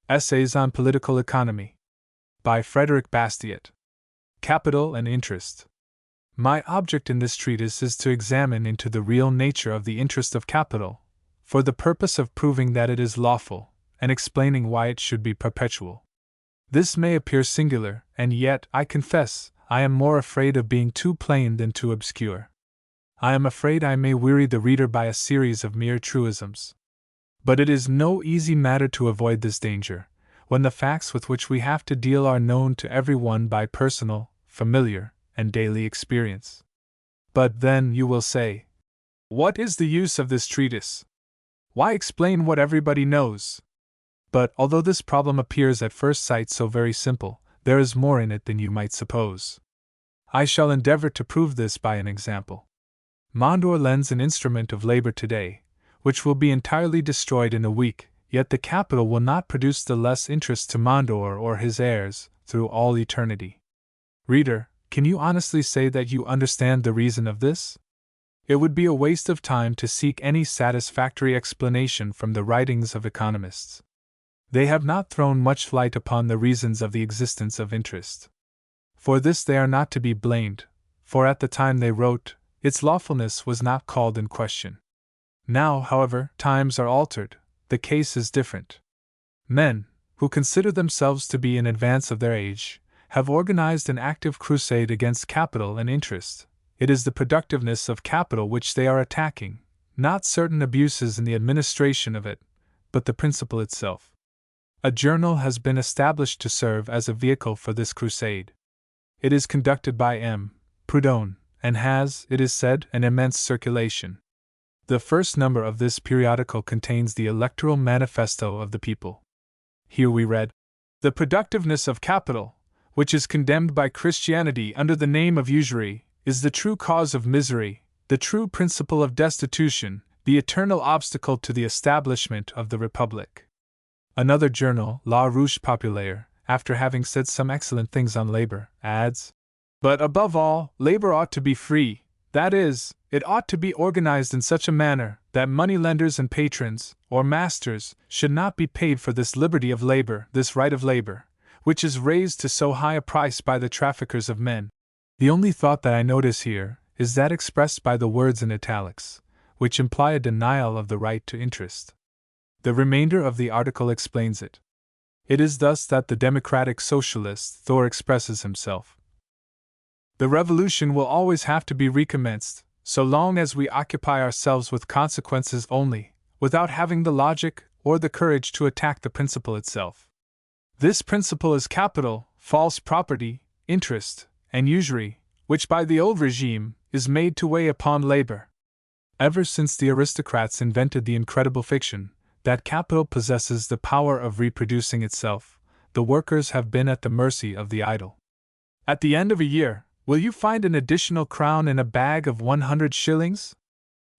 Essays on Political Economy. By Frederic Bastiat. Capital and Interest. My object in this treatise is to examine into the real nature of the interest of capital, for the purpose of proving that it is lawful, and explaining why it should be perpetual. This may appear singular, and yet, I confess, I am more afraid of being too plain than too obscure. I am afraid I may weary the reader by a series of mere truisms. But it is no easy matter to avoid this danger, when the facts with which we have to deal are known to every one by personal, familiar, and daily experience. But then, you will say, what is the use of this treatise? Why explain what everybody knows? But, although this problem appears at first sight so very simple, there is more in it than you might suppose. I shall endeavor to prove this by an example. Mondor lends an instrument of labor today, which will be entirely destroyed in a week, yet the capital will not produce the less interest to Mondor or his heirs, through all eternity. Reader, can you honestly say that you understand the reason of this? It would be a waste of time to seek any satisfactory explanation from the writings of economists. They have not thrown much light upon the reasons of the existence of interest. For this they are not to be blamed, for at the time they wrote, its lawfulness was not called in question. Now, however, times are altered, the case is different. Men, who consider themselves to be in advance of their age, have organized an active crusade against capital and interest. It is the productiveness of capital which they are attacking, not certain abuses in the administration of it, but the principle itself. A journal has been established to serve as a vehicle for this crusade. It is conducted by M. Proudhon, and has, it is said, an immense circulation. The first number of this periodical contains the electoral manifesto of the people. Here we read, "The productiveness of capital, which is condemned by Christianity under the name of usury, is the true cause of misery, the true principle of destitution, the eternal obstacle to the establishment of the Republic." Another journal, La Ruche Populaire, after having said some excellent things on labor, adds, "But above all, labor ought to be free, that is, it ought to be organized in such a manner that moneylenders and patrons, or masters, should not be paid for this liberty of labor, this right of labor, which is raised to so high a price by the traffickers of men." The only thought that I notice here is that expressed by the words in italics, which imply a denial of the right to interest. The remainder of the article explains it. It is thus that the democratic socialist Thor expresses himself. The revolution will always have to be recommenced, so long as we occupy ourselves with consequences only, without having the logic or the courage to attack the principle itself. This principle is capital, false property, interest, and usury, which by the old regime is made to weigh upon labor. Ever since the aristocrats invented the incredible fiction that capital possesses the power of reproducing itself, the workers have been at the mercy of the idle. At the end of a year, will you find an additional crown in a bag of 100 shillings?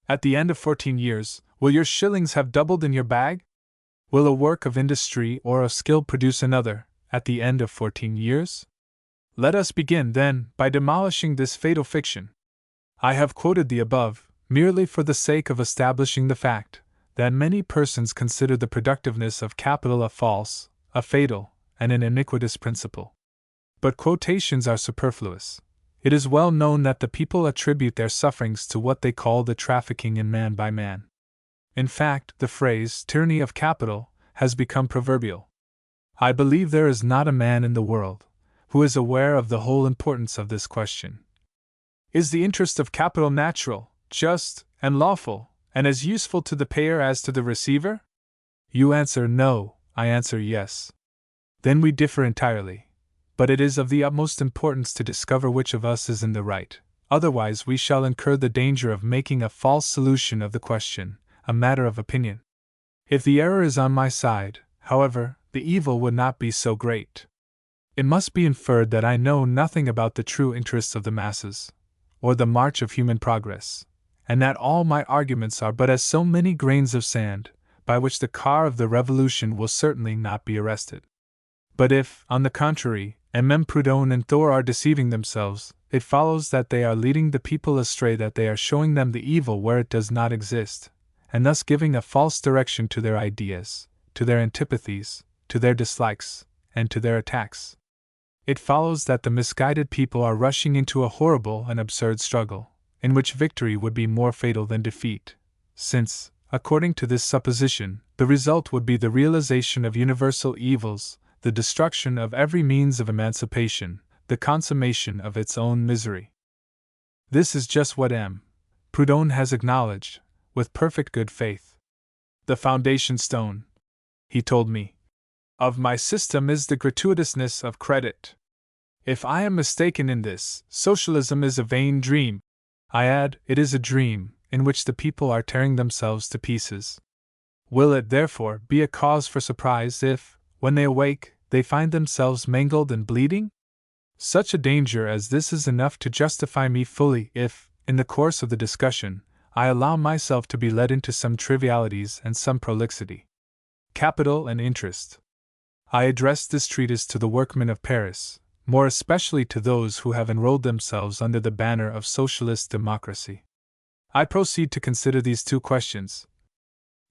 At the end of 14 years, will your shillings have doubled in your bag? Will a work of industry or of skill produce another, at the end of 14 years? Let us begin, then, by demolishing this fatal fiction. I have quoted the above, merely for the sake of establishing the fact that many persons consider the productiveness of capital a false, a fatal, and an iniquitous principle. But quotations are superfluous. It is well known that the people attribute their sufferings to what they call the trafficking in man by man. In fact, the phrase, tyranny of capital, has become proverbial. I believe there is not a man in the world who is aware of the whole importance of this question. Is the interest of capital natural, just, and lawful, and as useful to the payer as to the receiver? You answer no, I answer yes. Then we differ entirely. But it is of the utmost importance to discover which of us is in the right, otherwise we shall incur the danger of making a false solution of the question, a matter of opinion. If the error is on my side, however, the evil would not be so great. It must be inferred that I know nothing about the true interests of the masses, or the march of human progress, and that all my arguments are but as so many grains of sand, by which the car of the revolution will certainly not be arrested. But if, on the contrary, M. Proudhon and Thor are deceiving themselves, it follows that they are leading the people astray, that they are showing them the evil where it does not exist, and thus giving a false direction to their ideas, to their antipathies, to their dislikes, and to their attacks. It follows that the misguided people are rushing into a horrible and absurd struggle, in which victory would be more fatal than defeat, since, according to this supposition, the result would be the realization of universal evils, the destruction of every means of emancipation, the consummation of its own misery. This is just what M. Proudhon has acknowledged, with perfect good faith. The foundation stone, he told me, of my system is the gratuitousness of credit. If I am mistaken in this, socialism is a vain dream. I add, it is a dream, in which the people are tearing themselves to pieces. Will it, therefore, be a cause for surprise if, when they awake, they find themselves mangled and bleeding? Such a danger as this is enough to justify me fully if, in the course of the discussion, I allow myself to be led into some trivialities and some prolixity. Capital and interest. I addressed this treatise to the workmen of Paris, more especially to those who have enrolled themselves under the banner of socialist democracy. I proceed to consider these two questions.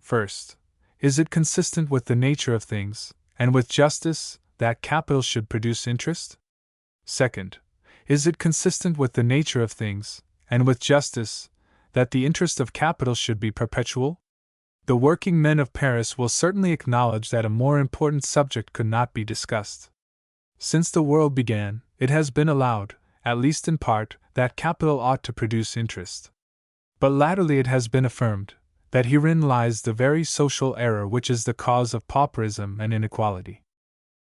First, is it consistent with the nature of things, and with justice, that capital should produce interest? Second, is it consistent with the nature of things, and with justice, that the interest of capital should be perpetual? The working men of Paris will certainly acknowledge that a more important subject could not be discussed. Since the world began, it has been allowed, at least in part, that capital ought to produce interest. But latterly it has been affirmed that herein lies the very social error which is the cause of pauperism and inequality.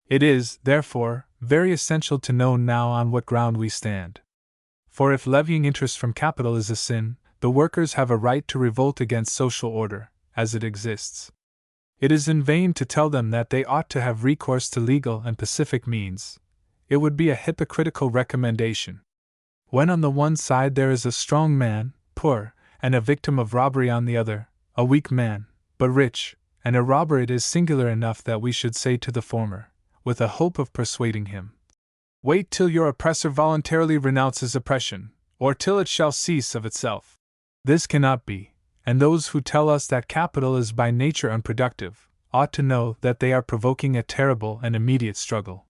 It is, therefore, very essential to know now on what ground we stand. For if levying interest from capital is a sin, the workers have a right to revolt against social order, as it exists. It is in vain to tell them that they ought to have recourse to legal and pacific means. It would be a hypocritical recommendation. When on the one side there is a strong man, poor, and a victim of robbery on the other, a weak man, but rich, and a robber, it is singular enough that we should say to the former, with a hope of persuading him, wait till your oppressor voluntarily renounces oppression, or till it shall cease of itself. This cannot be, and those who tell us that capital is by nature unproductive ought to know that they are provoking a terrible and immediate struggle.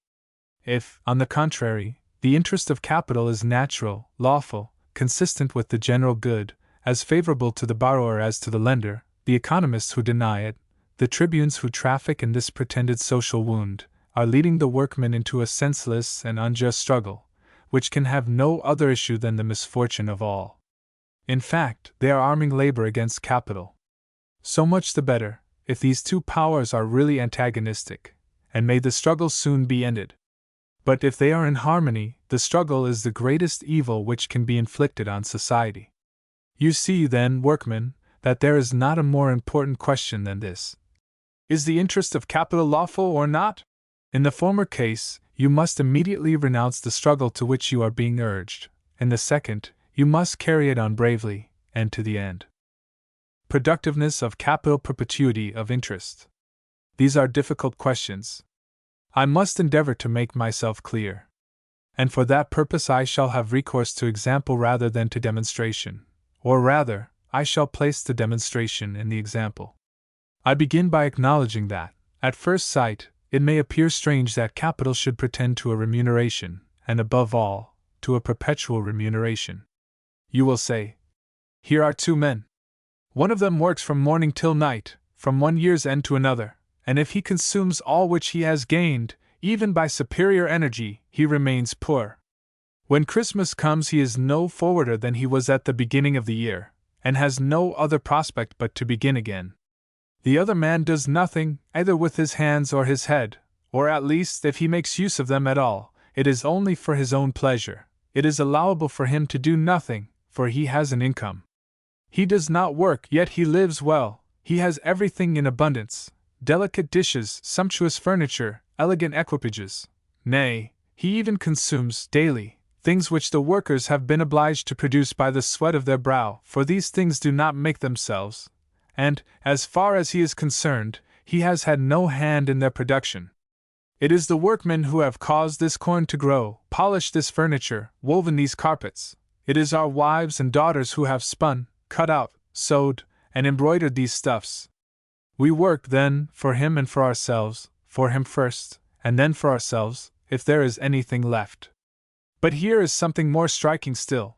If, on the contrary, the interest of capital is natural, lawful, consistent with the general good, as favorable to the borrower as to the lender, the economists who deny it, the tribunes who traffic in this pretended social wound, are leading the workmen into a senseless and unjust struggle, which can have no other issue than the misfortune of all. In fact, they are arming labor against capital. So much the better, if these two powers are really antagonistic, and may the struggle soon be ended. But if they are in harmony, the struggle is the greatest evil which can be inflicted on society. You see, then, workmen, that there is not a more important question than this. Is the interest of capital lawful or not? In the former case, you must immediately renounce the struggle to which you are being urged. In the second, you must carry it on bravely, and to the end. Productiveness of capital, perpetuity of interest. These are difficult questions. I must endeavor to make myself clear. And for that purpose I shall have recourse to example rather than to demonstration. Or rather, I shall place the demonstration in the example. I begin by acknowledging that, at first sight, it may appear strange that capital should pretend to a remuneration, and above all, to a perpetual remuneration. You will say, here are two men. One of them works from morning till night, from one year's end to another, and if he consumes all which he has gained, even by superior energy, he remains poor. When Christmas comes he is no forwarder than he was at the beginning of the year, and has no other prospect but to begin again. The other man does nothing, either with his hands or his head, or at least, if he makes use of them at all, it is only for his own pleasure. It is allowable for him to do nothing, for he has an income. He does not work, yet he lives well. He has everything in abundance, delicate dishes, sumptuous furniture, elegant equipages. Nay, he even consumes, daily, things which the workers have been obliged to produce by the sweat of their brow, for these things do not make themselves, and, as far as he is concerned, he has had no hand in their production. It is the workmen who have caused this corn to grow, polished this furniture, woven these carpets. It is our wives and daughters who have spun, cut out, sewed, and embroidered these stuffs. We work, then, for him and for ourselves, for him first, and then for ourselves, if there is anything left. But here is something more striking still.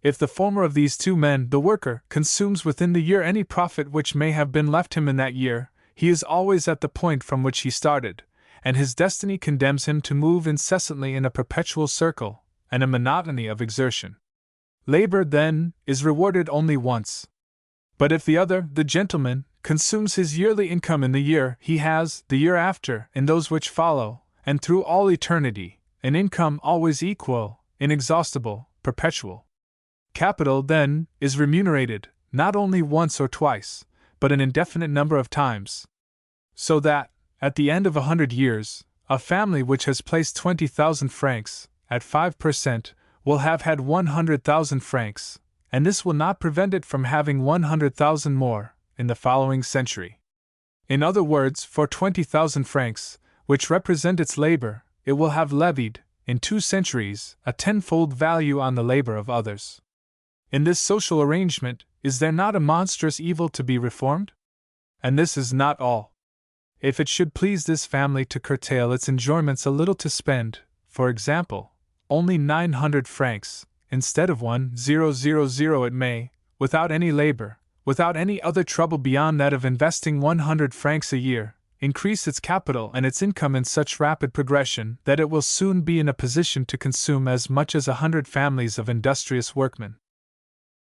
If the former of these two men, the worker, consumes within the year any profit which may have been left him in that year, he is always at the point from which he started, and his destiny condemns him to move incessantly in a perpetual circle, and a monotony of exertion. Labor, then, is rewarded only once. But if the other, the gentleman, consumes his yearly income in the year, he has, the year after, in those which follow, and through all eternity, an income always equal, inexhaustible, perpetual. Capital, then, is remunerated, not only once or twice, but an indefinite number of times. So that, at the end of 100 years, a family which has placed 20,000 francs, at 5%, will have had 100,000 francs, and this will not prevent it from having 100,000 more, in the following century. In other words, for 20,000 francs, which represent its labor, it will have levied, in 2 centuries, a tenfold value on the labor of others. In this social arrangement, is there not a monstrous evil to be reformed? And this is not all. If it should please this family to curtail its enjoyments a little, to spend, for example, only 900 francs, instead of 1,000, it may, without any labor, without any other trouble beyond that of investing 100 francs a year, increase its capital and its income in such rapid progression that it will soon be in a position to consume as much as 100 families of industrious workmen.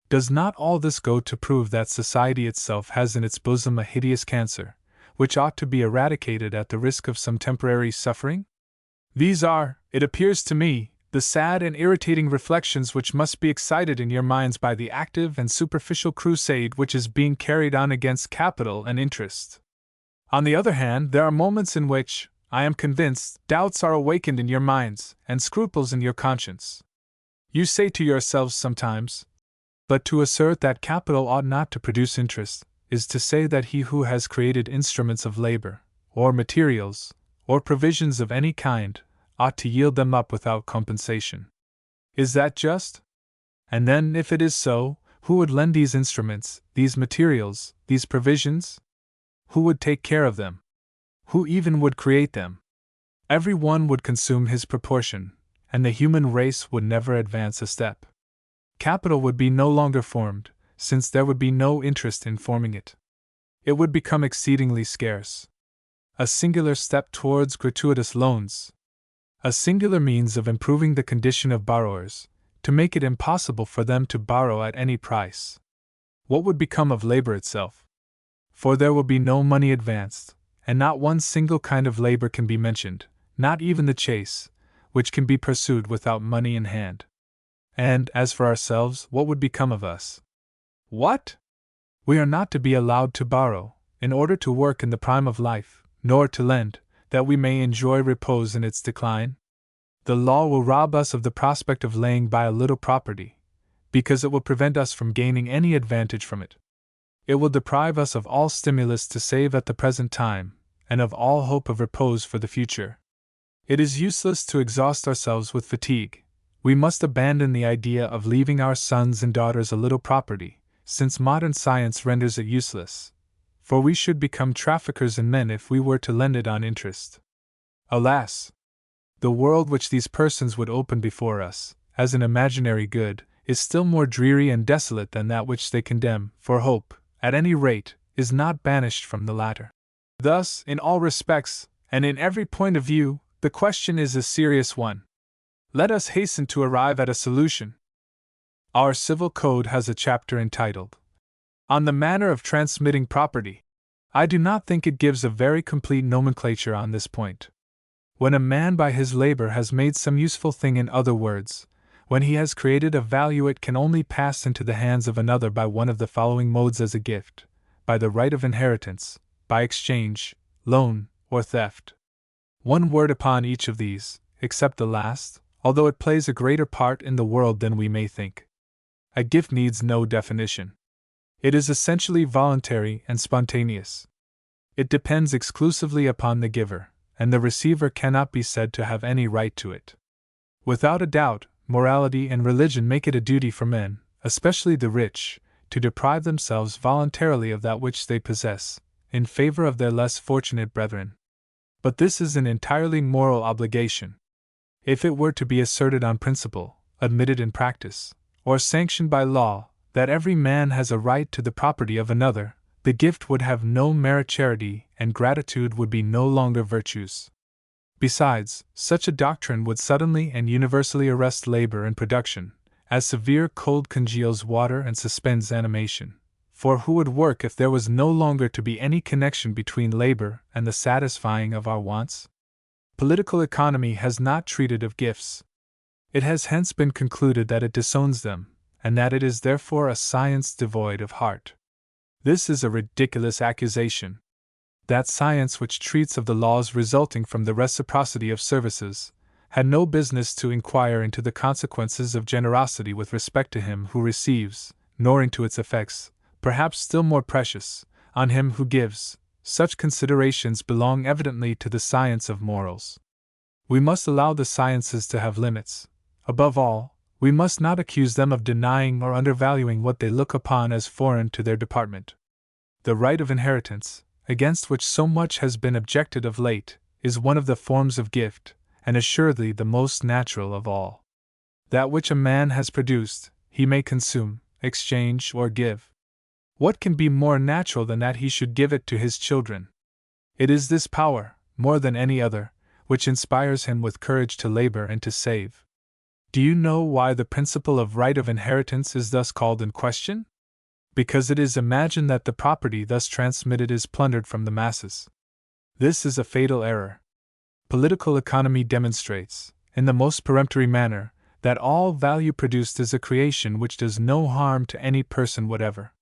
Does not all this go to prove that society itself has in its bosom a hideous cancer, which ought to be eradicated at the risk of some temporary suffering? These are, it appears to me, the sad and irritating reflections which must be excited in your minds by the active and superficial crusade which is being carried on against capital and interest. On the other hand, there are moments in which, I am convinced, doubts are awakened in your minds, and scruples in your conscience. You say to yourselves sometimes, but to assert that capital ought not to produce interest, is to say that he who has created instruments of labor, or materials, or provisions of any kind, ought to yield them up without compensation. Is that just? And then, if it is so, who would lend these instruments, these materials, these provisions? Who would take care of them? Who even would create them? Every one would consume his proportion, and the human race would never advance a step. Capital would be no longer formed, since there would be no interest in forming it. It would become exceedingly scarce. A singular step towards gratuitous loans. A singular means of improving the condition of borrowers, to make it impossible for them to borrow at any price. What would become of labor itself? For there will be no money advanced, and not one single kind of labor can be mentioned, not even the chase, which can be pursued without money in hand. And, as for ourselves, what would become of us? What? We are not to be allowed to borrow, in order to work in the prime of life, nor to lend, that we may enjoy repose in its decline? The law will rob us of the prospect of laying by a little property, because it will prevent us from gaining any advantage from it. It will deprive us of all stimulus to save at the present time, and of all hope of repose for the future. It is useless to exhaust ourselves with fatigue. We must abandon the idea of leaving our sons and daughters a little property, since modern science renders it useless, for we should become traffickers in men if we were to lend it on interest. Alas! The world which these persons would open before us, as an imaginary good, is still more dreary and desolate than that which they condemn, for hope, at any rate, is not banished from the latter. Thus, in all respects, and in every point of view, the question is a serious one. Let us hasten to arrive at a solution. Our Civil Code has a chapter entitled, On the Manner of Transmitting Property. I do not think it gives a very complete nomenclature on this point. When a man by his labor has made some useful thing, in other words, when he has created a value, it can only pass into the hands of another by one of the following modes: as a gift, by the right of inheritance, by exchange, loan, or theft. One word upon each of these, except the last, although it plays a greater part in the world than we may think. A gift needs no definition. It is essentially voluntary and spontaneous. It depends exclusively upon the giver, and the receiver cannot be said to have any right to it. Without a doubt, morality and religion make it a duty for men, especially the rich, to deprive themselves voluntarily of that which they possess, in favor of their less fortunate brethren. But this is an entirely moral obligation. If it were to be asserted on principle, admitted in practice, or sanctioned by law, that every man has a right to the property of another, the gift would have no merit. Charity and gratitude would be no longer virtues. Besides, such a doctrine would suddenly and universally arrest labor and production, as severe cold congeals water and suspends animation. For who would work if there was no longer to be any connection between labor and the satisfying of our wants? Political economy has not treated of gifts. It has hence been concluded that it disowns them, and that it is therefore a science devoid of heart. This is a ridiculous accusation. That science which treats of the laws resulting from the reciprocity of services had no business to inquire into the consequences of generosity with respect to him who receives, nor into its effects, perhaps still more precious, on him who gives. Such considerations belong evidently to the science of morals. We must allow the sciences to have limits. Above all, we must not accuse them of denying or undervaluing what they look upon as foreign to their department. The right of inheritance, against which so much has been objected of late, is one of the forms of gift, and assuredly the most natural of all. That which a man has produced, he may consume, exchange, or give. What can be more natural than that he should give it to his children? It is this power, more than any other, which inspires him with courage to labor and to save. Do you know why the principle of right of inheritance is thus called in question? Because it is imagined that the property thus transmitted is plundered from the masses. This is a fatal error. Political economy demonstrates, in the most peremptory manner, that all value produced is a creation which does no harm to any person whatever.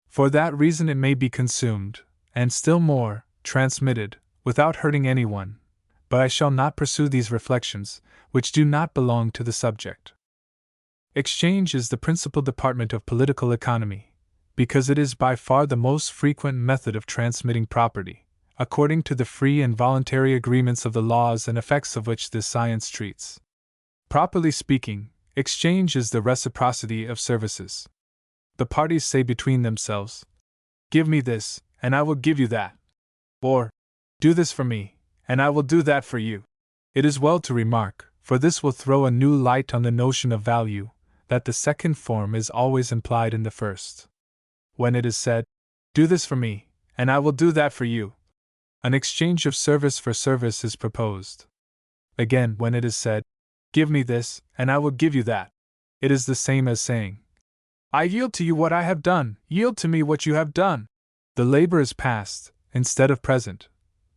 For that reason it may be consumed, and still more, transmitted, without hurting anyone. But I shall not pursue these reflections, which do not belong to the subject. Exchange is the principal department of political economy, because it is by far the most frequent method of transmitting property, according to the free and voluntary agreements of the laws and effects of which this science treats. Properly speaking, exchange is the reciprocity of services. The parties say between themselves, "Give me this, and I will give you that," or, "Do this for me, and I will do that for you." It is well to remark, for this will throw a new light on the notion of value, that the second form is always implied in the first. When it is said, "Do this for me, and I will do that for you," an exchange of service for service is proposed. Again, when it is said, "Give me this, and I will give you that," it is the same as saying, "I yield to you what I have done, yield to me what you have done." The labor is past, instead of present,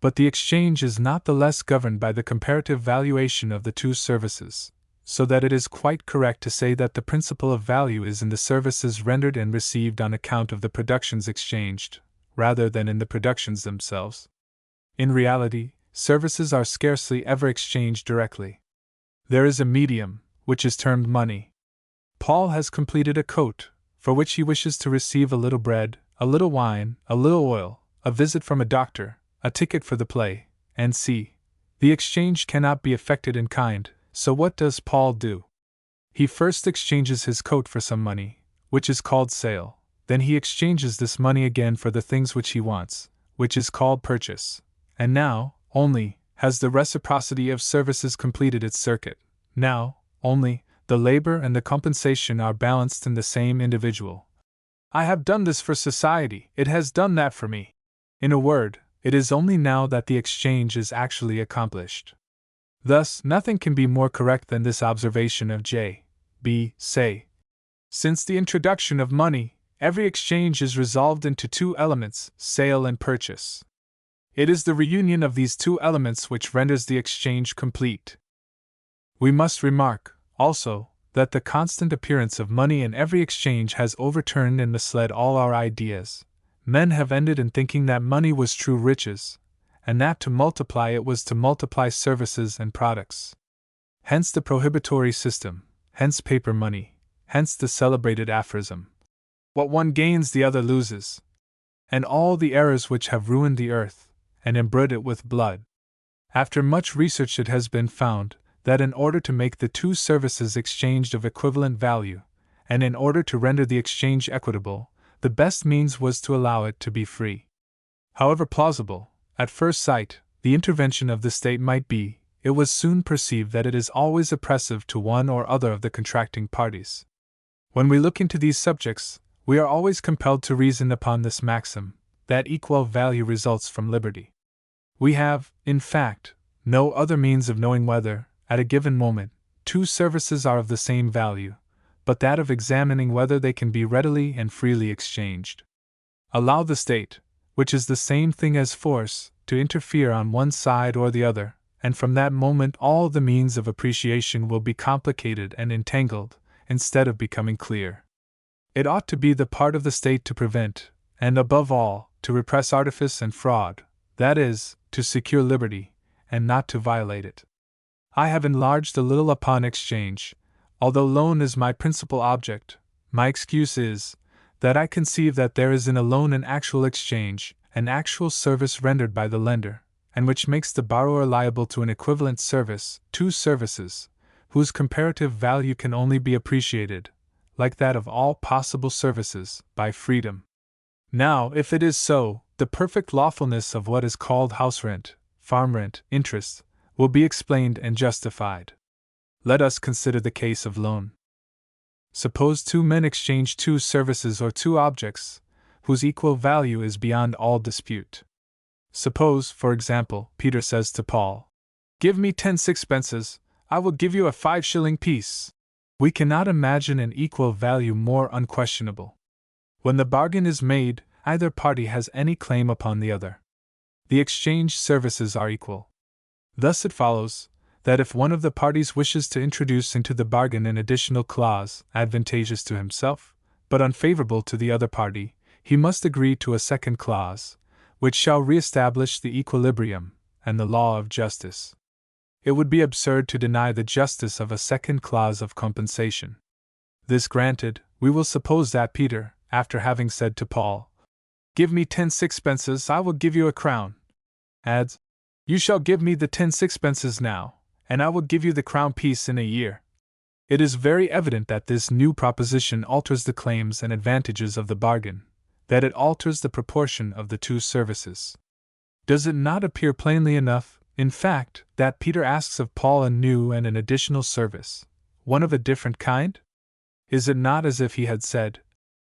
but the exchange is not the less governed by the comparative valuation of the two services, so that it is quite correct to say that the principle of value is in the services rendered and received on account of the productions exchanged, rather than in the productions themselves. In reality, services are scarcely ever exchanged directly. There is a medium, which is termed money. Paul has completed a coat, for which he wishes to receive a little bread, a little wine, a little oil, a visit from a doctor, a ticket for the play, and see. The exchange cannot be effected in kind, so what does Paul do? He first exchanges his coat for some money, which is called sale, then he exchanges this money again for the things which he wants, which is called purchase, and now, only, has the reciprocity of services completed its circuit. Now, only, the labor and the compensation are balanced in the same individual. I have done this for society, it has done that for me. In a word, it is only now that the exchange is actually accomplished. Thus, nothing can be more correct than this observation of J. B. Say. Since the introduction of money, every exchange is resolved into two elements, sale and purchase. It is the reunion of these two elements which renders the exchange complete. We must remark, also, that the constant appearance of money in every exchange has overturned and misled all our ideas. Men have ended in thinking that money was true riches, and that to multiply it was to multiply services and products. Hence the prohibitory system, hence paper money, hence the celebrated aphorism, "What one gains the other loses," and all the errors which have ruined the earth, and embroidered it with blood. After much research it has been found that in order to make the two services exchanged of equivalent value, and in order to render the exchange equitable, the best means was to allow it to be free. However plausible, at first sight, the intervention of the state might be, it was soon perceived that it is always oppressive to one or other of the contracting parties. When we look into these subjects, we are always compelled to reason upon this maxim, that equal value results from liberty. We have, in fact, no other means of knowing whether, at a given moment, two services are of the same value, but that of examining whether they can be readily and freely exchanged. Allow the state, which is the same thing as force, to interfere on one side or the other, and from that moment all the means of appreciation will be complicated and entangled, instead of becoming clear. It ought to be the part of the state to prevent, and above all, to repress artifice and fraud, that is, to secure liberty, and not to violate it. I have enlarged a little upon exchange. Although loan is my principal object, my excuse is, that I conceive that there is in a loan an actual exchange, an actual service rendered by the lender, and which makes the borrower liable to an equivalent service, two services, whose comparative value can only be appreciated, like that of all possible services, by freedom. Now, if it is so, the perfect lawfulness of what is called house rent, farm rent, interest, will be explained and justified. Let us consider the case of loan. Suppose two men exchange two services or two objects, whose equal value is beyond all dispute. Suppose, for example, Peter says to Paul, "Give me 10 sixpences, I will give you a 5-shilling piece." We cannot imagine an equal value more unquestionable. When the bargain is made, either party has any claim upon the other. The exchanged services are equal. Thus it follows, that if one of the parties wishes to introduce into the bargain an additional clause, advantageous to himself, but unfavorable to the other party, he must agree to a second clause, which shall re-establish the equilibrium, and the law of justice. It would be absurd to deny the justice of a second clause of compensation. This granted, we will suppose that Peter, after having said to Paul, "Give me 10 sixpences, I will give you a crown," adds, "You shall give me the 10 sixpences now, and I will give you the crown piece in a year." It is very evident that this new proposition alters the claims and advantages of the bargain, that it alters the proportion of the two services. Does it not appear plainly enough, in fact, that Peter asks of Paul a new and an additional service, one of a different kind? Is it not as if he had said,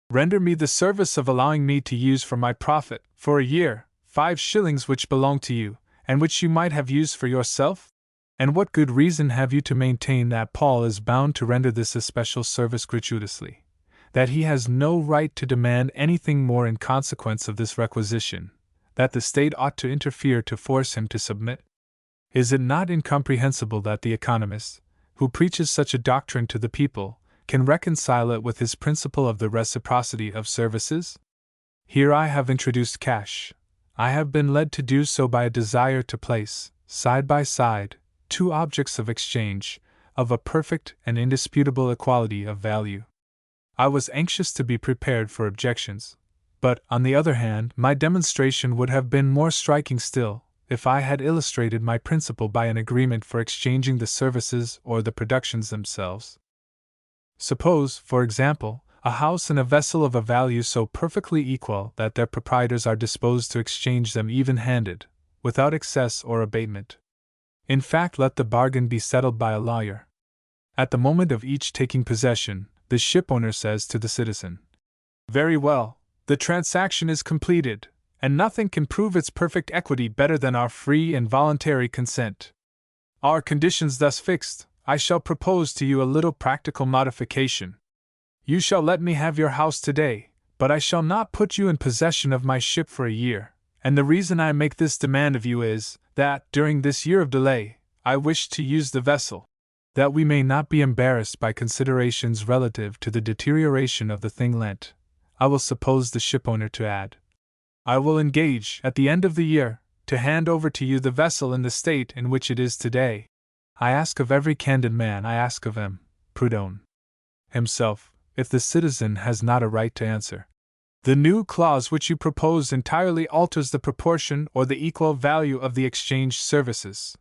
"Render me the service of allowing me to use for my profit, for a year, 5 shillings which belong to you, and which you might have used for yourself? And what good reason have you to maintain that Paul is bound to render this especial service gratuitously, that he has no right to demand anything more in consequence of this requisition, that the state ought to interfere to force him to submit? Is it not incomprehensible that the economist, who preaches such a doctrine to the people, can reconcile it with his principle of the reciprocity of services? Here I have introduced cash. I have been led to do so by a desire to place, side by side, two objects of exchange, of a perfect and indisputable equality of value. I was anxious to be prepared for objections, but, on the other hand, my demonstration would have been more striking still, if I had illustrated my principle by an agreement for exchanging the services or the productions themselves. Suppose, for example, a house and a vessel of a value so perfectly equal that their proprietors are disposed to exchange them even-handed, without excess or abatement. In fact, let the bargain be settled by a lawyer. At the moment of each taking possession, the shipowner says to the citizen, "Very well, the transaction is completed, and nothing can prove its perfect equity better than our free and voluntary consent. Our conditions thus fixed, I shall propose to you a little practical modification. You shall let me have your house today, but I shall not put you in possession of my ship for a year, and the reason I make this demand of you is, that, during this year of delay, I wish to use the vessel. That we may not be embarrassed by considerations relative to the deterioration of the thing lent, I will suppose the shipowner to add, I will engage, at the end of the year, to hand over to you the vessel in the state in which it is today. I ask of every candid man, I ask of him, Proudhon, himself, if the citizen has not a right to answer. The new clause which you propose entirely alters the proportion or the equal value of the exchanged services.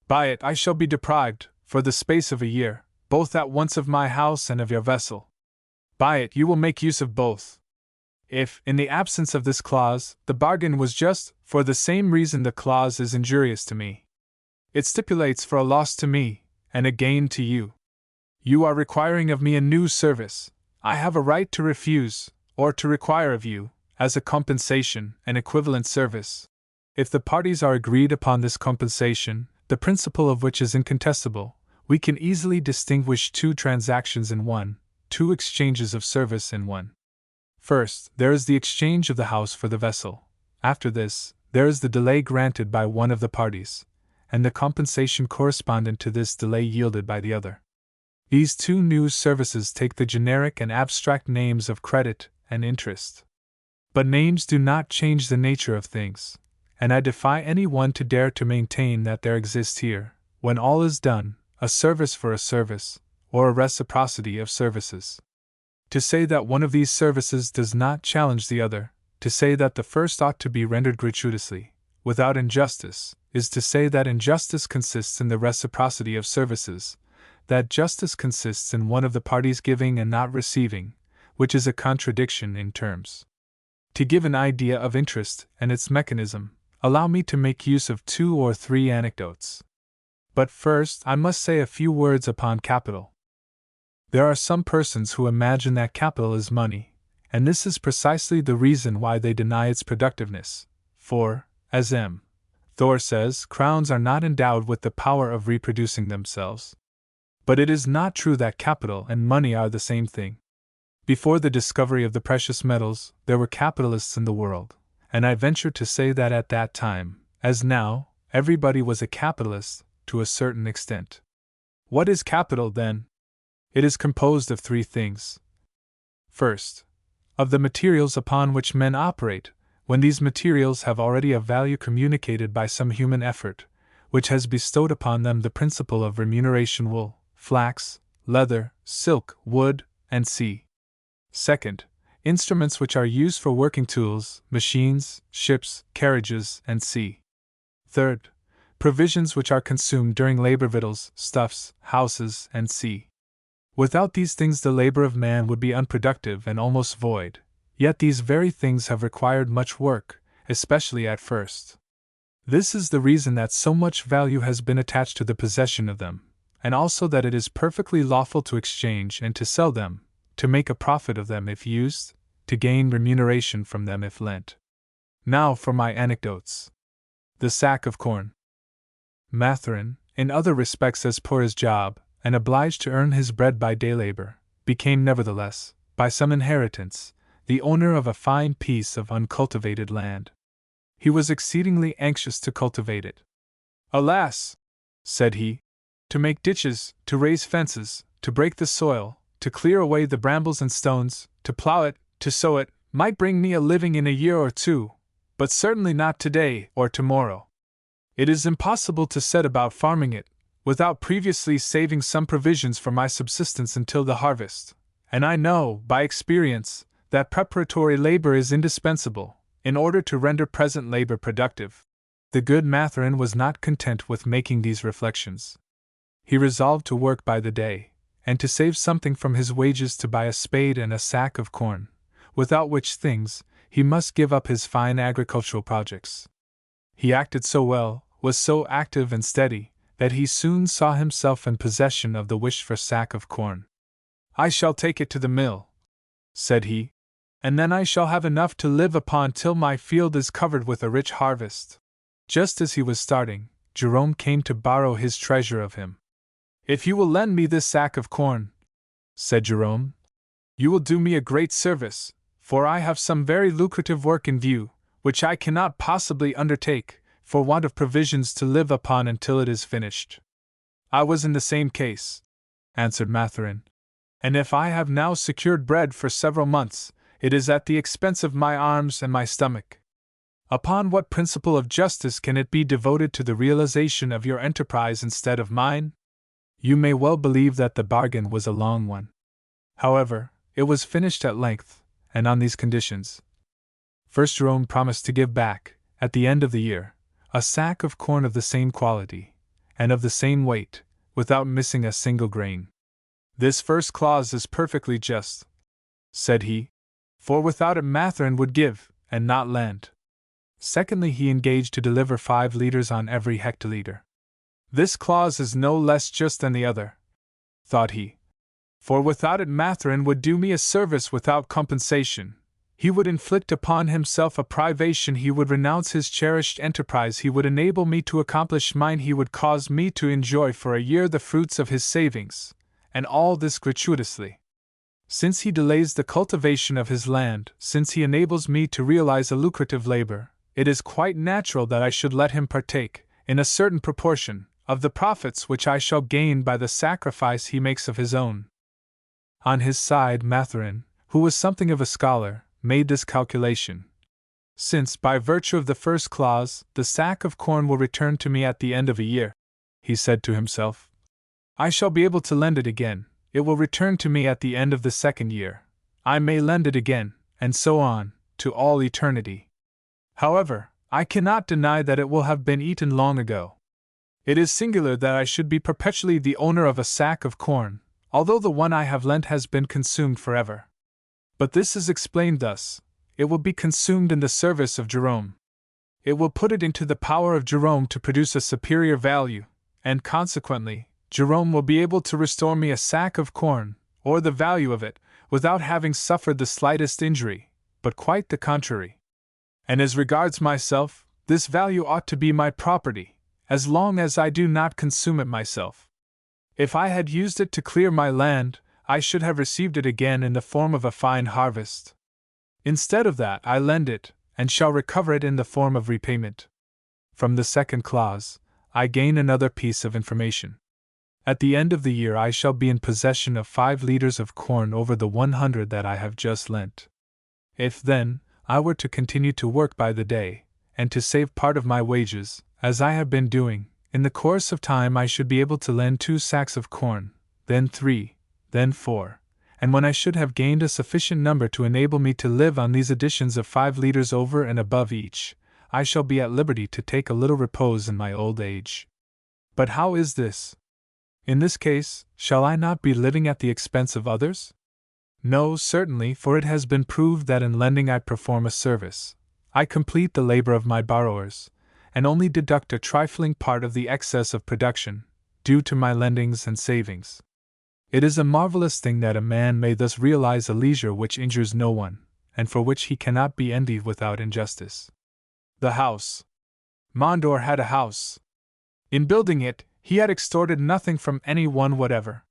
By it I shall be deprived, for the space of a year, both at once of my house and of your vessel. By it you will make use of both. If, in the absence of this clause, the bargain was just, for the same reason the clause is injurious to me. It stipulates for a loss to me, and a gain to you. You are requiring of me a new service. I have a right to refuse, or to require of you, as a compensation, an equivalent service. If the parties are agreed upon this compensation, the principle of which is incontestable, we can easily distinguish two transactions in one, two exchanges of service in one. First, there is the exchange of the house for the vessel. After this, there is the delay granted by one of the parties, and the compensation correspondent to this delay yielded by the other. These two new services take the generic and abstract names of credit and interest. But names do not change the nature of things, and I defy any one to dare to maintain that there exists here, when all is done, a service for a service, or a reciprocity of services. To say that one of these services does not challenge the other, to say that the first ought to be rendered gratuitously, without injustice, is to say that injustice consists in the reciprocity of services, that justice consists in one of the parties giving and not receiving, which is a contradiction in terms. To give an idea of interest and its mechanism, allow me to make use of 2 or 3 anecdotes. But first, I must say a few words upon capital. There are some persons who imagine that capital is money, and this is precisely the reason why they deny its productiveness. For, as M. Thor says, crowns are not endowed with the power of reproducing themselves. But it is not true that capital and money are the same thing. Before the discovery of the precious metals, there were capitalists in the world, and I venture to say that at that time, as now, everybody was a capitalist, to a certain extent. What is capital, then? It is composed of 3 things. First, of the materials upon which men operate, when these materials have already a value communicated by some human effort, which has bestowed upon them the principle of remuneration: wool, flax, leather, silk, wood, and sea. Second, instruments which are used for working tools, machines, ships, carriages, and sea. Third, provisions which are consumed during labor: victuals, stuffs, houses, and sea. Without these things the labor of man would be unproductive and almost void, yet these very things have required much work, especially at first. This is the reason that so much value has been attached to the possession of them, and also that it is perfectly lawful to exchange and to sell them, to make a profit of them if used, to gain remuneration from them if lent. Now for my anecdotes. The sack of corn. Mathurin, in other respects as poor as Job, and obliged to earn his bread by day labor, became nevertheless, by some inheritance, the owner of a fine piece of uncultivated land. He was exceedingly anxious to cultivate it. "Alas," said he, "to make ditches, to raise fences, to break the soil, to clear away the brambles and stones, to plough it, to sow it, might bring me a living in a year or 2, but certainly not today or tomorrow. It is impossible to set about farming it, without previously saving some provisions for my subsistence until the harvest, and I know, by experience, that preparatory labor is indispensable, in order to render present labor productive." The good Mathurin was not content with making these reflections. He resolved to work by the day, and to save something from his wages to buy a spade and a sack of corn, without which things, he must give up his fine agricultural projects. He acted so well, was so active and steady, that he soon saw himself in possession of the wished-for sack of corn. "I shall take it to the mill," said he, "and then I shall have enough to live upon till my field is covered with a rich harvest." Just as he was starting, Jerome came to borrow his treasure of him. "If you will lend me this sack of corn," said Jerome, "you will do me a great service, for I have some very lucrative work in view, which I cannot possibly undertake, for want of provisions to live upon until it is finished." "I was in the same case," answered Mathurin, "and if I have now secured bread for several months, it is at the expense of my arms and my stomach. Upon what principle of justice can it be devoted to the realization of your enterprise instead of mine?" You may well believe that the bargain was a long one. However, it was finished at length, and on these conditions. First, Jerome promised to give back, at the end of the year, a sack of corn of the same quality, and of the same weight, without missing a single grain. "This first clause is perfectly just," said he, For without it Matherin would give, and not lend. Secondly, he engaged to deliver 5 liters on every hectoliter. This clause is no less just than the other, thought he. For without it Matherin would do me a service without compensation. He would inflict upon himself a privation, he would renounce his cherished enterprise, he would enable me to accomplish mine, he would cause me to enjoy for a year the fruits of his savings, and all this gratuitously. Since he delays the cultivation of his land, since he enables me to realize a lucrative labor, it is quite natural that I should let him partake, in a certain proportion, of the profits which I shall gain by the sacrifice he makes of his own. On his side, Matherin, who was something of a scholar, made this calculation. Since, by virtue of the first clause, the sack of corn will return to me at the end of a year, he said to himself, I shall be able to lend it again, it will return to me at the end of the second year, I may lend it again, and so on, to all eternity. However, I cannot deny that it will have been eaten long ago. It is singular that I should be perpetually the owner of a sack of corn, although the one I have lent has been consumed forever. But this is explained thus: it will be consumed in the service of Jerome. It will put it into the power of Jerome to produce a superior value, and consequently, Jerome will be able to restore me a sack of corn, or the value of it, without having suffered the slightest injury, but quite the contrary. And as regards myself, this value ought to be my property, as long as I do not consume it myself. If I had used it to clear my land, I should have received it again in the form of a fine harvest. Instead of that, I lend it, and shall recover it in the form of repayment. From the second clause, I gain another piece of information. At the end of the year I shall be in possession of 5 liters of corn over the 100 that I have just lent. If, then, I were to continue to work by the day, and to save part of my wages, as I have been doing, in the course of time I should be able to lend 2 sacks of corn, then 3, then 4, and when I should have gained a sufficient number to enable me to live on these additions of 5 liters over and above each, I shall be at liberty to take a little repose in my old age. But how is this? In this case, shall I not be living at the expense of others? No, certainly, for it has been proved that in lending I perform a service. I complete the labor of my borrowers, and only deduct a trifling part of the excess of production, due to my lendings and savings. It is a marvelous thing that a man may thus realize a leisure which injures no one, and for which he cannot be envied without injustice. The house. Mondor had a house. In building it, he had extorted nothing from any one whatever.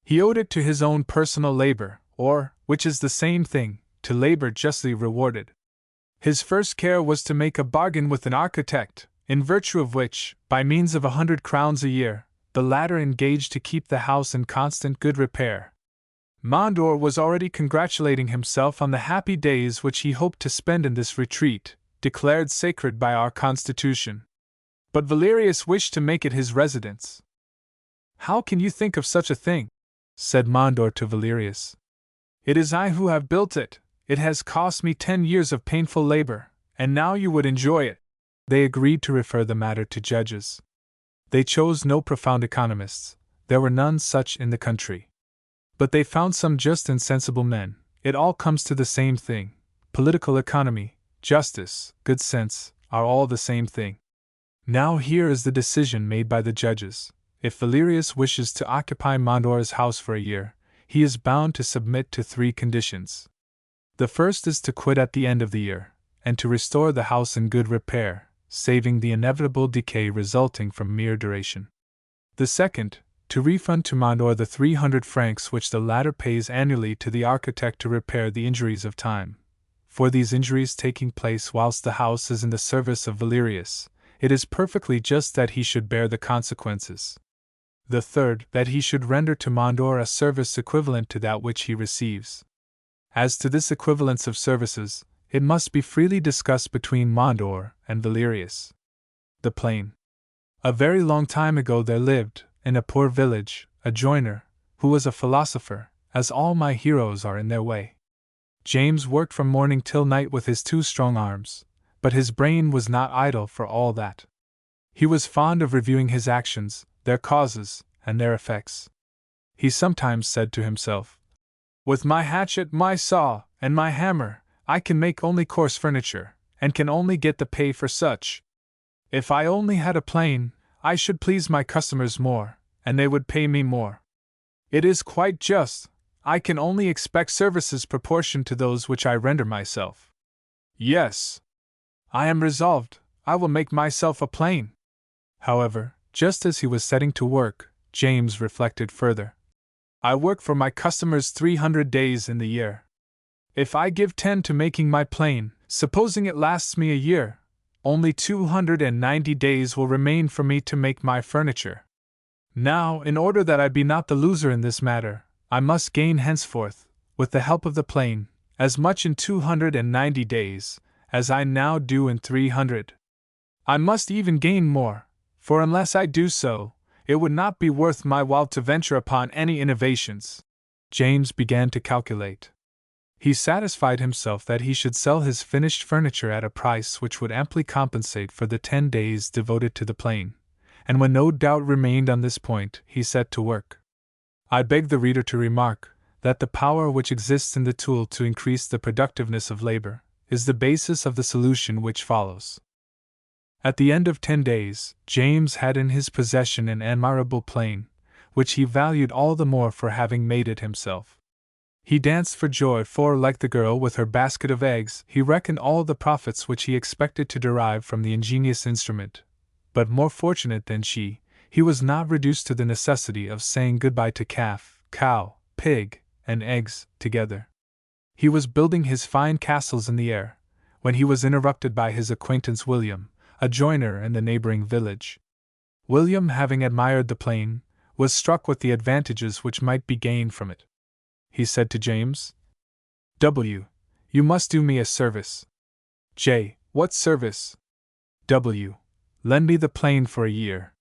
He owed it to his own personal labor, or, which is the same thing, to labor justly rewarded. His first care was to make a bargain with an architect, in virtue of which, by means of 100 crowns a year, the latter engaged to keep the house in constant good repair. Mondor was already congratulating himself on the happy days which he hoped to spend in this retreat, declared sacred by our Constitution. But Valerius wished to make it his residence. How can you think of such a thing? Said Mondor to Valerius. It is I who have built it. It has cost me 10 years of painful labor, and now you would enjoy it. They agreed to refer the matter to judges. They chose no profound economists, there were none such in the country. But they found some just and sensible men. It all comes to the same thing. Political economy, justice, good sense, are all the same thing. Now here is the decision made by the judges. If Valerius wishes to occupy Mondor's house for a year, he is bound to submit to 3 conditions. The first is to quit at the end of the year, and to restore the house in good repair, saving the inevitable decay resulting from mere duration. The second, to refund to Mondor the 300 francs which the latter pays annually to the architect to repair the injuries of time. For these injuries taking place whilst the house is in the service of Valerius, it is perfectly just that he should bear the consequences. The third, that he should render to Mondor a service equivalent to that which he receives. As to this equivalence of services, it must be freely discussed between Mondor and Valerius. The plain. A very long time ago there lived, in a poor village, a joiner, who was a philosopher, as all my heroes are in their way. James worked from morning till night with his 2 strong arms, but his brain was not idle for all that. He was fond of reviewing his actions, their causes, and their effects. He sometimes said to himself, With my hatchet, my saw, and my hammer, I can make only coarse furniture, and can only get the pay for such. If I only had a plane, I should please my customers more, and they would pay me more. It is quite just. I can only expect services proportioned to those which I render myself. Yes. I am resolved. I will make myself a plane. However, just as he was setting to work, James reflected further. I work for my customers 300 days in the year. If I give 10 to making my plane, supposing it lasts me a year, only 290 days will remain for me to make my furniture. Now, in order that I be not the loser in this matter, I must gain henceforth, with the help of the plane, as much in 290 days, as I now do in 300. I must even gain more, for unless I do so, it would not be worth my while to venture upon any innovations. James began to calculate. He satisfied himself that he should sell his finished furniture at a price which would amply compensate for the 10 days devoted to the plane, and when no doubt remained on this point, he set to work. I beg the reader to remark that the power which exists in the tool to increase the productiveness of labor is the basis of the solution which follows. At the end of 10 days, James had in his possession an admirable plane, which he valued all the more for having made it himself. He danced for joy, for, like the girl with her basket of eggs, he reckoned all the profits which he expected to derive from the ingenious instrument. But more fortunate than she, he was not reduced to the necessity of saying goodbye to calf, cow, pig, and eggs together. He was building his fine castles in the air, when he was interrupted by his acquaintance William, a joiner in the neighboring village. William, having admired the plane, was struck with the advantages which might be gained from it. He said to James, W. You must do me a service. J. What service? W. Lend me the plane for a year.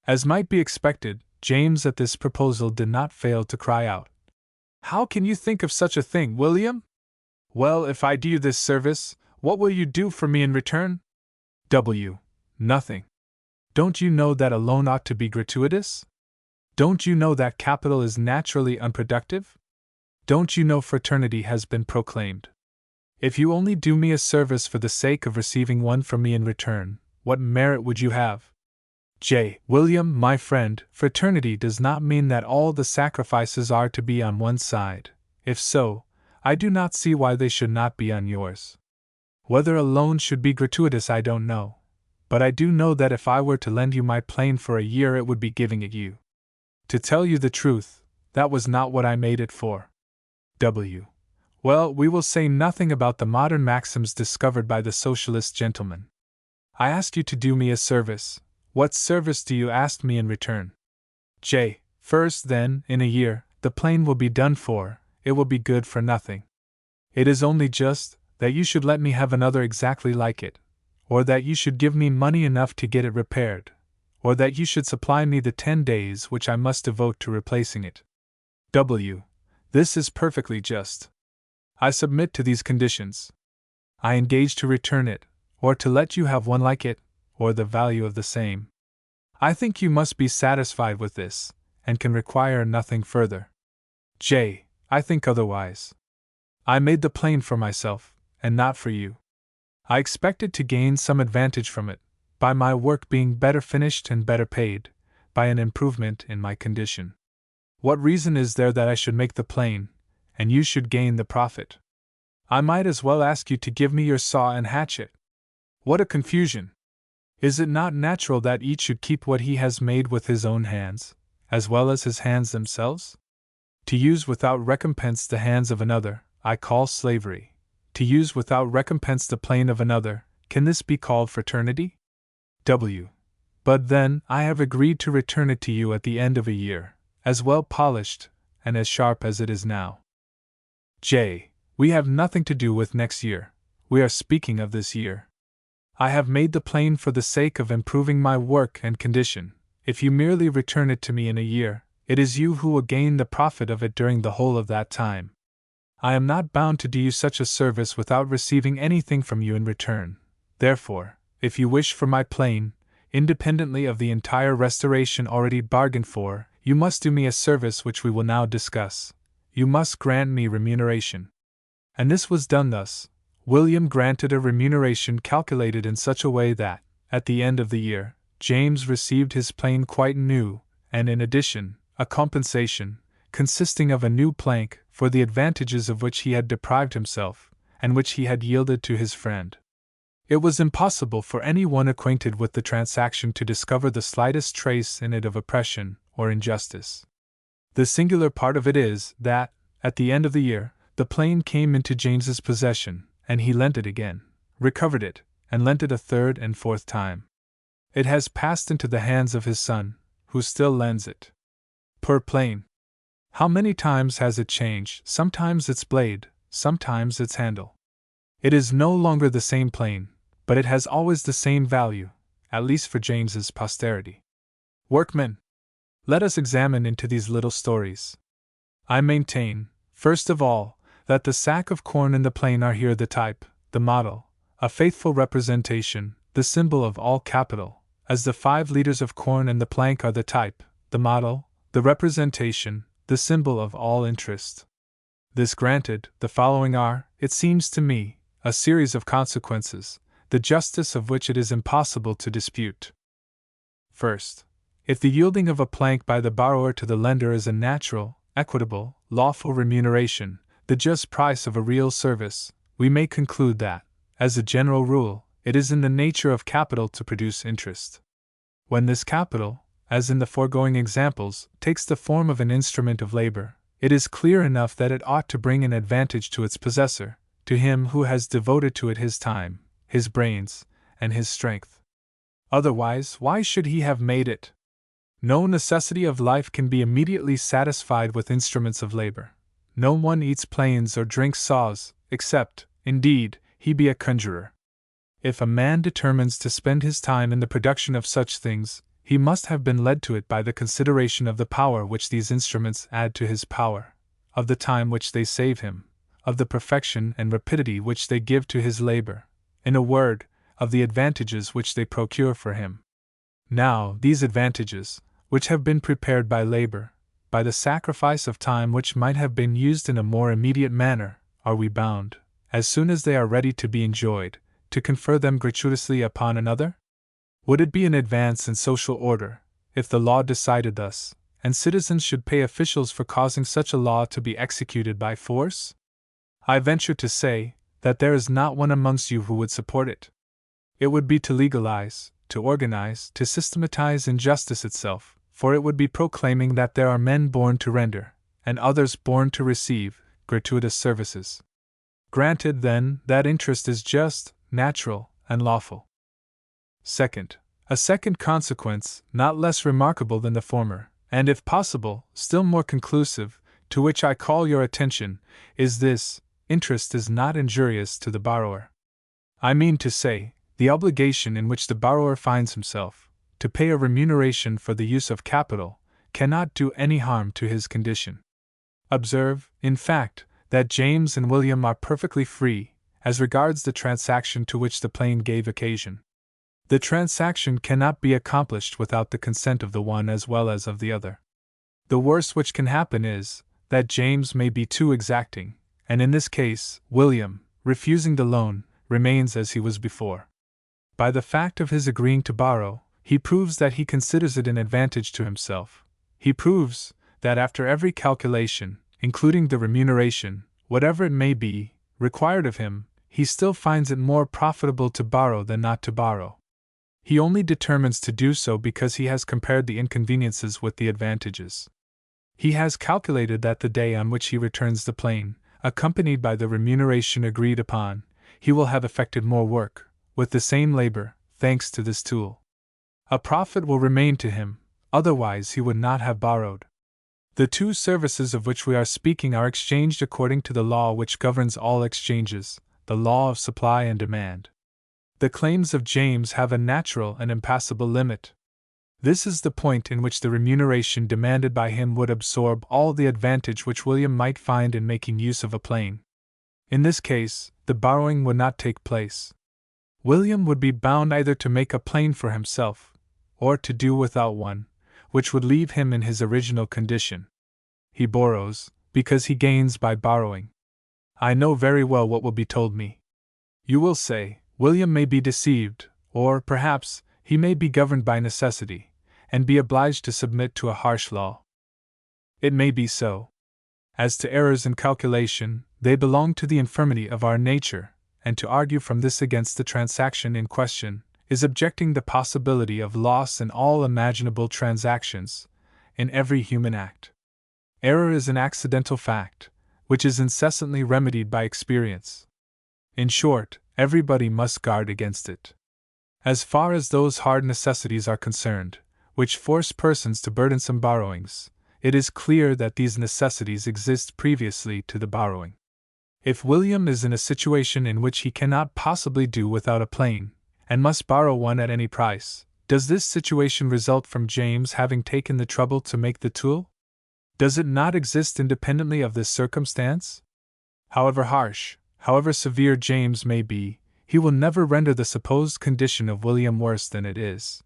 As might be expected, James at this proposal did not fail to cry out, How can you think of such a thing, William? Well, if I do you this service, what will you do for me in return? W. Nothing. Don't you know that a loan ought to be gratuitous? Don't you know that capital is naturally unproductive? Don't you know fraternity has been proclaimed? If you only do me a service for the sake of receiving one from me in return, what merit would you have? J. William, my friend, fraternity does not mean that all the sacrifices are to be on one side. If so, I do not see why they should not be on yours. Whether a loan should be gratuitous I don't know, but I do know that if I were to lend you my plane for a year it would be giving it you. To tell you the truth, that was not what I made it for. W. Well, we will say nothing about the modern maxims discovered by the socialist gentleman. I asked you to do me a service. What service do you ask me in return? J. First, then, in a year, the plane will be done for, it will be good for nothing. It is only just that you should let me have another exactly like it, or that you should give me money enough to get it repaired, or that you should supply me the 10 days which I must devote to replacing it. W. This is perfectly just. I submit to these conditions. I engage to return it, or to let you have one like it, or the value of the same. I think you must be satisfied with this, and can require nothing further. J. I think otherwise. I made the plane for myself, and not for you. I expected to gain some advantage from it, by my work being better finished and better paid, by an improvement in my condition. What reason is there that I should make the plane, and you should gain the profit? I might as well ask you to give me your saw and hatchet. What a confusion! Is it not natural that each should keep what he has made with his own hands, as well as his hands themselves? To use without recompense the hands of another, I call slavery. To use without recompense the plane of another, can this be called fraternity? W. But then, I have agreed to return it to you at the end of a year, as well polished, and as sharp as it is now. J. We have nothing to do with next year, we are speaking of this year. I have made the plane for the sake of improving my work and condition. If you merely return it to me in a year, it is you who will gain the profit of it during the whole of that time. I am not bound to do you such a service without receiving anything from you in return. Therefore, if you wish for my plane, independently of the entire restoration already bargained for, you must do me a service which we will now discuss. you must grant me remuneration. And this was done thus. William granted a remuneration calculated in such a way that, at the end of the year, James received his plane quite new, and in addition, a compensation, consisting of a new plank, for the advantages of which he had deprived himself, and which he had yielded to his friend. It was impossible for any one acquainted with the transaction to discover the slightest trace in it of oppression or injustice. The singular part of it is that, at the end of the year, the plane came into James's possession, and he lent it again, recovered it, and lent it a third and fourth time. It has passed into the hands of his son, who still lends it. Poor plane! How many times has it changed, sometimes its blade, sometimes its handle. It is no longer the same plane, but it has always the same value, at least for James's posterity. Workmen! Let us examine into these little stories. I maintain, first of all, that the sack of corn and the plane are here the type, the model, a faithful representation, the symbol of all capital, as the 5 liters of corn and the plank are the type, the model, the representation, the symbol of all interest. This granted, the following are, it seems to me, a series of consequences, the justice of which it is impossible to dispute. First, if the yielding of a plank by the borrower to the lender is a natural, equitable, lawful remuneration, the just price of a real service, we may conclude that, as a general rule, it is in the nature of capital to produce interest. When this capital, as in the foregoing examples, takes the form of an instrument of labor, it is clear enough that it ought to bring an advantage to its possessor, to him who has devoted to it his time, his brains, and his strength. Otherwise, why should he have made it? No necessity of life can be immediately satisfied with instruments of labor. No one eats planes or drinks saws, except, indeed, he be a conjurer. If a man determines to spend his time in the production of such things, he must have been led to it by the consideration of the power which these instruments add to his power, of the time which they save him, of the perfection and rapidity which they give to his labor, in a word, of the advantages which they procure for him. Now, these advantages, which have been prepared by labor, by the sacrifice of time which might have been used in a more immediate manner, are we bound, as soon as they are ready to be enjoyed, to confer them gratuitously upon another? Would it be an advance in social order, if the law decided thus, and citizens should pay officials for causing such a law to be executed by force? I venture to say that there is not one amongst you who would support it. It would be to legalize, to organize, to systematize injustice itself, for it would be proclaiming that there are men born to render, and others born to receive, gratuitous services. Granted, then, that interest is just, natural, and lawful. Second, a second consequence, not less remarkable than the former, and if possible, still more conclusive, to which I call your attention, is this: interest is not injurious to the borrower. I mean to say, the obligation in which the borrower finds himself, to pay a remuneration for the use of capital, cannot do any harm to his condition. Observe, in fact, that James and William are perfectly free, as regards the transaction to which the plane gave occasion. The transaction cannot be accomplished without the consent of the one as well as of the other. The worst which can happen is, that James may be too exacting, and in this case, William, refusing the loan, remains as he was before. By the fact of his agreeing to borrow, he proves that he considers it an advantage to himself. He proves that after every calculation, including the remuneration, whatever it may be, required of him, he still finds it more profitable to borrow than not to borrow. He only determines to do so because he has compared the inconveniences with the advantages. He has calculated that the day on which he returns the plane, accompanied by the remuneration agreed upon, he will have effected more work, with the same labor, thanks to this tool. A profit will remain to him, otherwise he would not have borrowed. The two services of which we are speaking are exchanged according to the law which governs all exchanges, the law of supply and demand. The claims of James have a natural and impassable limit. This is the point in which the remuneration demanded by him would absorb all the advantage which William might find in making use of a plane. In this case, the borrowing would not take place. William would be bound either to make a plane for himself, or to do without one, which would leave him in his original condition. He borrows, because he gains by borrowing. I know very well what will be told me. You will say, William may be deceived, or, perhaps, he may be governed by necessity, and be obliged to submit to a harsh law. It may be so. As to errors in calculation, they belong to the infirmity of our nature, and to argue from this against the transaction in question is objecting the possibility of loss in all imaginable transactions, in every human act. Error is an accidental fact, which is incessantly remedied by experience. In short, everybody must guard against it. As far as those hard necessities are concerned, which force persons to burdensome borrowings, it is clear that these necessities exist previously to the borrowing. If William is in a situation in which he cannot possibly do without a plane, and must borrow one at any price, does this situation result from James having taken the trouble to make the tool? Does it not exist independently of this circumstance? However harsh, however severe James may be, he will never render the supposed condition of William worse than it is.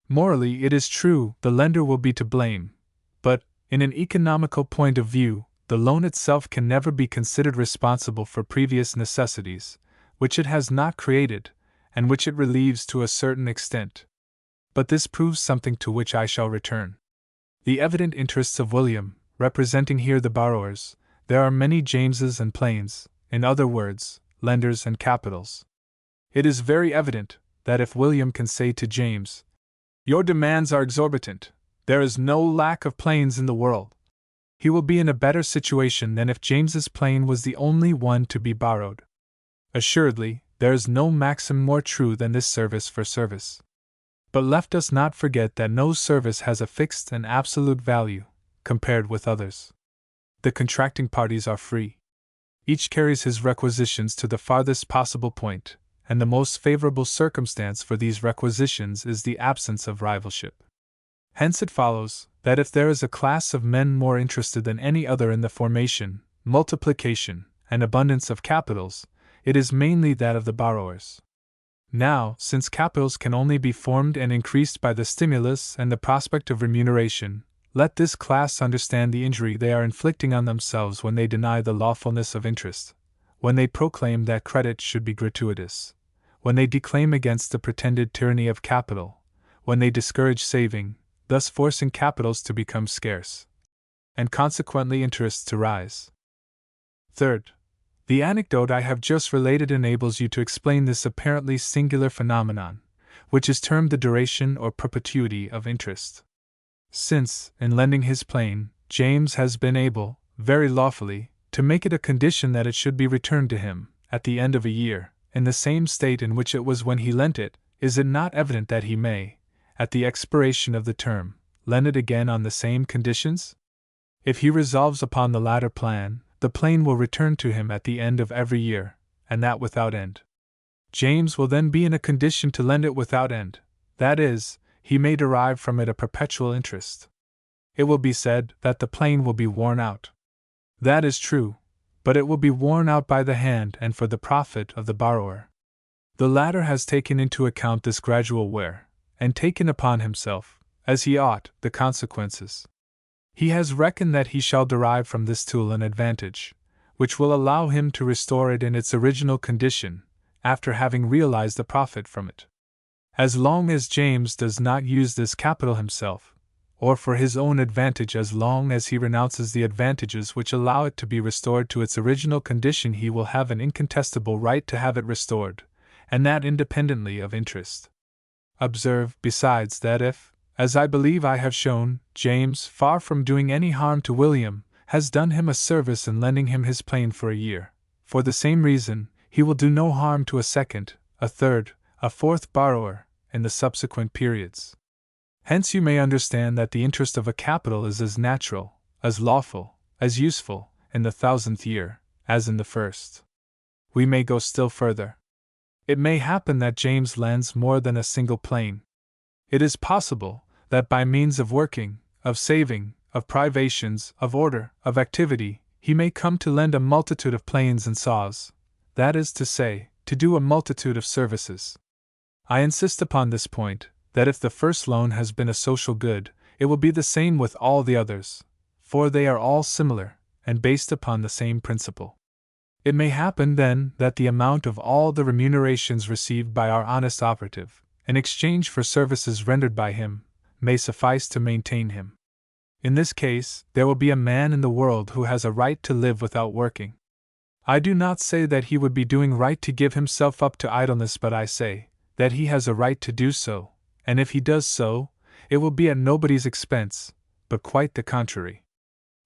Morally, it is true, the lender will be to blame, but, in an economical point of view, the loan itself can never be considered responsible for previous necessities, which it has not created, and which it relieves to a certain extent. But this proves something to which I shall return. The evident interests of William, representing here the borrowers, there are many Jameses and Plains, in other words, lenders and capitals. It is very evident that if William can say to James, "Your demands are exorbitant, there is no lack of planes in the world," he will be in a better situation than if James's plane was the only one to be borrowed. Assuredly, there is no maxim more true than this service for service. But let us not forget that no service has a fixed and absolute value, compared with others. The contracting parties are free. Each carries his requisitions to the farthest possible point, and the most favorable circumstance for these requisitions is the absence of rivalship. Hence it follows that if there is a class of men more interested than any other in the formation, multiplication, and abundance of capitals, it is mainly that of the borrowers. Now, since capitals can only be formed and increased by the stimulus and the prospect of remuneration, let this class understand the injury they are inflicting on themselves when they deny the lawfulness of interest, when they proclaim that credit should be gratuitous, when they declaim against the pretended tyranny of capital, when they discourage saving, thus forcing capitals to become scarce, and consequently interests to rise. Third, the anecdote I have just related enables you to explain this apparently singular phenomenon, which is termed the duration or perpetuity of interest. Since, in lending his plane, James has been able, very lawfully, to make it a condition that it should be returned to him, at the end of a year, in the same state in which it was when he lent it, is it not evident that he may, at the expiration of the term, lend it again on the same conditions? If he resolves upon the latter plan, the plane will return to him at the end of every year, and that without end. James will then be in a condition to lend it without end, that is, he may derive from it a perpetual interest. It will be said that the plane will be worn out. That is true, but it will be worn out by the hand and for the profit of the borrower. The latter has taken into account this gradual wear, and taken upon himself, as he ought, the consequences. He has reckoned that he shall derive from this tool an advantage, which will allow him to restore it in its original condition, after having realized the profit from it. As long as James does not use this capital himself, or for his own advantage, as long as he renounces the advantages which allow it to be restored to its original condition, he will have an incontestable right to have it restored, and that independently of interest. Observe, besides, that if, as I believe I have shown, James, far from doing any harm to William, has done him a service in lending him his plane for a year, for the same reason, he will do no harm to a second, a third, a fourth borrower, in the subsequent periods. Hence you may understand that the interest of a capital is as natural, as lawful, as useful, in the 1000th year, as in the first. We may go still further. It may happen that James lends more than a single plane. It is possible that by means of working, of saving, of privations, of order, of activity, he may come to lend a multitude of planes and saws, that is to say, to do a multitude of services. I insist upon this point, that if the first loan has been a social good, it will be the same with all the others, for they are all similar, and based upon the same principle. It may happen, then, that the amount of all the remunerations received by our honest operative, in exchange for services rendered by him, may suffice to maintain him. In this case, there will be a man in the world who has a right to live without working. I do not say that he would be doing right to give himself up to idleness, but I say that he has a right to do so, and if he does so, it will be at nobody's expense, but quite the contrary.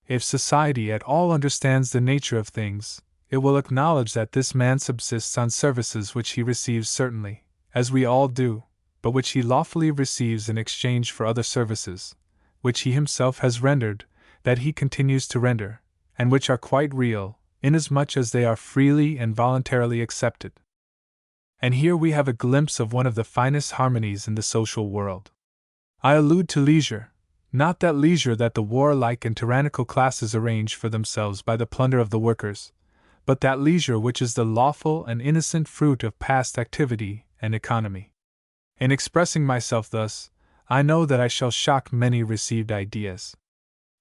If society at all understands the nature of things, it will acknowledge that this man subsists on services which he receives certainly, as we all do, but which he lawfully receives in exchange for other services, which he himself has rendered, that he continues to render, and which are quite real, inasmuch as they are freely and voluntarily accepted. And here we have a glimpse of one of the finest harmonies in the social world. I allude to leisure, not that leisure that the warlike and tyrannical classes arrange for themselves by the plunder of the workers, but that leisure which is the lawful and innocent fruit of past activity and economy. In expressing myself thus, I know that I shall shock many received ideas.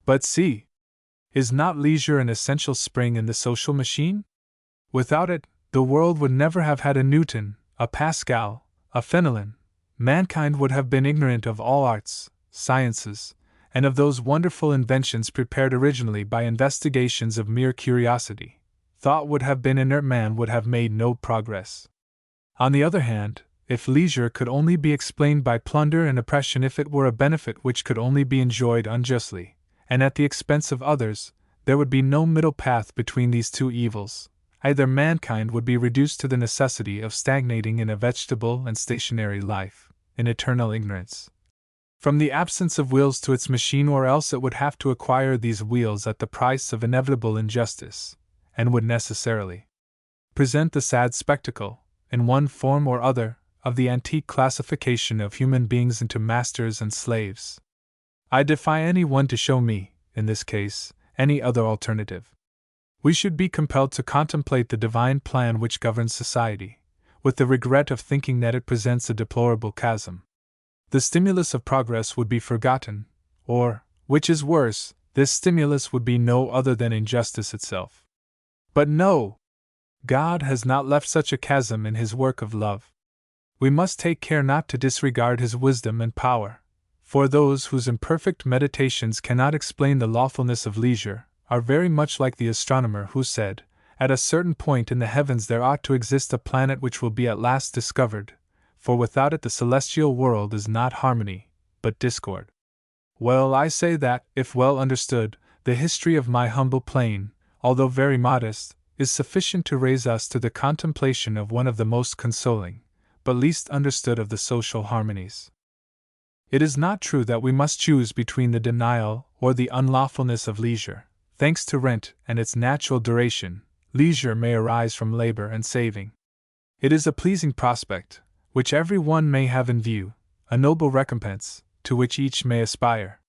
But see! Is not leisure an essential spring in the social machine? Without it, the world would never have had a Newton, a Pascal, a Fenelon. Mankind would have been ignorant of all arts, sciences, and of those wonderful inventions prepared originally by investigations of mere curiosity. Thought would have been inert, man would have made no progress. On the other hand, if leisure could only be explained by plunder and oppression, if it were a benefit which could only be enjoyed unjustly, and at the expense of others, there would be no middle path between these two evils. Either mankind would be reduced to the necessity of stagnating in a vegetable and stationary life, in eternal ignorance, from the absence of wheels to its machine, or else it would have to acquire these wheels at the price of inevitable injustice, and would necessarily present the sad spectacle, in one form or other, of the antique classification of human beings into masters and slaves. I defy any one to show me, in this case, any other alternative. We should be compelled to contemplate the divine plan which governs society, with the regret of thinking that it presents a deplorable chasm. The stimulus of progress would be forgotten, or, which is worse, this stimulus would be no other than injustice itself. But no! God has not left such a chasm in His work of love. We must take care not to disregard His wisdom and power, for those whose imperfect meditations cannot explain the lawfulness of leisure are very much like the astronomer who said, at a certain point in the heavens there ought to exist a planet which will be at last discovered, for without it the celestial world is not harmony, but discord. Well, I say that, if well understood, the history of my humble plane, although very modest, is sufficient to raise us to the contemplation of one of the most consoling, but least understood of the social harmonies. It is not true that we must choose between the denial or the unlawfulness of leisure. Thanks to rent and its natural duration, leisure may arise from labor and saving. It is a pleasing prospect, which every one may have in view, a noble recompense, to which each may aspire.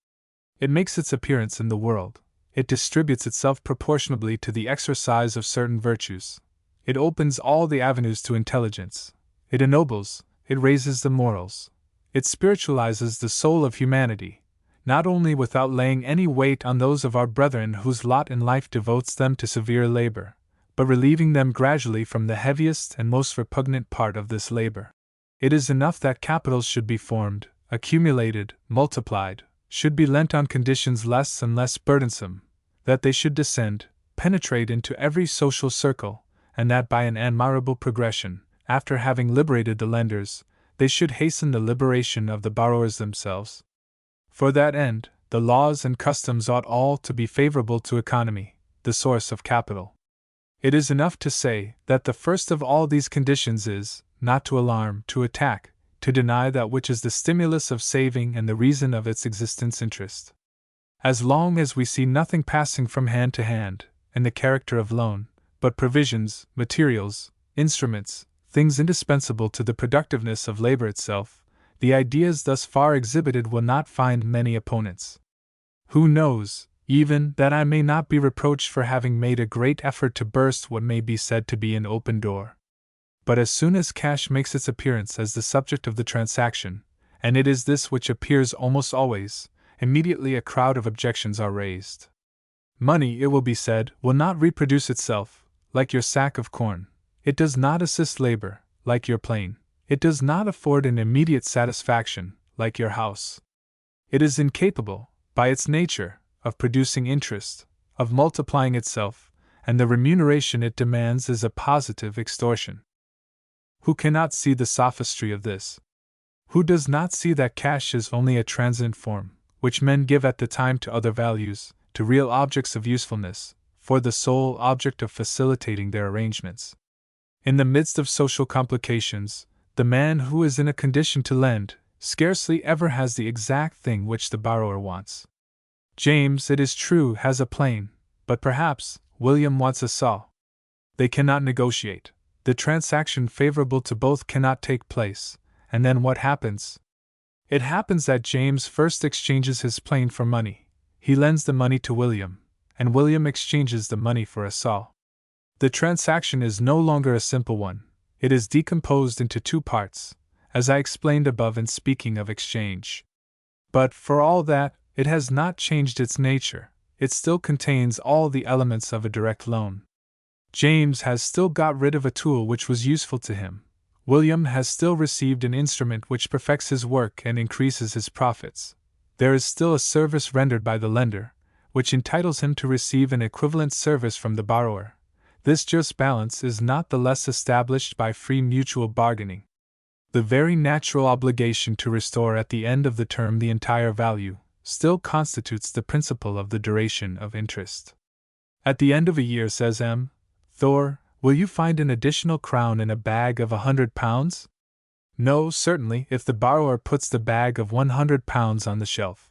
It makes its appearance in the world. It distributes itself proportionably to the exercise of certain virtues. It opens all the avenues to intelligence. It ennobles, it raises the morals. It spiritualizes the soul of humanity, not only without laying any weight on those of our brethren whose lot in life devotes them to severe labor, but relieving them gradually from the heaviest and most repugnant part of this labor. It is enough that capitals should be formed, accumulated, multiplied, should be lent on conditions less and less burdensome, that they should descend, penetrate into every social circle, and that by an admirable progression, after having liberated the lenders, they should hasten the liberation of the borrowers themselves. For that end, the laws and customs ought all to be favorable to economy, the source of capital. It is enough to say that the first of all these conditions is, not to alarm, to attack, to deny that which is the stimulus of saving and the reason of its existence interest. As long as we see nothing passing from hand to hand, in the character of loan, but provisions, materials, instruments, things indispensable to the productiveness of labor itself, the ideas thus far exhibited will not find many opponents. Who knows, even, that I may not be reproached for having made a great effort to burst what may be said to be an open door. But as soon as cash makes its appearance as the subject of the transaction, and it is this which appears almost always, immediately a crowd of objections are raised. Money, it will be said, will not reproduce itself, like your sack of corn. It does not assist labor, like your plane. It does not afford an immediate satisfaction, like your house. It is incapable, by its nature, of producing interest, of multiplying itself, and the remuneration it demands is a positive extortion. Who cannot see the sophistry of this? Who does not see that cash is only a transient form, which men give at the time to other values, to real objects of usefulness, for the sole object of facilitating their arrangements? In the midst of social complications, the man who is in a condition to lend scarcely ever has the exact thing which the borrower wants. James, it is true, has a plane, but perhaps William wants a saw. They cannot negotiate. The transaction favorable to both cannot take place, and then what happens? It happens that James first exchanges his plane for money. He lends the money to William, and William exchanges the money for a saw. The transaction is no longer a simple one. It is decomposed into two parts, as I explained above in speaking of exchange. But, for all that, it has not changed its nature. It still contains all the elements of a direct loan. James has still got rid of a tool which was useful to him. William has still received an instrument which perfects his work and increases his profits. There is still a service rendered by the lender, which entitles him to receive an equivalent service from the borrower. This just balance is not the less established by free mutual bargaining. The very natural obligation to restore at the end of the term the entire value still constitutes the principle of the duration of interest. At the end of a year, says M. Thor, will you find an additional crown in a bag of £100? No, certainly, if the borrower puts the bag of £100 on the shelf.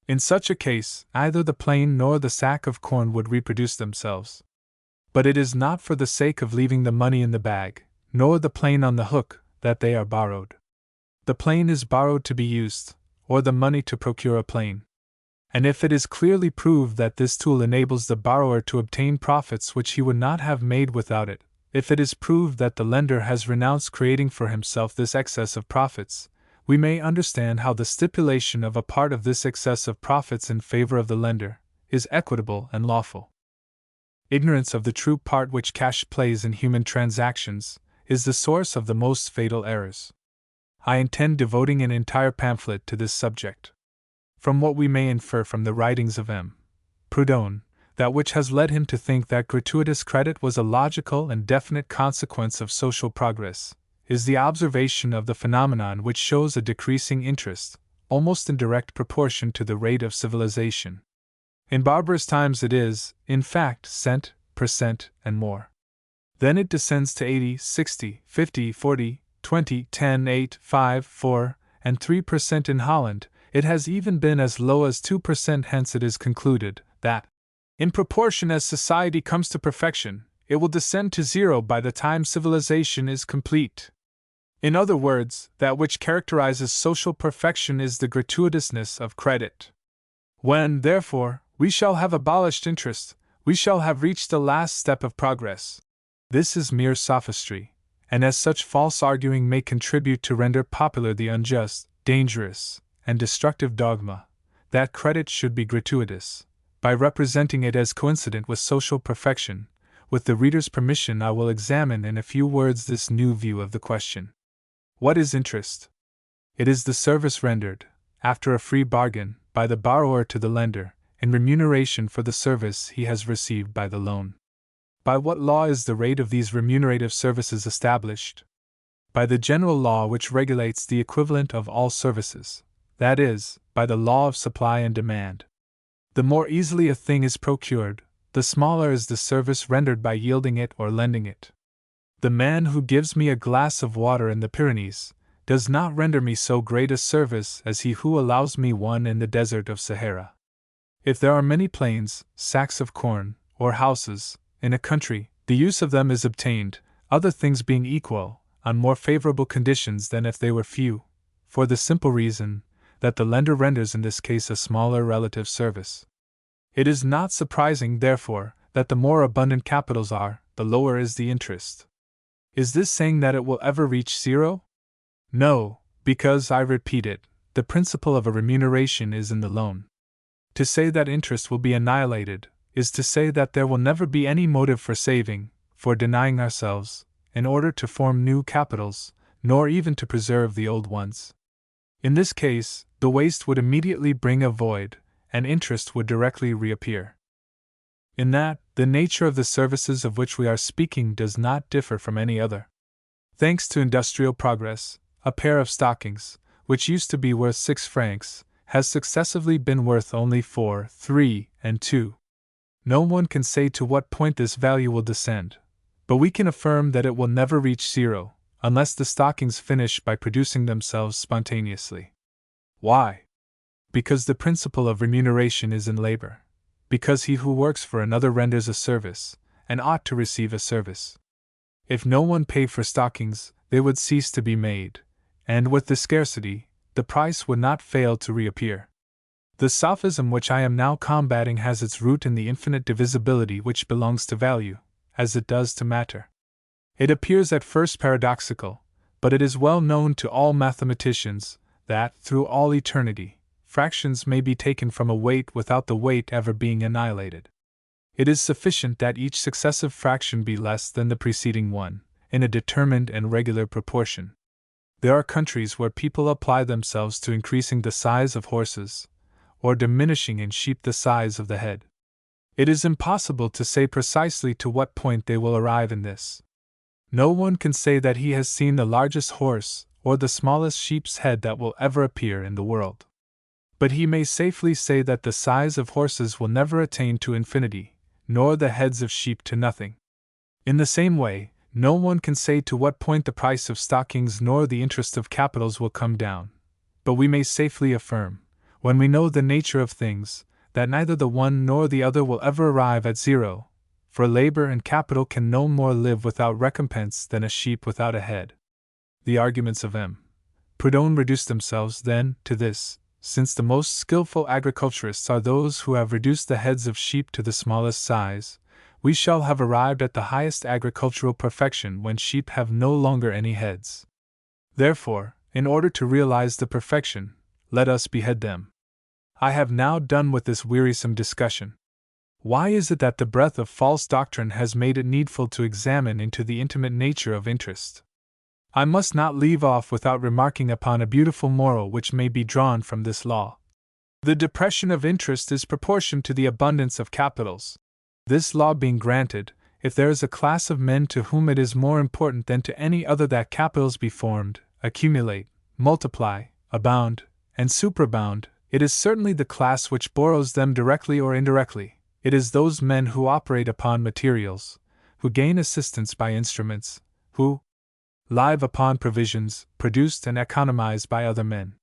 In such a case, neither the plane nor the sack of corn would reproduce themselves. But it is not for the sake of leaving the money in the bag, nor the plane on the hook, that they are borrowed. The plane is borrowed to be used, or the money to procure a plane. And if it is clearly proved that this tool enables the borrower to obtain profits which he would not have made without it, if it is proved that the lender has renounced creating for himself this excess of profits, we may understand how the stipulation of a part of this excess of profits in favor of the lender is equitable and lawful. Ignorance of the true part which cash plays in human transactions is the source of the most fatal errors. I intend devoting an entire pamphlet to this subject. From what we may infer from the writings of M. Proudhon, that which has led him to think that gratuitous credit was a logical and definite consequence of social progress, is the observation of the phenomenon which shows a decreasing interest, almost in direct proportion to the rate of civilization. In barbarous times it is, in fact, cent per cent and more. Then it descends to 80, 60, 50, 40, 20, 10, 8, 5, 4, and 3% in Holland. It has even been as low as 2%. Hence it is concluded that, in proportion as society comes to perfection, it will descend to zero by the time civilization is complete. In other words, that which characterizes social perfection is the gratuitousness of credit. When, therefore, we shall have abolished interest, we shall have reached the last step of progress. This is mere sophistry, and as such false arguing may contribute to render popular the unjust, dangerous, and destructive dogma, that credit should be gratuitous. By representing it as coincident with social perfection, with the reader's permission I will examine in a few words this new view of the question. What is interest? It is the service rendered, after a free bargain, by the borrower to the lender, in remuneration for the service he has received by the loan. By what law is the rate of these remunerative services established? By the general law which regulates the equivalent of all services, that is, by the law of supply and demand. The more easily a thing is procured, the smaller is the service rendered by yielding it or lending it. The man who gives me a glass of water in the Pyrenees does not render me so great a service as he who allows me one in the desert of Sahara. If there are many plains, sacks of corn, or houses, in a country, the use of them is obtained, other things being equal, on more favorable conditions than if they were few, for the simple reason that the lender renders in this case a smaller relative service. It is not surprising, therefore, that the more abundant capitals are, the lower is the interest. Is this saying that it will ever reach zero? No, because, I repeat it, the principle of a remuneration is in the loan. To say that interest will be annihilated, is to say that there will never be any motive for saving, for denying ourselves, in order to form new capitals, nor even to preserve the old ones. In this case, the waste would immediately bring a void, and interest would directly reappear. In that, the nature of the services of which we are speaking does not differ from any other. Thanks to industrial progress, a pair of stockings, which used to be worth 6 francs, has successively been worth only 4, 3, and 2. No one can say to what point this value will descend, but we can affirm that it will never reach 0, unless the stockings finish by producing themselves spontaneously. Why? Because the principle of remuneration is in labor. Because he who works for another renders a service, and ought to receive a service. If no one paid for stockings, they would cease to be made, and with the scarcity, the price would not fail to reappear. The sophism which I am now combating has its root in the infinite divisibility which belongs to value, as it does to matter. It appears at first paradoxical, but it is well known to all mathematicians that, through all eternity, fractions may be taken from a weight without the weight ever being annihilated. It is sufficient that each successive fraction be less than the preceding one, in a determined and regular proportion. There are countries where people apply themselves to increasing the size of horses, or diminishing in sheep the size of the head. It is impossible to say precisely to what point they will arrive in this. No one can say that he has seen the largest horse or the smallest sheep's head that will ever appear in the world. But he may safely say that the size of horses will never attain to infinity, nor the heads of sheep to nothing. In the same way, no one can say to what point the price of stockings nor the interest of capitals will come down, but we may safely affirm, when we know the nature of things, that neither the one nor the other will ever arrive at 0, for labor and capital can no more live without recompense than a sheep without a head. The arguments of M. Proudhon reduce themselves, then, to this: since the most skillful agriculturists are those who have reduced the heads of sheep to the smallest size, we shall have arrived at the highest agricultural perfection when sheep have no longer any heads. Therefore, in order to realize the perfection, let us behead them. I have now done with this wearisome discussion. Why is it that the breath of false doctrine has made it needful to examine into the intimate nature of interest? I must not leave off without remarking upon a beautiful moral which may be drawn from this law. The depression of interest is proportioned to the abundance of capitals. This law being granted, if there is a class of men to whom it is more important than to any other that capitals be formed, accumulate, multiply, abound, and superabound, it is certainly the class which borrows them directly or indirectly. It is those men who operate upon materials, who gain assistance by instruments, who live upon provisions produced and economized by other men.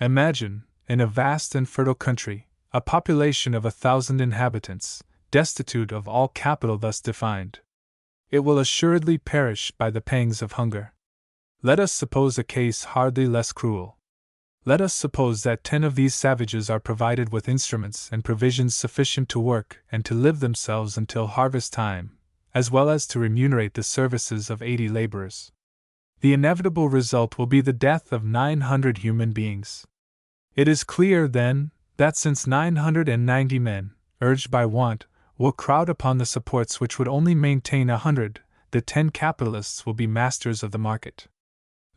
Imagine, in a vast and fertile country, a population of 1,000 inhabitants, destitute of all capital thus defined. It will assuredly perish by the pangs of hunger. Let us suppose a case hardly less cruel. Let us suppose that 10 of these savages are provided with instruments and provisions sufficient to work and to live themselves until harvest time, as well as to remunerate the services of 80 laborers. The inevitable result will be the death of 900 human beings. It is clear, then, that since 990 men, urged by want, will crowd upon the supports which would only maintain 100, the 10 capitalists will be masters of the market.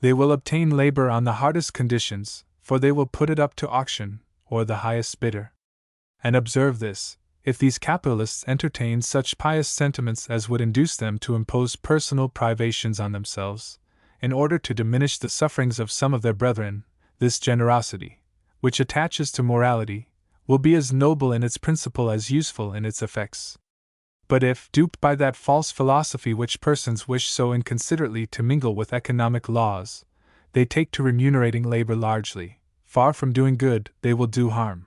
They will obtain labor on the hardest conditions, for they will put it up to auction, or the highest bidder. And observe this: if these capitalists entertain such pious sentiments as would induce them to impose personal privations on themselves, in order to diminish the sufferings of some of their brethren, this generosity, which attaches to morality, will be as noble in its principle as useful in its effects. But if, duped by that false philosophy which persons wish so inconsiderately to mingle with economic laws, they take to remunerating labor largely, far from doing good, they will do harm.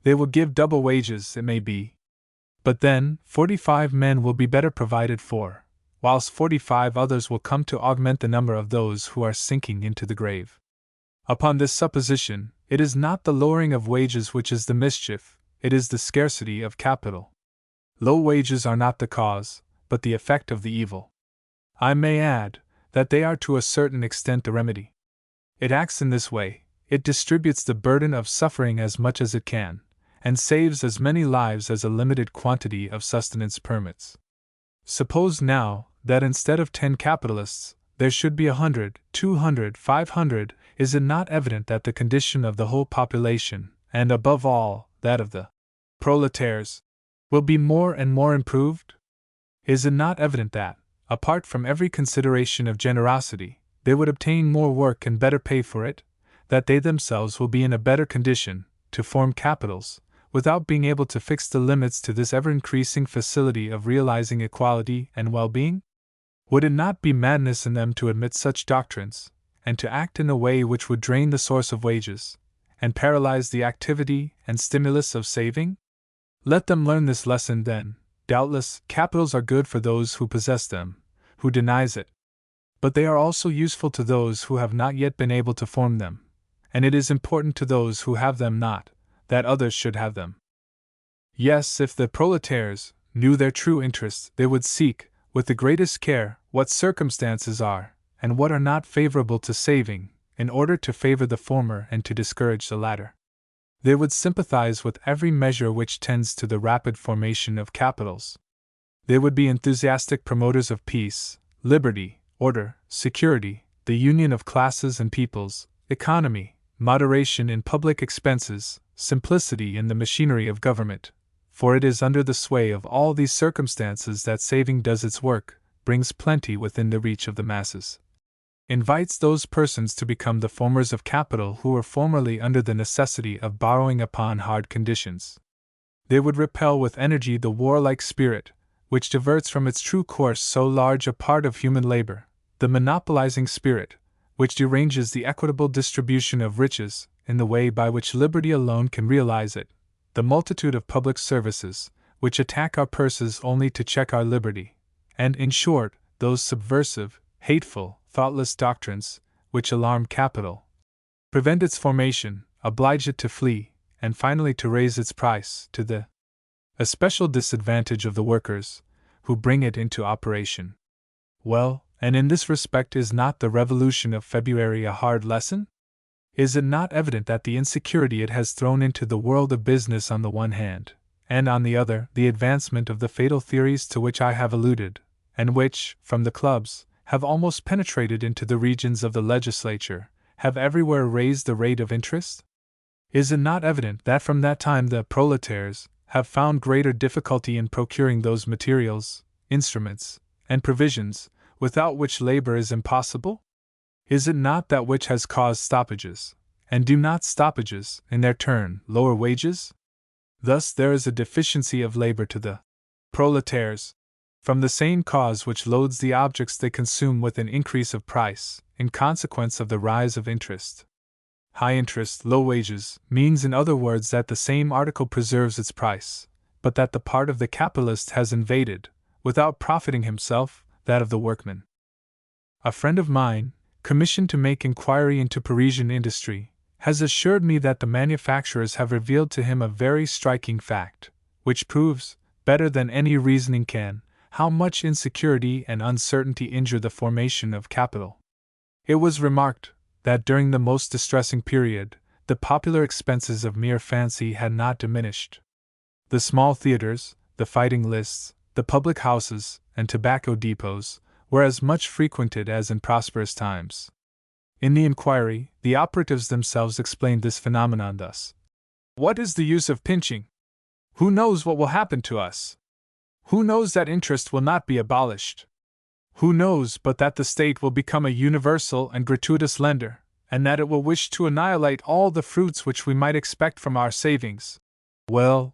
They will give double wages, it may be. But then, 45 men will be better provided for, whilst 45 others will come to augment the number of those who are sinking into the grave. Upon this supposition, it is not the lowering of wages which is the mischief, it is the scarcity of capital. Low wages are not the cause, but the effect of the evil. I may add that they are to a certain extent the remedy. It acts in this way: it distributes the burden of suffering as much as it can, and saves as many lives as a limited quantity of sustenance permits. Suppose now that instead of 10 capitalists, there should be 100, 200, 500, is it not evident that the condition of the whole population, and above all, that of the proletaires, will be more and more improved? Is it not evident that, apart from every consideration of generosity, they would obtain more work and better pay for it, that they themselves will be in a better condition to form capitals, without being able to fix the limits to this ever-increasing facility of realizing equality and well-being? Would it not be madness in them to admit such doctrines, and to act in a way which would drain the source of wages, and paralyze the activity and stimulus of saving? Let them learn this lesson then. Doubtless, capitals are good for those who possess them. Who denies it? But they are also useful to those who have not yet been able to form them, and it is important to those who have them not, that others should have them. Yes, if the proletaires knew their true interests, they would seek, with the greatest care, what circumstances are, and what are not favorable to saving, in order to favor the former and to discourage the latter. They would sympathize with every measure which tends to the rapid formation of capitals. They would be enthusiastic promoters of peace, liberty, order, security, the union of classes and peoples, economy, moderation in public expenses, simplicity in the machinery of government, for it is under the sway of all these circumstances that saving does its work, brings plenty within the reach of the masses, invites those persons to become the formers of capital who were formerly under the necessity of borrowing upon hard conditions. They would repel with energy the warlike spirit, which diverts from its true course so large a part of human labor, the monopolizing spirit, which deranges the equitable distribution of riches in the way by which liberty alone can realize it, the multitude of public services, which attack our purses only to check our liberty, and, in short, those subversive, hateful, thoughtless doctrines, which alarm capital, prevent its formation, oblige it to flee, and finally to raise its price, to the especial disadvantage of the workers, who bring it into operation. Well, and in this respect is not the Revolution of February a hard lesson? Is it not evident that the insecurity it has thrown into the world of business on the one hand, and on the other, the advancement of the fatal theories to which I have alluded, and which, from the clubs, have almost penetrated into the regions of the legislature, have everywhere raised the rate of interest? Is it not evident that from that time the proletaires have found greater difficulty in procuring those materials, instruments, and provisions, without which labor is impossible? Is it not that which has caused stoppages, and do not stoppages, in their turn, lower wages? Thus there is a deficiency of labor to the proletaires, from the same cause which loads the objects they consume with an increase of price, in consequence of the rise of interest. High interest, low wages, means in other words that the same article preserves its price, but that the part of the capitalist has invaded, without profiting himself, that of the workman. A friend of mine, commissioned to make inquiry into Parisian industry, has assured me that the manufacturers have revealed to him a very striking fact, which proves, better than any reasoning can, how much insecurity and uncertainty injure the formation of capital. It was remarked that during the most distressing period, the popular expenses of mere fancy had not diminished. The small theaters, the fighting lists, the public houses, and tobacco depots were as much frequented as in prosperous times. In the inquiry, the operatives themselves explained this phenomenon thus: "What is the use of pinching? Who knows what will happen to us? Who knows that interest will not be abolished? Who knows but that the state will become a universal and gratuitous lender, and that it will wish to annihilate all the fruits which we might expect from our savings? Well,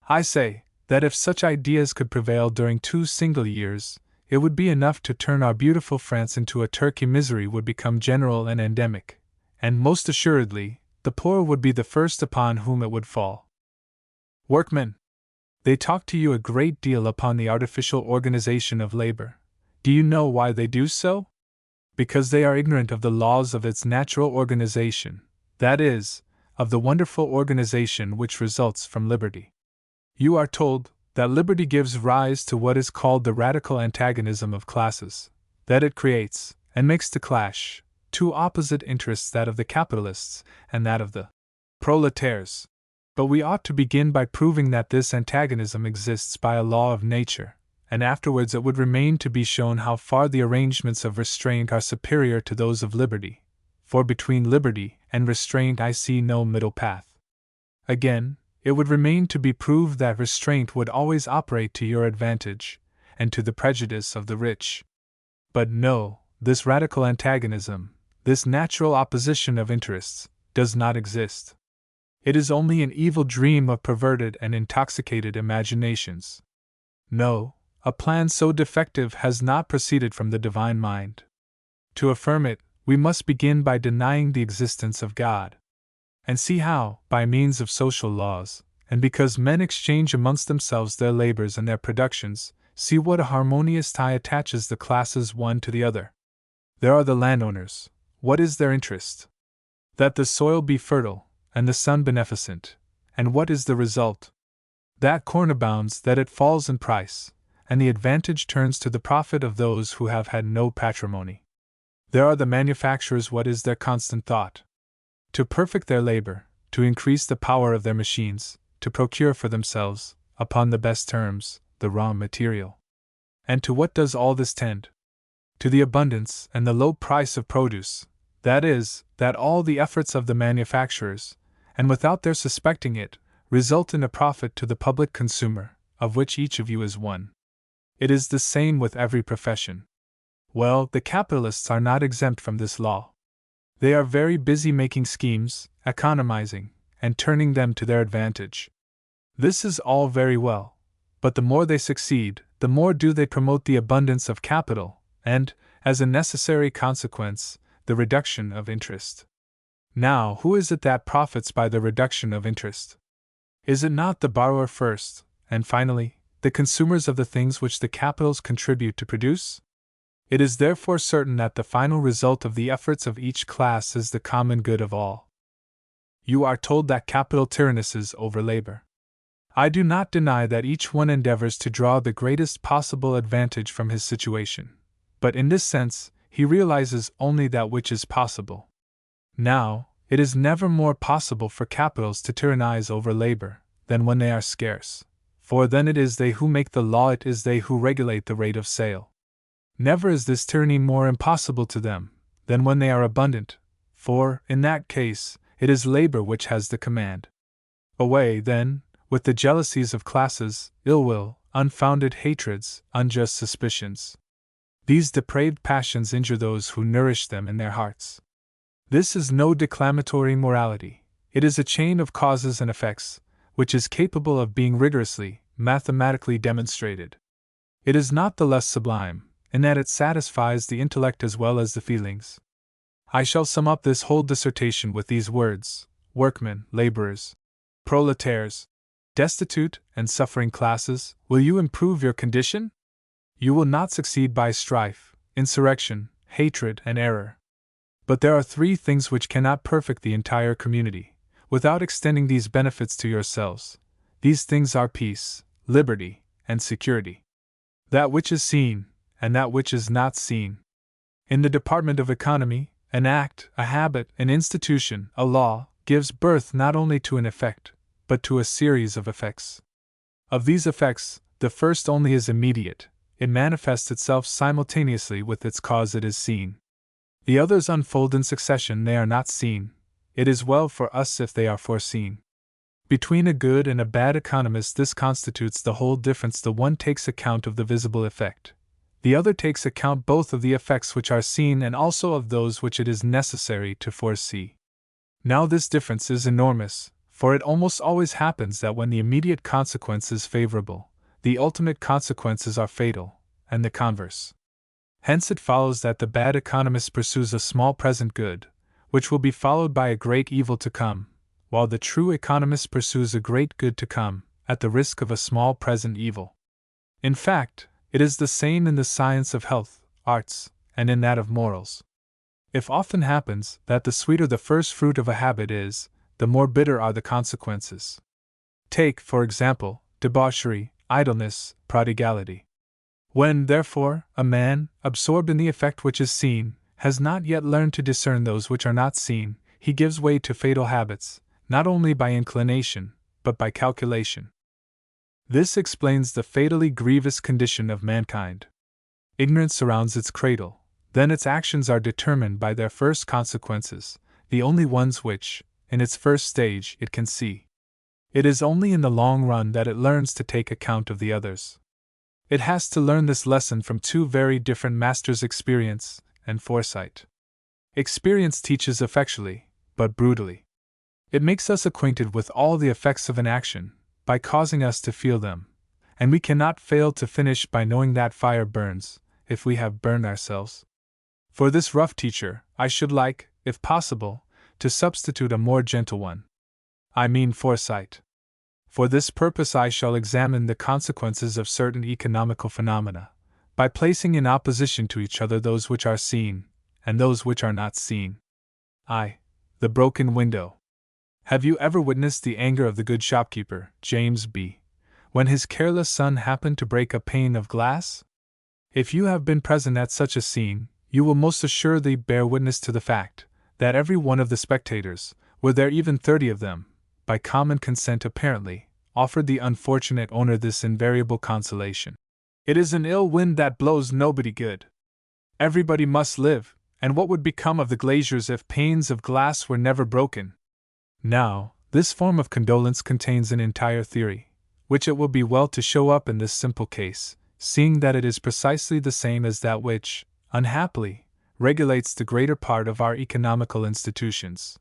I say that if such ideas could prevail during 2 single years, it would be enough to turn our beautiful France into a Turkey. Misery would become general and endemic, and most assuredly, the poor would be the first upon whom it would fall. Workmen, they talk to you a great deal upon the artificial organization of labor. Do you know why they do so? Because they are ignorant of the laws of its natural organization, that is, of the wonderful organization which results from liberty. You are told that liberty gives rise to what is called the radical antagonism of classes, that it creates, and makes to clash, 2 opposite interests, that of the capitalists and that of the proletaires. But we ought to begin by proving that this antagonism exists by a law of nature, and afterwards it would remain to be shown how far the arrangements of restraint are superior to those of liberty, for between liberty and restraint I see no middle path. Again, it would remain to be proved that restraint would always operate to your advantage, and to the prejudice of the rich. But no, this radical antagonism, this natural opposition of interests, does not exist. It is only an evil dream of perverted and intoxicated imaginations. No, a plan so defective has not proceeded from the divine mind. To affirm it, we must begin by denying the existence of God. And see how, by means of social laws, and because men exchange amongst themselves their labors and their productions, see what a harmonious tie attaches the classes one to the other. There are the landowners. What is their interest? That the soil be fertile, and the sun beneficent. And what is the result? That corn abounds, that it falls in price, and the advantage turns to the profit of those who have had no patrimony. There are the manufacturers. What is their constant thought? To perfect their labor, to increase the power of their machines, to procure for themselves, upon the best terms, the raw material. And to what does all this tend? To the abundance and the low price of produce, that is, that all the efforts of the manufacturers, and without their suspecting it, result in a profit to the public consumer, of which each of you is one. It is the same with every profession. Well, the capitalists are not exempt from this law. They are very busy making schemes, economizing, and turning them to their advantage. This is all very well, but the more they succeed, the more do they promote the abundance of capital, and, as a necessary consequence, the reduction of interest. Now, who is it that profits by the reduction of interest? Is it not the borrower first, and finally, the consumers of the things which the capitals contribute to produce? It is therefore certain that the final result of the efforts of each class is the common good of all. You are told that capital tyrannises over labor. I do not deny that each one endeavors to draw the greatest possible advantage from his situation, but in this sense, he realizes only that which is possible. Now, it is never more possible for capitals to tyrannize over labor than when they are scarce, for then it is they who make the law, it is they who regulate the rate of sale. Never is this tyranny more impossible to them than when they are abundant, for, in that case, it is labor which has the command. Away, then, with the jealousies of classes, ill will, unfounded hatreds, unjust suspicions. These depraved passions injure those who nourish them in their hearts. This is no declamatory morality, it is a chain of causes and effects, which is capable of being rigorously, mathematically demonstrated. It is not the less sublime, in that it satisfies the intellect as well as the feelings. I shall sum up this whole dissertation with these words: workmen, laborers, proletaires, destitute and suffering classes, will you improve your condition? You will not succeed by strife, insurrection, hatred, and error. But there are three things which cannot perfect the entire community, without extending these benefits to yourselves. These things are peace, liberty, and security. That which is seen, and that which is not seen. In the department of economy, an act, a habit, an institution, a law, gives birth not only to an effect, but to a series of effects. Of these effects, the first only is immediate, it manifests itself simultaneously with its cause, it is seen. The others unfold in succession, they are not seen. It is well for us if they are foreseen. Between a good and a bad economist, this constitutes the whole difference. The one takes account of the visible effect. The other takes account both of the effects which are seen and also of those which it is necessary to foresee. Now this difference is enormous, for it almost always happens that when the immediate consequence is favorable, the ultimate consequences are fatal, and the converse. Hence it follows that the bad economist pursues a small present good, which will be followed by a great evil to come, while the true economist pursues a great good to come, at the risk of a small present evil. In fact, it is the same in the science of health, arts, and in that of morals. It often happens that the sweeter the first fruit of a habit is, the more bitter are the consequences. Take, for example, debauchery, idleness, prodigality. When, therefore, a man, absorbed in the effect which is seen, has not yet learned to discern those which are not seen, he gives way to fatal habits, not only by inclination, but by calculation. This explains the fatally grievous condition of mankind. Ignorance surrounds its cradle, then its actions are determined by their first consequences, the only ones which, in its first stage, it can see. It is only in the long run that it learns to take account of the others. It has to learn this lesson from two very different masters, experience and foresight. Experience teaches effectually, but brutally. It makes us acquainted with all the effects of an action, by causing us to feel them, and we cannot fail to finish by knowing that fire burns, if we have burned ourselves. For this rough teacher, I should like, if possible, to substitute a more gentle one. I mean foresight. For this purpose I shall examine the consequences of certain economical phenomena, by placing in opposition to each other those which are seen, and those which are not seen. The broken window. Have you ever witnessed the anger of the good shopkeeper, James B., when his careless son happened to break a pane of glass? If you have been present at such a scene, you will most assuredly bear witness to the fact that every one of the spectators, were there even 30 of them, by common consent apparently, offered the unfortunate owner this invariable consolation: "It is an ill wind that blows nobody good. Everybody must live, and what would become of the glaziers if panes of glass were never broken?" Now, this form of condolence contains an entire theory, which it will be well to show up in this simple case, seeing that it is precisely the same as that which, unhappily, regulates the greater part of our economical institutions.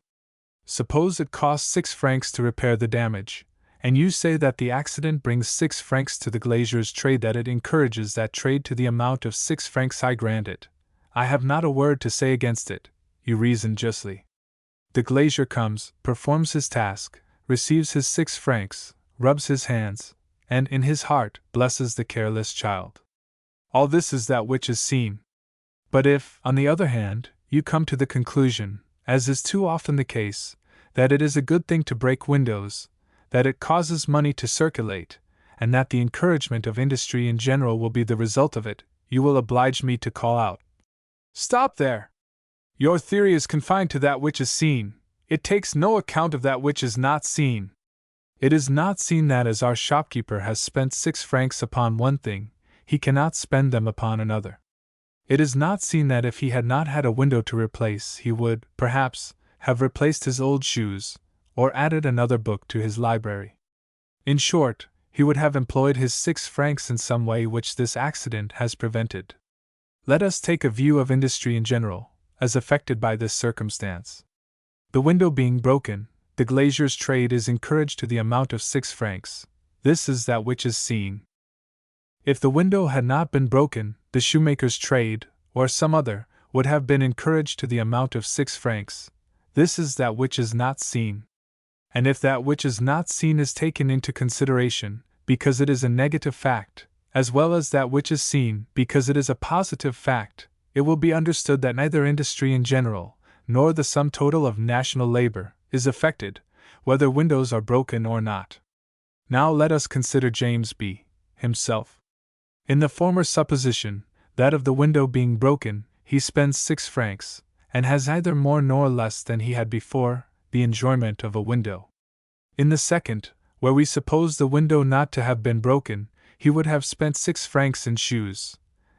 Suppose it costs 6 francs to repair the damage, and you say that the accident brings 6 francs to the glazier's trade, that it encourages that trade to the amount of 6 francs. I grant it. I have not a word to say against it, you reason justly. The glazier comes, performs his task, receives his 6 francs, rubs his hands, and in his heart blesses the careless child. All this is that which is seen. But if, on the other hand, you come to the conclusion, as is too often the case, that it is a good thing to break windows, that it causes money to circulate, and that the encouragement of industry in general will be the result of it, you will oblige me to call out: "Stop there! Your theory is confined to that which is seen, it takes no account of that which is not seen. It is not seen that as our shopkeeper has spent 6 francs upon one thing, he cannot spend them upon another. It is not seen that if he had not had a window to replace, he would, perhaps, have replaced his old shoes, or added another book to his library. In short, he would have employed his 6 francs in some way which this accident has prevented. Let us take a view of industry in general, as affected by this circumstance. The window being broken, the glazier's trade is encouraged to the amount of 6 francs. This is that which is seen. If the window had not been broken, the shoemaker's trade, or some other, would have been encouraged to the amount of 6 francs. This is that which is not seen. And if that which is not seen is taken into consideration, because it is a negative fact, as well as that which is seen, because it is a positive fact, it will be understood that neither industry in general, nor the sum total of national labor, is affected, whether windows are broken or not. Now let us consider James B. himself. In the former supposition, that of the window being broken, he spends 6 francs, and has neither more nor less than he had before, the enjoyment of a window. In the second, where we suppose the window not to have been broken, he would have spent 6 francs in shoes,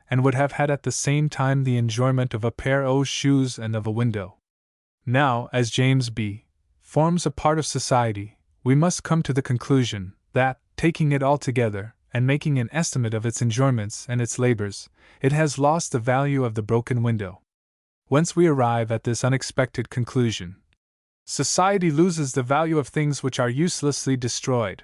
and would have had at the same time the enjoyment of a pair of shoes and of a window. Now, as James B. forms a part of society, we must come to the conclusion that, taking it all together, and making an estimate of its enjoyments and its labors, it has lost the value of the broken window. Whence we arrive at this unexpected conclusion: society loses the value of things which are uselessly destroyed.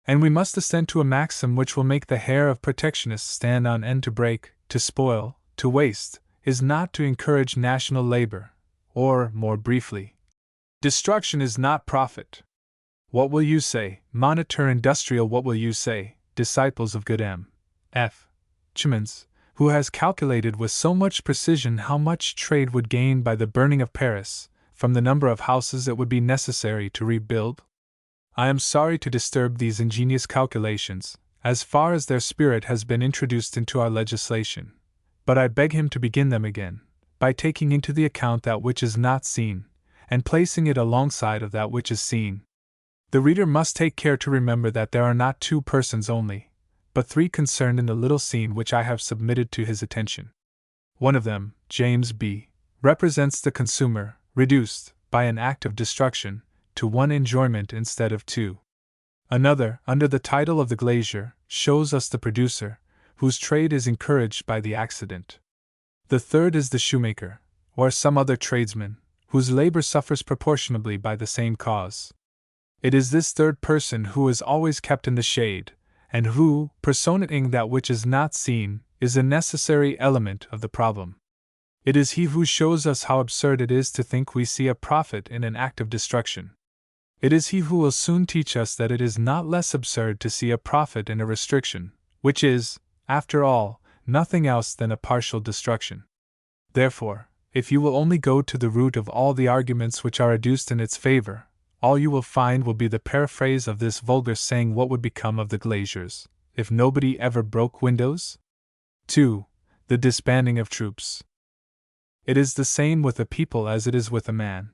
And we must ascend to a maxim which will make the hair of protectionists stand on end. To break, to spoil, to waste, is not to encourage national labor, or, more briefly, destruction is not profit. What will you say, monitor industrial? What will you say, disciples of good M. F. Chimens, who has calculated with so much precision how much trade would gain by the burning of Paris, from the number of houses it would be necessary to rebuild? I am sorry to disturb these ingenious calculations, as far as their spirit has been introduced into our legislation, but I beg him to begin them again, by taking into the account that which is not seen, and placing it alongside of that which is seen. The reader must take care to remember that there are not two persons only, but three concerned in the little scene which I have submitted to his attention. One of them, James B., represents the consumer, reduced, by an act of destruction, to one enjoyment instead of two. Another, under the title of the glazier, shows us the producer, whose trade is encouraged by the accident. The third is the shoemaker, or some other tradesman, whose labor suffers proportionably by the same cause. It is this third person who is always kept in the shade, and who, personating that which is not seen, is a necessary element of the problem. It is he who shows us how absurd it is to think we see a profit in an act of destruction. It is he who will soon teach us that it is not less absurd to see a profit in a restriction, which is, after all, nothing else than a partial destruction. Therefore, if you will only go to the root of all the arguments which are adduced in its favor, all you will find will be the paraphrase of this vulgar saying: what would become of the glaziers, if nobody ever broke windows? 2. The disbanding of troops. It is the same with a people as it is with a man.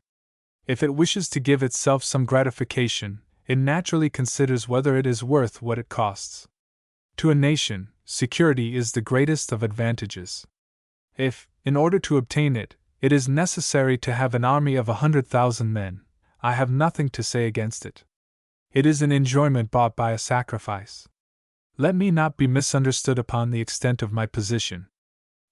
If it wishes to give itself some gratification, it naturally considers whether it is worth what it costs. To a nation, security is the greatest of advantages. If, in order to obtain it, it is necessary to have an army of 100,000 men, I have nothing to say against it. It is an enjoyment bought by a sacrifice. Let me not be misunderstood upon the extent of my position.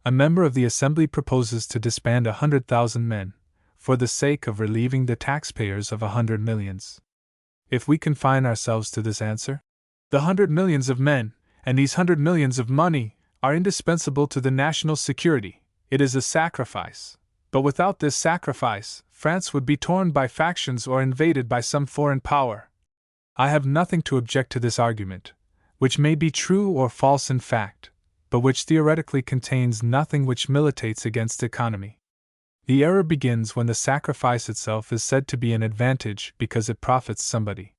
A member of the Assembly proposes to disband 100,000 men, for the sake of relieving the taxpayers of 100 millions. If we confine ourselves to this answer, the 100 millions of men, and these 100 millions of money, are indispensable to the national security. It is a sacrifice, but without this sacrifice, France would be torn by factions or invaded by some foreign power. I have nothing to object to this argument, which may be true or false in fact, but which theoretically contains nothing which militates against economy. The error begins when the sacrifice itself is said to be an advantage because it profits somebody.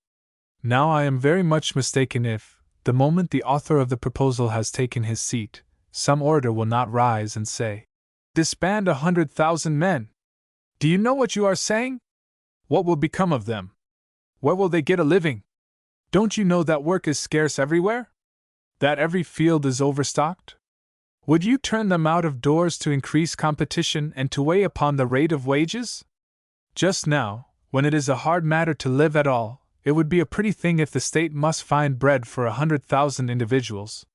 Now I am very much mistaken if, the moment the author of the proposal has taken his seat, some orator will not rise and say, "Disband 100,000 men! Do you know what you are saying? What will become of them? Where will they get a living? Don't you know that work is scarce everywhere? That every field is overstocked? Would you turn them out of doors to increase competition and to weigh upon the rate of wages? Just now, when it is a hard matter to live at all, it would be a pretty thing if the state must find bread for 100,000 individuals.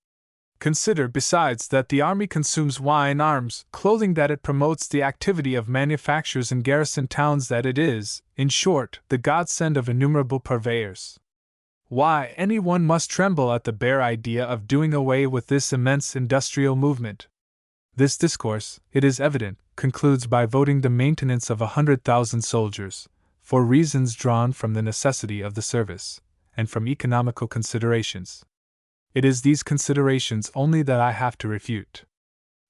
Consider, besides, that the army consumes wine, arms, clothing, that it promotes the activity of manufactures in garrison towns, that it is, in short, the godsend of innumerable purveyors. Why, anyone must tremble at the bare idea of doing away with this immense industrial movement. This discourse, it is evident, concludes by voting the maintenance of 100,000 soldiers, for reasons drawn from the necessity of the service, and from economical considerations. It is these considerations only that I have to refute.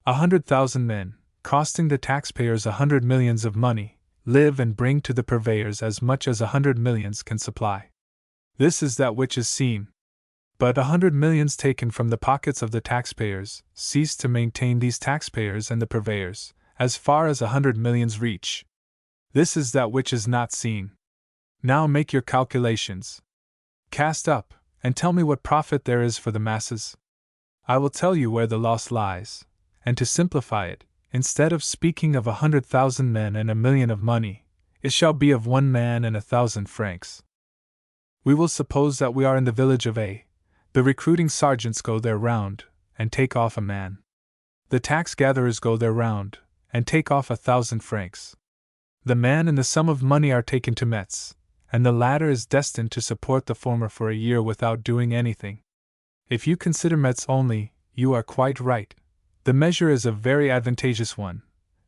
100,000 men, costing the taxpayers 100 millions of money, live and bring to the purveyors as much as 100 millions can supply. This is that which is seen. But 100 millions taken from the pockets of the taxpayers cease to maintain these taxpayers and the purveyors, as far as 100 millions reach. This is that which is not seen. Now make your calculations. Cast up, and tell me what profit there is for the masses. I will tell you where the loss lies, and to simplify it, instead of speaking of 100,000 men and 1,000,000 of money, it shall be of 1 man and 1,000 francs. We will suppose that we are in the village of A. The recruiting sergeants go their round, and take off a man. The tax gatherers go their round, and take off 1,000 francs. The man and the sum of money are taken to Metz, and the latter is destined to support the former for a year without doing anything. If you consider Metz only, you are quite right. The measure is a very advantageous one.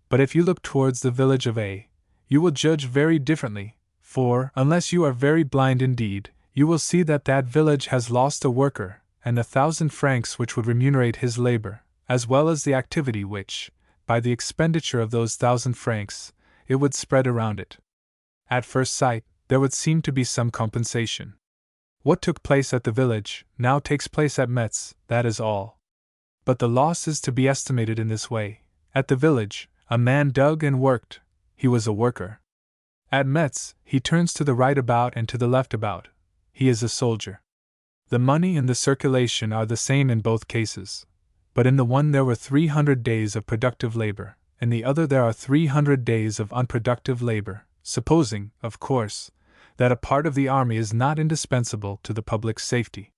But if you look towards the village of A, you will judge very differently, for, unless you are very blind indeed, you will see that that village has lost a worker, and 1,000 francs which would remunerate his labor, as well as the activity which, by the expenditure of those 1,000 francs, it would spread around it. At first sight, there would seem to be some compensation. What took place at the village now takes place at Metz, that is all. But the loss is to be estimated in this way. At the village, a man dug and worked, he was a worker. At Metz, he turns to the right about and to the left about, he is a soldier. The money and the circulation are the same in both cases, but in the one there were 300 days of productive labor, in the other there are 300 days of unproductive labor, supposing, of course, that a part of the army is not indispensable to the public safety.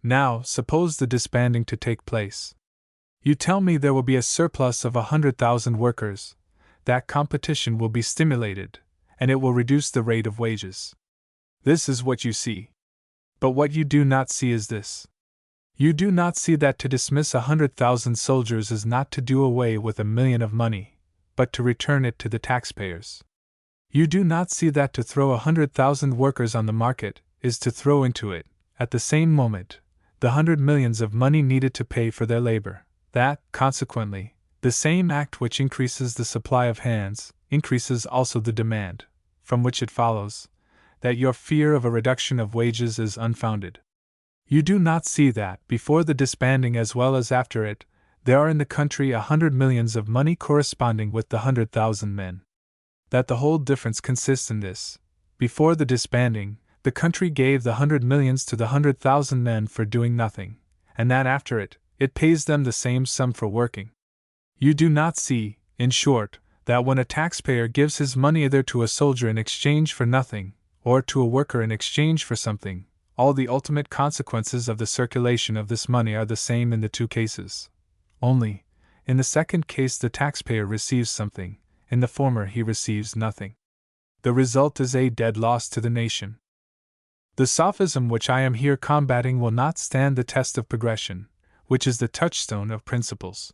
Now, suppose the disbanding to take place. You tell me there will be a surplus of 100,000 workers, that competition will be stimulated, and it will reduce the rate of wages. This is what you see. But what you do not see is this. You do not see that to dismiss 100,000 soldiers is not to do away with 1,000,000 of money, but to return it to the taxpayers. You do not see that to throw 100,000 workers on the market is to throw into it, at the same moment, the 100 millions of money needed to pay for their labor. That, consequently, the same act which increases the supply of hands, increases also the demand, from which it follows that your fear of a reduction of wages is unfounded. You do not see that, before the disbanding as well as after it, there are in the country 100 millions of money corresponding with the 100,000 men. That the whole difference consists in this: before the disbanding, the country gave the 100 millions to the 100,000 men for doing nothing, and that after it, it pays them the same sum for working. You do not see, in short, that when a taxpayer gives his money either to a soldier in exchange for nothing, or to a worker in exchange for something, all the ultimate consequences of the circulation of this money are the same in the two cases. Only, in the second case the taxpayer receives something, in the former he receives nothing. The result is a dead loss to the nation. The sophism which I am here combating will not stand the test of progression, which is the touchstone of principles.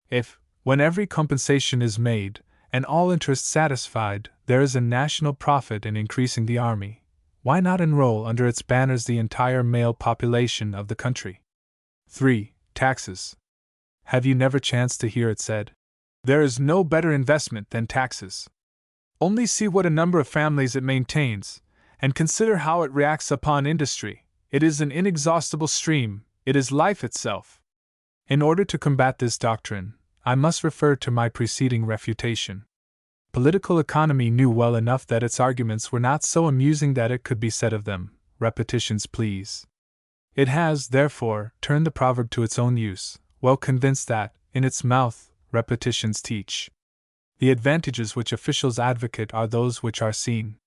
If, when every compensation is made, and all interests satisfied, there is a national profit in increasing the army, why not enroll under its banners the entire male population of the country? 3. Taxes. Have you never chanced to hear it said, "There is no better investment than taxes"? Only see what a number of families it maintains, and consider how it reacts upon industry. It is an inexhaustible stream, it is life itself. In order to combat this doctrine, I must refer to my preceding refutation. Political economy knew well enough that its arguments were not so amusing that it could be said of them, "Repetitions please." It has, therefore, turned the proverb to its own use, well convinced that, in its mouth, repetitions teach. The advantages which officials advocate are those which are seen.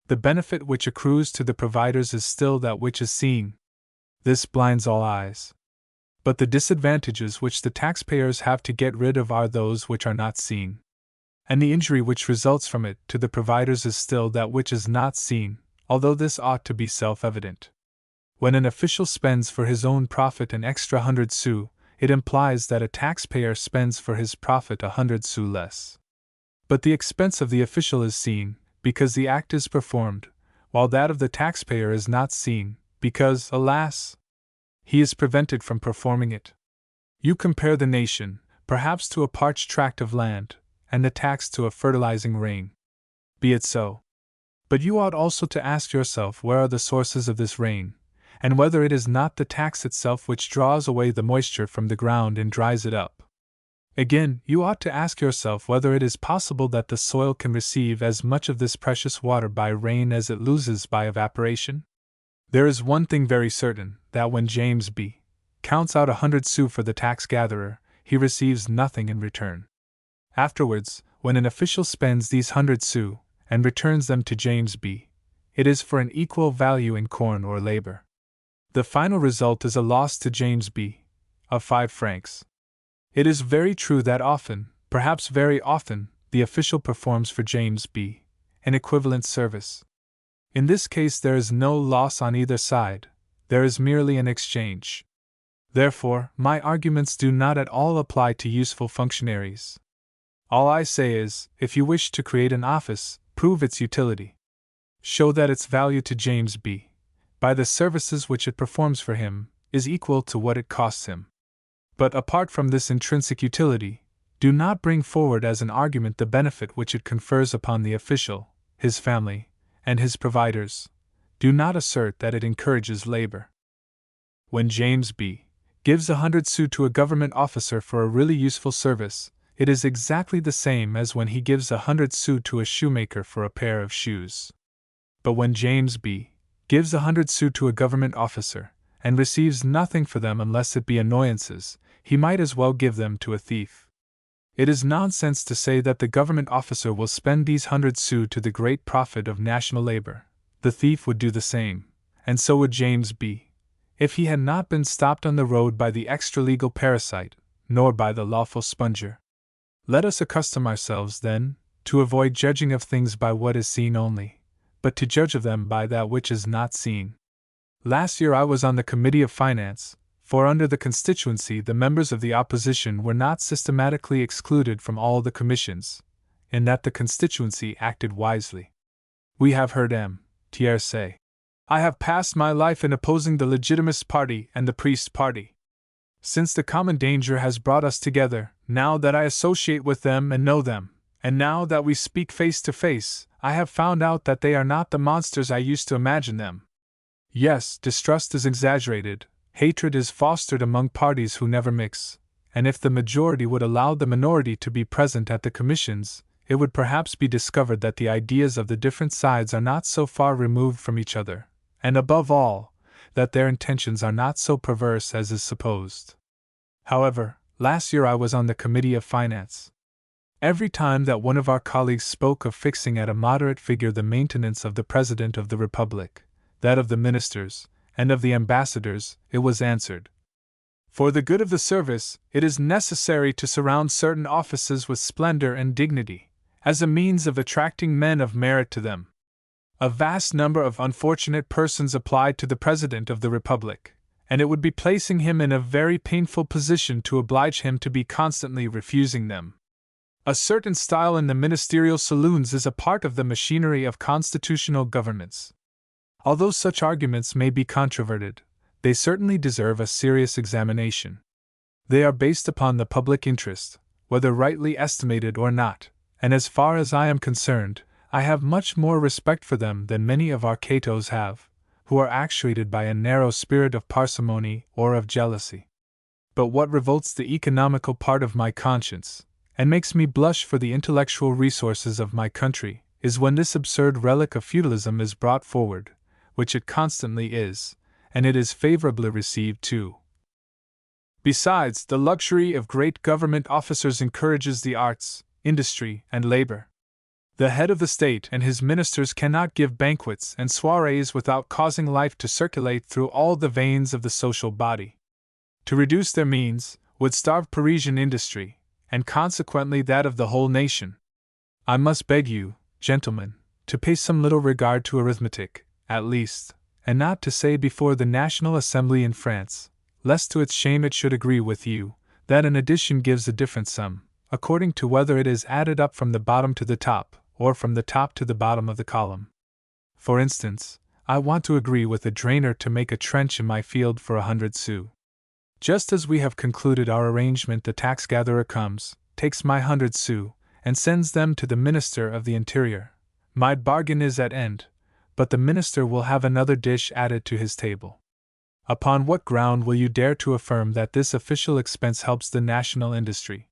The benefit which accrues to the providers is still that which is seen. This blinds all eyes. But the disadvantages which the taxpayers have to get rid of are those which are not seen. And the injury which results from it to the providers is still that which is not seen, although this ought to be self-evident. When an official spends for his own profit an extra 100 sous, it implies that a taxpayer spends for his profit 100 sous less. But the expense of the official is seen, because the act is performed, while that of the taxpayer is not seen, because, alas, he is prevented from performing it. You compare the nation, perhaps to a parched tract of land, and the tax to a fertilizing rain. Be it so. But you ought also to ask yourself where are the sources of this rain, and whether it is not the tax itself which draws away the moisture from the ground and dries it up. Again, you ought to ask yourself whether it is possible that the soil can receive as much of this precious water by rain as it loses by evaporation. There is one thing very certain, that when James B. counts out 100 sous for the tax gatherer, he receives nothing in return. Afterwards, when an official spends these 100 sous, and returns them to James B., it is for an equal value in corn or labor. The final result is a loss to James B. of 5 francs. It is very true that often, perhaps very often, the official performs for James B. an equivalent service. In this case there is no loss on either side, there is merely an exchange. Therefore, my arguments do not at all apply to useful functionaries. All I say is, if you wish to create an office, prove its utility. Show that its value to James B., by the services which it performs for him, is equal to what it costs him. But apart from this intrinsic utility, do not bring forward as an argument the benefit which it confers upon the official, his family, and his providers. Do not assert that it encourages labor. When James B. gives 100 sous to a government officer for a really useful service, it is exactly the same as when he gives 100 sous to a shoemaker for a pair of shoes. But when James B. gives 100 sous to a government officer, and receives nothing for them unless it be annoyances, he might as well give them to a thief. It is nonsense to say that the government officer will spend these 100 sous to the great profit of national labor. The thief would do the same, and so would James B., if he had not been stopped on the road by the extra-legal parasite, nor by the lawful sponger. Let us accustom ourselves, then, to avoid judging of things by what is seen only, but to judge of them by that which is not seen. Last year I was on the Committee of Finance, for under the constituency the members of the opposition were not systematically excluded from all the commissions, in that the constituency acted wisely. We have heard M. Thiers say, "I have passed my life in opposing the Legitimist party and the priest party. Since the common danger has brought us together, now that I associate with them and know them, and now that we speak face to face, I have found out that they are not the monsters I used to imagine them. Yes, distrust is exaggerated, hatred is fostered among parties who never mix, and if the majority would allow the minority to be present at the commissions, it would perhaps be discovered that the ideas of the different sides are not so far removed from each other, and above all, that their intentions are not so perverse as is supposed." However, last year I was on the Committee of Finance. Every time that one of our colleagues spoke of fixing at a moderate figure the maintenance of the President of the Republic, that of the ministers, and of the ambassadors, it was answered, "For the good of the service, it is necessary to surround certain offices with splendor and dignity, as a means of attracting men of merit to them." A vast number of unfortunate persons applied to the President of the Republic, and it would be placing him in a very painful position to oblige him to be constantly refusing them. A certain style in the ministerial saloons is a part of the machinery of constitutional governments. Although such arguments may be controverted, they certainly deserve a serious examination. They are based upon the public interest, whether rightly estimated or not, and as far as I am concerned, I have much more respect for them than many of our Catos have, who are actuated by a narrow spirit of parsimony or of jealousy. But what revolts the economical part of my conscience, and makes me blush for the intellectual resources of my country, is when this absurd relic of feudalism is brought forward, which it constantly is, and it is favorably received too. Besides, the luxury of great government officers encourages the arts, industry, and labor. The head of the state and his ministers cannot give banquets and soirees without causing life to circulate through all the veins of the social body. To reduce their means would starve Parisian industry, and consequently that of the whole nation. I must beg you, gentlemen, to pay some little regard to arithmetic, at least, and not to say before the National Assembly in France, lest to its shame it should agree with you, that an addition gives a different sum, according to whether it is added up from the bottom to the top, or from the top to the bottom of the column. For instance, I want to agree with a drainer to make a trench in my field for 100 sous. Just as we have concluded our arrangement, the tax gatherer comes, takes my 100 sous, and sends them to the Minister of the Interior. My bargain is at end, but the Minister will have another dish added to his table. Upon what ground will you dare to affirm that this official expense helps the national industry?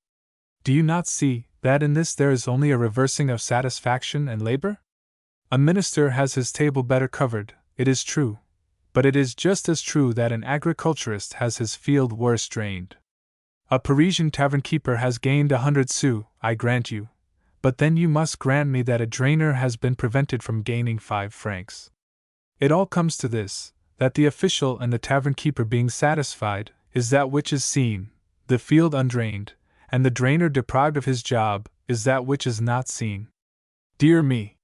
Do you not see that in this there is only a reversing of satisfaction and labor? A minister has his table better covered, it is true, but it is just as true that an agriculturist has his field worse drained. A Parisian tavern keeper has gained 100 sous, I grant you, but then you must grant me that a drainer has been prevented from gaining 5 francs. It all comes to this, that the official and the tavern keeper being satisfied is that which is seen, the field undrained, and the drainer deprived of his job is that which is not seen. Dear me!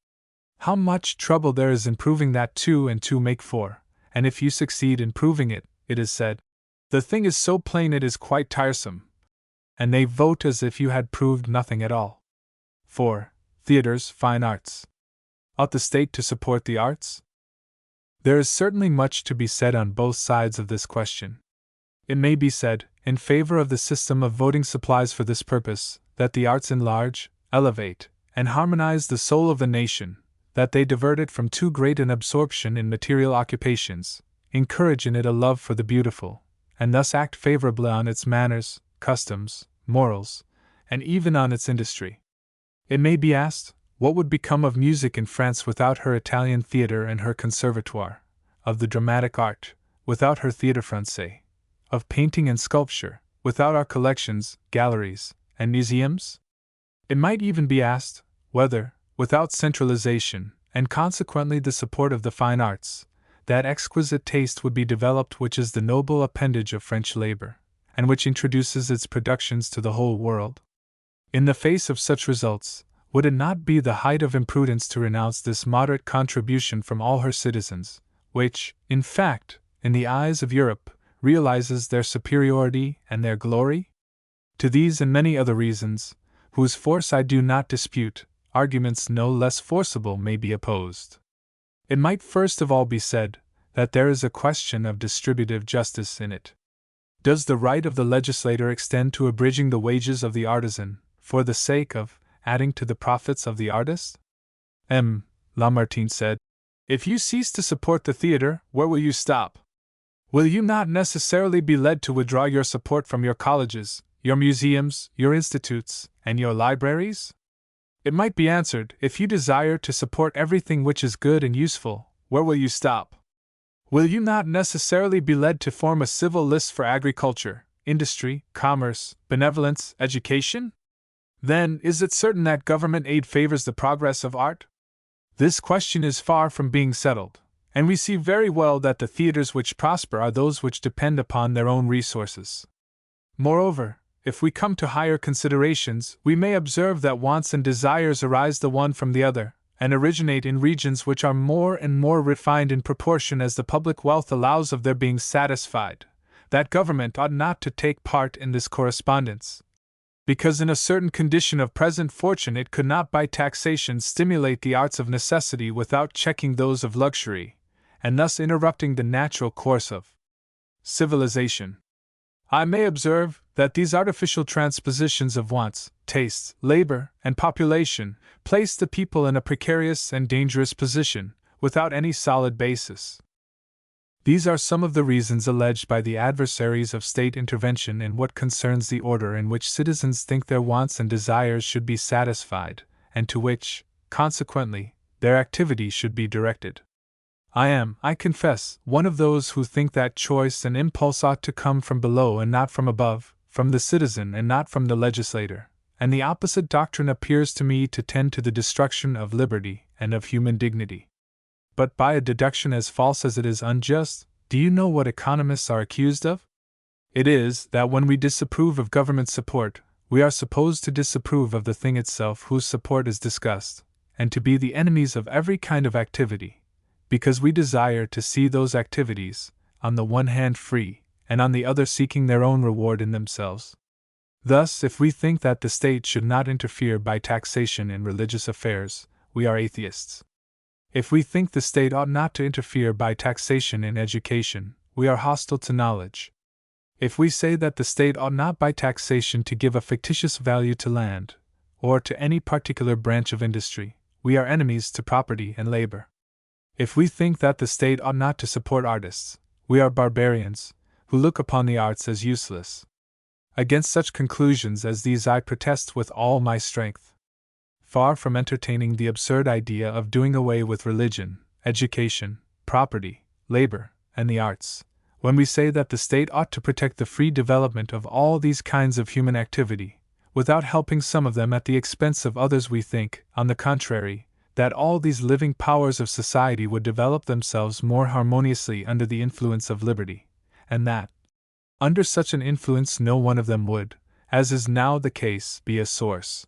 How much trouble there is in proving that 2 and 2 make 4, and if you succeed in proving it, it is said, "The thing is so plain it is quite tiresome," and they vote as if you had proved nothing at all. 4. Theatres, fine arts. Ought the state to support the arts? There is certainly much to be said on both sides of this question. It may be said, in favor of the system of voting supplies for this purpose, that the arts enlarge, elevate, and harmonize the soul of the nation, that they divert it from too great an absorption in material occupations, encourage in it a love for the beautiful, and thus act favorably on its manners, customs, morals, and even on its industry. It may be asked, what would become of music in France without her Italian theatre and her conservatoire, of the dramatic art, without her Théâtre Français, of painting and sculpture, without our collections, galleries, and museums? It might even be asked whether, without centralization, and consequently the support of the fine arts, that exquisite taste would be developed which is the noble appendage of French labor, and which introduces its productions to the whole world. In the face of such results, would it not be the height of imprudence to renounce this moderate contribution from all her citizens, which, in fact, in the eyes of Europe, realizes their superiority and their glory? To these and many other reasons, whose force I do not dispute, arguments no less forcible may be opposed. It might first of all be said that there is a question of distributive justice in it. Does the right of the legislator extend to abridging the wages of the artisan, for the sake of adding to the profits of the artist? M. Lamartine said, "If you cease to support the theatre, where will you stop? Will you not necessarily be led to withdraw your support from your colleges, your museums, your institutes, and your libraries?" It might be answered, if you desire to support everything which is good and useful, where will you stop? Will you not necessarily be led to form a civil list for agriculture, industry, commerce, benevolence, education? Then, is it certain that government aid favors the progress of art? This question is far from being settled, and we see very well that the theatres which prosper are those which depend upon their own resources. Moreover, if we come to higher considerations, we may observe that wants and desires arise the one from the other, and originate in regions which are more and more refined in proportion as the public wealth allows of their being satisfied. That government ought not to take part in this correspondence, because in a certain condition of present fortune it could not by taxation stimulate the arts of necessity without checking those of luxury, and thus interrupting the natural course of civilization. I may observe that these artificial transpositions of wants, tastes, labor, and population place the people in a precarious and dangerous position, without any solid basis. These are some of the reasons alleged by the adversaries of state intervention in what concerns the order in which citizens think their wants and desires should be satisfied, and to which, consequently, their activity should be directed. I am, I confess, one of those who think that choice and impulse ought to come from below and not from above, from the citizen and not from the legislator, and the opposite doctrine appears to me to tend to the destruction of liberty and of human dignity. But by a deduction as false as it is unjust, do you know what economists are accused of? It is that when we disapprove of government support, we are supposed to disapprove of the thing itself whose support is discussed, and to be the enemies of every kind of activity, because we desire to see those activities, on the one hand free, and on the other seeking their own reward in themselves. Thus, if we think that the state should not interfere by taxation in religious affairs, we are atheists. If we think the state ought not to interfere by taxation in education, we are hostile to knowledge. If we say that the state ought not by taxation to give a fictitious value to land, or to any particular branch of industry, we are enemies to property and labor. If we think that the state ought not to support artists, we are barbarians, who look upon the arts as useless. Against such conclusions as these I protest with all my strength. Far from entertaining the absurd idea of doing away with religion, education, property, labor, and the arts, when we say that the state ought to protect the free development of all these kinds of human activity, without helping some of them at the expense of others, we think, on the contrary, that all these living powers of society would develop themselves more harmoniously under the influence of liberty, and that, under such an influence, no one of them would, as is now the case, be a source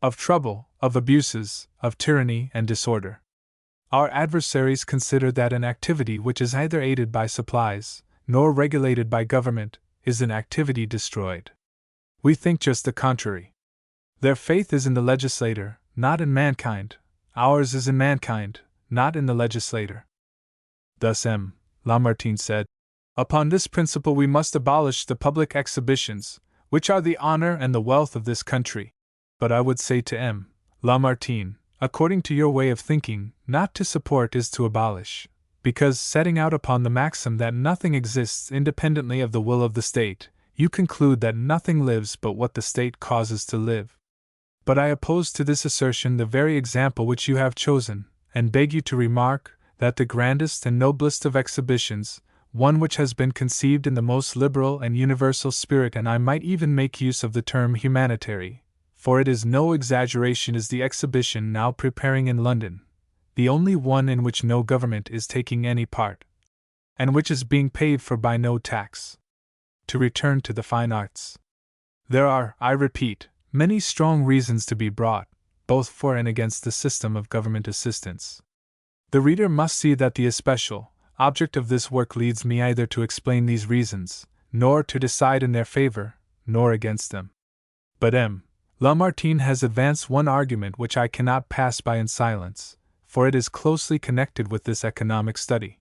of trouble, of abuses, of tyranny and disorder. Our adversaries consider that an activity which is neither aided by supplies, nor regulated by government, is an activity destroyed. We think just the contrary. Their faith is in the legislator, not in mankind. Ours is in mankind, not in the legislator. Thus M. Lamartine said, "Upon this principle we must abolish the public exhibitions, which are the honor and the wealth of this country." But I would say to M. Lamartine, according to your way of thinking, not to support is to abolish, because, setting out upon the maxim that nothing exists independently of the will of the state, you conclude that nothing lives but what the state causes to live. But I oppose to this assertion the very example which you have chosen, and beg you to remark that the grandest and noblest of exhibitions, one which has been conceived in the most liberal and universal spirit, and I might even make use of the term humanitary, for it is no exaggeration, is the exhibition now preparing in London, the only one in which no government is taking any part, and which is being paid for by no tax. To return to the fine arts. There are, I repeat, many strong reasons to be brought, both for and against the system of government assistance. The reader must see that the especial object of this work leads me either to explain these reasons, nor to decide in their favor, nor against them. But M. Lamartine has advanced one argument which I cannot pass by in silence, for it is closely connected with this economic study.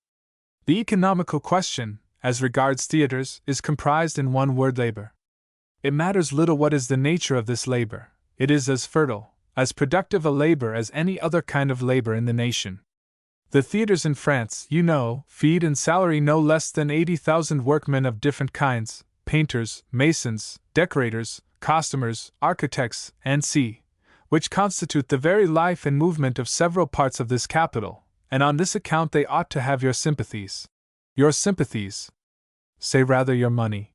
The economical question, as regards theaters, is comprised in one word: labor. It matters little what is the nature of this labor. It is as fertile, as productive a labor as any other kind of labor in the nation. The theaters in France, you know, feed and salary no less than 80,000 workmen of different kinds: painters, masons, decorators, costumers, architects, and which constitute the very life and movement of several parts of this capital, and on this account they ought to have your sympathies. Your sympathies. Say rather your money.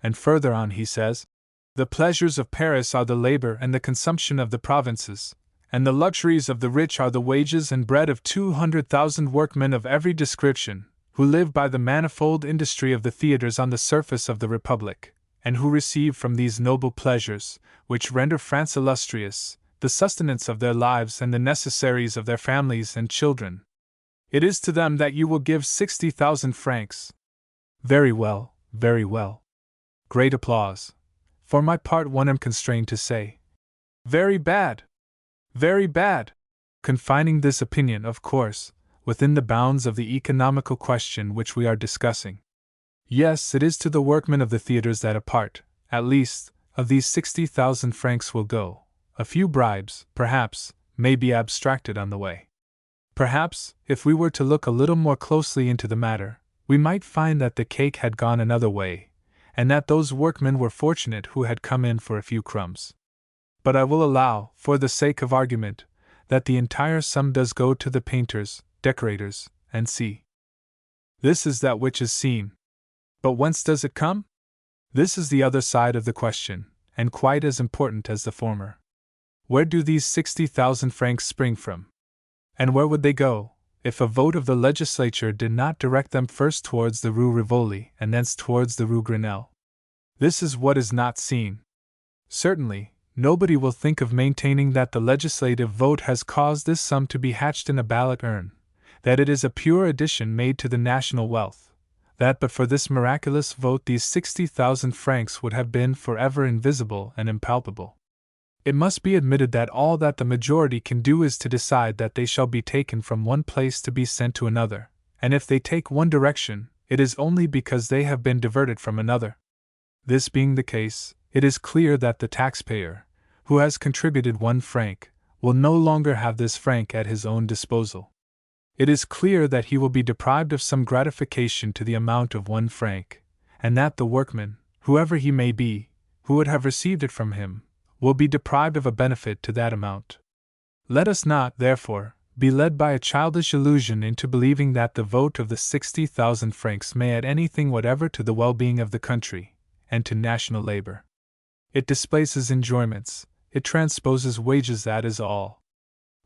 And further on he says, the pleasures of Paris are the labor and the consumption of the provinces, and the luxuries of the rich are the wages and bread of 200,000 workmen of every description, who live by the manifold industry of the theaters on the surface of the Republic, and who receive from these noble pleasures, which render France illustrious, the sustenance of their lives and the necessaries of their families and children. It is to them that you will give 60,000 francs. Very well, very well. Great applause. For my part, one am constrained to say, very bad. Very bad. Confining this opinion, of course, within the bounds of the economical question which we are discussing. Yes, it is to the workmen of the theaters that a part, at least, of these 60,000 francs will go. A few bribes, perhaps, may be abstracted on the way. Perhaps, if we were to look a little more closely into the matter, we might find that the cake had gone another way, and that those workmen were fortunate who had come in for a few crumbs. But I will allow, for the sake of argument, that the entire sum does go to the painters, decorators, and This is that which is seen. But whence does it come? This is the other side of the question, and quite as important as the former. Where do these 60,000 francs spring from? And where would they go, if a vote of the legislature did not direct them first towards the Rue Rivoli and thence towards the Rue Grenelle? This is what is not seen. Certainly, nobody will think of maintaining that the legislative vote has caused this sum to be hatched in a ballot urn, that it is a pure addition made to the national wealth, that but for this miraculous vote these 60,000 francs would have been forever invisible and impalpable. It must be admitted that all that the majority can do is to decide that they shall be taken from one place to be sent to another, and if they take one direction, it is only because they have been diverted from another. This being the case, it is clear that the taxpayer, who has contributed 1 franc, will no longer have this franc at his own disposal. It is clear that he will be deprived of some gratification to the amount of 1 franc, and that the workman, whoever he may be, who would have received it from him, will be deprived of a benefit to that amount. Let us not, therefore, be led by a childish illusion into believing that the vote of the 60,000 francs may add anything whatever to the well-being of the country, and to national labor. It displaces enjoyments, it transposes wages, that is all.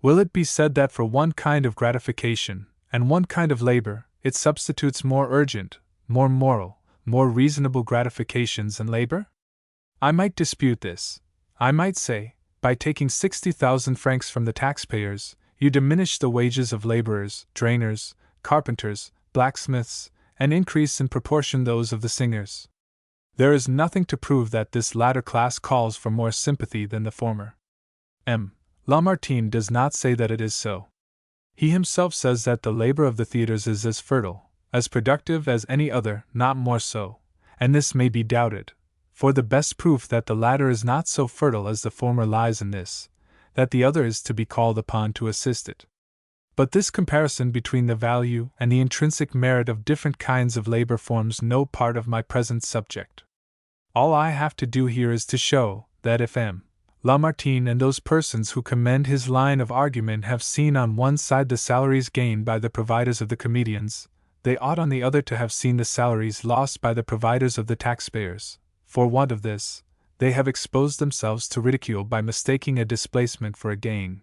Will it be said that for one kind of gratification, and one kind of labor, it substitutes more urgent, more moral, more reasonable gratifications and labor? I might dispute this. I might say, by taking 60,000 francs from the taxpayers, you diminish the wages of laborers, drainers, carpenters, blacksmiths, and increase in proportion those of the singers. There is nothing to prove that this latter class calls for more sympathy than the former. M. Lamartine does not say that it is so. He himself says that the labor of the theaters is as fertile, as productive as any other, not more so, and this may be doubted, for the best proof that the latter is not so fertile as the former lies in this, that the other is to be called upon to assist it. But this comparison between the value and the intrinsic merit of different kinds of labor forms no part of my present subject. All I have to do here is to show that if M. Lamartine and those persons who commend his line of argument have seen on one side the salaries gained by the providers of the comedians, they ought on the other to have seen the salaries lost by the providers of the taxpayers. For want of this, they have exposed themselves to ridicule by mistaking a displacement for a gain.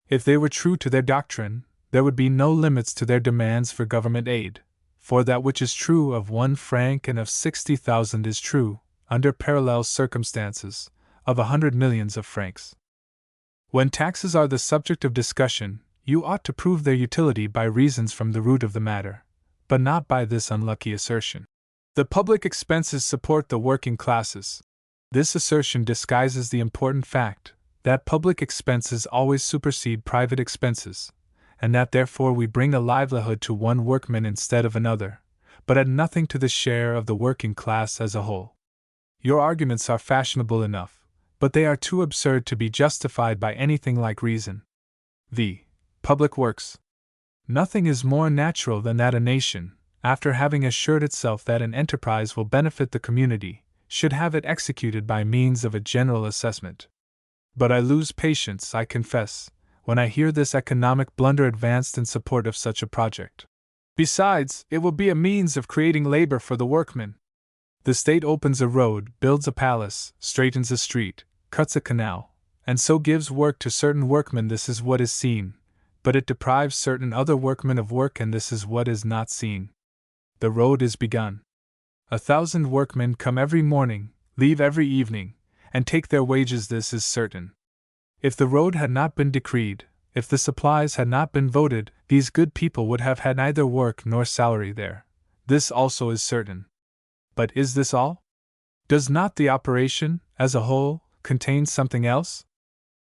If they were true to their doctrine, there would be no limits to their demands for government aid, for that which is true of 1 franc and of 60,000 is true, under parallel circumstances, of 100 millions of francs. When taxes are the subject of discussion, you ought to prove their utility by reasons from the root of the matter, but not by this unlucky assertion. The public expenses support the working classes. This assertion disguises the important fact that public expenses always supersede private expenses, and that therefore we bring a livelihood to one workman instead of another, but add nothing to the share of the working class as a whole. Your arguments are fashionable enough, but they are too absurd to be justified by anything like reason. The public works. Nothing is more natural than that a nation, after having assured itself that an enterprise will benefit the community, should have it executed by means of a general assessment. But I lose patience, I confess, when I hear this economic blunder advanced in support of such a project. Besides, it will be a means of creating labor for the workmen. The state opens a road, builds a palace, straightens a street, cuts a canal, and so gives work to certain workmen. This is what is seen, but it deprives certain other workmen of work, and this is what is not seen. The road is begun. 1,000 workmen come every morning, leave every evening, and take their wages. This is certain. If the road had not been decreed, if the supplies had not been voted, these good people would have had neither work nor salary there. This also is certain. But is this all? Does not the operation, as a whole, contain something else?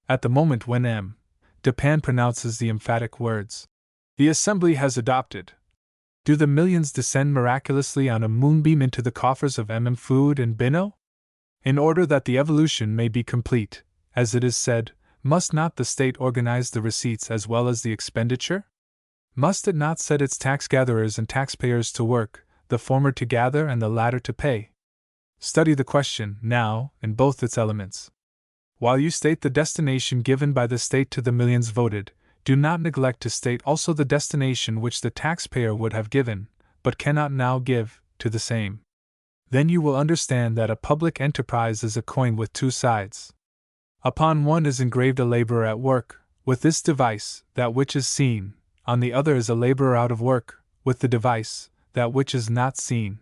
At the moment when M. Dupin pronounces the emphatic words, "The Assembly has adopted," do the millions descend miraculously on a moonbeam into the coffers of M. Food and Binot? In order that the evolution may be complete, as it is said, must not the state organize the receipts as well as the expenditure? Must it not set its tax-gatherers and taxpayers to work, the former to gather and the latter to pay? Study the question, now, in both its elements. While you state the destination given by the state to the millions voted, do not neglect to state also the destination which the taxpayer would have given, but cannot now give, to the same. Then you will understand that a public enterprise is a coin with two sides. Upon one is engraved a laborer at work, with this device, that which is seen; on the other is a laborer out of work, with the device, that which is not seen.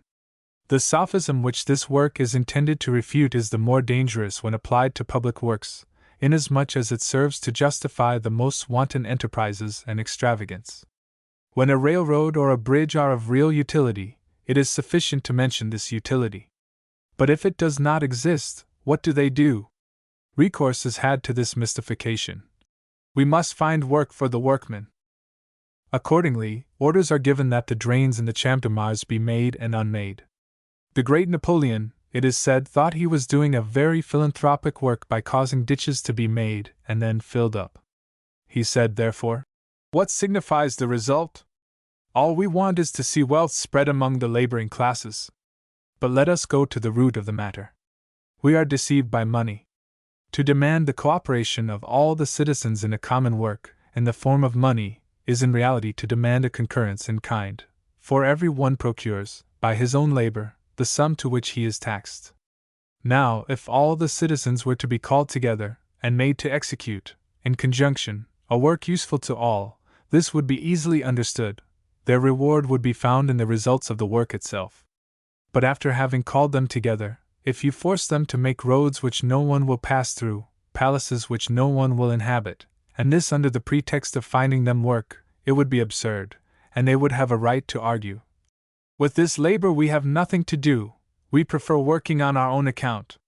The sophism which this work is intended to refute is the more dangerous when applied to public works, inasmuch as it serves to justify the most wanton enterprises and extravagance. When a railroad or a bridge are of real utility, it is sufficient to mention this utility. But if it does not exist, what do they do? Recourse is had to this mystification. We must find work for the workmen. Accordingly, orders are given that the drains in the Champ de Mars be made and unmade. The great Napoleon, it is said, thought he was doing a very philanthropic work by causing ditches to be made and then filled up. He said, therefore, "What signifies the result? All we want is to see wealth spread among the laboring classes." But let us go to the root of the matter. We are deceived by money. To demand the cooperation of all the citizens in a common work, in the form of money, is in reality to demand a concurrence in kind, for every one procures, by his own labor, the sum to which he is taxed. Now, if all the citizens were to be called together, and made to execute, in conjunction, a work useful to all, this would be easily understood. Their reward would be found in the results of the work itself. But after having called them together, if you force them to make roads which no one will pass through, palaces which no one will inhabit, and this under the pretext of finding them work, it would be absurd, and they would have a right to argue, "With this labor we have nothing to do, we prefer working on our own account."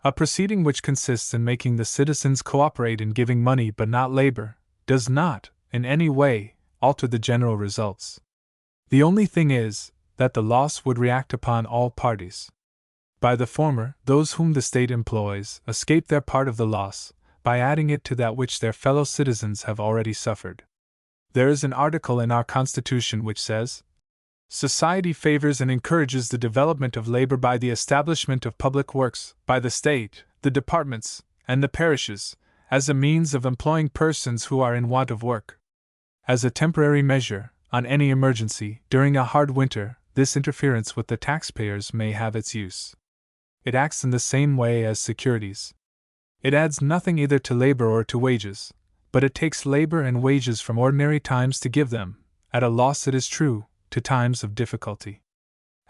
A proceeding which consists in making the citizens cooperate in giving money but not labor, does not, in any way, alter the general results. The only thing is, that the loss would react upon all parties. By the former, those whom the state employs escape their part of the loss, by adding it to that which their fellow citizens have already suffered. There is an article in our Constitution which says, "Society favors and encourages the development of labor by the establishment of public works, by the state, the departments, and the parishes, as a means of employing persons who are in want of work. As a temporary measure, on any emergency, during a hard winter, this interference with the taxpayers may have its use. It acts in the same way as securities. It adds nothing either to labor or to wages, but it takes labor and wages from ordinary times to give them, at a loss it is true, to times of difficulty.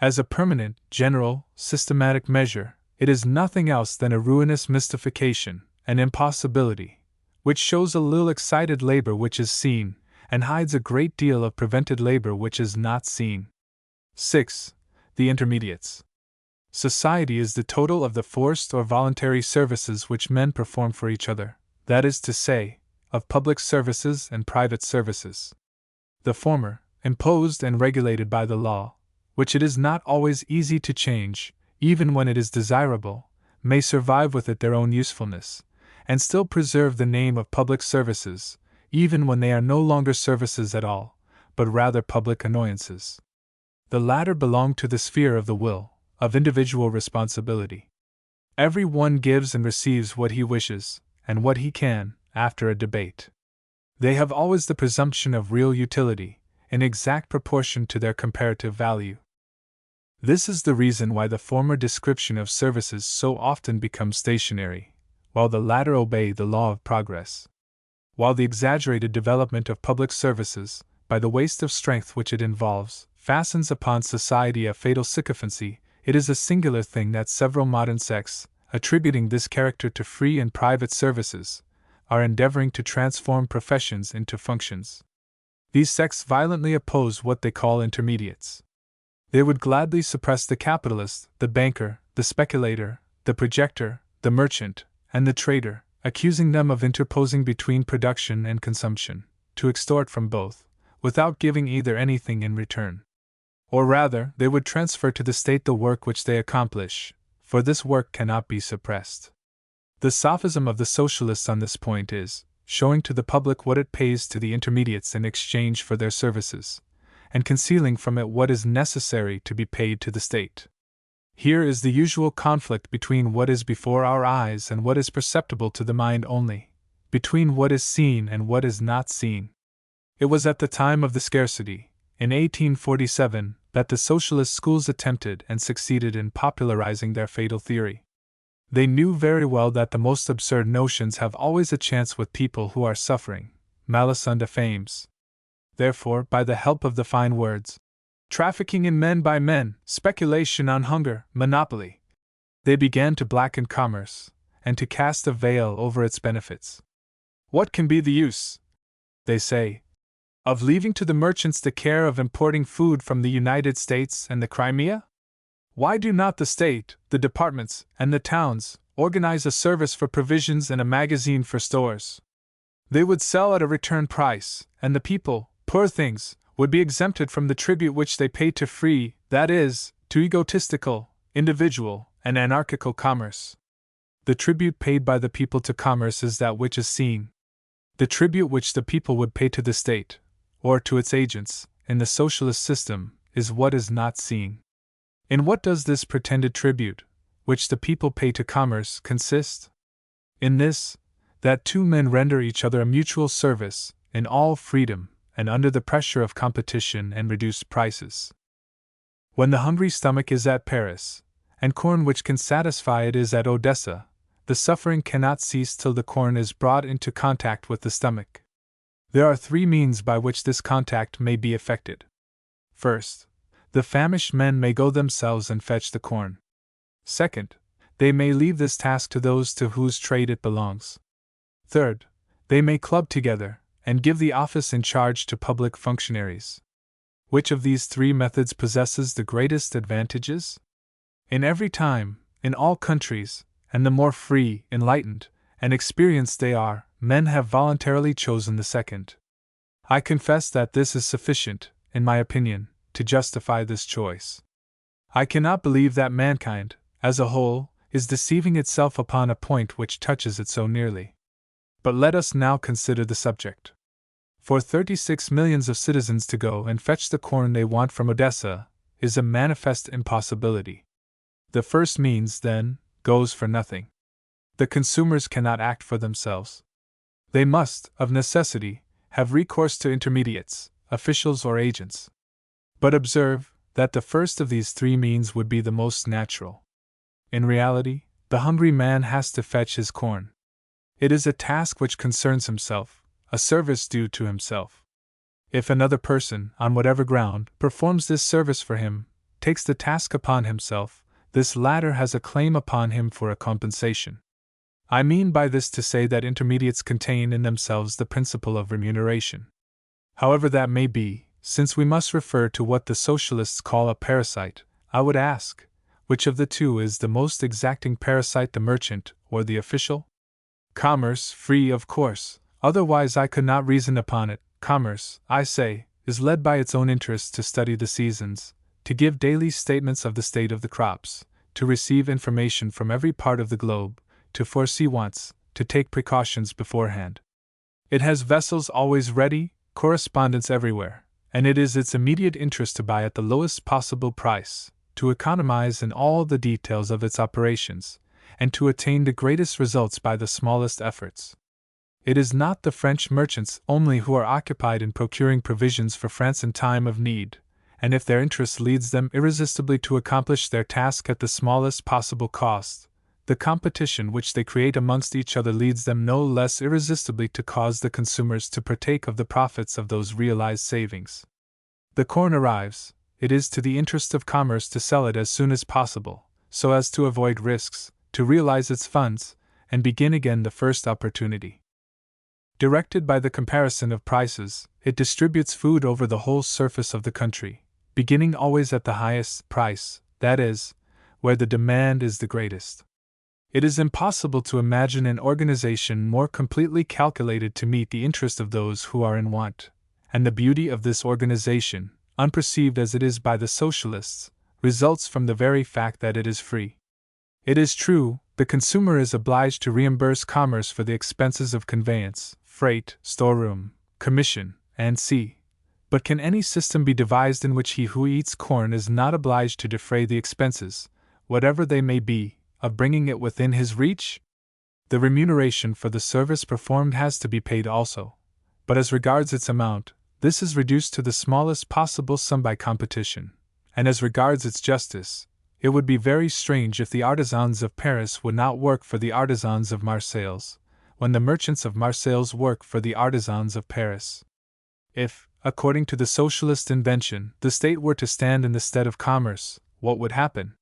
As a permanent, general, systematic measure, it is nothing else than a ruinous mystification, an impossibility, which shows a little excited labor which is seen, and hides a great deal of prevented labor which is not seen. 6. The intermediates. Society is the total of the forced or voluntary services which men perform for each other, that is to say, of public services and private services. The former, imposed and regulated by the law, which it is not always easy to change, even when it is desirable, may survive with it their own usefulness, and still preserve the name of public services, even when they are no longer services at all, but rather public annoyances. The latter belong to the sphere of the will, of individual responsibility. Every one gives and receives what he wishes, and what he can, after a debate. They have always the presumption of real utility, in exact proportion to their comparative value. This is the reason why the former description of services so often becomes stationary, while the latter obey the law of progress. While the exaggerated development of public services, by the waste of strength which it involves, fastens upon society a fatal sycophancy, it is a singular thing that several modern sects, attributing this character to free and private services, are endeavoring to transform professions into functions. These sects violently oppose what they call intermediates. They would gladly suppress the capitalist, the banker, the speculator, the projector, the merchant, and the trader, accusing them of interposing between production and consumption, to extort from both, without giving either anything in return. Or rather, they would transfer to the state the work which they accomplish, for this work cannot be suppressed. The sophism of the socialists on this point is, showing to the public what it pays to the intermediates in exchange for their services, and concealing from it what is necessary to be paid to the state. Here is the usual conflict between what is before our eyes and what is perceptible to the mind only, between what is seen and what is not seen. It was at the time of the scarcity, in 1847, that the socialist schools attempted and succeeded in popularizing their fatal theory. They knew very well that the most absurd notions have always a chance with people who are suffering, malus unde fames. Therefore, by the help of the fine words, trafficking in men by men, speculation on hunger, monopoly, they began to blacken commerce, and to cast a veil over its benefits. What can be the use, they say, of leaving to the merchants the care of importing food from the United States and the Crimea? Why do not the state, the departments, and the towns organize a service for provisions and a magazine for stores? They would sell at a return price, and the people, poor things, would be exempted from the tribute which they pay to free, that is, to egotistical, individual, and anarchical commerce. The tribute paid by the people to commerce is that which is seen. The tribute which the people would pay to the state, or to its agents, in the socialist system, is what is not seen. In what does this pretended tribute, which the people pay to commerce, consist? In this, that two men render each other a mutual service, in all freedom, and under the pressure of competition and reduced prices. When the hungry stomach is at Paris, and corn which can satisfy it is at Odessa, the suffering cannot cease till the corn is brought into contact with the stomach. There are three means by which this contact may be effected. First, the famished men may go themselves and fetch the corn. Second, they may leave this task to those to whose trade it belongs. Third, they may club together, and give the office in charge to public functionaries. Which of these three methods possesses the greatest advantages? In every time, in all countries, and the more free, enlightened, and experienced they are, men have voluntarily chosen the second. I confess that this is sufficient, in my opinion, to justify this choice. I cannot believe that mankind, as a whole, is deceiving itself upon a point which touches it so nearly. But let us now consider the subject. For 36 millions of citizens to go and fetch the corn they want from Odessa is a manifest impossibility. The first means, then, goes for nothing. The consumers cannot act for themselves. They must, of necessity, have recourse to intermediates, officials or agents. But observe that the first of these three means would be the most natural. In reality, the hungry man has to fetch his corn. It is a task which concerns himself, a service due to himself. If another person, on whatever ground, performs this service for him, takes the task upon himself, this latter has a claim upon him for a compensation. I mean by this to say that intermediates contain in themselves the principle of remuneration. However that may be, since we must refer to what the socialists call a parasite, I would ask, which of the two is the most exacting parasite, the merchant or the official? Commerce, free of course, otherwise I could not reason upon it. Commerce, I say, is led by its own interests to study the seasons, to give daily statements of the state of the crops, to receive information from every part of the globe, to foresee wants, to take precautions beforehand. It has vessels always ready, correspondence everywhere, and it is its immediate interest to buy at the lowest possible price, to economize in all the details of its operations, and to attain the greatest results by the smallest efforts. It is not the French merchants only who are occupied in procuring provisions for France in time of need, and if their interest leads them irresistibly to accomplish their task at the smallest possible cost, the competition which they create amongst each other leads them no less irresistibly to cause the consumers to partake of the profits of those realized savings. The corn arrives, it is to the interest of commerce to sell it as soon as possible, so as to avoid risks, to realize its funds, and begin again the first opportunity. Directed by the comparison of prices, it distributes food over the whole surface of the country, beginning always at the highest price, that is, where the demand is the greatest. It is impossible to imagine an organization more completely calculated to meet the interest of those who are in want, and the beauty of this organization, unperceived as it is by the socialists, results from the very fact that it is free. It is true, the consumer is obliged to reimburse commerce for the expenses of conveyance, freight, storeroom, commission, &c. But can any system be devised in which he who eats corn is not obliged to defray the expenses, whatever they may be, of bringing it within his reach? The remuneration for the service performed has to be paid also, but as regards its amount, this is reduced to the smallest possible sum by competition, and as regards its justice, it would be very strange if the artisans of Paris would not work for the artisans of Marseilles, when the merchants of Marseilles work for the artisans of Paris. If, according to the socialist invention, the state were to stand in the stead of commerce, what would happen?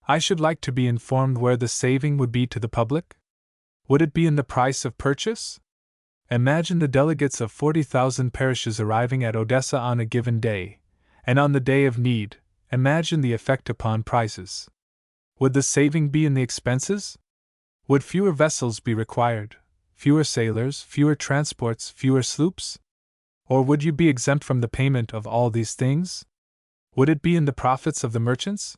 I should like to be informed where the saving would be to the public? Would it be in the price of purchase? Imagine the delegates of 40,000 parishes arriving at Odessa on a given day, and on the day of need, imagine the effect upon prices. Would the saving be in the expenses? Would fewer vessels be required, fewer sailors, fewer transports, fewer sloops? Or would you be exempt from the payment of all these things? Would it be in the profits of the merchants?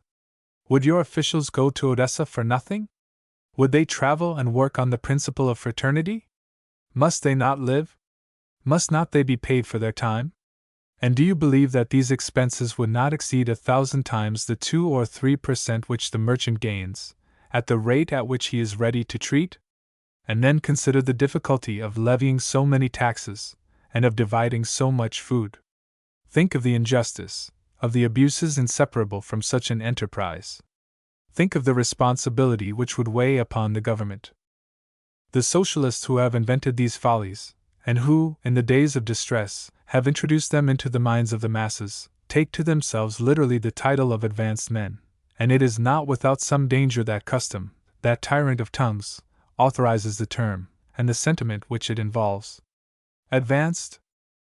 Would your officials go to Odessa for nothing? Would they travel and work on the principle of fraternity? Must they not live? Must not they be paid for their time? And do you believe that these expenses would not exceed 1,000 times the 2 or 3% which the merchant gains, at the rate at which he is ready to treat? And then consider the difficulty of levying so many taxes, and of dividing so much food. Think of the injustice, of the abuses inseparable from such an enterprise. Think of the responsibility which would weigh upon the government. The socialists who have invented these follies, and who, in the days of distress, have introduced them into the minds of the masses, take to themselves literally the title of advanced men, and it is not without some danger that custom, that tyrant of tongues, authorizes the term, and the sentiment which it involves. Advanced?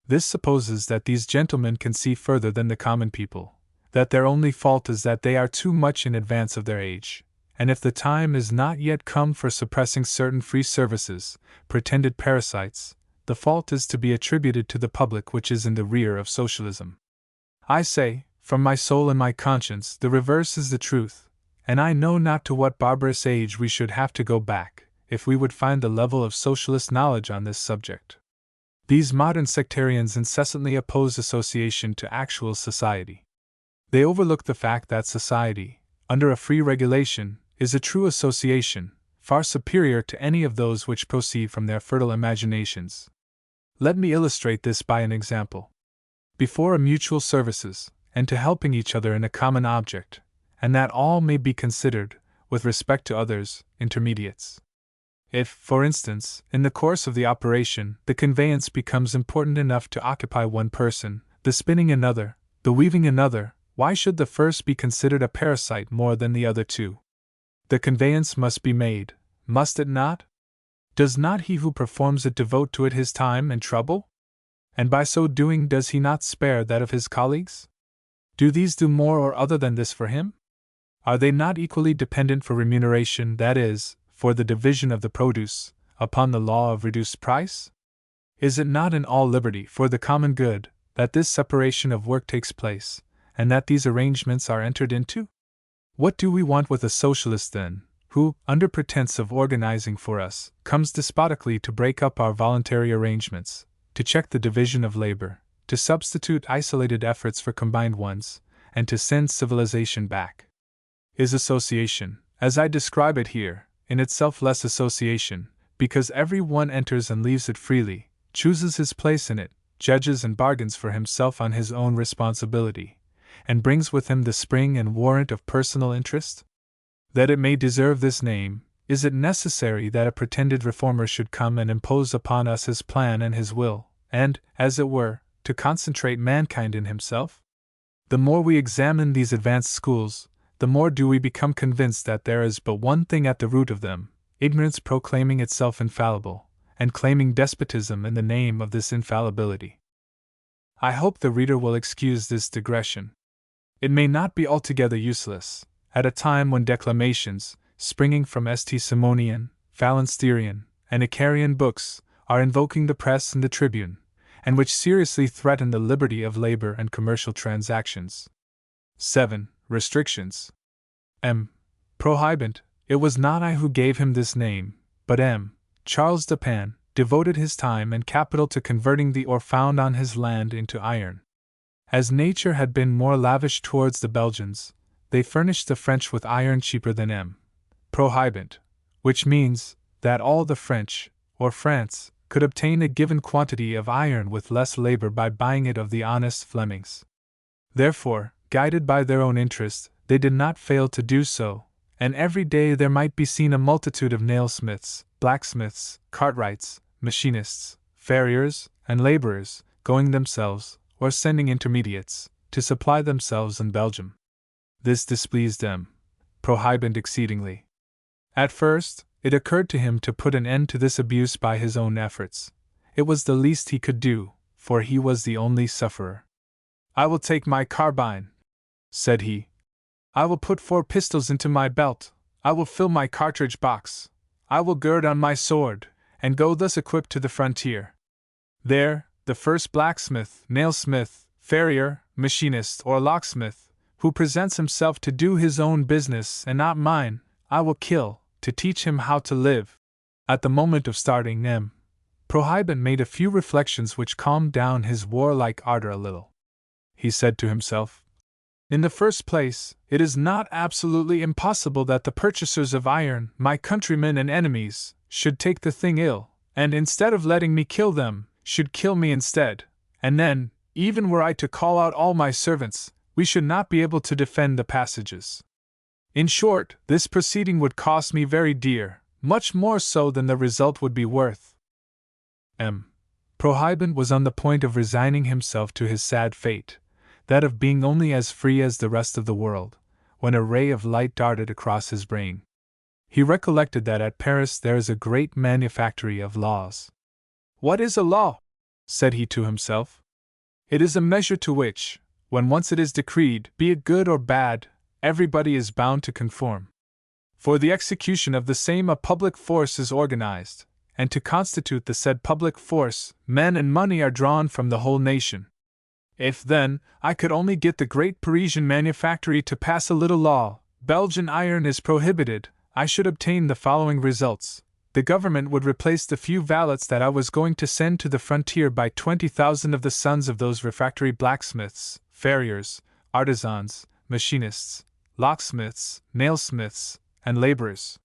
This supposes that these gentlemen can see further than the common people, that their only fault is that they are too much in advance of their age, and if the time is not yet come for suppressing certain free services, pretended parasites, the fault is to be attributed to the public which is in the rear of socialism. I say, from my soul and my conscience, the reverse is the truth, and I know not to what barbarous age we should have to go back, if we would find the level of socialist knowledge on this subject. These modern sectarians incessantly oppose association to actual society. They overlook the fact that society, under a free regulation, is a true association, far superior to any of those which proceed from their fertile imaginations. Let me illustrate this by an example. Before a mutual services, and to helping each other in a common object, and that all may be considered, with respect to others, intermediates. If, for instance, in the course of the operation, the conveyance becomes important enough to occupy one person, the spinning another, the weaving another, why should the first be considered a parasite more than the other two? The conveyance must be made, must it not? Does not he who performs it devote to it his time and trouble? And by so doing does he not spare that of his colleagues? Do these do more or other than this for him? Are they not equally dependent for remuneration, that is, for the division of the produce, upon the law of reduced price? Is it not in all liberty for the common good that this separation of work takes place, and that these arrangements are entered into? What do we want with a socialist then, who, under pretense of organizing for us, comes despotically to break up our voluntary arrangements, to check the division of labor, to substitute isolated efforts for combined ones, and to send civilization back? Is association, as I describe it here, in itself less association, because every one enters and leaves it freely, chooses his place in it, judges and bargains for himself on his own responsibility, and brings with him the spring and warrant of personal interest? That it may deserve this name, is it necessary that a pretended reformer should come and impose upon us his plan and his will, and, as it were, to concentrate mankind in himself? The more we examine these advanced schools, the more do we become convinced that there is but one thing at the root of them, ignorance proclaiming itself infallible, and claiming despotism in the name of this infallibility. I hope the reader will excuse this digression. It may not be altogether useless, at a time when declamations, springing from St. Simonian, Phalansterian, and Icarian books, are invoking the press and the tribune, and which seriously threaten the liberty of labor and commercial transactions. 7. Restrictions. Prohibant, it was not I who gave him this name, but Charles Dupin, devoted his time and capital to converting the ore found on his land into iron. As nature had been more lavish towards the Belgians, they furnished the French with iron cheaper than Prohibant, which means that all the French, or France, could obtain a given quantity of iron with less labor by buying it of the honest Flemings. Therefore, guided by their own interest, they did not fail to do so, and every day there might be seen a multitude of nailsmiths, blacksmiths, cartwrights, machinists, farriers, and laborers, going themselves, or sending intermediates, to supply themselves in Belgium. This displeased Prohibant exceedingly. At first, it occurred to him to put an end to this abuse by his own efforts. It was the least he could do, for he was the only sufferer. I will take my carbine, said he. I will put 4 pistols into my belt, I will fill my cartridge box, I will gird on my sword, and go thus equipped to the frontier. There, the first blacksmith, nailsmith, farrier, machinist, or locksmith, who presents himself to do his own business and not mine, I will kill, to teach him how to live. At the moment of starting, Prohibant made a few reflections which calmed down his warlike ardor a little. He said to himself, in the first place, it is not absolutely impossible that the purchasers of iron, my countrymen and enemies, should take the thing ill, and instead of letting me kill them, should kill me instead, and then, even were I to call out all my servants, we should not be able to defend the passages. In short, this proceeding would cost me very dear, much more so than the result would be worth. Prohibant was on the point of resigning himself to his sad fate, that of being only as free as the rest of the world, when a ray of light darted across his brain. He recollected that at Paris there is a great manufactory of laws. What is a law? Said he to himself. It is a measure to which, when once it is decreed, be it good or bad, everybody is bound to conform. For the execution of the same a public force is organized, and to constitute the said public force, men and money are drawn from the whole nation. If, then, I could only get the great Parisian manufactory to pass a little law, Belgian iron is prohibited, I should obtain the following results. The government would replace the few valets that I was going to send to the frontier by 20,000 of the sons of those refractory blacksmiths, farriers, artisans, machinists, locksmiths, nailsmiths, and laborers.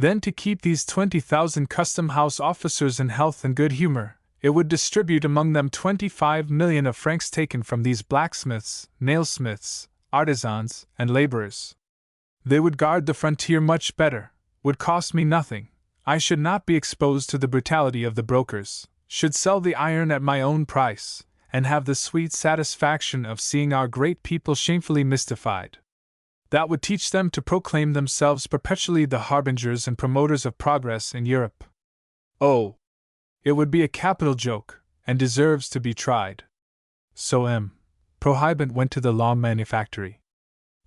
Then, to keep these 20,000 custom house officers in health and good humor, it would distribute among them 25 million of francs taken from these blacksmiths, nailsmiths, artisans, and laborers. They would guard the frontier much better, would cost me nothing, I should not be exposed to the brutality of the brokers, should sell the iron at my own price, and have the sweet satisfaction of seeing our great people shamefully mystified. That would teach them to proclaim themselves perpetually the harbingers and promoters of progress in Europe. Oh! It would be a capital joke, and deserves to be tried. So Prohibant went to the law manufactory.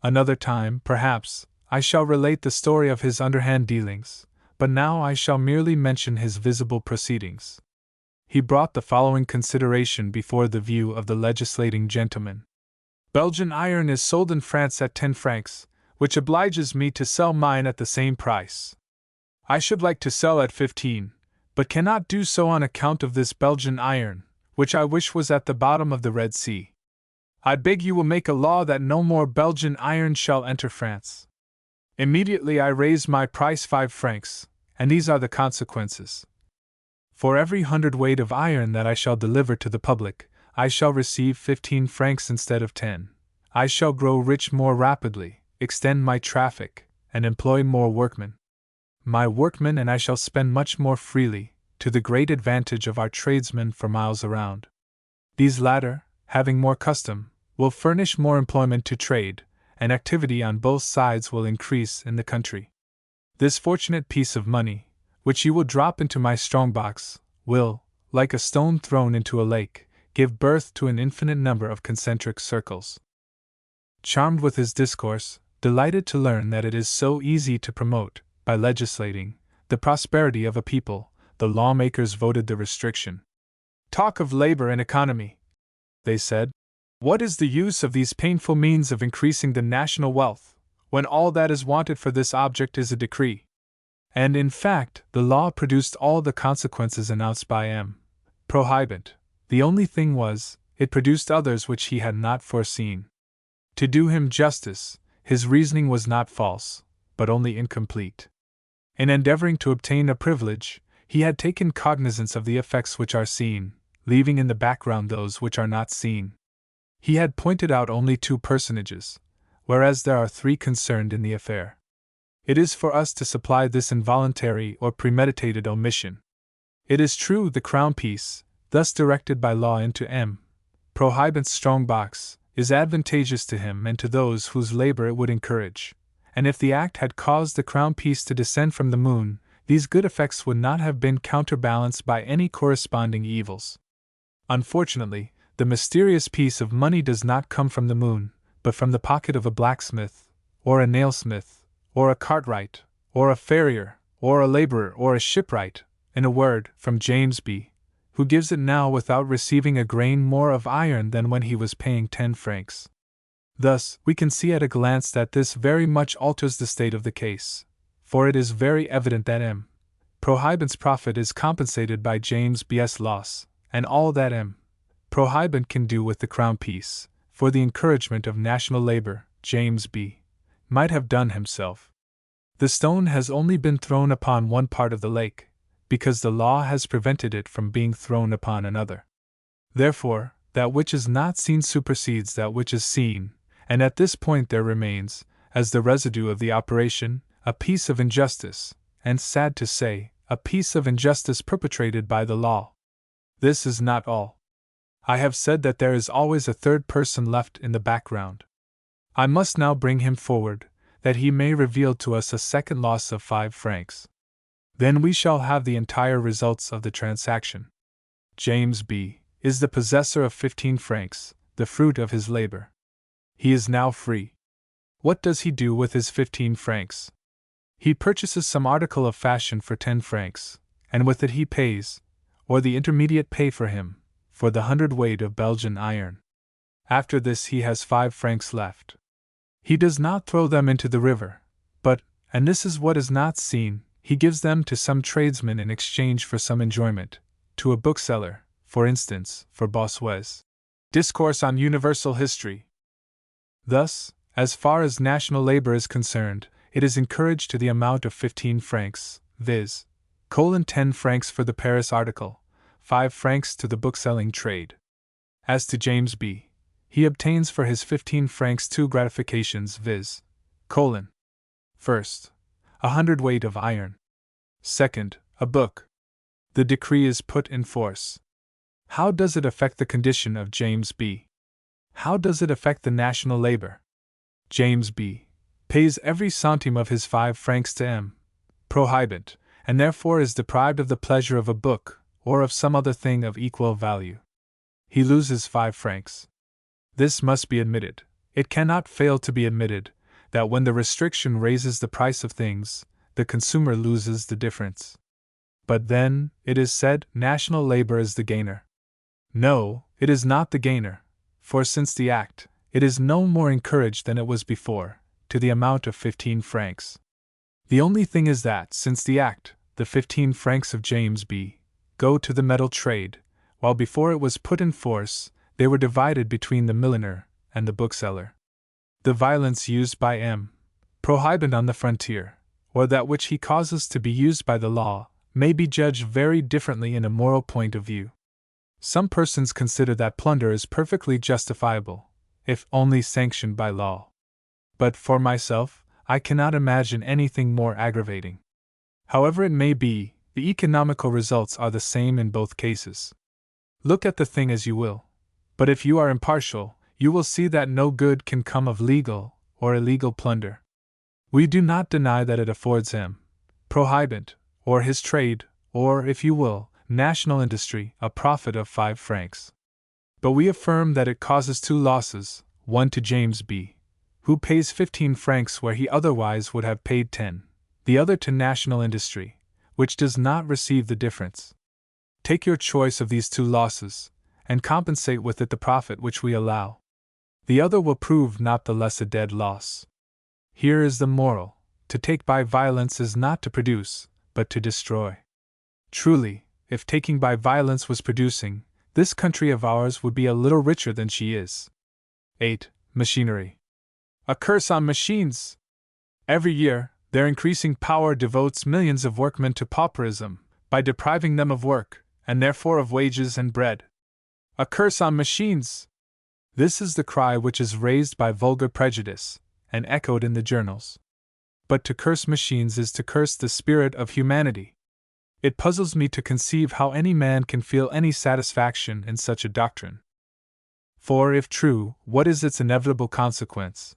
Another time, perhaps, I shall relate the story of his underhand dealings, but now I shall merely mention his visible proceedings. He brought the following consideration before the view of the legislating gentleman. Belgian iron is sold in France at 10 francs, which obliges me to sell mine at the same price. I should like to sell at 15, but cannot do so on account of this Belgian iron, which I wish was at the bottom of the Red Sea. I beg you will make a law that no more Belgian iron shall enter France. Immediately I raise my price 5 francs, and these are the consequences. For every 100 weight of iron that I shall deliver to the public, I shall receive 15 francs instead of 10. I shall grow rich more rapidly, extend my traffic, and employ more workmen. My workmen and I shall spend much more freely, to the great advantage of our tradesmen for miles around. These latter, having more custom, will furnish more employment to trade, and activity on both sides will increase in the country. This fortunate piece of money, which you will drop into my strong box, will, like a stone thrown into a lake, give birth to an infinite number of concentric circles. Charmed with his discourse, delighted to learn that it is so easy to promote, by legislating, the prosperity of a people, the lawmakers voted the restriction. Talk of labor and economy, they said. What is the use of these painful means of increasing the national wealth, when all that is wanted for this object is a decree? And in fact, the law produced all the consequences announced by Prohibant. The only thing was, it produced others which he had not foreseen. To do him justice, his reasoning was not false, but only incomplete. In endeavoring to obtain a privilege, he had taken cognizance of the effects which are seen, leaving in the background those which are not seen. He had pointed out only 2 personages, whereas there are 3 concerned in the affair. It is for us to supply this involuntary or premeditated omission. It is true the crown piece, thus directed by law into Prohibant's strong box, is advantageous to him and to those whose labor it would encourage, and if the act had caused the crown piece to descend from the moon, these good effects would not have been counterbalanced by any corresponding evils. Unfortunately, the mysterious piece of money does not come from the moon, but from the pocket of a blacksmith, or a nailsmith, or a cartwright, or a farrier, or a laborer, or a shipwright, in a word, from James B., who gives it now without receiving a grain more of iron than when he was paying 10 francs. Thus, we can see at a glance that this very much alters the state of the case, for it is very evident that Prohibant's profit is compensated by James B.'s loss, and all that Prohibant can do with the crown piece, for the encouragement of national labor, James B. might have done himself. The stone has only been thrown upon one part of the lake, because the law has prevented it from being thrown upon another. Therefore, that which is not seen supersedes that which is seen, and at this point there remains, as the residue of the operation, a piece of injustice, and sad to say, a piece of injustice perpetrated by the law. This is not all. I have said that there is always a 3rd person left in the background. I must now bring him forward, that he may reveal to us a second loss of 5 francs. Then we shall have the entire results of the transaction. James B. is the possessor of 15 francs, the fruit of his labor. He is now free. What does he do with his 15 francs? He purchases some article of fashion for 10 francs, and with it he pays, or the intermediate pay for him, for the 100 weight of Belgian iron. After this he has 5 francs left. He does not throw them into the river, but, and this is what is not seen, he gives them to some tradesman in exchange for some enjoyment, to a bookseller, for instance, for Bossuet's Discourse on Universal History. Thus, as far as national labor is concerned, it is encouraged to the amount of 15 francs, viz., 10 francs for the Paris article, 5 francs to the bookselling trade. As to James B., he obtains for his 15 francs 2 gratifications, viz., first, a hundredweight of iron. Second, a book. The decree is put in force. How does it affect the condition of James B.? How does it affect the national labor? James B. pays every centime of his 5 francs to M. Prohibant, and therefore is deprived of the pleasure of a book, or of some other thing of equal value. He loses 5 francs. This must be admitted. It cannot fail to be admitted that when the restriction raises the price of things, the consumer loses the difference. But then, it is said, national labor is the gainer. No, it is not the gainer, for since the act, it is no more encouraged than it was before, to the amount of 15 francs. The only thing is that, since the act, the 15 francs of James B. go to the metal trade, while before it was put in force, they were divided between the milliner and the bookseller. The violence used by M. Prohibant on the frontier, or that which he causes to be used by the law, may be judged very differently in a moral point of view. Some persons consider that plunder is perfectly justifiable, if only sanctioned by law. But for myself, I cannot imagine anything more aggravating. However it may be, the economical results are the same in both cases. Look at the thing as you will, but if you are impartial, you will see that no good can come of legal or illegal plunder. We do not deny that it affords him, Prohibant, or his trade, or, if you will, national industry, a profit of 5 francs. But we affirm that it causes 2 losses, one to James B., who pays 15 francs where he otherwise would have paid 10, the other to national industry, which does not receive the difference. Take your choice of these 2 losses, and compensate with it the profit which we allow. The other will prove not the less a dead loss. Here is the moral: to take by violence is not to produce, but to destroy. Truly, if taking by violence was producing, this country of ours would be a little richer than she is. 8. Machinery. A curse on machines! Every year, their increasing power devotes millions of workmen to pauperism, by depriving them of work, and therefore of wages and bread. A curse on machines! This is the cry which is raised by vulgar prejudice, and echoed in the journals. But to curse machines is to curse the spirit of humanity. It puzzles me to conceive how any man can feel any satisfaction in such a doctrine. For if true, what is its inevitable consequence?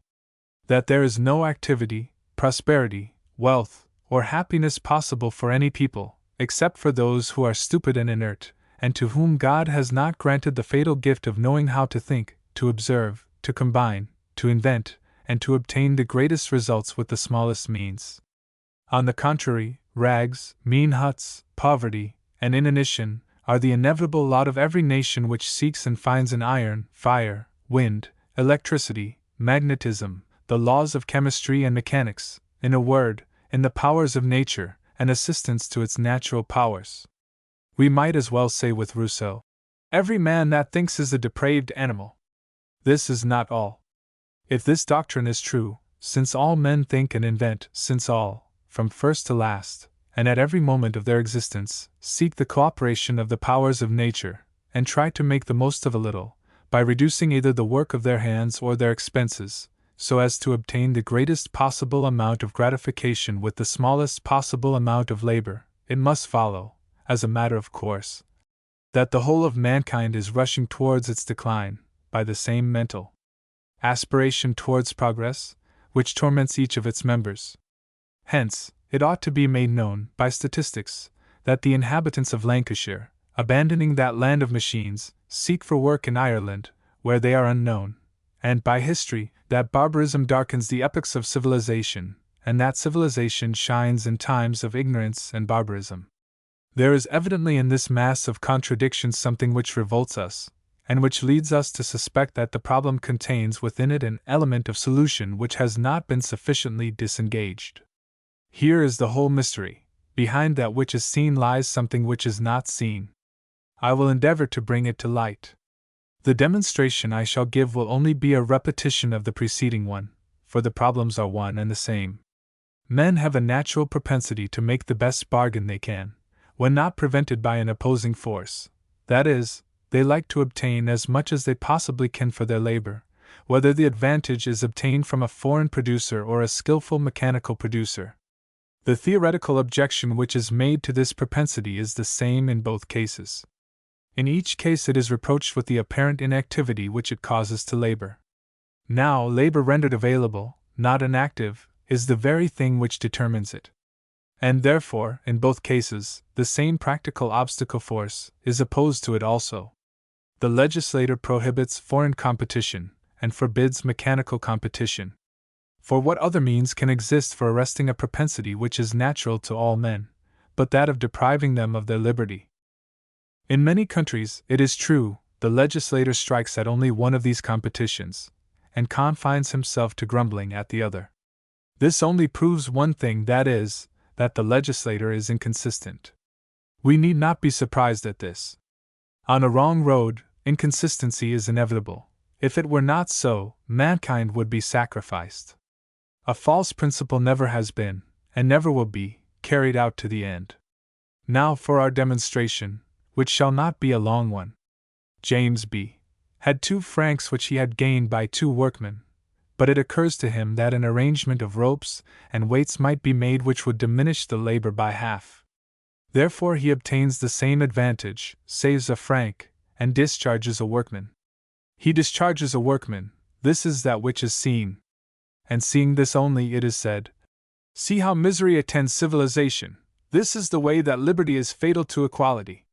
That there is no activity, prosperity, wealth, or happiness possible for any people, except for those who are stupid and inert, and to whom God has not granted the fatal gift of knowing how to think, to observe, to combine, to invent, and to obtain the greatest results with the smallest means. On the contrary, rags, mean huts, poverty, and inanition are the inevitable lot of every nation which seeks and finds in iron, fire, wind, electricity, magnetism, the laws of chemistry and mechanics, in a word, in the powers of nature, and assistance to its natural powers. We might as well say with Rousseau, "Every man that thinks is a depraved animal." This is not all. If this doctrine is true, since all men think and invent, since all, from first to last, and at every moment of their existence, seek the cooperation of the powers of nature, and try to make the most of a little, by reducing either the work of their hands or their expenses, so as to obtain the greatest possible amount of gratification with the smallest possible amount of labor, it must follow, as a matter of course, that the whole of mankind is rushing towards its decline, by the same mental aspiration towards progress, which torments each of its members. Hence, it ought to be made known, by statistics, that the inhabitants of Lancashire, abandoning that land of machines, seek for work in Ireland, where they are unknown, and by history, that barbarism darkens the epochs of civilization, and that civilization shines in times of ignorance and barbarism. There is evidently in this mass of contradictions something which revolts us, and which leads us to suspect that the problem contains within it an element of solution which has not been sufficiently disengaged. Here is the whole mystery: behind that which is seen lies something which is not seen. I will endeavor to bring it to light. The demonstration I shall give will only be a repetition of the preceding one, for the problems are one and the same. Men have a natural propensity to make the best bargain they can, when not prevented by an opposing force. That is, they like to obtain as much as they possibly can for their labor, whether the advantage is obtained from a foreign producer or a skillful mechanical producer. The theoretical objection which is made to this propensity is the same in both cases. In each case it is reproached with the apparent inactivity which it causes to labor. Now, labor rendered available, not inactive, is the very thing which determines it. And therefore, in both cases, the same practical obstacle force is opposed to it also. The legislator prohibits foreign competition, and forbids mechanical competition. For what other means can exist for arresting a propensity which is natural to all men, but that of depriving them of their liberty? In many countries, it is true, the legislator strikes at only one of these competitions, and confines himself to grumbling at the other. This only proves one thing, that is, that the legislator is inconsistent. We need not be surprised at this. On a wrong road, inconsistency is inevitable. If it were not so, mankind would be sacrificed. A false principle never has been, and never will be, carried out to the end. Now for our demonstration, which shall not be a long one. James B. had 2 francs which he had gained by 2 workmen, but it occurs to him that an arrangement of ropes and weights might be made which would diminish the labor by half. Therefore he obtains the same advantage, saves a franc, and discharges a workman. He discharges a workman, this is that which is seen. And seeing this only, it is said, "See how misery attends civilization, this is the way that liberty is fatal to equality."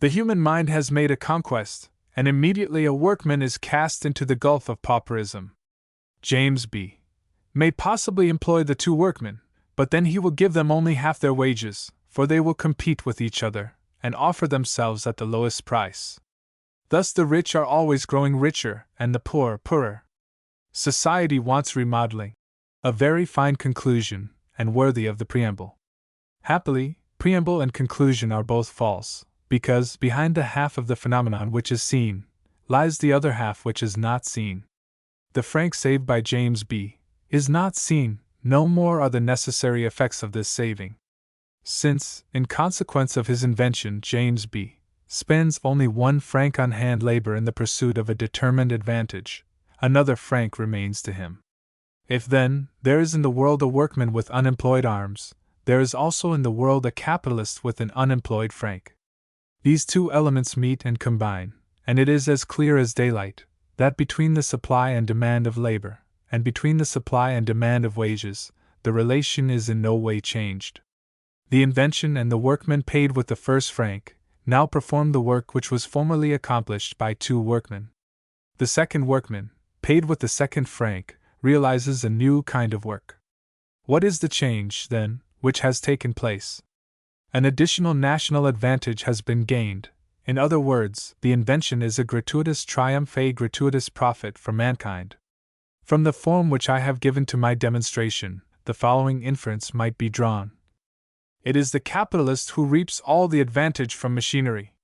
The human mind has made a conquest, and immediately a workman is cast into the gulf of pauperism. James B. may possibly employ the 2 workmen, but then he will give them only half their wages, for they will compete with each other, and offer themselves at the lowest price. Thus the rich are always growing richer, and the poor poorer. Society wants remodeling. A very fine conclusion, and worthy of the preamble. Happily, preamble and conclusion are both false, because behind the half of the phenomenon which is seen, lies the other half which is not seen. The franc saved by James B. is not seen, no more are the necessary effects of this saving. Since, in consequence of his invention, James B. spends only 1 franc on hand labor in the pursuit of a determined advantage, another franc remains to him. If then, there is in the world a workman with unemployed arms, there is also in the world a capitalist with an unemployed franc. These 2 elements meet and combine, and it is as clear as daylight, that between the supply and demand of labor, and between the supply and demand of wages, the relation is in no way changed. The invention and the workman paid with the first franc now perform the work which was formerly accomplished by 2 workmen. The second workman, paid with the second franc, realizes a new kind of work. What is the change, then, which has taken place? An additional national advantage has been gained. In other words, the invention is a gratuitous triumph, a gratuitous profit for mankind. From the form which I have given to my demonstration, the following inference might be drawn. It is the capitalist who reaps all the advantage from machinery.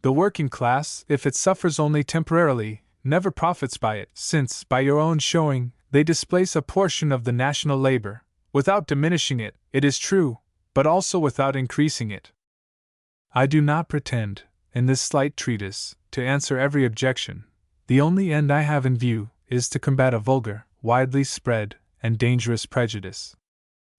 The working class, if it suffers only temporarily, never profits by it, since, by your own showing, they displace a portion of the national labor, without diminishing it, it is true, but also without increasing it. I do not pretend, in this slight treatise, to answer every objection. The only end I have in view is to combat a vulgar, widely spread, and dangerous prejudice.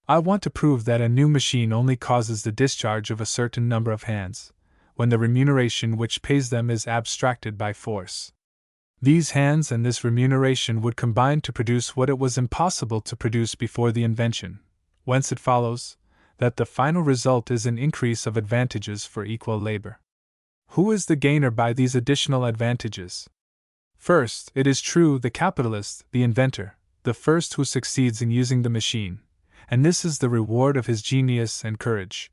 I want to prove that a new machine only causes the discharge of a certain number of hands, when the remuneration which pays them is abstracted by force. These hands and this remuneration would combine to produce what it was impossible to produce before the invention, whence it follows that the final result is an increase of advantages for equal labor. Who is the gainer by these additional advantages? First, it is true, the capitalist, the inventor, the first who succeeds in using the machine, and this is the reward of his genius and courage.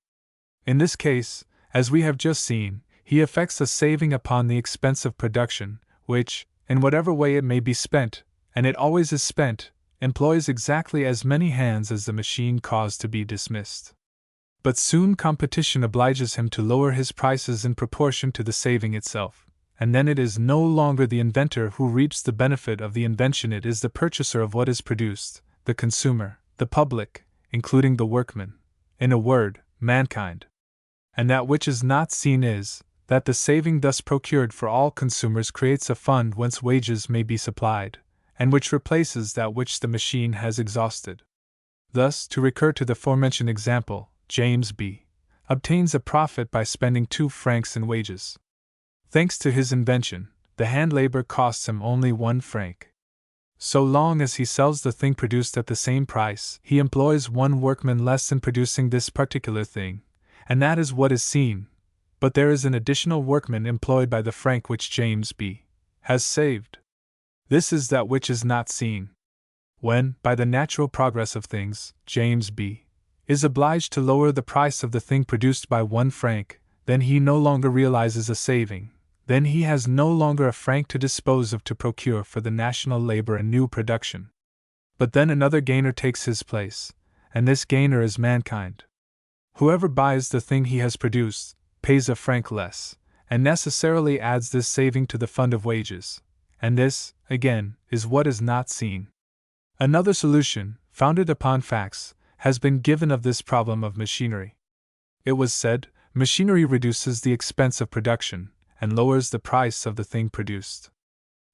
In this case, as we have just seen, he effects a saving upon the expense of production, which, in whatever way it may be spent, and it always is spent, employs exactly as many hands as the machine caused to be dismissed. But soon competition obliges him to lower his prices in proportion to the saving itself, and then it is no longer the inventor who reaps the benefit of the invention, it is the purchaser of what is produced, the consumer, the public, including the workman, in a word, mankind. And that which is not seen is, that the saving thus procured for all consumers creates a fund whence wages may be supplied, and which replaces that which the machine has exhausted. Thus, to recur to the forementioned example, James B. obtains a profit by spending 2 francs in wages. Thanks to his invention, the hand labor costs him only 1 franc. So long as he sells the thing produced at the same price, he employs 1 workman less in producing this particular thing, and that is what is seen. But there is an additional workman employed by the franc which James B. has saved. This is that which is not seen. When, by the natural progress of things, James B. is obliged to lower the price of the thing produced by 1 franc, then he no longer realizes a saving. Then he has no longer a franc to dispose of to procure for the national labor a new production. But then another gainer takes his place, and this gainer is mankind. Whoever buys the thing he has produced, pays a franc less, and necessarily adds this saving to the fund of wages, and this, again, is what is not seen. Another solution, founded upon facts, has been given of this problem of machinery. It was said, machinery reduces the expense of production, and lowers the price of the thing produced.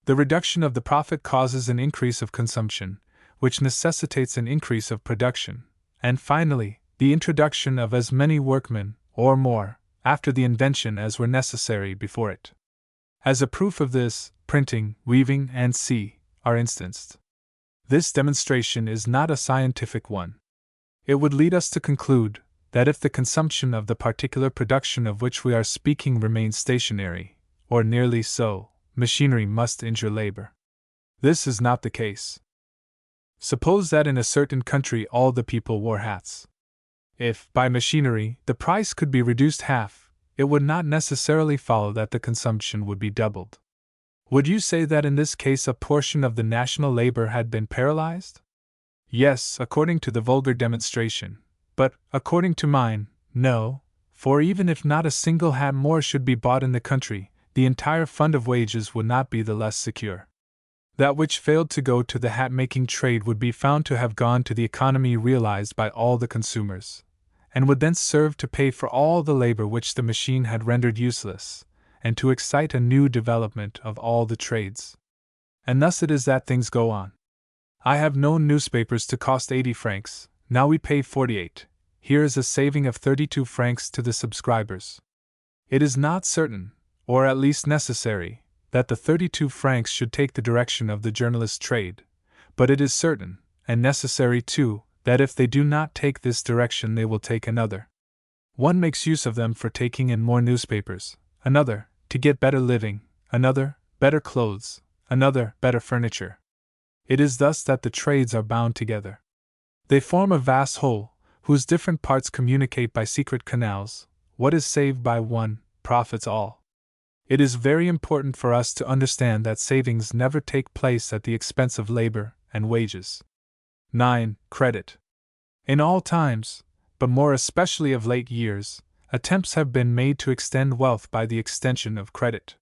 The reduction of the profit causes an increase of consumption, which necessitates an increase of production, and finally, the introduction of as many workmen, or more, after the invention as were necessary before it. As a proof of this, printing, weaving, and are instanced. This demonstration is not a scientific one. It would lead us to conclude that if the consumption of the particular production of which we are speaking remains stationary, or nearly so, machinery must injure labor. This is not the case. Suppose that in a certain country all the people wore hats. If, by machinery, the price could be reduced half, it would not necessarily follow that the consumption would be doubled. Would you say that in this case a portion of the national labor had been paralyzed? Yes, according to the vulgar demonstration. But, according to mine, no, for even if not a single hat more should be bought in the country, the entire fund of wages would not be the less secure. That which failed to go to the hat-making trade would be found to have gone to the economy realized by all the consumers, and would thence serve to pay for all the labor which the machine had rendered useless, and to excite a new development of all the trades. And thus it is that things go on. I have known newspapers to cost 80 francs, now we pay 48. Here is a saving of 32 francs to the subscribers. It is not certain, or at least necessary, that the 32 francs should take the direction of the journalist's trade, but it is certain, and necessary too, that if they do not take this direction they will take another. One makes use of them for taking in more newspapers, another, to get better living, another, better clothes, another, better furniture. It is thus that the trades are bound together. They form a vast whole, whose different parts communicate by secret canals. What is saved by one, profits all. It is very important for us to understand that savings never take place at the expense of labor and wages. 9. Credit. In all times, but more especially of late years, attempts have been made to extend wealth by the extension of credit.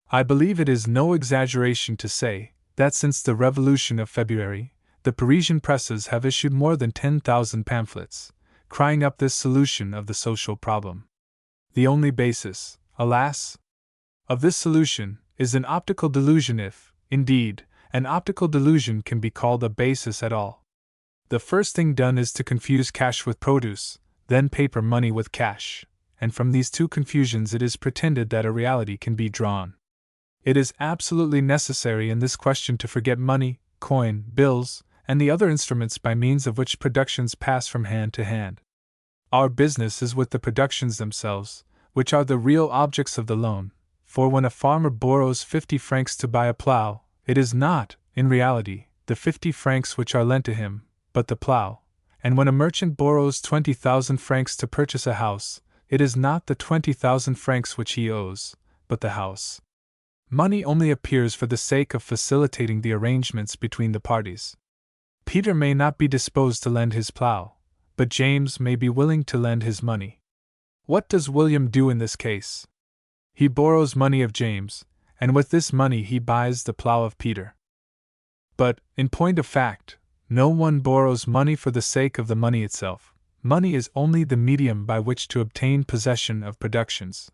I believe it is no exaggeration to say that since the Revolution of February, the Parisian presses have issued more than 10,000 pamphlets, crying up this solution of the social problem. The only basis, alas, of this solution is an optical delusion if, indeed, an optical delusion can be called a basis at all. The first thing done is to confuse cash with produce, then paper money with cash, and from these two confusions it is pretended that a reality can be drawn. It is absolutely necessary in this question to forget money, coin, bills, and the other instruments by means of which productions pass from hand to hand. Our business is with the productions themselves, which are the real objects of the loan, for when a farmer borrows 50 francs to buy a plough, it is not, in reality, the 50 francs which are lent to him, but the plough, and when a merchant borrows 20,000 francs to purchase a house, it is not the 20,000 francs which he owes, but the house. Money only appears for the sake of facilitating the arrangements between the parties. Peter may not be disposed to lend his plough, but James may be willing to lend his money. What does William do in this case? He borrows money of James, and with this money he buys the plough of Peter. But, in point of fact, No one borrows money for the sake of the money itself. Money is only the medium by which to obtain possession of productions.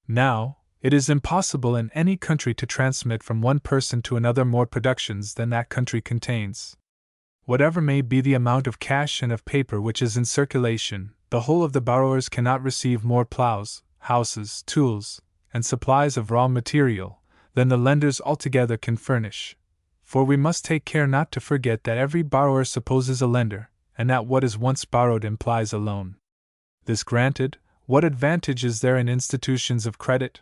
Now, it is impossible in any country to transmit from one person to another more productions than that country contains. Whatever may be the amount of cash and of paper which is in circulation, the whole of the borrowers cannot receive more plows, houses, tools, and supplies of raw material than the lenders altogether can furnish. For we must take care not to forget that every borrower supposes a lender, and that what is once borrowed implies a loan. This granted, what advantage is there in institutions of credit?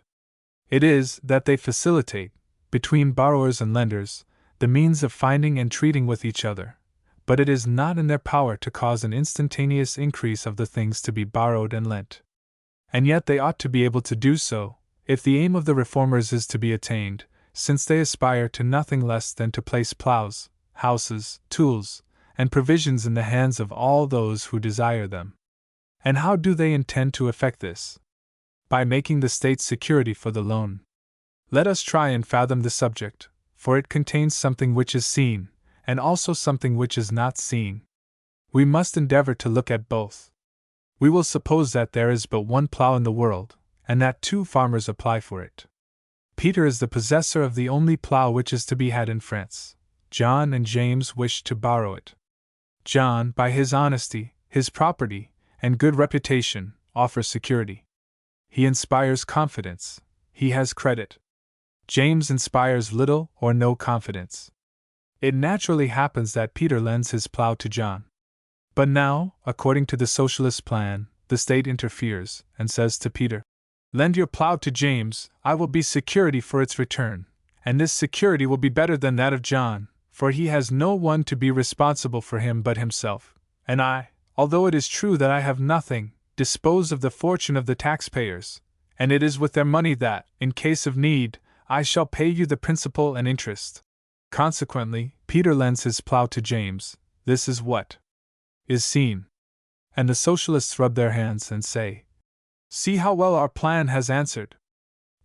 It is that they facilitate, between borrowers and lenders, the means of finding and treating with each other, but it is not in their power to cause an instantaneous increase of the things to be borrowed and lent. And yet they ought to be able to do so, if the aim of the reformers is to be attained, since they aspire to nothing less than to place plows, houses, tools, and provisions in the hands of all those who desire them. And how do they intend to effect this? By making the state security for the loan. Let us try and fathom the subject, for it contains something which is seen, and also something which is not seen. We must endeavor to look at both. We will suppose that there is but one plough in the world, and that 2 farmers apply for it. Peter is the possessor of the only plough which is to be had in France. John and James wish to borrow it. John, by his honesty, his property, and good reputation, offers security. He inspires confidence. He has credit. James inspires little or no confidence. It naturally happens that Peter lends his plough to John. But now, according to the socialist plan, the state interferes and says to Peter, "Lend your plough to James, I will be security for its return, and this security will be better than that of John, for he has no one to be responsible for him but himself, and I, although it is true that I have nothing, dispose of the fortune of the taxpayers, and it is with their money that, in case of need, I shall pay you the principal and interest." Consequently, Peter lends his plough to James. This is what is seen. And the socialists rub their hands and say, "See how well our plan has answered.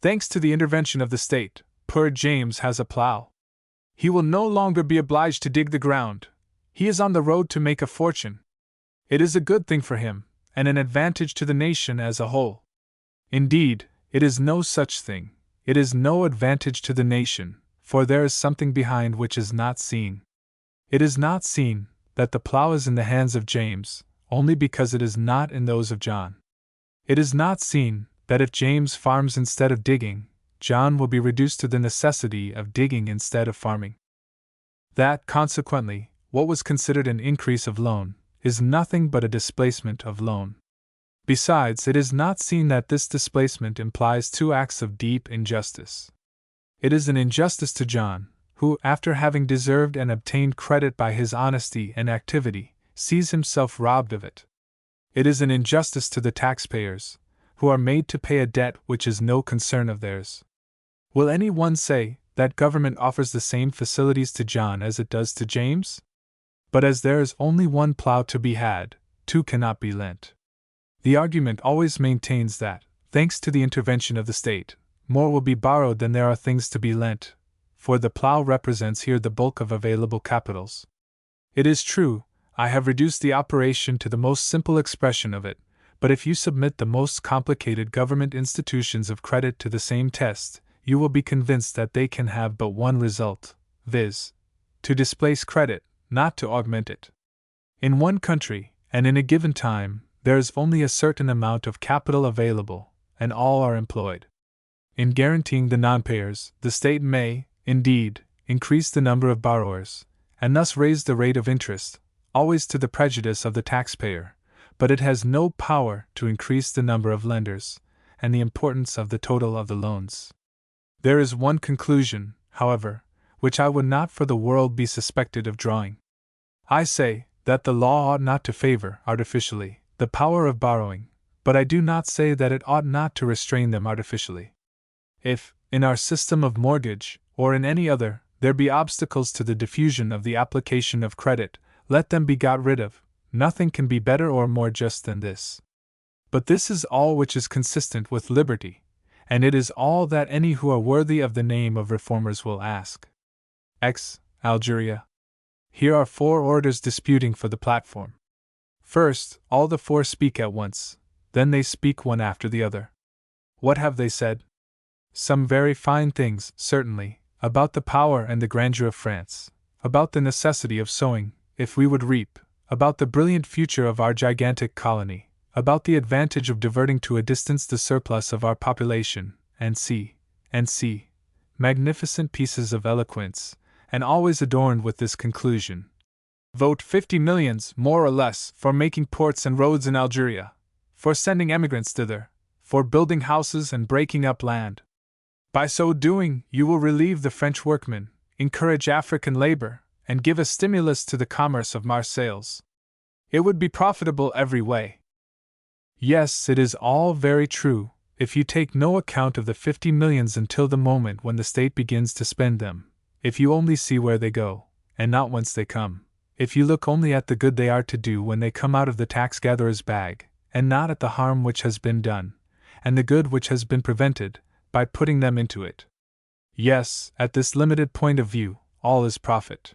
Thanks to the intervention of the state, poor James has a plough. He will no longer be obliged to dig the ground. He is on the road to make a fortune. It is a good thing for him, and an advantage to the nation as a whole. Indeed, it is no such thing. It is no advantage to the nation, for there is something behind which is not seen. It is not seen that the plough is in the hands of James, only because it is not in those of John. It is not seen that if James farms instead of digging, John will be reduced to the necessity of digging instead of farming. That, consequently, what was considered an increase of loan, is nothing but a displacement of loan. Besides, it is not seen that this displacement implies 2 acts of deep injustice. It is an injustice to John, who, after having deserved and obtained credit by his honesty and activity, sees himself robbed of it. It is an injustice to the taxpayers, who are made to pay a debt which is no concern of theirs. Will any one say that government offers the same facilities to John as it does to James? But as there is only one plough to be had, 2 cannot be lent. The argument always maintains that, thanks to the intervention of the state, more will be borrowed than there are things to be lent, for the plough represents here the bulk of available capitals. It is true, I have reduced the operation to the most simple expression of it, but if you submit the most complicated government institutions of credit to the same test, you will be convinced that they can have but one result, viz., to displace credit, not to augment it. In one country, and in a given time, there is only a certain amount of capital available, and all are employed. In guaranteeing the non-payers, the state may, indeed, increase the number of borrowers, and thus raise the rate of interest, always to the prejudice of the taxpayer, but it has no power to increase the number of lenders, and the importance of the total of the loans. There is one conclusion, however, which I would not for the world be suspected of drawing. I say that the law ought not to favor, artificially, the power of borrowing, but I do not say that it ought not to restrain them artificially. If, in our system of mortgage, or in any other, there be obstacles to the diffusion of the application of credit, let them be got rid of. Nothing can be better or more just than this. But this is all which is consistent with liberty, and it is all that any who are worthy of the name of reformers will ask. Algeria. Here are 4 orators disputing for the platform. First, all the 4 speak at once, then they speak one after the other. What have they said? Some very fine things, certainly, about the power and the grandeur of France, about the necessity of sowing, if we would reap, about the brilliant future of our gigantic colony, about the advantage of diverting to a distance the surplus of our population, and see, magnificent pieces of eloquence, and always adorned with this conclusion: vote 50 millions, more or less, for making ports and roads in Algeria, for sending emigrants thither, for building houses and breaking up land. By so doing, you will relieve the French workmen, encourage African labor, and give a stimulus to the commerce of Marseilles. It would be profitable every way. Yes, it is all very true, if you take no account of the 50 millions until the moment when the state begins to spend them, if you only see where they go, and not whence they come, if you look only at the good they are to do when they come out of the tax-gatherer's bag, and not at the harm which has been done, and the good which has been prevented, by putting them into it. Yes, at this limited point of view, all is profit.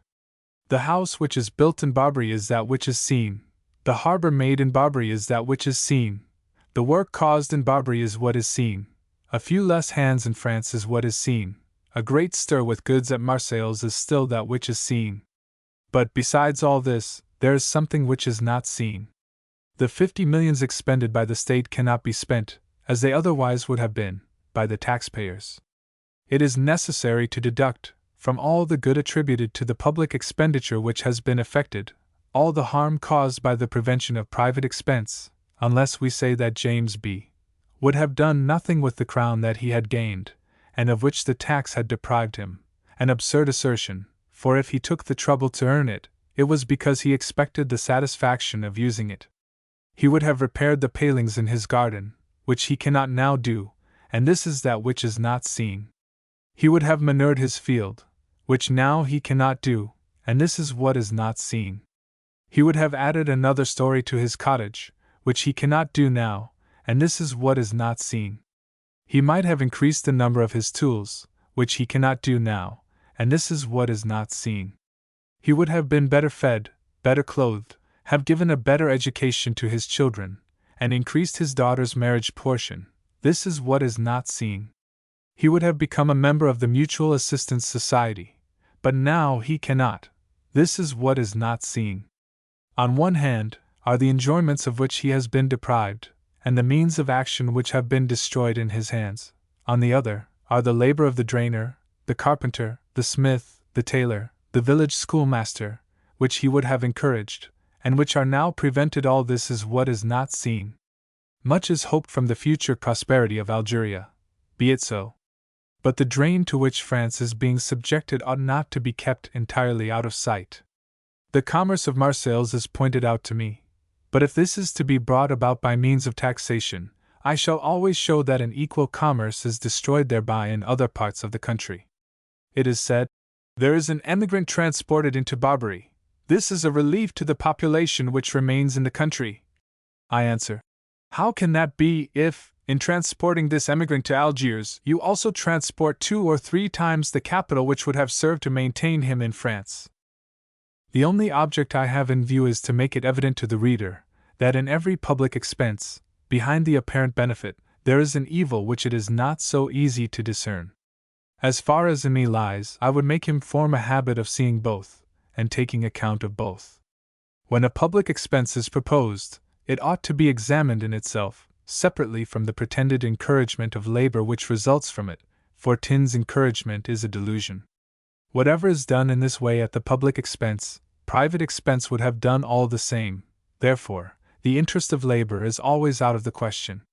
The house which is built in Barbary is that which is seen, the harbor made in Barbary is that which is seen, the work caused in Barbary is what is seen, a few less hands in France is what is seen, a great stir with goods at Marseilles is still that which is seen. But besides all this, there is something which is not seen. The 50 millions expended by the state cannot be spent, as they otherwise would have been, by the taxpayers. It is necessary to deduct, from all the good attributed to the public expenditure which has been effected, all the harm caused by the prevention of private expense, unless we say that James B. would have done nothing with the crown that he had gained, and of which the tax had deprived him, an absurd assertion, for if he took the trouble to earn it, it was because he expected the satisfaction of using it. He would have repaired the palings in his garden, which he cannot now do, and this is that which is not seen. He would have manured his field, which now he cannot do, and this is what is not seen. He would have added another story to his cottage, which he cannot do now, and this is what is not seen. He might have increased the number of his tools, which he cannot do now, and this is what is not seen. He would have been better fed, better clothed, have given a better education to his children, and increased his daughter's marriage portion. This is what is not seen. He would have become a member of the Mutual Assistance Society, but now he cannot. This is what is not seen. On one hand, are the enjoyments of which he has been deprived, and the means of action which have been destroyed in his hands. On the other, are the labor of the drainer, the carpenter, the smith, the tailor, the village schoolmaster, which he would have encouraged, and which are now prevented. All this is what is not seen. Much is hoped from the future prosperity of Algeria. Be it so. But the drain to which France is being subjected ought not to be kept entirely out of sight. The commerce of Marseilles is pointed out to me, but if this is to be brought about by means of taxation, I shall always show that an equal commerce is destroyed thereby in other parts of the country. It is said, there is an emigrant transported into Barbary. This is a relief to the population which remains in the country. I answer, how can that be if, in transporting this emigrant to Algiers, you also transport 2 or 3 times the capital which would have served to maintain him in France? The only object I have in view is to make it evident to the reader that in every public expense, behind the apparent benefit, there is an evil which it is not so easy to discern. As far as in me lies, I would make him form a habit of seeing both, and taking account of both. When a public expense is proposed, it ought to be examined in itself, separately from the pretended encouragement of labor which results from it, for Tin's encouragement is a delusion. Whatever is done in this way at the public expense, private expense would have done all the same. Therefore, the interest of labor is always out of the question.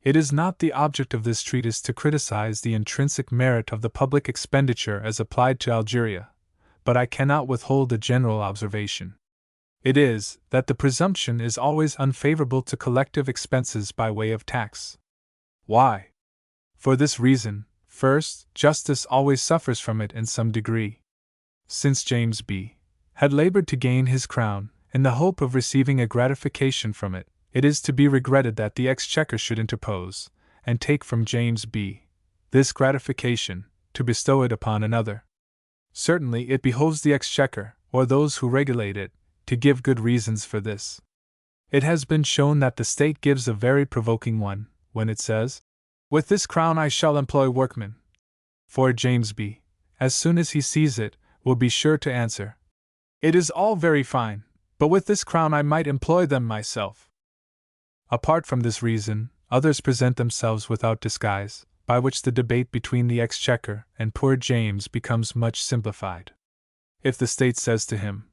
It is not the object of this treatise to criticize the intrinsic merit of the public expenditure as applied to Algeria, but I cannot withhold a general observation. It is that the presumption is always unfavorable to collective expenses by way of tax. Why? For this reason: first, justice always suffers from it in some degree. Since James B. had labored to gain his crown, in the hope of receiving a gratification from it, it is to be regretted that the Exchequer should interpose, and take from James B. this gratification, to bestow it upon another. Certainly it behoves the Exchequer, or those who regulate it, to give good reasons for this. It has been shown that the state gives a very provoking one, when it says, "With this crown I shall employ workmen." For James B., as soon as he sees it, will be sure to answer, "It is all very fine, but with this crown I might employ them myself." Apart from this reason, others present themselves without disguise, by which the debate between the Exchequer and poor James becomes much simplified. If the state says to him,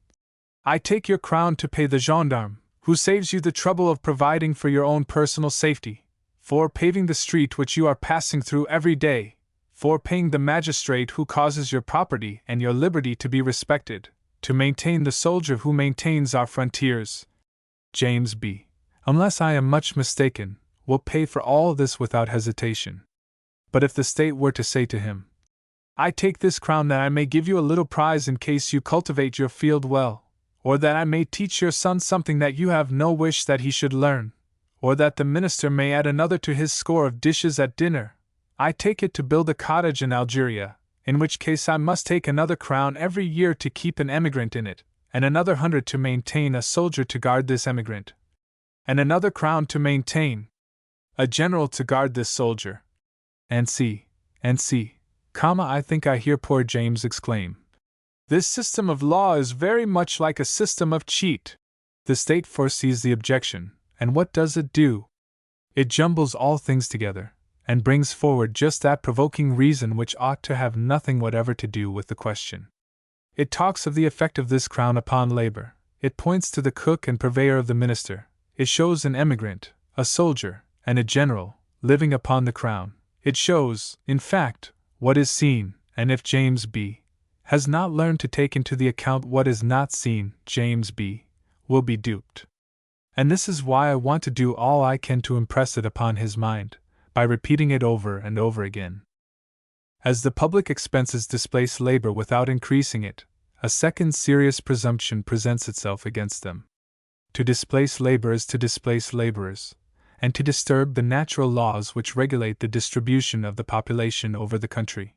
"I take your crown to pay the gendarme, who saves you the trouble of providing for your own personal safety, for paving the street which you are passing through every day, for paying the magistrate who causes your property and your liberty to be respected, to maintain the soldier who maintains our frontiers," James B., unless I am much mistaken, will pay for all this without hesitation. But if the state were to say to him, "I take this crown that I may give you a little prize in case you cultivate your field well, or that I may teach your son something that you have no wish that he should learn, or that the minister may add another to his score of dishes at dinner, I take it to build a cottage in Algeria, in which case I must take another crown every year to keep an emigrant in it, and another 100 to maintain a soldier to guard this emigrant, and another crown to maintain a general to guard this soldier. And see, I think I hear poor James exclaim, this system of law is very much like a system of cheat." The state foresees the objection, and what does it do? It jumbles all things together, and brings forward just that provoking reason which ought to have nothing whatever to do with the question. It talks of the effect of this crown upon labor, it points to the cook and purveyor of the minister, it shows an emigrant, a soldier, and a general, living upon the crown, it shows, in fact, what is seen, and if James B. has not learned to take into the account what is not seen, James B. will be duped. And this is why I want to do all I can to impress it upon his mind, by repeating it over and over again. As the public expenses displace labor without increasing it, a second serious presumption presents itself against them. To displace labor is to displace laborers, and to disturb the natural laws which regulate the distribution of the population over the country.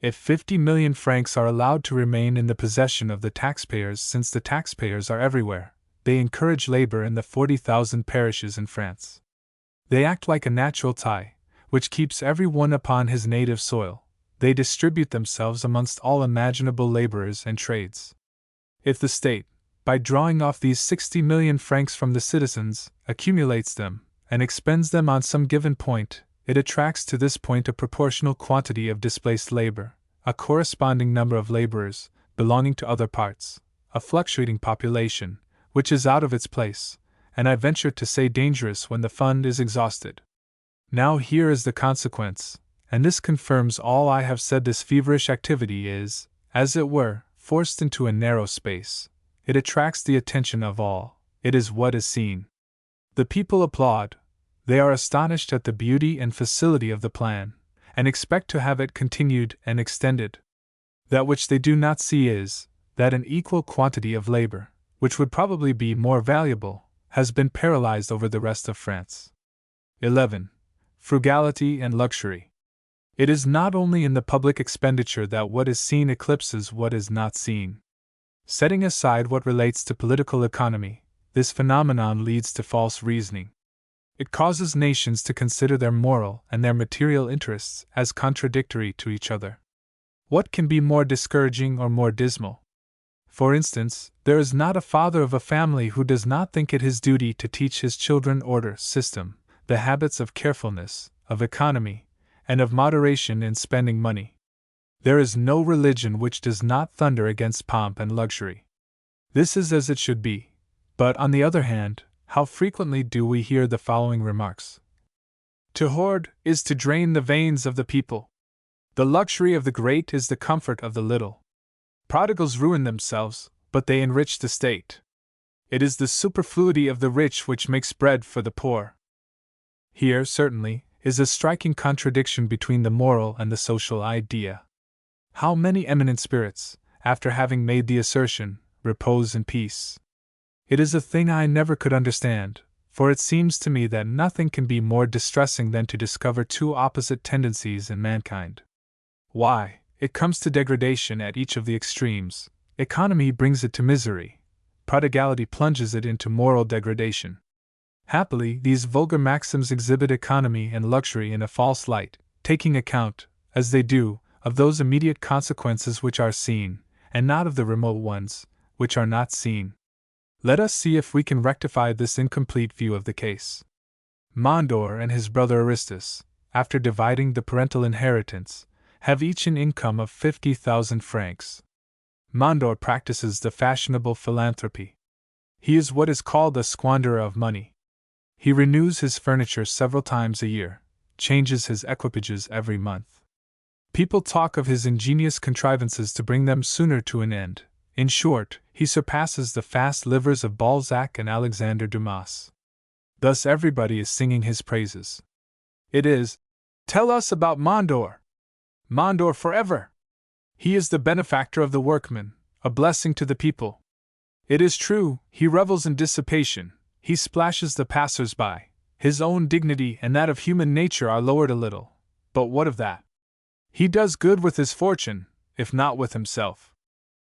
If 50 million francs are allowed to remain in the possession of the taxpayers, since the taxpayers are everywhere, they encourage labor in the 40,000 parishes in France. They act like a natural tie, which keeps every one upon his native soil. They distribute themselves amongst all imaginable laborers and trades. If the state, by drawing off these 60 million francs from the citizens, accumulates them, and expends them on some given point, it attracts to this point a proportional quantity of displaced labor, a corresponding number of laborers, belonging to other parts, a fluctuating population, which is out of its place, and I venture to say dangerous when the fund is exhausted. Now here is the consequence, and this confirms all I have said. This feverish activity is, as it were, forced into a narrow space. It attracts the attention of all, it is what is seen. The people applaud. They are astonished at the beauty and facility of the plan, and expect to have it continued and extended. That which they do not see is, that an equal quantity of labor, which would probably be more valuable, has been paralyzed over the rest of France. 11. Frugality and luxury. It is not only in the public expenditure that what is seen eclipses what is not seen. Setting aside what relates to political economy, this phenomenon leads to false reasoning. It causes nations to consider their moral and their material interests as contradictory to each other. What can be more discouraging or more dismal? For instance, there is not a father of a family who does not think it his duty to teach his children order, system, the habits of carefulness, of economy, and of moderation in spending money. There is no religion which does not thunder against pomp and luxury. This is as it should be. But on the other hand, how frequently do we hear the following remarks? To hoard is to drain the veins of the people. The luxury of the great is the comfort of the little. Prodigals ruin themselves, but they enrich the state. It is the superfluity of the rich which makes bread for the poor. Here, certainly, is a striking contradiction between the moral and the social idea. How many eminent spirits, after having made the assertion, repose in peace? It is a thing I never could understand, for it seems to me that nothing can be more distressing than to discover two opposite tendencies in mankind. Why, it comes to degradation at each of the extremes, economy brings it to misery, prodigality plunges it into moral degradation. Happily, these vulgar maxims exhibit economy and luxury in a false light, taking account, as they do, of those immediate consequences which are seen, and not of the remote ones, which are not seen. Let us see if we can rectify this incomplete view of the case. Mondor and his brother Aristus, after dividing the parental inheritance, have each an income of 50,000 francs. Mondor practices the fashionable philanthropy. He is what is called a squanderer of money. He renews his furniture several times a year, changes his equipages every month. People talk of his ingenious contrivances to bring them sooner to an end. In short, he surpasses the fast livers of Balzac and Alexander Dumas. Thus everybody is singing his praises. It is, "Tell us about Mondor! Mondor forever! He is the benefactor of the workmen, a blessing to the people. It is true, he revels in dissipation, he splashes the passers-by, his own dignity and that of human nature are lowered a little, but what of that? He does good with his fortune, if not with himself.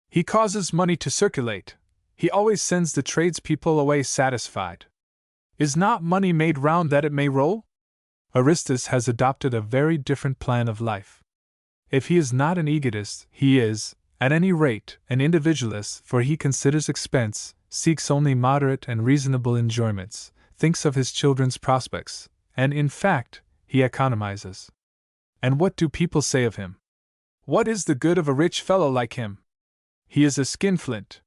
He causes money to circulate, he always sends the tradespeople away satisfied. Is not money made round that it may roll?" Aristus has adopted a very different plan of life. If he is not an egotist, he is, at any rate, an individualist, for he considers expense, seeks only moderate and reasonable enjoyments, thinks of his children's prospects, and in fact, he economizes. And what do people say of him? What is the good of a rich fellow like him? He is a skinflint.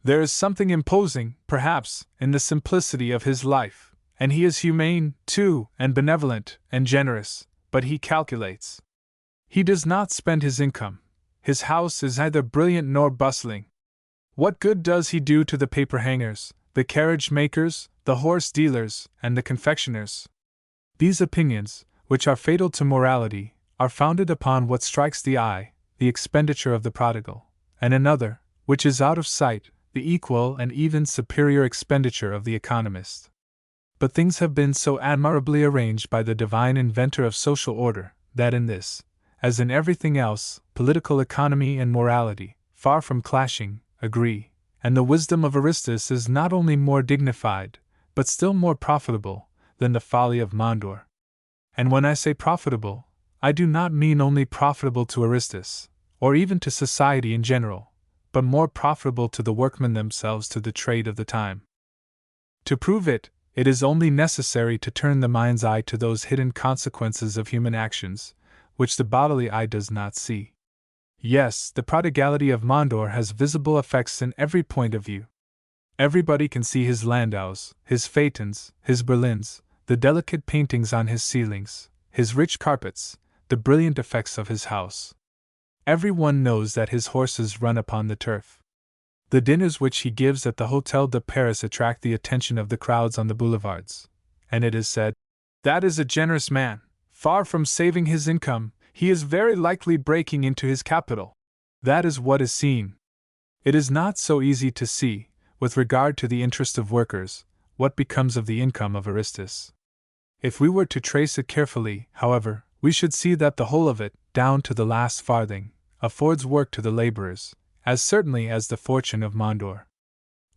There is something imposing, perhaps, in the simplicity of his life, and he is humane, too, and benevolent, and generous, but he calculates. He does not spend his income. His house is neither brilliant nor bustling. What good does he do to the paper hangers, the carriage makers, the horse dealers, and the confectioners? These opinions, which are fatal to morality, are founded upon what strikes the eye, the expenditure of the prodigal, and another, which is out of sight, the equal and even superior expenditure of the economist. But things have been so admirably arranged by the divine inventor of social order, that in this, as in everything else, political economy and morality, far from clashing, agree, and the wisdom of Aristus is not only more dignified, but still more profitable, than the folly of Mondor. And when I say profitable, I do not mean only profitable to Aristus, or even to society in general, but more profitable to the workmen themselves, to the trade of the time. To prove it, it is only necessary to turn the mind's eye to those hidden consequences of human actions, which the bodily eye does not see. Yes, the prodigality of Mondor has visible effects in every point of view. Everybody can see his landaus, his phaetons, his berlins, the delicate paintings on his ceilings, his rich carpets, the brilliant effects of his house. Everyone knows that his horses run upon the turf. The dinners which he gives at the Hôtel de Paris attract the attention of the crowds on the boulevards, and it is said, "That is a generous man. Far from saving his income, he is very likely breaking into his capital." That is what is seen. It is not so easy to see, with regard to the interest of workers, what becomes of the income of Aristus. If we were to trace it carefully, however, we should see that the whole of it, down to the last farthing, affords work to the laborers, as certainly as the fortune of Mondor.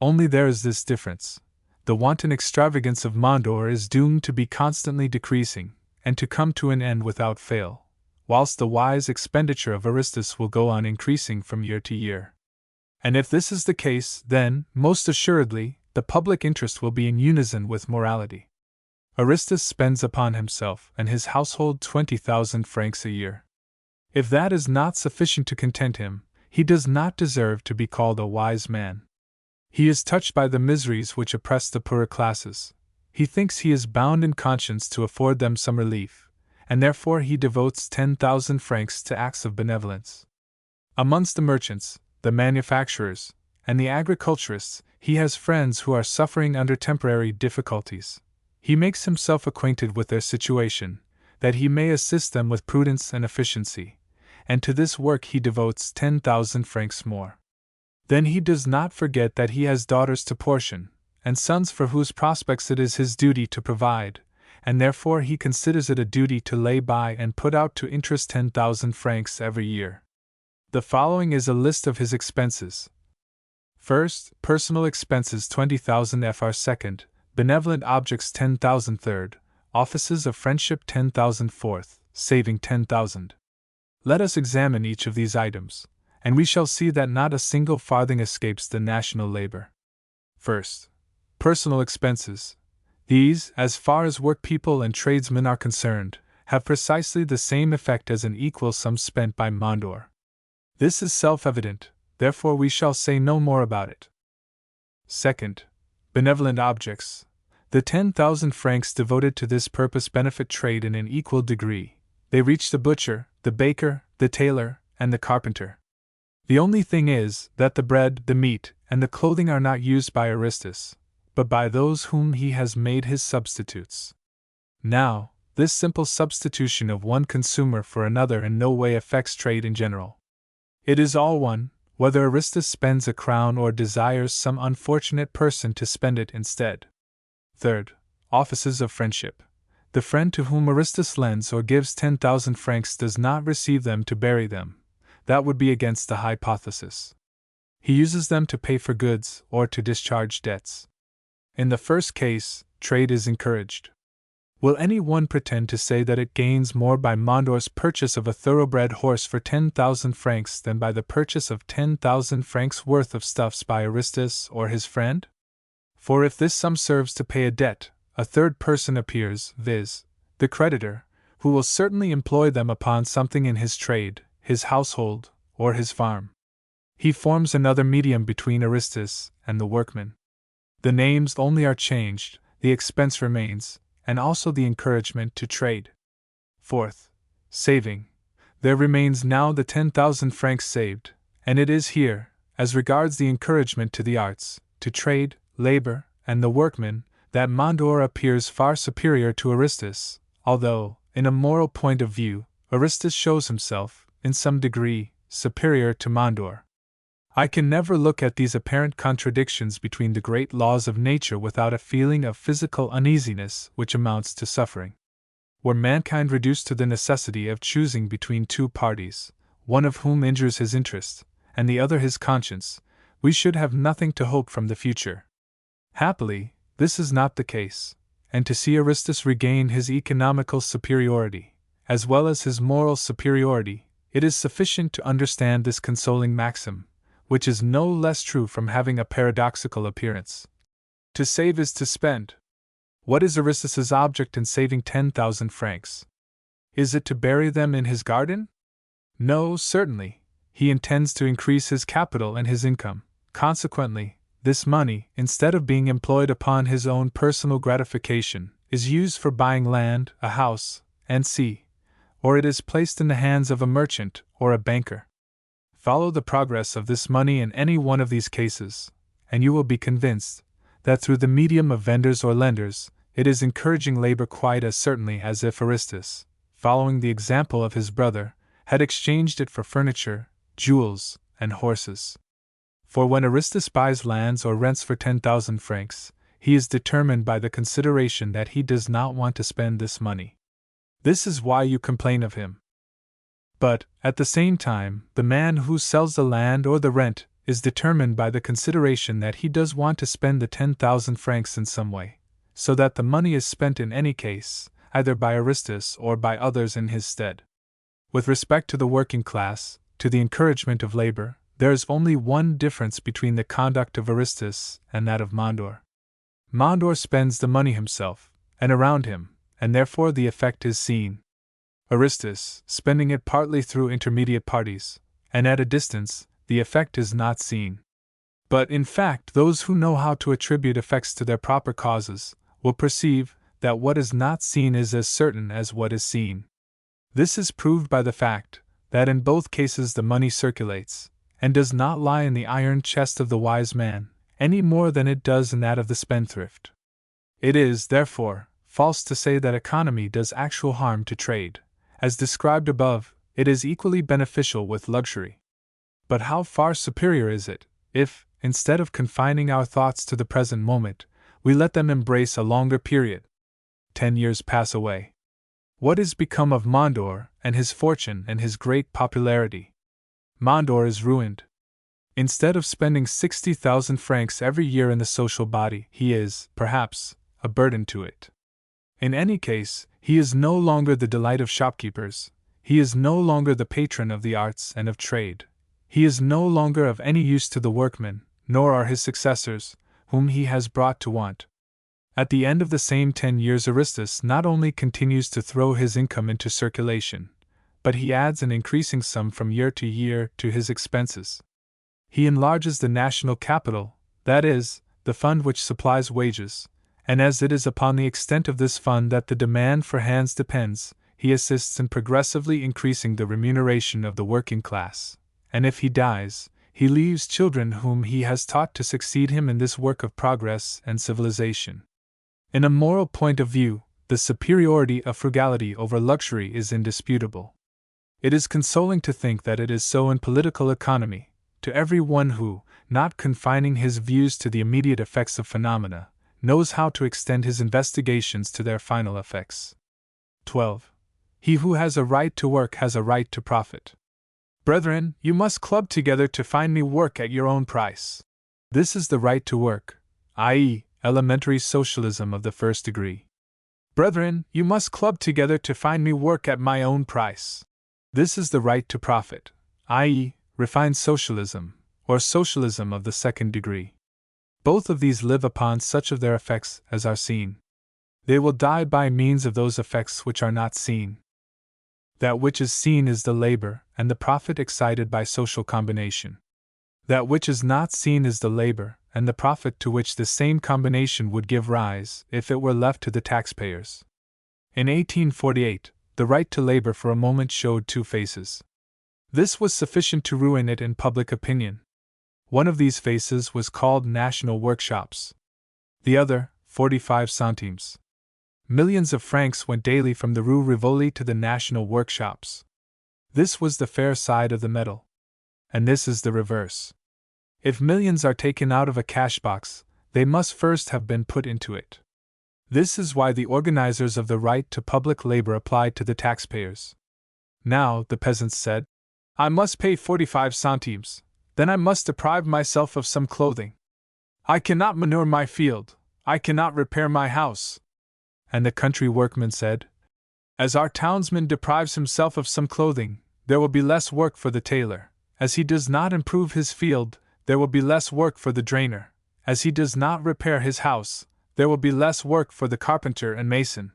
Only there is this difference: the wanton extravagance of Mondor is doomed to be constantly decreasing, and to come to an end without fail, whilst the wise expenditure of Aristus will go on increasing from year to year. And if this is the case, then, most assuredly, the public interest will be in unison with morality. Aristus spends upon himself and his household 20,000 francs a year. If that is not sufficient to content him, he does not deserve to be called a wise man. He is touched by the miseries which oppress the poorer classes. He thinks he is bound in conscience to afford them some relief, and therefore he devotes 10,000 francs to acts of benevolence. Amongst the merchants, the manufacturers, and the agriculturists, he has friends who are suffering under temporary difficulties. He makes himself acquainted with their situation, that he may assist them with prudence and efficiency, and to this work he devotes 10,000 francs more. Then he does not forget that he has daughters to portion, and sons for whose prospects it is his duty to provide, and therefore he considers it a duty to lay by and put out to interest 10,000 francs every year. The following is a list of his expenses. First, personal expenses 20,000 fr. Second, benevolent objects 10,000 Third, offices of friendship 10,000 Fourth, saving 10,000. Let us examine each of these items, and we shall see that not a single farthing escapes the national labor. First, personal expenses. These, as far as workpeople and tradesmen are concerned, have precisely the same effect as an equal sum spent by Mondor. This is self-evident, therefore we shall say no more about it. Second, benevolent objects. The 10,000 francs devoted to this purpose benefit trade in an equal degree. They reach the butcher, the baker, the tailor, and the carpenter. The only thing is that the bread, the meat, and the clothing are not used by Aristus, but by those whom he has made his substitutes. Now, this simple substitution of one consumer for another in no way affects trade in general. It is all one, whether Aristus spends a crown or desires some unfortunate person to spend it instead. Third, offices of friendship. The friend to whom Aristus lends or gives 10,000 francs does not receive them to bury them. That would be against the hypothesis. He uses them to pay for goods or to discharge debts. In the first case, trade is encouraged. Will any one pretend to say that it gains more by Mondor's purchase of a thoroughbred horse for 10,000 francs than by the purchase of 10,000 francs worth of stuffs by Aristus or his friend? For if this sum serves to pay a debt, a third person appears, viz., the creditor, who will certainly employ them upon something in his trade, his household, or his farm. He forms another medium between Aristus and the workman. The names only are changed, the expense remains, and also the encouragement to trade. Fourth, saving. There remains now the 10,000 francs saved, and it is here, as regards the encouragement to the arts, to trade, labor, and the workman, that Mondor appears far superior to Aristus, although, in a moral point of view, Aristus shows himself, in some degree, superior to Mondor. I can never look at these apparent contradictions between the great laws of nature without a feeling of physical uneasiness which amounts to suffering. Were mankind reduced to the necessity of choosing between two parties, one of whom injures his interest, and the other his conscience, we should have nothing to hope from the future. Happily, this is not the case, and to see Aristus regain his economical superiority, as well as his moral superiority, it is sufficient to understand this consoling maxim, which is no less true from having a paradoxical appearance. To save is to spend. What is Aristus's object in saving 10,000 francs? Is it to bury them in his garden? No, certainly. He intends to increase his capital and his income. Consequently, this money, instead of being employed upon his own personal gratification, is used for buying land, a house, and sea, or it is placed in the hands of a merchant or a banker. Follow the progress of this money in any one of these cases, and you will be convinced that through the medium of vendors or lenders, it is encouraging labor quite as certainly as if Aristus, following the example of his brother, had exchanged it for furniture, jewels, and horses. For when Aristus buys lands or rents for 10,000 francs, he is determined by the consideration that he does not want to spend this money. This is why you complain of him. But, at the same time, the man who sells the land or the rent is determined by the consideration that he does want to spend the 10,000 francs in some way, so that the money is spent in any case, either by Aristus or by others in his stead. With respect to the working class, to the encouragement of labor, there is only one difference between the conduct of Aristus and that of Mondor. Mondor spends the money himself, and around him, and therefore the effect is seen. Aristus, spending it partly through intermediate parties, and at a distance, the effect is not seen. But in fact, those who know how to attribute effects to their proper causes, will perceive that what is not seen is as certain as what is seen. This is proved by the fact that in both cases the money circulates, and does not lie in the iron chest of the wise man, any more than it does in that of the spendthrift. It is, therefore, false to say that economy does actual harm to trade. As described above, it is equally beneficial with luxury. But how far superior is it, if, instead of confining our thoughts to the present moment, we let them embrace a longer period? 10 years pass away. What is become of Mondor, and his fortune and his great popularity? Mondor is ruined. Instead of spending 60,000 francs every year in the social body, he is, perhaps, a burden to it. In any case, he is no longer the delight of shopkeepers, he is no longer the patron of the arts and of trade, he is no longer of any use to the workmen, nor are his successors, whom he has brought to want. At the end of the same 10 years, Aristus not only continues to throw his income into circulation, but he adds an increasing sum from year to year to his expenses. He enlarges the national capital, that is, the fund which supplies wages, and as it is upon the extent of this fund that the demand for hands depends, he assists in progressively increasing the remuneration of the working class, and if he dies, he leaves children whom he has taught to succeed him in this work of progress and civilization. In a moral point of view, the superiority of frugality over luxury is indisputable. It is consoling to think that it is so in political economy, to every one who, not confining his views to the immediate effects of phenomena, knows how to extend his investigations to their final effects. 12. He who has a right to work has a right to profit. Brethren, you must club together to find me work at your own price. This is the right to work, i.e., elementary socialism of the first degree. Brethren, you must club together to find me work at my own price. This is the right to profit, i.e., refined socialism, or socialism of the second degree. Both of these live upon such of their effects as are seen. They will die by means of those effects which are not seen. That which is seen is the labor and the profit excited by social combination. That which is not seen is the labor and the profit to which the same combination would give rise if it were left to the taxpayers. In 1848, the right to labor for a moment showed two faces. This was sufficient to ruin it in public opinion. One of these faces was called national workshops. The other, 45 centimes. Millions of francs went daily from the Rue Rivoli to the national workshops. This was the fair side of the medal. And this is the reverse. If millions are taken out of a cash box, they must first have been put into it. This is why the organizers of the right to public labor applied to the taxpayers. Now, the peasants said, I must pay 45 centimes, then I must deprive myself of some clothing. I cannot manure my field, I cannot repair my house. And the country workman said, as our townsman deprives himself of some clothing, there will be less work for the tailor. As he does not improve his field, there will be less work for the drainer. As he does not repair his house, there will be less work for the carpenter and mason.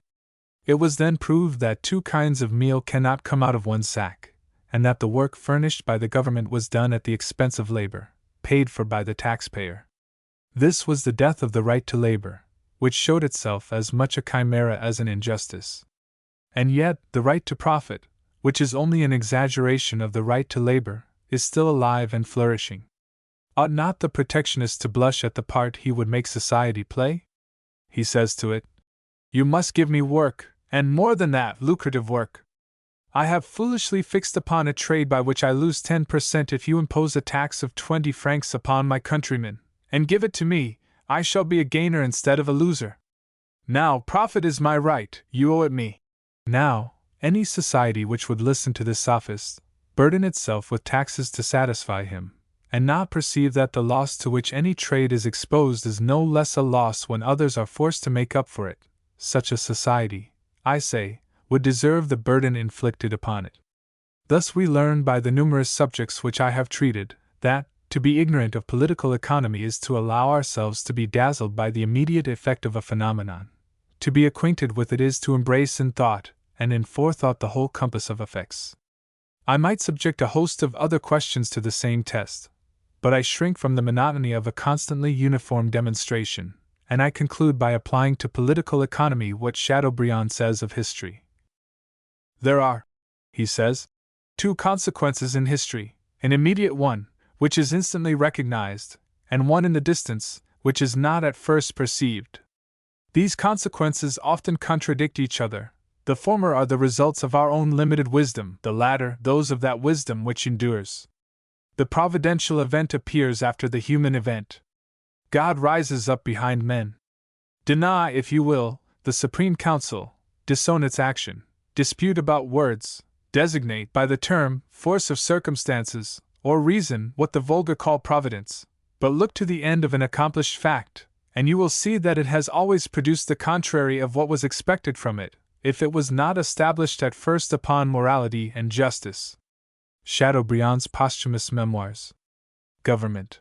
It was then proved that two kinds of meal cannot come out of one sack, and that the work furnished by the government was done at the expense of labor, paid for by the taxpayer. This was the death of the right to labor, which showed itself as much a chimera as an injustice. And yet, the right to profit, which is only an exaggeration of the right to labor, is still alive and flourishing. Ought not the protectionist to blush at the part he would make society play? He says to it, you must give me work, and more than that, lucrative work. I have foolishly fixed upon a trade by which I lose 10% if you impose a tax of 20 francs upon my countrymen, and give it to me, I shall be a gainer instead of a loser. Now, profit is my right, you owe it me. Now, any society which would listen to this sophist, burden itself with taxes to satisfy him, and not perceive that the loss to which any trade is exposed is no less a loss when others are forced to make up for it, such a society, I say, would deserve the burden inflicted upon it. Thus we learn by the numerous subjects which I have treated, that, to be ignorant of political economy is to allow ourselves to be dazzled by the immediate effect of a phenomenon. To be acquainted with it is to embrace in thought, and in forethought the whole compass of effects. I might subject a host of other questions to the same test, but I shrink from the monotony of a constantly uniform demonstration, and I conclude by applying to political economy what Chateaubriand says of history. There are, he says, two consequences in history, an immediate one, which is instantly recognized, and one in the distance, which is not at first perceived. These consequences often contradict each other. The former are the results of our own limited wisdom, the latter those of that wisdom which endures. The providential event appears after the human event. God rises up behind men. Deny, if you will, the Supreme Council, disown its action, dispute about words, designate by the term force of circumstances, or reason what the vulgar call providence, but look to the end of an accomplished fact, and you will see that it has always produced the contrary of what was expected from it, if it was not established at first upon morality and justice. Chateaubriand's posthumous memoirs. Government.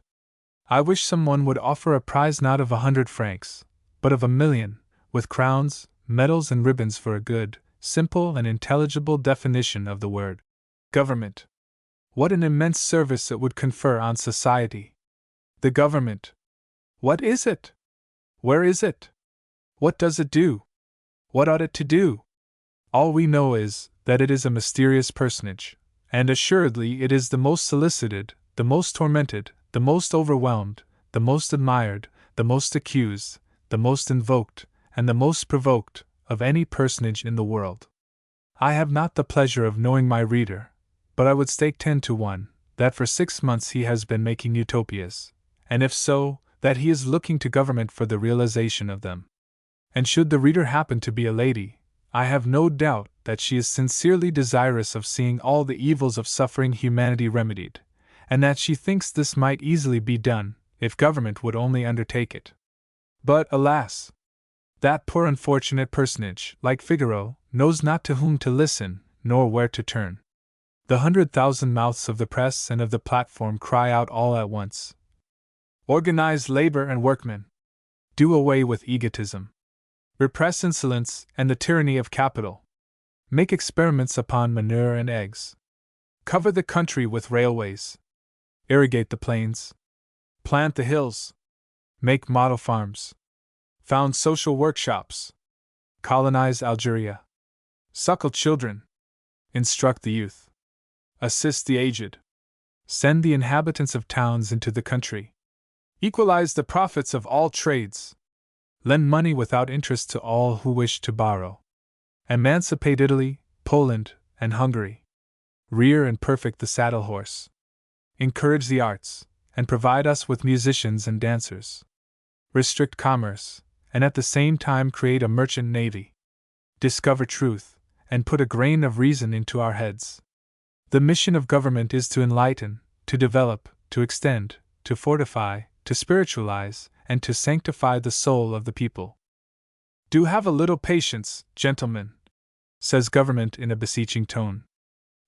I wish someone would offer a prize not of 100 francs, but of 1,000,000, with crowns, medals, and ribbons for a good, simple, and intelligible definition of the word government. What an immense service it would confer on society! The government. What is it? Where is it? What does it do? What ought it to do? All we know is that it is a mysterious personage, and assuredly it is the most solicited, the most tormented, the most overwhelmed, the most admired, the most accused, the most invoked, and the most provoked of any personage in the world. I have not the pleasure of knowing my reader, but I would stake 10 to 1 that for 6 months he has been making utopias, and if so, that he is looking to government for the realization of them. And should the reader happen to be a lady, I have no doubt that she is sincerely desirous of seeing all the evils of suffering humanity remedied, and that she thinks this might easily be done, if government would only undertake it. But, alas! That poor unfortunate personage, like Figaro, knows not to whom to listen, nor where to turn. The 100,000 mouths of the press and of the platform cry out all at once. Organize labor and workmen. Do away with egotism. Repress insolence and the tyranny of capital. Make experiments upon manure and eggs. Cover the country with railways. Irrigate the plains. Plant the hills. Make model farms. Found social workshops. Colonize Algeria. Suckle children. Instruct the youth. Assist the aged. Send the inhabitants of towns into the country. Equalize the profits of all trades. Lend money without interest to all who wish to borrow. Emancipate Italy, Poland, and Hungary. Rear and perfect the saddle horse. Encourage the arts, and provide us with musicians and dancers. Restrict commerce, and at the same time create a merchant navy. Discover truth, and put a grain of reason into our heads. The mission of government is to enlighten, to develop, to extend, to fortify, to spiritualize, and to sanctify the soul of the people. Do have a little patience, gentlemen, says government in a beseeching tone.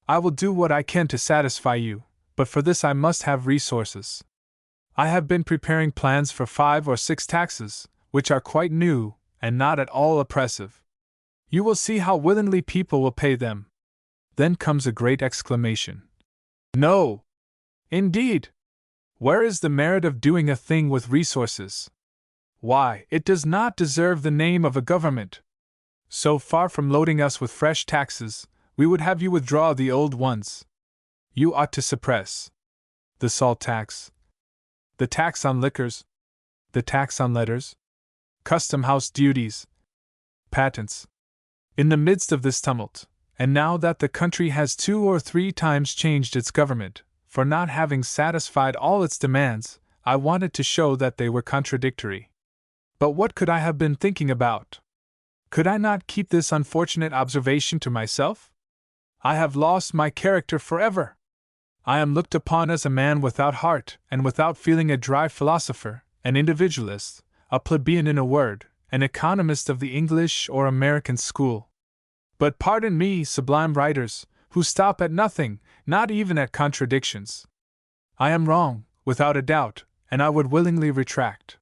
I will do what I can to satisfy you, but for this I must have resources. I have been preparing plans for 5 or 6 taxes, which are quite new, and not at all oppressive. You will see how willingly people will pay them. Then comes a great exclamation. No! Indeed! Where is the merit of doing a thing with resources? Why, it does not deserve the name of a government. So far from loading us with fresh taxes, we would have you withdraw the old ones. You ought to suppress the salt tax, the tax on liquors, the tax on letters, custom house duties, patents. In the midst of this tumult, and now that the country has 2 or 3 times changed its government, for not having satisfied all its demands, I wanted to show that they were contradictory. But what could I have been thinking about? Could I not keep this unfortunate observation to myself? I have lost my character forever. I am looked upon as a man without heart and without feeling, a dry philosopher, an individualist, a plebeian in a word, an economist of the English or American school. But pardon me, sublime writers, who stop at nothing, not even at contradictions. I am wrong, without a doubt, and I would willingly retract.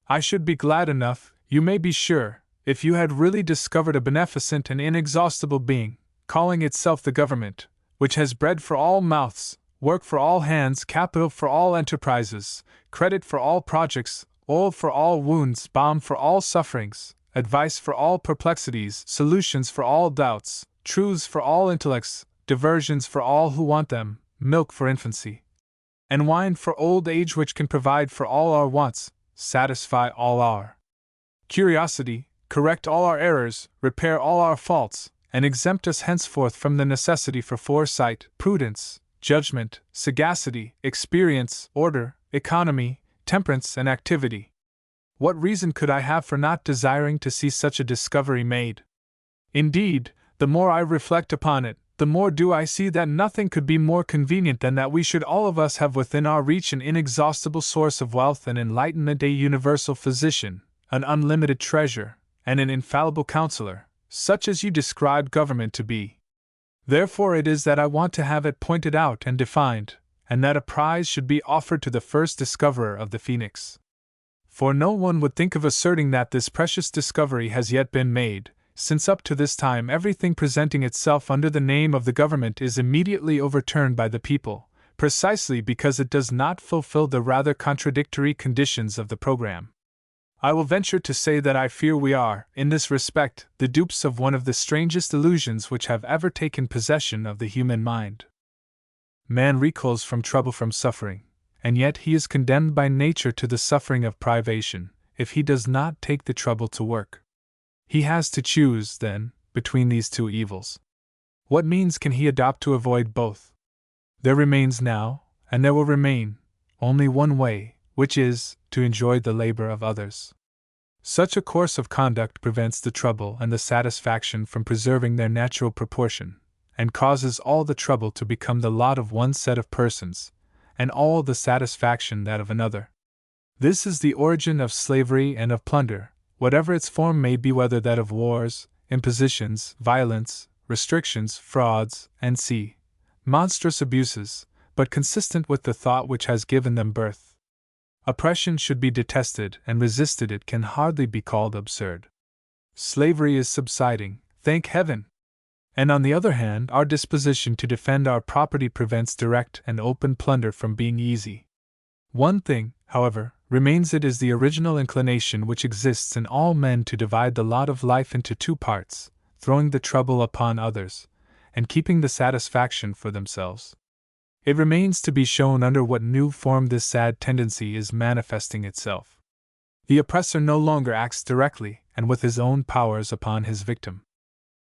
I should be glad enough, you may be sure, if you had really discovered a beneficent and inexhaustible being, calling itself the government, which has bread for all mouths, work for all hands, capital for all enterprises, credit for all projects, oil for all wounds, balm for all sufferings, advice for all perplexities, solutions for all doubts, truths for all intellects, diversions for all who want them, milk for infancy, and wine for old age, which can provide for all our wants, satisfy all our curiosity, correct all our errors, repair all our faults, and exempt us henceforth from the necessity for foresight, prudence, judgment, sagacity, experience, order, economy, temperance, and activity. What reason could I have for not desiring to see such a discovery made? Indeed, the more I reflect upon it, the more do I see that nothing could be more convenient than that we should all of us have within our reach an inexhaustible source of wealth and enlightenment, a universal physician, an unlimited treasure, and an infallible counselor, such as you describe government to be. Therefore it is that I want to have it pointed out and defined, and that a prize should be offered to the first discoverer of the phoenix. For no one would think of asserting that this precious discovery has yet been made, since up to this time everything presenting itself under the name of the government is immediately overturned by the people, precisely because it does not fulfill the rather contradictory conditions of the program. I will venture to say that I fear we are, in this respect, the dupes of one of the strangest illusions which have ever taken possession of the human mind. Man recoils from trouble, from suffering, and yet he is condemned by nature to the suffering of privation, if he does not take the trouble to work. He has to choose, then, between these two evils. What means can he adopt to avoid both? There remains now, and there will remain, only one way, which is, to enjoy the labor of others. Such a course of conduct prevents the trouble and the satisfaction from preserving their natural proportion, and causes all the trouble to become the lot of one set of persons, and all the satisfaction that of another. This is the origin of slavery and of plunder, whatever its form may be, whether that of wars, impositions, violence, restrictions, frauds, and monstrous abuses, but consistent with the thought which has given them birth. Oppression should be detested and resisted, it can hardly be called absurd. Slavery is subsiding, thank heaven! And on the other hand, our disposition to defend our property prevents direct and open plunder from being easy. One thing, however, remains: it is the original inclination which exists in all men to divide the lot of life into two parts, throwing the trouble upon others, and keeping the satisfaction for themselves. It remains to be shown under what new form this sad tendency is manifesting itself. The oppressor no longer acts directly and with his own powers upon his victim.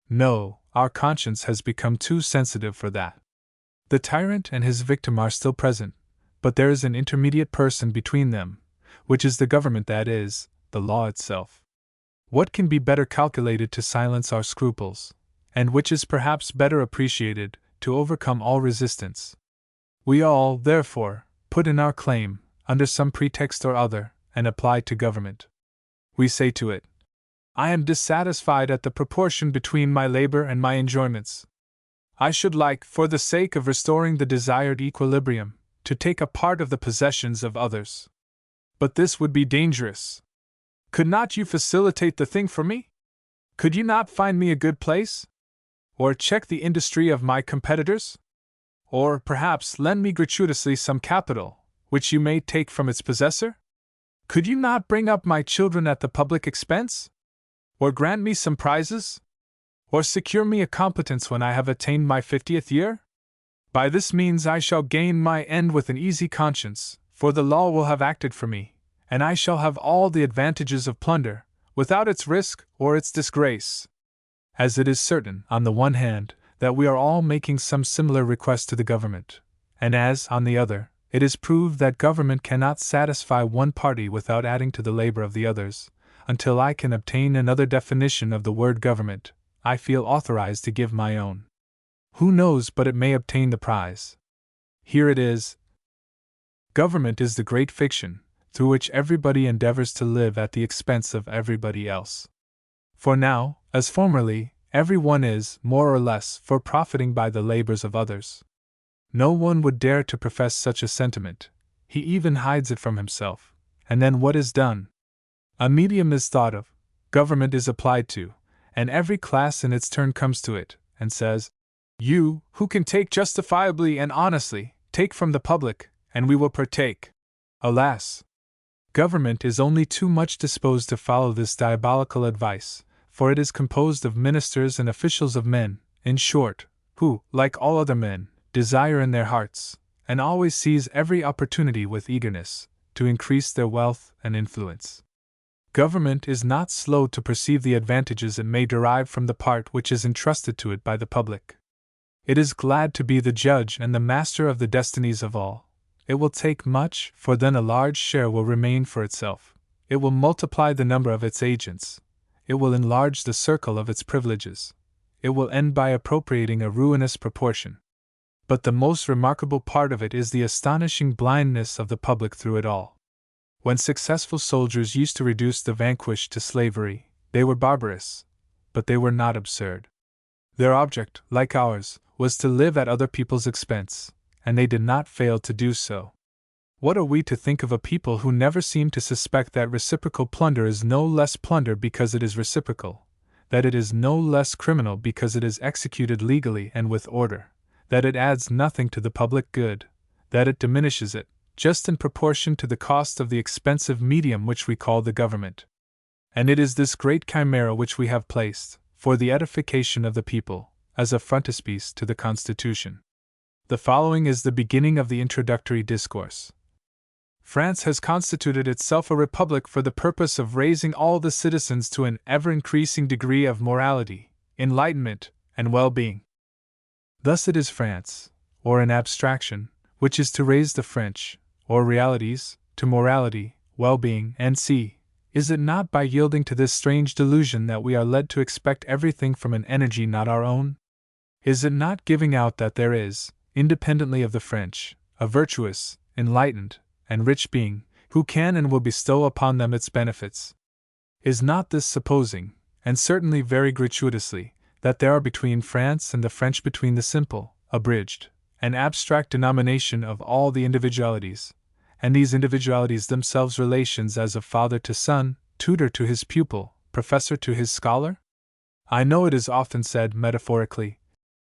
No, our conscience has become too sensitive for that. The tyrant and his victim are still present, but there is an intermediate person between them, which is the government, that is, the law itself. What can be better calculated to silence our scruples, and which is perhaps better appreciated to overcome all resistance? We all, therefore, put in our claim, under some pretext or other, and apply to government. We say to it, I am dissatisfied at the proportion between my labor and my enjoyments. I should like, for the sake of restoring the desired equilibrium, to take a part of the possessions of others. But this would be dangerous. Could not you facilitate the thing for me? Could you not find me a good place? Or check the industry of my competitors? Or, perhaps, lend me gratuitously some capital, which you may take from its possessor? Could you not bring up my children at the public expense? Or grant me some prizes? Or secure me a competence when I have attained my 50th year? By this means I shall gain my end with an easy conscience, for the law will have acted for me, and I shall have all the advantages of plunder, without its risk or its disgrace. As it is certain, on the one hand, that we are all making some similar request to the government, and as, on the other, it is proved that government cannot satisfy one party without adding to the labor of the others, until I can obtain another definition of the word government, I feel authorized to give my own. Who knows but it may obtain the prize? Here it is. Government is the great fiction, through which everybody endeavors to live at the expense of everybody else. For now, as formerly, every one is, more or less, for profiting by the labors of others. No one would dare to profess such a sentiment. He even hides it from himself. And then what is done? A medium is thought of, government is applied to, and every class in its turn comes to it, and says, You, who can take justifiably and honestly, take from the public, and we will partake. Alas! Government is only too much disposed to follow this diabolical advice, for it is composed of ministers and officials, of men, in short, who, like all other men, desire in their hearts, and always seize every opportunity with eagerness, to increase their wealth and influence. Government is not slow to perceive the advantages it may derive from the part which is entrusted to it by the public. It is glad to be the judge and the master of the destinies of all. It will take much, for then a large share will remain for itself. It will multiply the number of its agents. It will enlarge the circle of its privileges. it will end by appropriating a ruinous proportion. But the most remarkable part of it is the astonishing blindness of the public through it all. When successful soldiers used to reduce the vanquished to slavery, they were barbarous, but they were not absurd. Their object, like ours, was to live at other people's expense, and they did not fail to do so. What are we to think of a people who never seem to suspect that reciprocal plunder is no less plunder because it is reciprocal, that it is no less criminal because it is executed legally and with order, that it adds nothing to the public good, that it diminishes it, just in proportion to the cost of the expensive medium which we call the government? And it is this great chimera which we have placed, for the edification of the people, as a frontispiece to the Constitution. The following is the beginning of the introductory discourse. France has constituted itself a republic for the purpose of raising all the citizens to an ever-increasing degree of morality, enlightenment, and well-being. Thus it is France, or an abstraction, which is to raise the French, or realities, to morality, well-being, and see, is it not by yielding to this strange delusion that we are led to expect everything from an energy not our own? Is it not giving out that there is, independently of the French, a virtuous, enlightened, and rich being, who can and will bestow upon them its benefits? Is not this supposing, and certainly very gratuitously, that there are between France and the French between the simple, abridged, and abstract denomination of all the individualities, and these individualities themselves relations as of father to son, tutor to his pupil, professor to his scholar? I know it is often said metaphorically,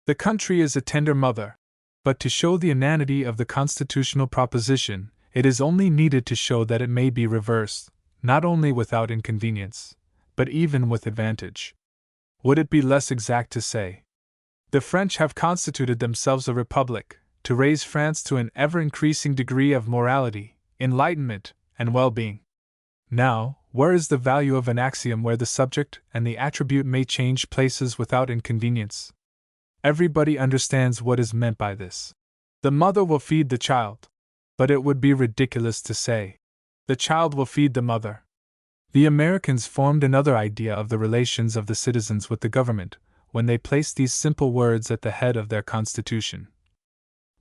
the country is a tender mother, but to show the inanity of the constitutional proposition, it is only needed to show that it may be reversed, not only without inconvenience, but even with advantage. Would it be less exact to say, the French have constituted themselves a republic, to raise France to an ever-increasing degree of morality, enlightenment, and well-being? Now, where is the value of an axiom where the subject and the attribute may change places without inconvenience? Everybody understands what is meant by this. The mother will feed the child. But it would be ridiculous to say, the child will feed the mother. The Americans formed another idea of the relations of the citizens with the government when they placed these simple words at the head of their Constitution.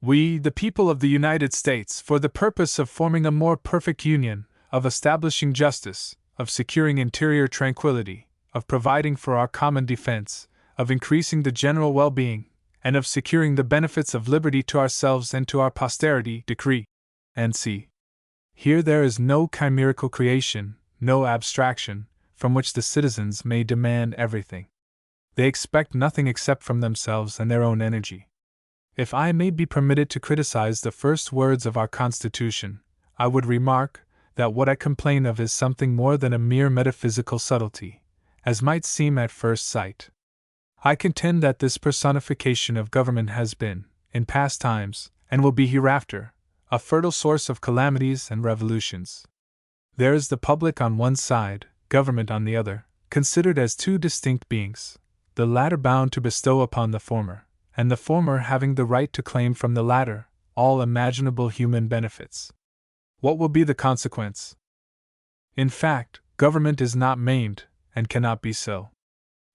We, the people of the United States, for the purpose of forming a more perfect union, of establishing justice, of securing interior tranquility, of providing for our common defense, of increasing the general well-being, and of securing the benefits of liberty to ourselves and to our posterity, decree. And see. Here there is no chimerical creation, no abstraction, from which the citizens may demand everything. They expect nothing except from themselves and their own energy. If I may be permitted to criticize the first words of our Constitution, I would remark that what I complain of is something more than a mere metaphysical subtlety, as might seem at first sight. I contend that this personification of government has been, in past times, and will be hereafter, a fertile source of calamities and revolutions. There is the public on one side, government on the other, considered as two distinct beings, the latter bound to bestow upon the former, and the former having the right to claim from the latter all imaginable human benefits. What will be the consequence? In fact, government is not maimed, and cannot be so.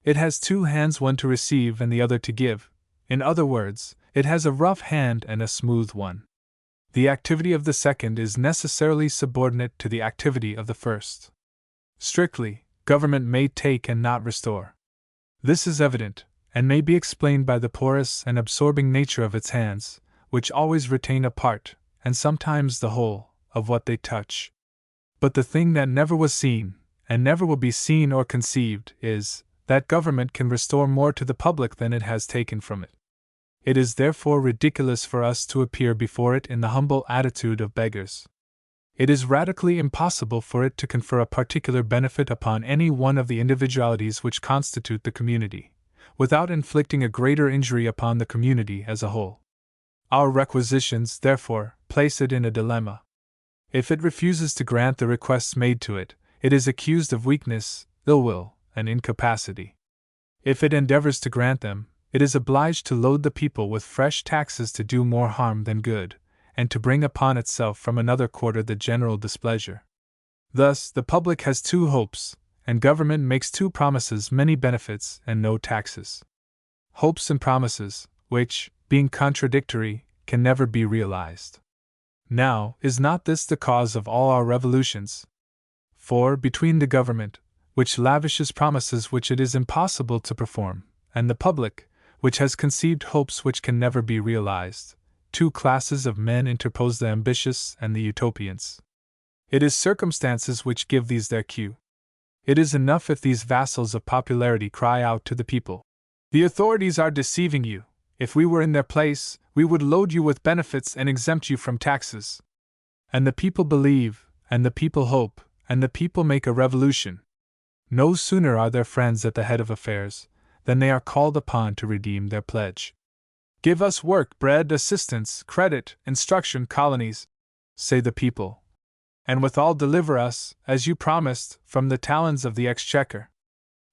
It has two hands, one to receive and the other to give. In other words, it has a rough hand and a smooth one. The activity of the second is necessarily subordinate to the activity of the first. Strictly, government may take and not restore. This is evident, and may be explained by the porous and absorbing nature of its hands, which always retain a part, and sometimes the whole, of what they touch. But the thing that never was seen, and never will be seen or conceived, is, that government can restore more to the public than it has taken from it. It is therefore ridiculous for us to appear before it in the humble attitude of beggars. It is radically impossible for it to confer a particular benefit upon any one of the individualities which constitute the community, without inflicting a greater injury upon the community as a whole. Our requisitions, therefore, place it in a dilemma. If it refuses to grant the requests made to it, it is accused of weakness, ill will, and incapacity. If it endeavors to grant them, it is obliged to load the people with fresh taxes to do more harm than good, and to bring upon itself from another quarter the general displeasure. Thus, the public has two hopes, and government makes two promises, many benefits and no taxes. hopes and promises, which, being contradictory, can never be realized. Now, is not this the cause of all our revolutions? For, between the government, which lavishes promises which it is impossible to perform, and the public, which has conceived hopes which can never be realized, two classes of men interpose, the ambitious and the utopians. It is circumstances which give these their cue. It is enough if these vassals of popularity cry out to the people, "The authorities are deceiving you. If we were in their place, we would load you with benefits and exempt you from taxes." And the people believe, and the people hope, and the people make a revolution. No sooner are their friends at the head of affairs than they are called upon to redeem their pledge. "Give us work, bread, assistance, credit, instruction, colonies," say the people, "and withal deliver us, as you promised, from the talons of the exchequer."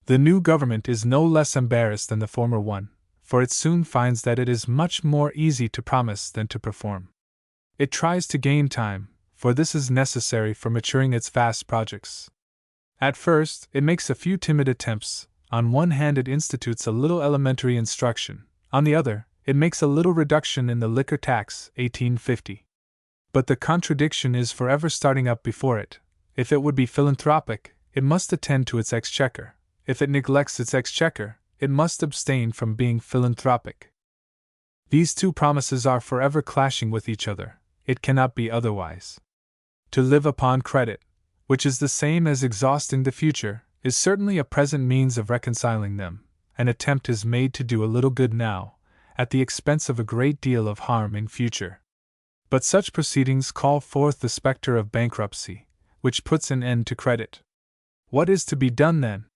The new government is no less embarrassed than the former one, for it soon finds that it is much more easy to promise than to perform. It tries to gain time, for this is necessary for maturing its vast projects. At first, it makes a few timid attempts. On one hand, it institutes a little elementary instruction, on the other, it makes a little reduction in the liquor tax, 1850. But the contradiction is forever starting up before it. If it would be philanthropic, it must attend to its exchequer. If it neglects its exchequer, it must abstain from being philanthropic. These two promises are forever clashing with each other. It cannot be otherwise. To live upon credit, which is the same as exhausting the future, is certainly a present means of reconciling them. An attempt is made to do a little good now, at the expense of a great deal of harm in future. But such proceedings call forth the specter of bankruptcy, which puts an end to credit. What is to be done then?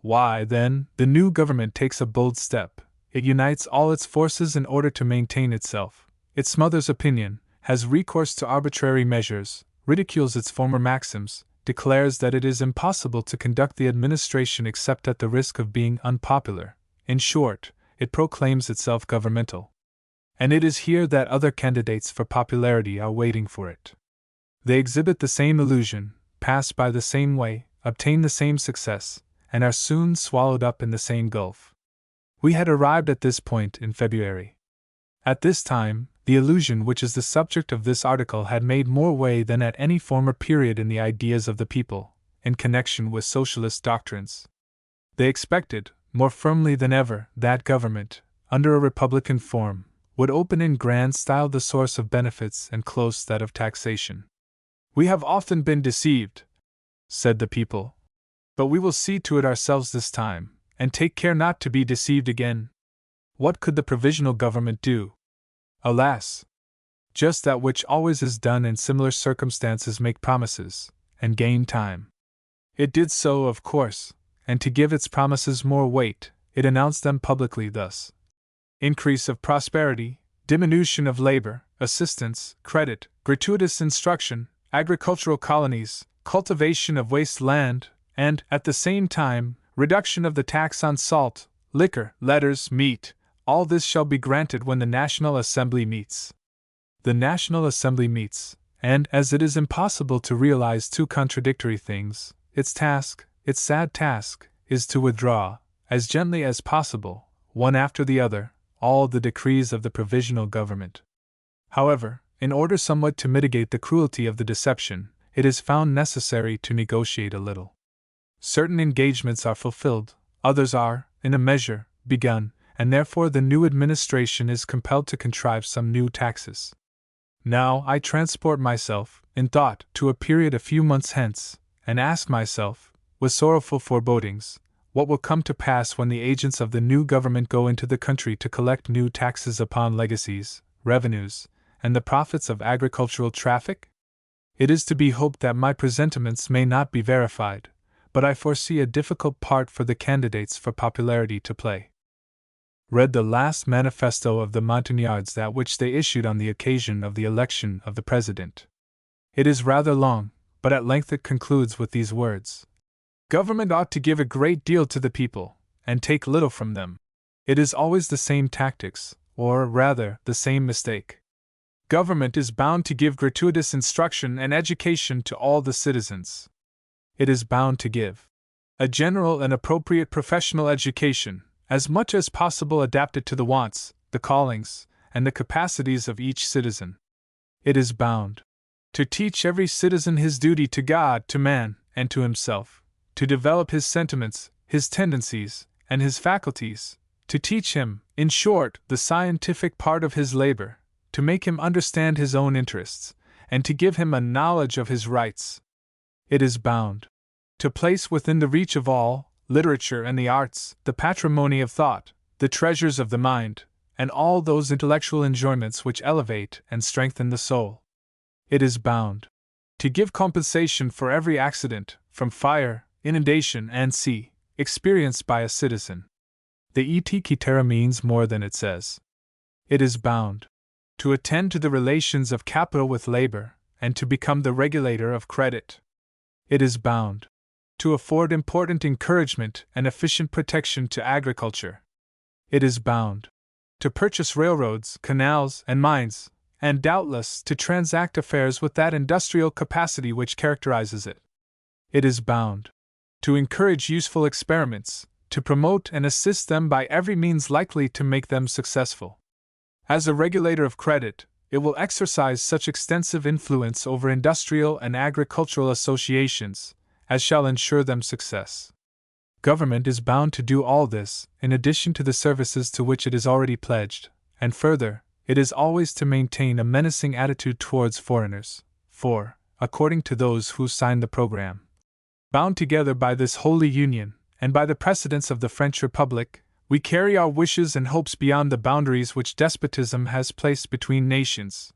Why, then, the new government takes a bold step. It unites all its forces in order to maintain itself. It smothers opinion, has recourse to arbitrary measures, ridicules its former maxims, declares that it is impossible to conduct the administration except at the risk of being unpopular. In short, it proclaims itself governmental. And it is here that other candidates for popularity are waiting for it. They exhibit the same illusion, pass by the same way, obtain the same success, and are soon swallowed up in the same gulf. We had arrived at this point in February. At this time, the illusion which is the subject of this article had made more way than at any former period in the ideas of the people, in connection with socialist doctrines. They expected, more firmly than ever, that government, under a republican form, would open in grand style the source of benefits and close that of taxation. "We have often been deceived," said the people, "but we will see to it ourselves this time, and take care not to be deceived again." What could the provisional government do? Alas! Just that which always is done in similar circumstances: make promises, and gain time. It did so, of course, and to give its promises more weight, it announced them publicly thus: increase of prosperity, diminution of labor, assistance, credit, gratuitous instruction, agricultural colonies, cultivation of waste land, and, at the same time, reduction of the tax on salt, liquor, letters, meat. All this shall be granted when the National Assembly meets. The National Assembly meets, and as it is impossible to realize two contradictory things, its task, its sad task, is to withdraw, as gently as possible, one after the other, all the decrees of the provisional government. However, in order somewhat to mitigate the cruelty of the deception, it is found necessary to negotiate a little. Certain engagements are fulfilled, others are, in a measure, begun, and therefore the new administration is compelled to contrive some new taxes. Now I transport myself, in thought, to a period a few months hence, and ask myself, with sorrowful forebodings, what will come to pass when the agents of the new government go into the country to collect new taxes upon legacies, revenues, and the profits of agricultural traffic? It is to be hoped that my presentiments may not be verified, but I foresee a difficult part for the candidates for popularity to play. Read the last manifesto of the Montagnards, that which they issued on the occasion of the election of the President. It is rather long, but at length it concludes with these words: "Government ought to give a great deal to the people, and take little from them. It is always the same tactics, or rather, the same mistake. Government is bound to give gratuitous instruction and education to all the citizens. It is bound to give a general and appropriate professional education, as much as possible adapted to the wants, the callings, and the capacities of each citizen. It is bound to teach every citizen his duty to God, to man, and to himself, to develop his sentiments, his tendencies, and his faculties, to teach him, in short, the scientific part of his labor, to make him understand his own interests, and to give him a knowledge of his rights. It is bound to place within the reach of all, literature and the arts, the patrimony of thought, the treasures of the mind, and all those intellectual enjoyments which elevate and strengthen the soul. It is bound to give compensation for every accident, from fire, inundation, and sea, experienced by a citizen. The et cetera means more than it says. It is bound to attend to the relations of capital with labor, and to become the regulator of credit. It is bound to afford important encouragement and efficient protection to agriculture. It is bound to purchase railroads, canals, and mines, and doubtless to transact affairs with that industrial capacity which characterizes it. It is bound to encourage useful experiments, to promote and assist them by every means likely to make them successful. As a regulator of credit, it will exercise such extensive influence over industrial and agricultural associations as shall ensure them success. Government is bound to do all this, in addition to the services to which it is already pledged, and further, it is always to maintain a menacing attitude towards foreigners, for, according to those who signed the program, bound together by this holy union, and by the precedents of the French Republic, we carry our wishes and hopes beyond the boundaries which despotism has placed between nations.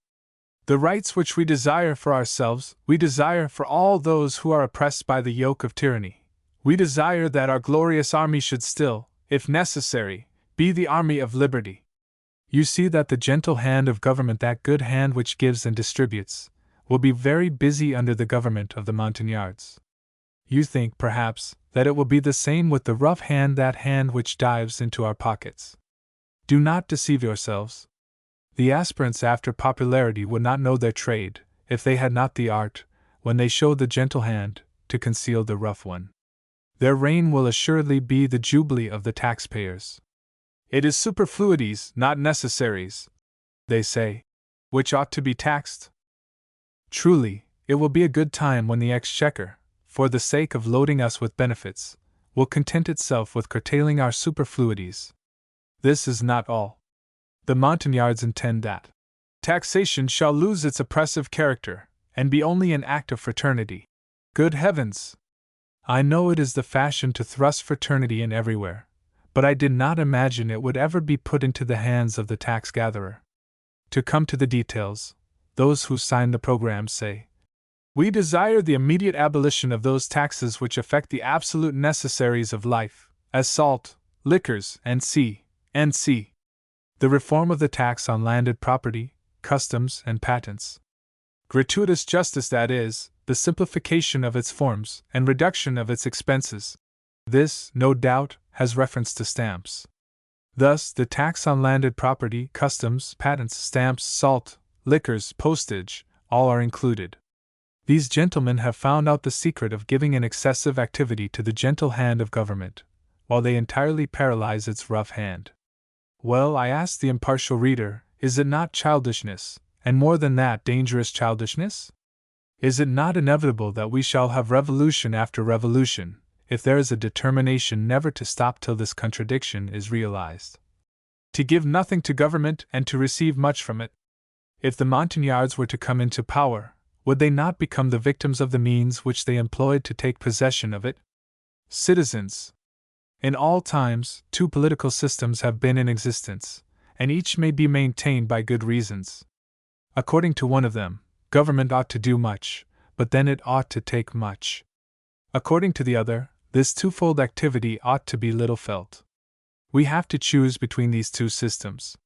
The rights which we desire for ourselves, we desire for all those who are oppressed by the yoke of tyranny. We desire that our glorious army should still, if necessary, be the army of liberty. You see that the gentle hand of government, that good hand which gives and distributes, will be very busy under the government of the Montagnards. You think, perhaps, that it will be the same with the rough hand, that hand which dives into our pockets. Do not deceive yourselves. The aspirants after popularity would not know their trade, if they had not the art, when they show the gentle hand, to conceal the rough one. Their reign will assuredly be the jubilee of the taxpayers. It is superfluities, not necessaries, they say, which ought to be taxed. Truly, it will be a good time when the exchequer, for the sake of loading us with benefits, will content itself with curtailing our superfluities. This is not all. The Montagnards intend that taxation shall lose its oppressive character, and be only an act of fraternity. Good heavens! I know it is the fashion to thrust fraternity in everywhere, but I did not imagine it would ever be put into the hands of the tax-gatherer. To come to the details, those who sign the program say, "We desire the immediate abolition of those taxes which affect the absolute necessaries of life, as salt, liquors, and C. The reform of the tax on landed property, customs, and patents. Gratuitous justice, that is, the simplification of its forms and reduction of its expenses. This, no doubt, has reference to stamps. Thus, the tax on landed property, customs, patents, stamps, salt, liquors, postage, all are included. These gentlemen have found out the secret of giving an excessive activity to the gentle hand of government, while they entirely paralyze its rough hand. Well, I ask the impartial reader, is it not childishness, and more than that, dangerous childishness? Is it not inevitable that we shall have revolution after revolution, if there is a determination never to stop till this contradiction is realized? To give nothing to government and to receive much from it? If the Montagnards were to come into power, would they not become the victims of the means which they employed to take possession of it? Citizens, in all times, two political systems have been in existence, and each may be maintained by good reasons. According to one of them, government ought to do much, but then it ought to take much. According to the other, this twofold activity ought to be little felt. We have to choose between these two systems.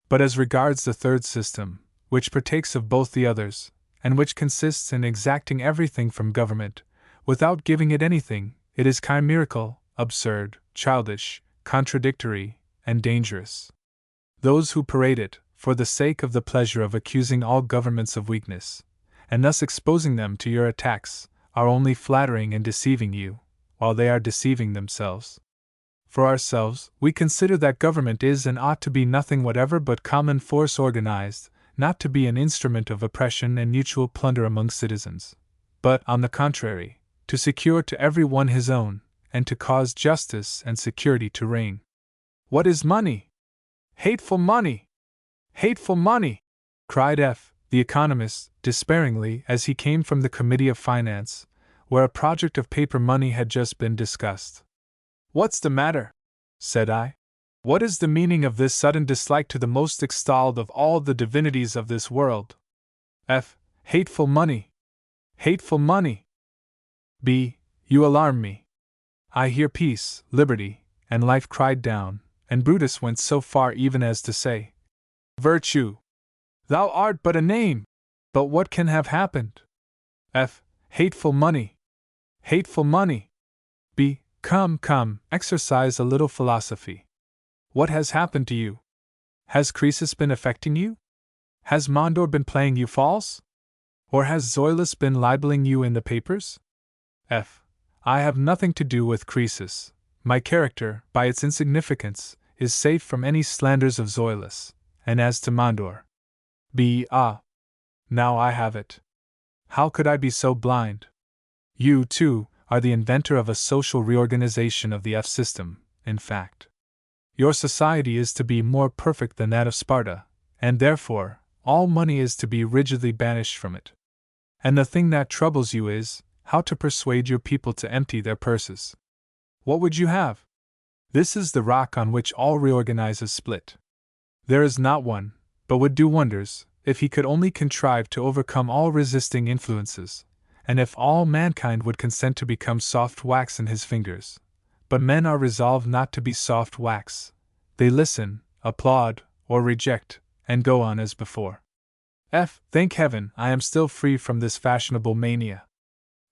But as regards the third system, which partakes of both the others, and which consists in exacting everything from government, without giving it anything, it is chimerical, absurd, childish, contradictory, and dangerous. Those who parade it, for the sake of the pleasure of accusing all governments of weakness, and thus exposing them to your attacks, are only flattering and deceiving you, while they are deceiving themselves. For ourselves, we consider that government is and ought to be nothing whatever but common force organized, not to be an instrument of oppression and mutual plunder among citizens, but, on the contrary, to secure to every one his own, and to cause justice and security to reign. What is money? Hateful money! Hateful money! Cried F., the economist, despairingly, as he came from the Committee of Finance, where a project of paper money had just been discussed. What's the matter? Said I. What is the meaning of this sudden dislike to the most extolled of all the divinities of this world? F. Hateful money! Hateful money! B. You alarm me. I hear peace, liberty, and life cried down, and Brutus went so far even as to say, Virtue! Thou art but a name! But what can have happened? F. Hateful money! Hateful money! B. Come, exercise a little philosophy. What has happened to you? Has Croesus been affecting you? Has Mondor been playing you false? Or has Zoilus been libeling you in the papers? F. I have nothing to do with Croesus. My character, by its insignificance, is safe from any slanders of Zoilus, and as to Mondor. B. Ah! Now I have it. How could I be so blind? You, too, are the inventor of a social reorganization of the F system, in fact. Your society is to be more perfect than that of Sparta, and therefore, all money is to be rigidly banished from it. And the thing that troubles you is, how to persuade your people to empty their purses. What would you have? This is the rock on which all reorganizers split. There is not one, but would do wonders, if he could only contrive to overcome all resisting influences, and if all mankind would consent to become soft wax in his fingers. But men are resolved not to be soft wax. They listen, applaud, or reject, and go on as before. F. Thank heaven, I am still free from this fashionable mania.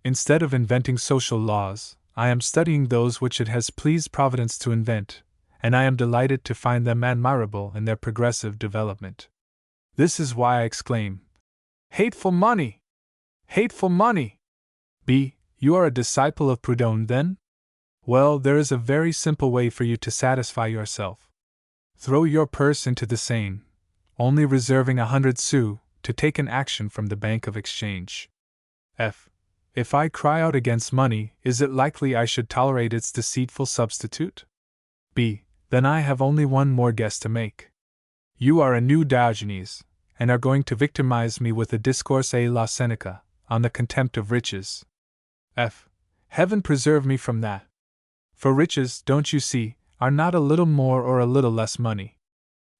Instead of inventing social laws, I am studying those which it has pleased Providence to invent, and I am delighted to find them admirable in their progressive development. This is why I exclaim, Hateful money! Hateful money! B. You are a disciple of Proudhon, then? Well, there is a very simple way for you to satisfy yourself. Throw your purse into the Seine, only reserving 100 sous, to take an action from the Bank of Exchange. F. If I cry out against money, is it likely I should tolerate its deceitful substitute? B. Then I have only one more guess to make. You are a new Diogenes, and are going to victimize me with a discourse à la Seneca, on the contempt of riches. F. Heaven preserve me from that. For riches, don't you see, are not a little more or a little less money.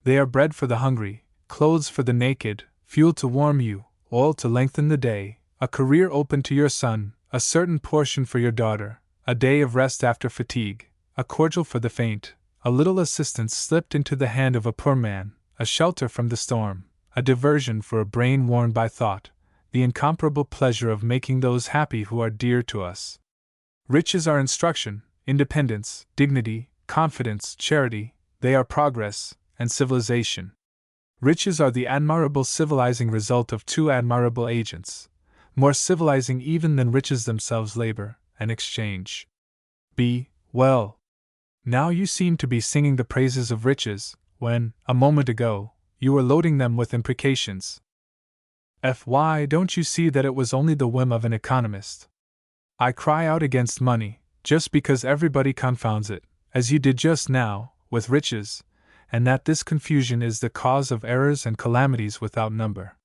They are bread for the hungry, clothes for the naked, fuel to warm you, oil to lengthen the day, a career open to your son, a certain portion for your daughter, a day of rest after fatigue, a cordial for the faint, a little assistance slipped into the hand of a poor man, a shelter from the storm, a diversion for a brain worn by thought, the incomparable pleasure of making those happy who are dear to us. Riches are instruction, independence, dignity, confidence, charity, they are progress, and civilization. Riches are the admirable civilizing result of two admirable agents, more civilizing even than riches themselves: labor and exchange. B. Well, now you seem to be singing the praises of riches, when, a moment ago, you were loading them with imprecations. F. Why, don't you see that it was only the whim of an economist? I cry out against money, just because everybody confounds it, as you did just now, with riches, and that this confusion is the cause of errors and calamities without number.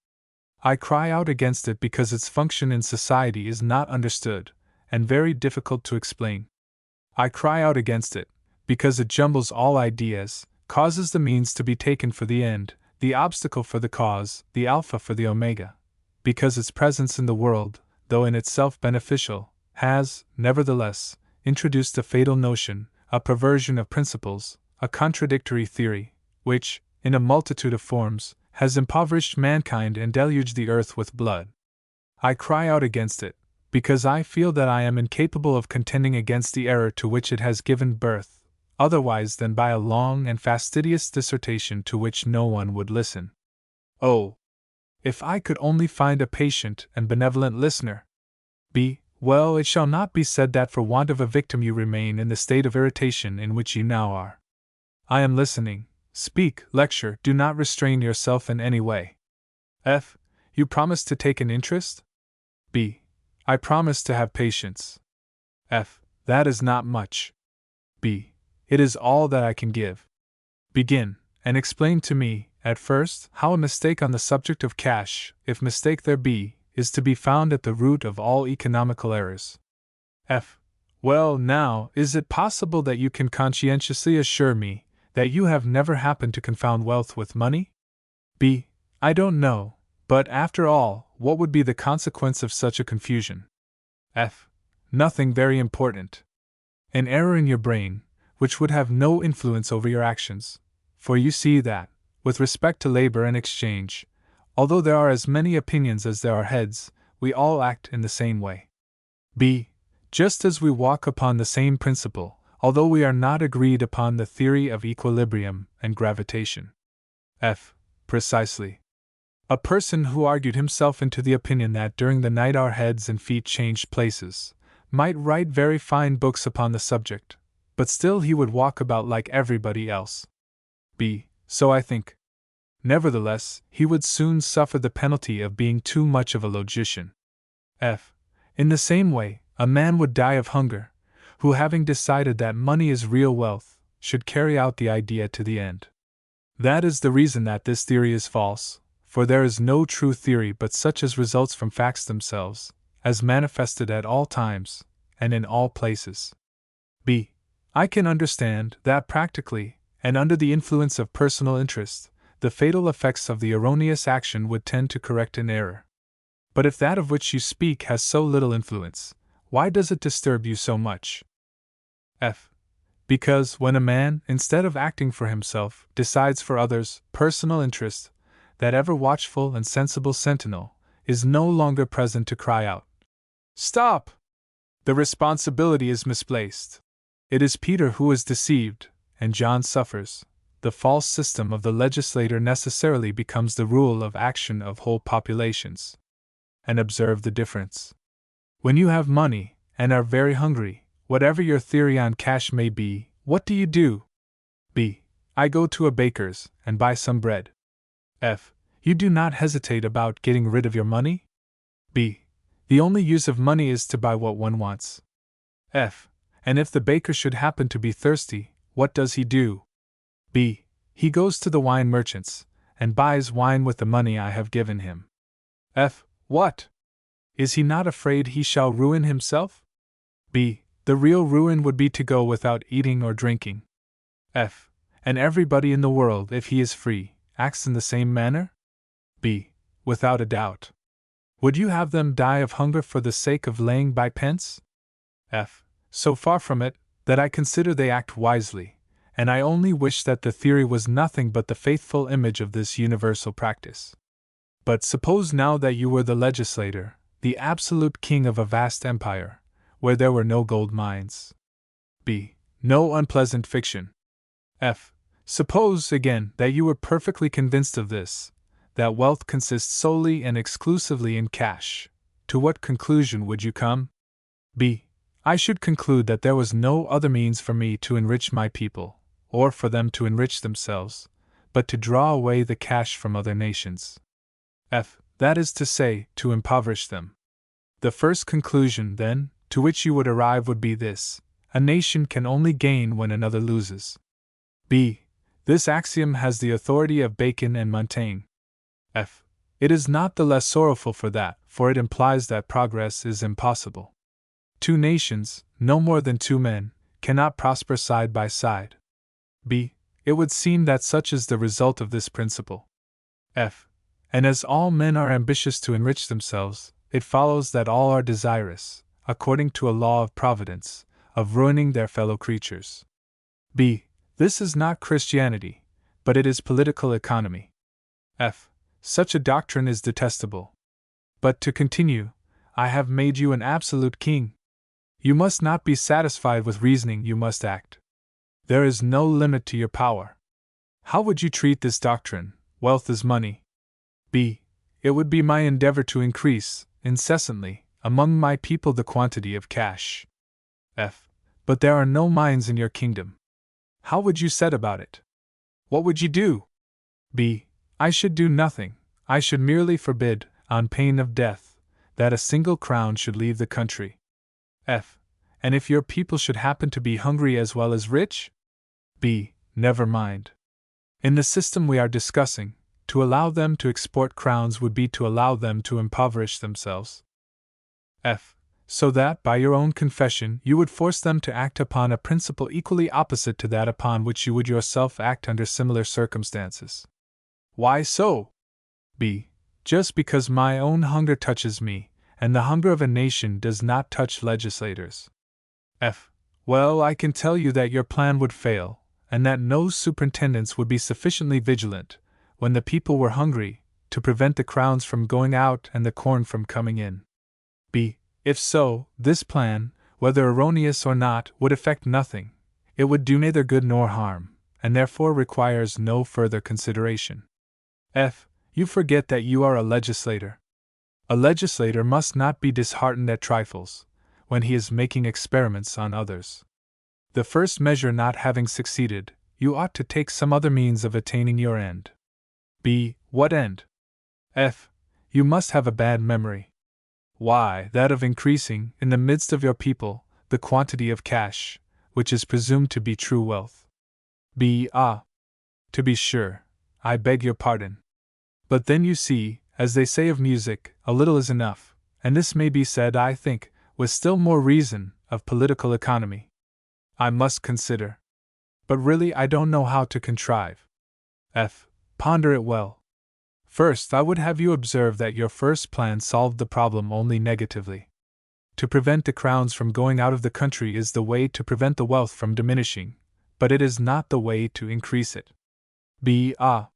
I cry out against it because its function in society is not understood, and very difficult to explain. I cry out against it, because it jumbles all ideas, causes the means to be taken for the end, the obstacle for the cause, the alpha for the omega, because its presence in the world, though in itself beneficial, has, nevertheless, introduced a fatal notion, a perversion of principles, a contradictory theory, which, in a multitude of forms, has impoverished mankind and deluged the earth with blood. I cry out against it, because I feel that I am incapable of contending against the error to which it has given birth, otherwise than by a long and fastidious dissertation to which no one would listen. Oh! If I could only find a patient and benevolent listener! B. Well, it shall not be said that for want of a victim you remain in the state of irritation in which you now are. I am listening. Speak, lecture, do not restrain yourself in any way. F. You promise to take an interest? B. I promise to have patience. F. That is not much. B. It is all that I can give. Begin, and explain to me, at first, how a mistake on the subject of cash, if mistake there be, is to be found at the root of all economical errors. F. Well, now, is it possible that you can conscientiously assure me that you have never happened to confound wealth with money? B. I don't know, but after all, what would be the consequence of such a confusion? F. Nothing very important. An error in your brain, which would have no influence over your actions, for you see that, with respect to labor and exchange, although there are as many opinions as there are heads, we all act in the same way. B. Just as we walk upon the same principle, although we are not agreed upon the theory of equilibrium and gravitation. F. Precisely. A person who argued himself into the opinion that during the night our heads and feet changed places might write very fine books upon the subject, but still he would walk about like everybody else. B. So I think. Nevertheless, he would soon suffer the penalty of being too much of a logician. F. In the same way, a man would die of hunger, who, having decided that money is real wealth, should carry out the idea to the end. That is the reason that this theory is false, for there is no true theory but such as results from facts themselves, as manifested at all times, and in all places. B. I can understand that practically, and under the influence of personal interest, the fatal effects of the erroneous action would tend to correct an error. But if that of which you speak has so little influence, why does it disturb you so much? F. Because when a man, instead of acting for himself, decides for others, personal interest, that ever watchful and sensible sentinel, is no longer present to cry out, "Stop! The responsibility is misplaced." It is Peter who is deceived, and John suffers. The false system of the legislator necessarily becomes the rule of action of whole populations. And observe the difference. When you have money, and are very hungry, whatever your theory on cash may be, what do? B. I go to a baker's, and buy some bread. F. You do not hesitate about getting rid of your money? B. The only use of money is to buy what one wants. F. And if the baker should happen to be thirsty, what does he do? B. He goes to the wine merchants, and buys wine with the money I have given him. F. What? Is he not afraid he shall ruin himself? B. The real ruin would be to go without eating or drinking. F. And everybody in the world, if he is free, acts in the same manner? B. Without a doubt. Would you have them die of hunger for the sake of laying by pence? F. So far from it, that I consider they act wisely, and I only wish that the theory was nothing but the faithful image of this universal practice. But suppose now that you were the legislator, the absolute king of a vast empire, where there were no gold mines. B. No unpleasant fiction. F. Suppose, again, that you were perfectly convinced of this, that wealth consists solely and exclusively in cash. To what conclusion would you come? B. I should conclude that there was no other means for me to enrich my people, or for them to enrich themselves, but to draw away the cash from other nations. F. That is to say, to impoverish them. The first conclusion, then, to which you would arrive would be this: a nation can only gain when another loses. B. This axiom has the authority of Bacon and Montaigne. F. It is not the less sorrowful for that, for it implies that progress is impossible. Two nations, no more than two men, cannot prosper side by side. B. It would seem that such is the result of this principle. F. And as all men are ambitious to enrich themselves, it follows that all are desirous, according to a law of providence, of ruining their fellow creatures. B. This is not Christianity, but it is political economy. F. Such a doctrine is detestable. But to continue, I have made you an absolute king. You must not be satisfied with reasoning, you must act. There is no limit to your power. How would you treat this doctrine, wealth is money? B. It would be my endeavor to increase, incessantly, among my people the quantity of cash. F. But there are no mines in your kingdom. How would you set about it? What would you do? B. I should do nothing. I should merely forbid, on pain of death, that a single crown should leave the country. F. And if your people should happen to be hungry as well as rich? B. Never mind. In the system we are discussing, to allow them to export crowns would be to allow them to impoverish themselves. F. So that, by your own confession, you would force them to act upon a principle equally opposite to that upon which you would yourself act under similar circumstances. Why so? B. Just because my own hunger touches me, and the hunger of a nation does not touch legislators. F. Well, I can tell you that your plan would fail, and that no superintendents would be sufficiently vigilant, when the people were hungry, to prevent the crowns from going out and the corn from coming in. B. If so, this plan, whether erroneous or not, would effect nothing. It would do neither good nor harm, and therefore requires no further consideration. F. You forget that you are a legislator. A legislator must not be disheartened at trifles, when he is making experiments on others. The first measure not having succeeded, you ought to take some other means of attaining your end. B. What end? F. You must have a bad memory. Why, that of increasing, in the midst of your people, the quantity of cash, which is presumed to be true wealth. B. Ah! To be sure, I beg your pardon. But then you see, as they say of music, a little is enough, and this may be said, I think, with still more reason, of political economy. I must consider. But really I don't know how to contrive. F. Ponder it well. First, I would have you observe that your first plan solved the problem only negatively. To prevent the crowns from going out of the country is the way to prevent the wealth from diminishing, but it is not the way to increase it. B. Ah!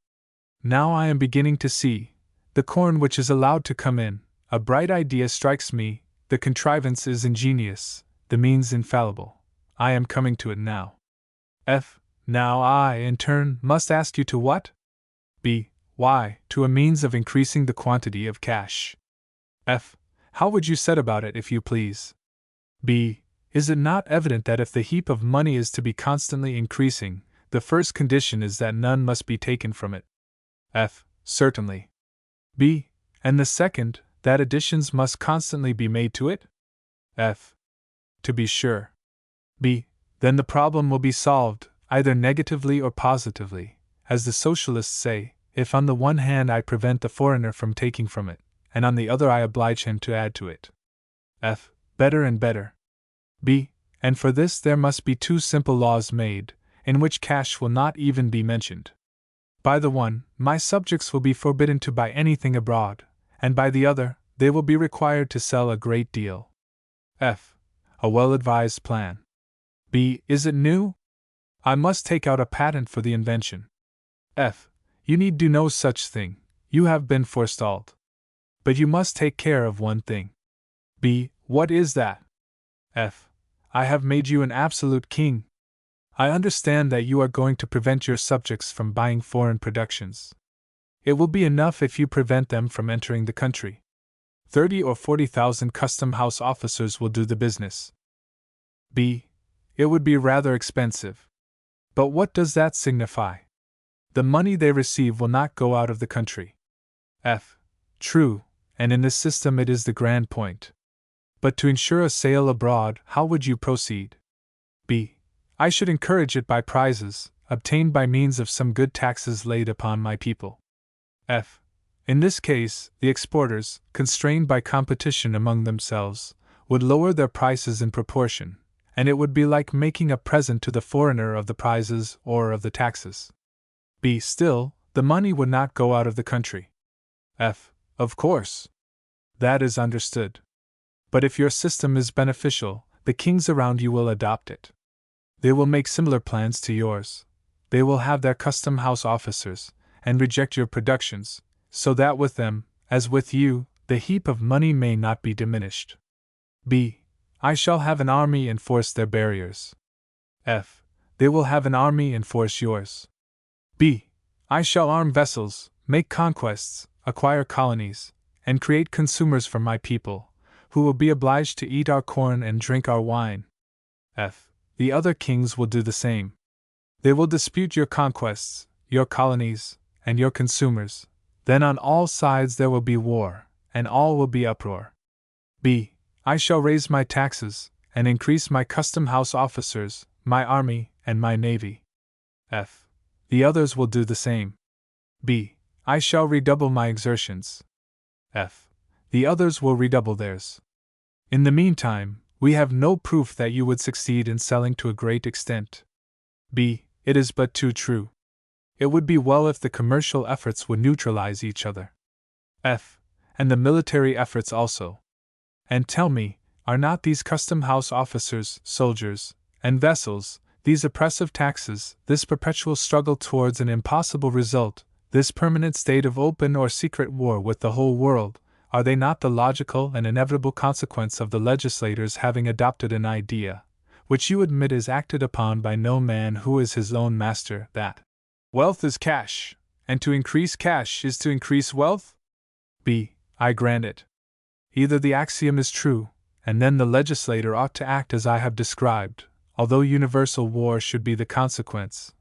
Now I am beginning to see. The corn which is allowed to come in, a bright idea strikes me, the contrivance is ingenious, the means infallible. I am coming to it now. F. Now I, in turn, must ask you to what? B. Why, to a means of increasing the quantity of cash. F. How would you set about it, if you please? B. Is it not evident that if the heap of money is to be constantly increasing, the first condition is that none must be taken from it? F. Certainly. B. And the second, that additions must constantly be made to it? F. To be sure. B. Then the problem will be solved, either negatively or positively, as the socialists say, if on the one hand I prevent the foreigner from taking from it, and on the other I oblige him to add to it. F. Better and better. B. And for this there must be two simple laws made, in which cash will not even be mentioned. By the one, my subjects will be forbidden to buy anything abroad, and by the other, they will be required to sell a great deal. F. A well-advised plan. B. Is it new? I must take out a patent for the invention. F. You need do no such thing, you have been forestalled. But you must take care of one thing. B. What is that? F. I have made you an absolute king. I understand that you are going to prevent your subjects from buying foreign productions. It will be enough if you prevent them from entering the country. 30 or 40,000 custom house officers will do the business. B. It would be rather expensive. But what does that signify? The money they receive will not go out of the country. F. True, and in this system it is the grand point. But to ensure a sale abroad, how would you proceed? B. I should encourage it by prizes, obtained by means of some good taxes laid upon my people. F. In this case, the exporters, constrained by competition among themselves, would lower their prices in proportion, and it would be like making a present to the foreigner of the prizes or of the taxes. B. Still, the money would not go out of the country. F. Of course. That is understood. But if your system is beneficial, the kings around you will adopt it. They will make similar plans to yours. They will have their custom house officers, and reject your productions, so that with them, as with you, the heap of money may not be diminished. B. I shall have an army enforce their barriers. F. They will have an army enforce yours. B. I shall arm vessels, make conquests, acquire colonies, and create consumers for my people, who will be obliged to eat our corn and drink our wine. F. The other kings will do the same. They will dispute your conquests, your colonies, and your consumers. Then on all sides there will be war, and all will be uproar. B. I shall raise my taxes, and increase my custom house officers, my army, and my navy. F. The others will do the same. B. I shall redouble my exertions. F. The others will redouble theirs. In the meantime, we have no proof that you would succeed in selling to a great extent. B. It is but too true. It would be well if the commercial efforts would neutralize each other. F. And the military efforts also. And tell me, are not these custom house officers, soldiers, and vessels, these oppressive taxes, this perpetual struggle towards an impossible result, this permanent state of open or secret war with the whole world, are they not the logical and inevitable consequence of the legislators having adopted an idea, which you admit is acted upon by no man who is his own master, that wealth is cash, and to increase cash is to increase wealth? B. I grant it. Either the axiom is true, and then the legislator ought to act as I have described, although universal war should be the consequence,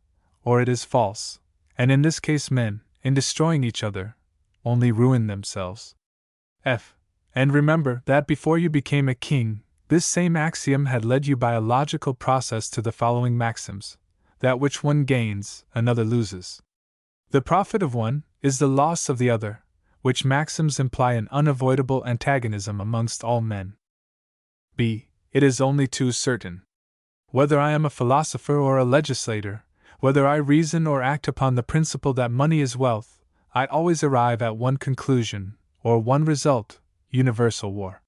or it is false, and in this case men, in destroying each other, only ruin themselves. F. And remember that before you became a king, this same axiom had led you by a logical process to the following maxims: that which one gains, another loses. The profit of one is the loss of the other, which maxims imply an unavoidable antagonism amongst all men. B. It is only too certain. Whether I am a philosopher or a legislator, whether I reason or act upon the principle that money is wealth, I always arrive at one conclusion, or one result: universal war.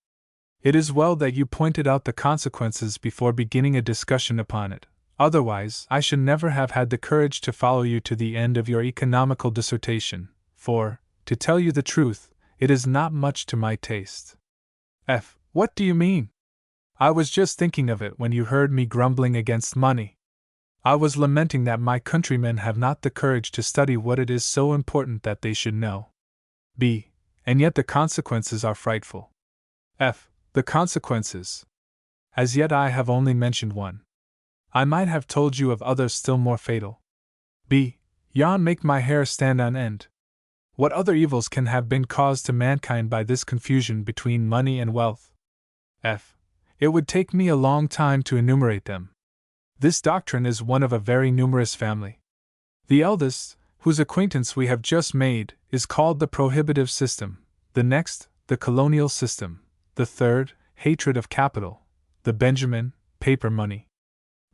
It is well that you pointed out the consequences before beginning a discussion upon it, otherwise I should never have had the courage to follow you to the end of your economical dissertation, for, to tell you the truth, it is not much to my taste. F. What do you mean? I was just thinking of it when you heard me grumbling against money. I was lamenting that my countrymen have not the courage to study what it is so important that they should know. B. And yet the consequences are frightful. F. The consequences. As yet I have only mentioned one. I might have told you of others still more fatal. B. Yon make my hair stand on end. What other evils can have been caused to mankind by this confusion between money and wealth? F. It would take me a long time to enumerate them. This doctrine is one of a very numerous family. The eldest, whose acquaintance we have just made, is called the prohibitive system, the next, the colonial system, the third, hatred of capital, the Benjamin, paper money.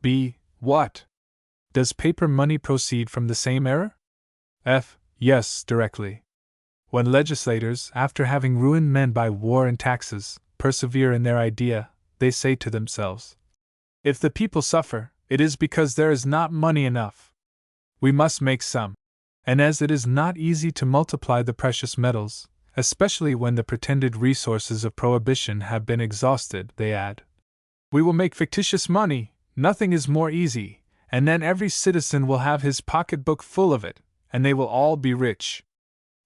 B. What? Does paper money proceed from the same error? F. Yes, directly. When legislators, after having ruined men by war and taxes, persevere in their idea, they say to themselves, if the people suffer, it is because there is not money enough. We must make some. And as it is not easy to multiply the precious metals, especially when the pretended resources of prohibition have been exhausted, they add, we will make fictitious money, nothing is more easy, and then every citizen will have his pocketbook full of it, and they will all be rich.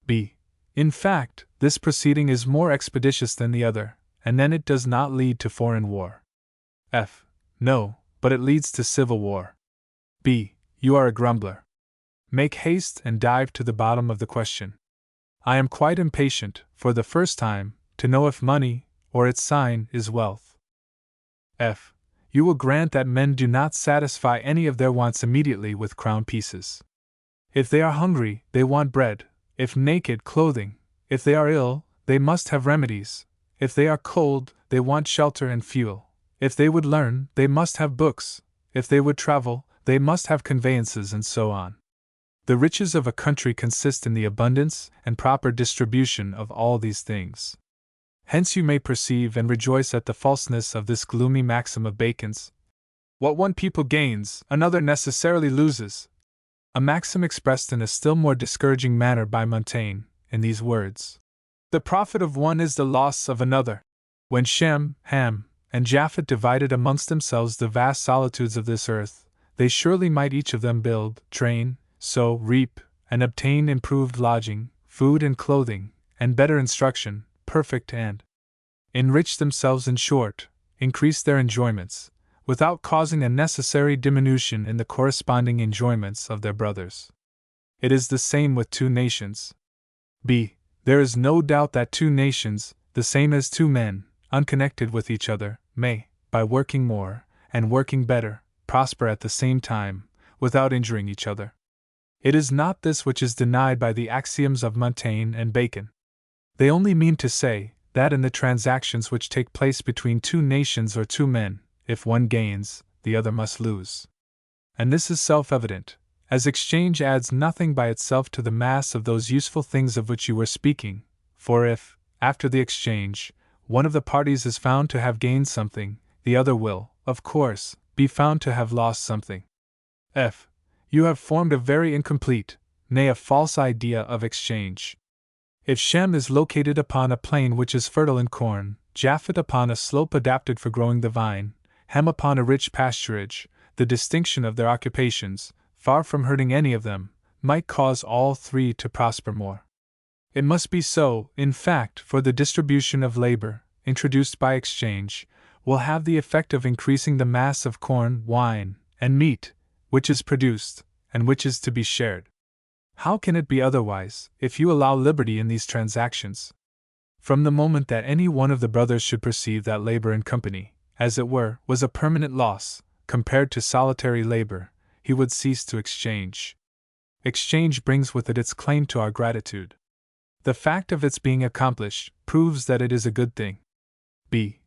B. In fact, this proceeding is more expeditious than the other, and then it does not lead to foreign war. F. No, but it leads to civil war. B. You are a grumbler. Make haste and dive to the bottom of the question. I am quite impatient, for the first time, to know if money, or its sign, is wealth. F. You will grant that men do not satisfy any of their wants immediately with crown pieces. If they are hungry, they want bread; if naked, clothing; if they are ill, they must have remedies; if they are cold, they want shelter and fuel; if they would learn, they must have books; if they would travel, they must have conveyances, and so on. The riches of a country consist in the abundance and proper distribution of all these things. Hence you may perceive and rejoice at the falseness of this gloomy maxim of Bacon's: what one people gains, another necessarily loses. A maxim expressed in a still more discouraging manner by Montaigne, in these words: the profit of one is the loss of another. When Shem, Ham, and Japhet divided amongst themselves the vast solitudes of this earth, they surely might each of them build, train, sow, reap, and obtain improved lodging, food and clothing, and better instruction, perfect and enrich themselves, in short, increase their enjoyments, without causing a necessary diminution in the corresponding enjoyments of their brothers. It is the same with two nations. b. There is no doubt that two nations, the same as two men, unconnected with each other, may, by working more, and working better, prosper at the same time, without injuring each other. It is not this which is denied by the axioms of Montaigne and Bacon. They only mean to say that in the transactions which take place between two nations or two men, if one gains, the other must lose. And this is self-evident, as exchange adds nothing by itself to the mass of those useful things of which you were speaking, for if, after the exchange, one of the parties is found to have gained something, the other will, of course, be found to have lost something. F. You have formed a very incomplete, nay, a false idea of exchange. If Shem is located upon a plain which is fertile in corn, Japhet upon a slope adapted for growing the vine, Ham upon a rich pasturage, the distinction of their occupations, far from hurting any of them, might cause all three to prosper more. It must be so, in fact, for the distribution of labor, introduced by exchange, will have the effect of increasing the mass of corn, wine, and meat, which is produced, and which is to be shared. How can it be otherwise, if you allow liberty in these transactions? From the moment that any one of the brothers should perceive that labor in company, as it were, was a permanent loss, compared to solitary labor, he would cease to exchange. Exchange brings with it its claim to our gratitude. The fact of its being accomplished proves that it is a good thing. b.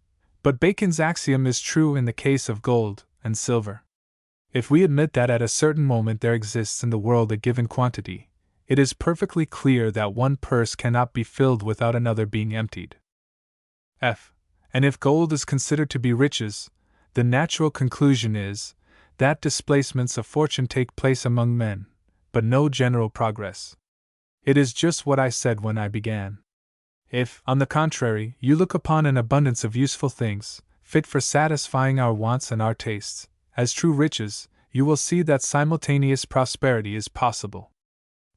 But Bacon's axiom is true in the case of gold and silver. If we admit that at a certain moment there exists in the world a given quantity, it is perfectly clear that one purse cannot be filled without another being emptied. F. And if gold is considered to be riches, the natural conclusion is that displacements of fortune take place among men, but no general progress. It is just what I said when I began. If, on the contrary, you look upon an abundance of useful things, fit for satisfying our wants and our tastes, as true riches, you will see that simultaneous prosperity is possible.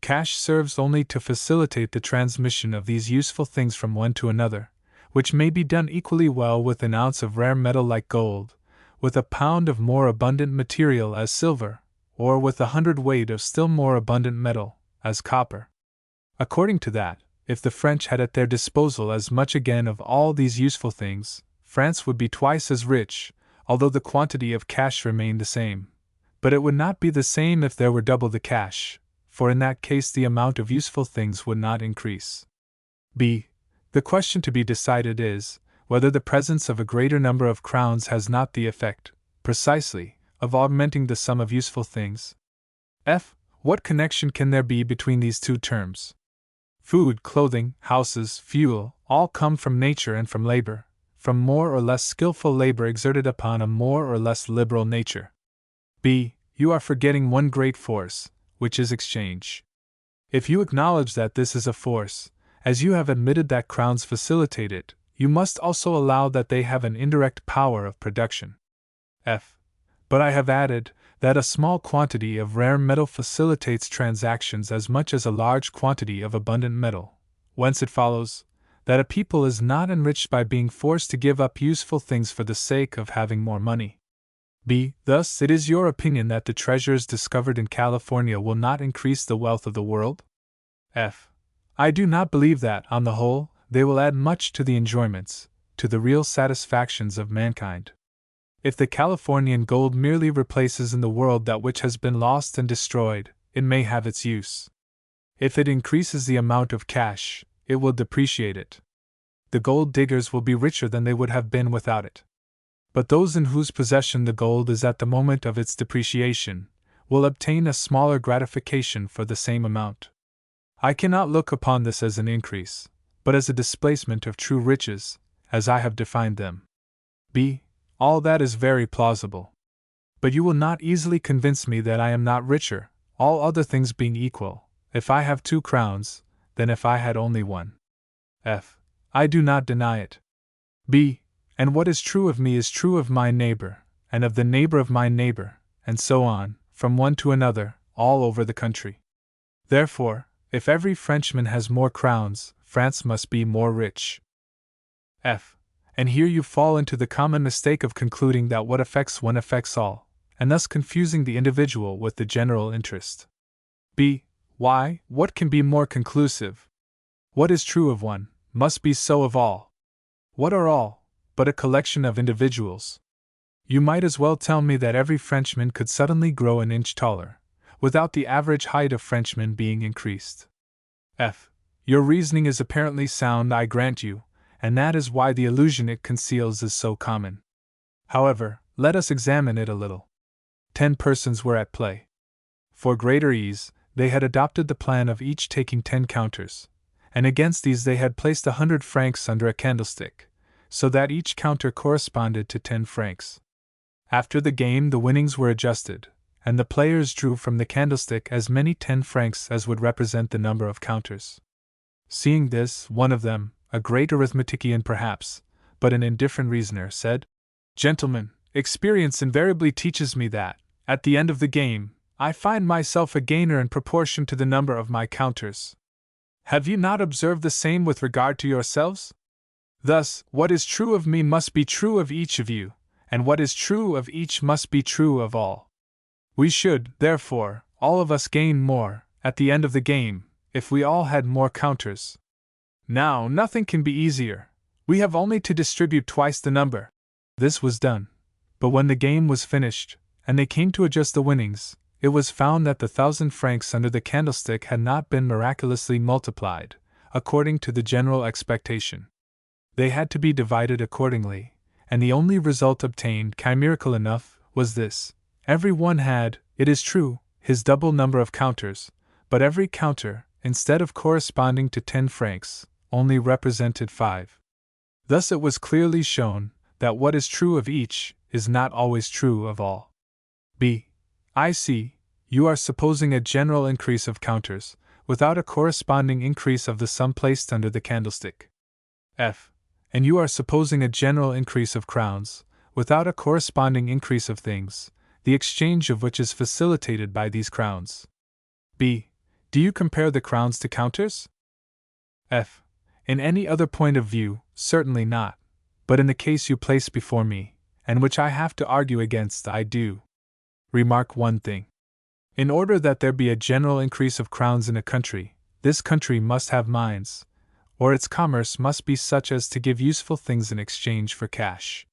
Cash serves only to facilitate the transmission of these useful things from one to another, which may be done equally well with an ounce of rare metal like gold, with a pound of more abundant material as silver, or with 100 weight of still more abundant metal, as copper. According to that, if the French had at their disposal as much again of all these useful things, France would be twice as rich, although the quantity of cash remained the same. But it would not be the same if there were double the cash, for in that case the amount of useful things would not increase. b. The question to be decided is, whether the presence of a greater number of crowns has not the effect, precisely, of augmenting the sum of useful things. F. What connection can there be between these two terms? Food, clothing, houses, fuel, all come from nature and from labor, from more or less skillful labor exerted upon a more or less liberal nature. b. You are forgetting one great force, which is exchange. If you acknowledge that this is a force, as you have admitted that crowns facilitate it, you must also allow that they have an indirect power of production. F. But I have added that a small quantity of rare metal facilitates transactions as much as a large quantity of abundant metal, whence it follows that a people is not enriched by being forced to give up useful things for the sake of having more money. b. Thus, it is your opinion that the treasures discovered in California will not increase the wealth of the world? F. I do not believe that, on the whole, they will add much to the enjoyments, to the real satisfactions of mankind. If the Californian gold merely replaces in the world that which has been lost and destroyed, it may have its use. If it increases the amount of cash, it will depreciate it. The gold diggers will be richer than they would have been without it. But those in whose possession the gold is at the moment of its depreciation will obtain a smaller gratification for the same amount. I cannot look upon this as an increase, but as a displacement of true riches, as I have defined them. b. All that is very plausible. But you will not easily convince me that I am not richer, all other things being equal, if I have 2 crowns, than if I had only 1. F. I do not deny it. b. And what is true of me is true of my neighbor, and of the neighbor of my neighbor, and so on, from one to another, all over the country. Therefore, if every Frenchman has more crowns, France must be more rich. F. And here you fall into the common mistake of concluding that what affects one affects all, and thus confusing the individual with the general interest. B. Why, what can be more conclusive? What is true of one, must be so of all. What are all, but a collection of individuals? You might as well tell me that every Frenchman could suddenly grow an inch taller, without the average height of Frenchmen being increased. F. Your reasoning is apparently sound, I grant you, and that is why the illusion it conceals is so common. However, let us examine it a little. 10 persons were at play. For greater ease, they had adopted the plan of each taking 10 counters, and against these they had placed 100 francs under a candlestick, so that each counter corresponded to 10 francs. After the game, the winnings were adjusted, and the players drew from the candlestick as many 10 francs as would represent the number of counters. Seeing this, one of them, a great arithmetician perhaps, but an indifferent reasoner, said, "Gentlemen, experience invariably teaches me that, at the end of the game, I find myself a gainer in proportion to the number of my counters. Have you not observed the same with regard to yourselves? Thus, what is true of me must be true of each of you, and what is true of each must be true of all. We should, therefore, all of us gain more, at the end of the game, if we all had more counters. Now, nothing can be easier. We have only to distribute twice the number." This was done. But when the game was finished, and they came to adjust the winnings, it was found that the 1,000 francs under the candlestick had not been miraculously multiplied, according to the general expectation. They had to be divided accordingly, and the only result obtained, chimerical enough, was this: every one had, it is true, his double number of counters, but every counter, instead of corresponding to 10 francs, only represented 5. Thus it was clearly shown that what is true of each is not always true of all. B. I see, you are supposing a general increase of counters, without a corresponding increase of the sum placed under the candlestick. F. And you are supposing a general increase of crowns, without a corresponding increase of things, the exchange of which is facilitated by these crowns. B. Do you compare the crowns to counters? F. In any other point of view, certainly not, but in the case you place before me, and which I have to argue against, I do. Remark one thing. In order that there be a general increase of crowns in a country, this country must have mines, or its commerce must be such as to give useful things in exchange for cash.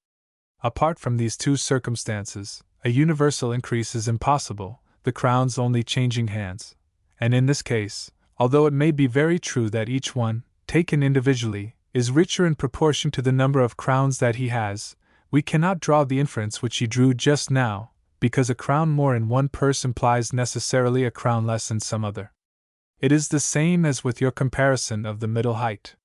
Apart from these two circumstances, a universal increase is impossible, the crowns only changing hands. And in this case, although it may be very true that each one, taken individually, is richer in proportion to the number of crowns that he has, we cannot draw the inference which he drew just now, because a crown more in one purse implies necessarily a crown less in some other. It is the same as with your comparison of the middle height.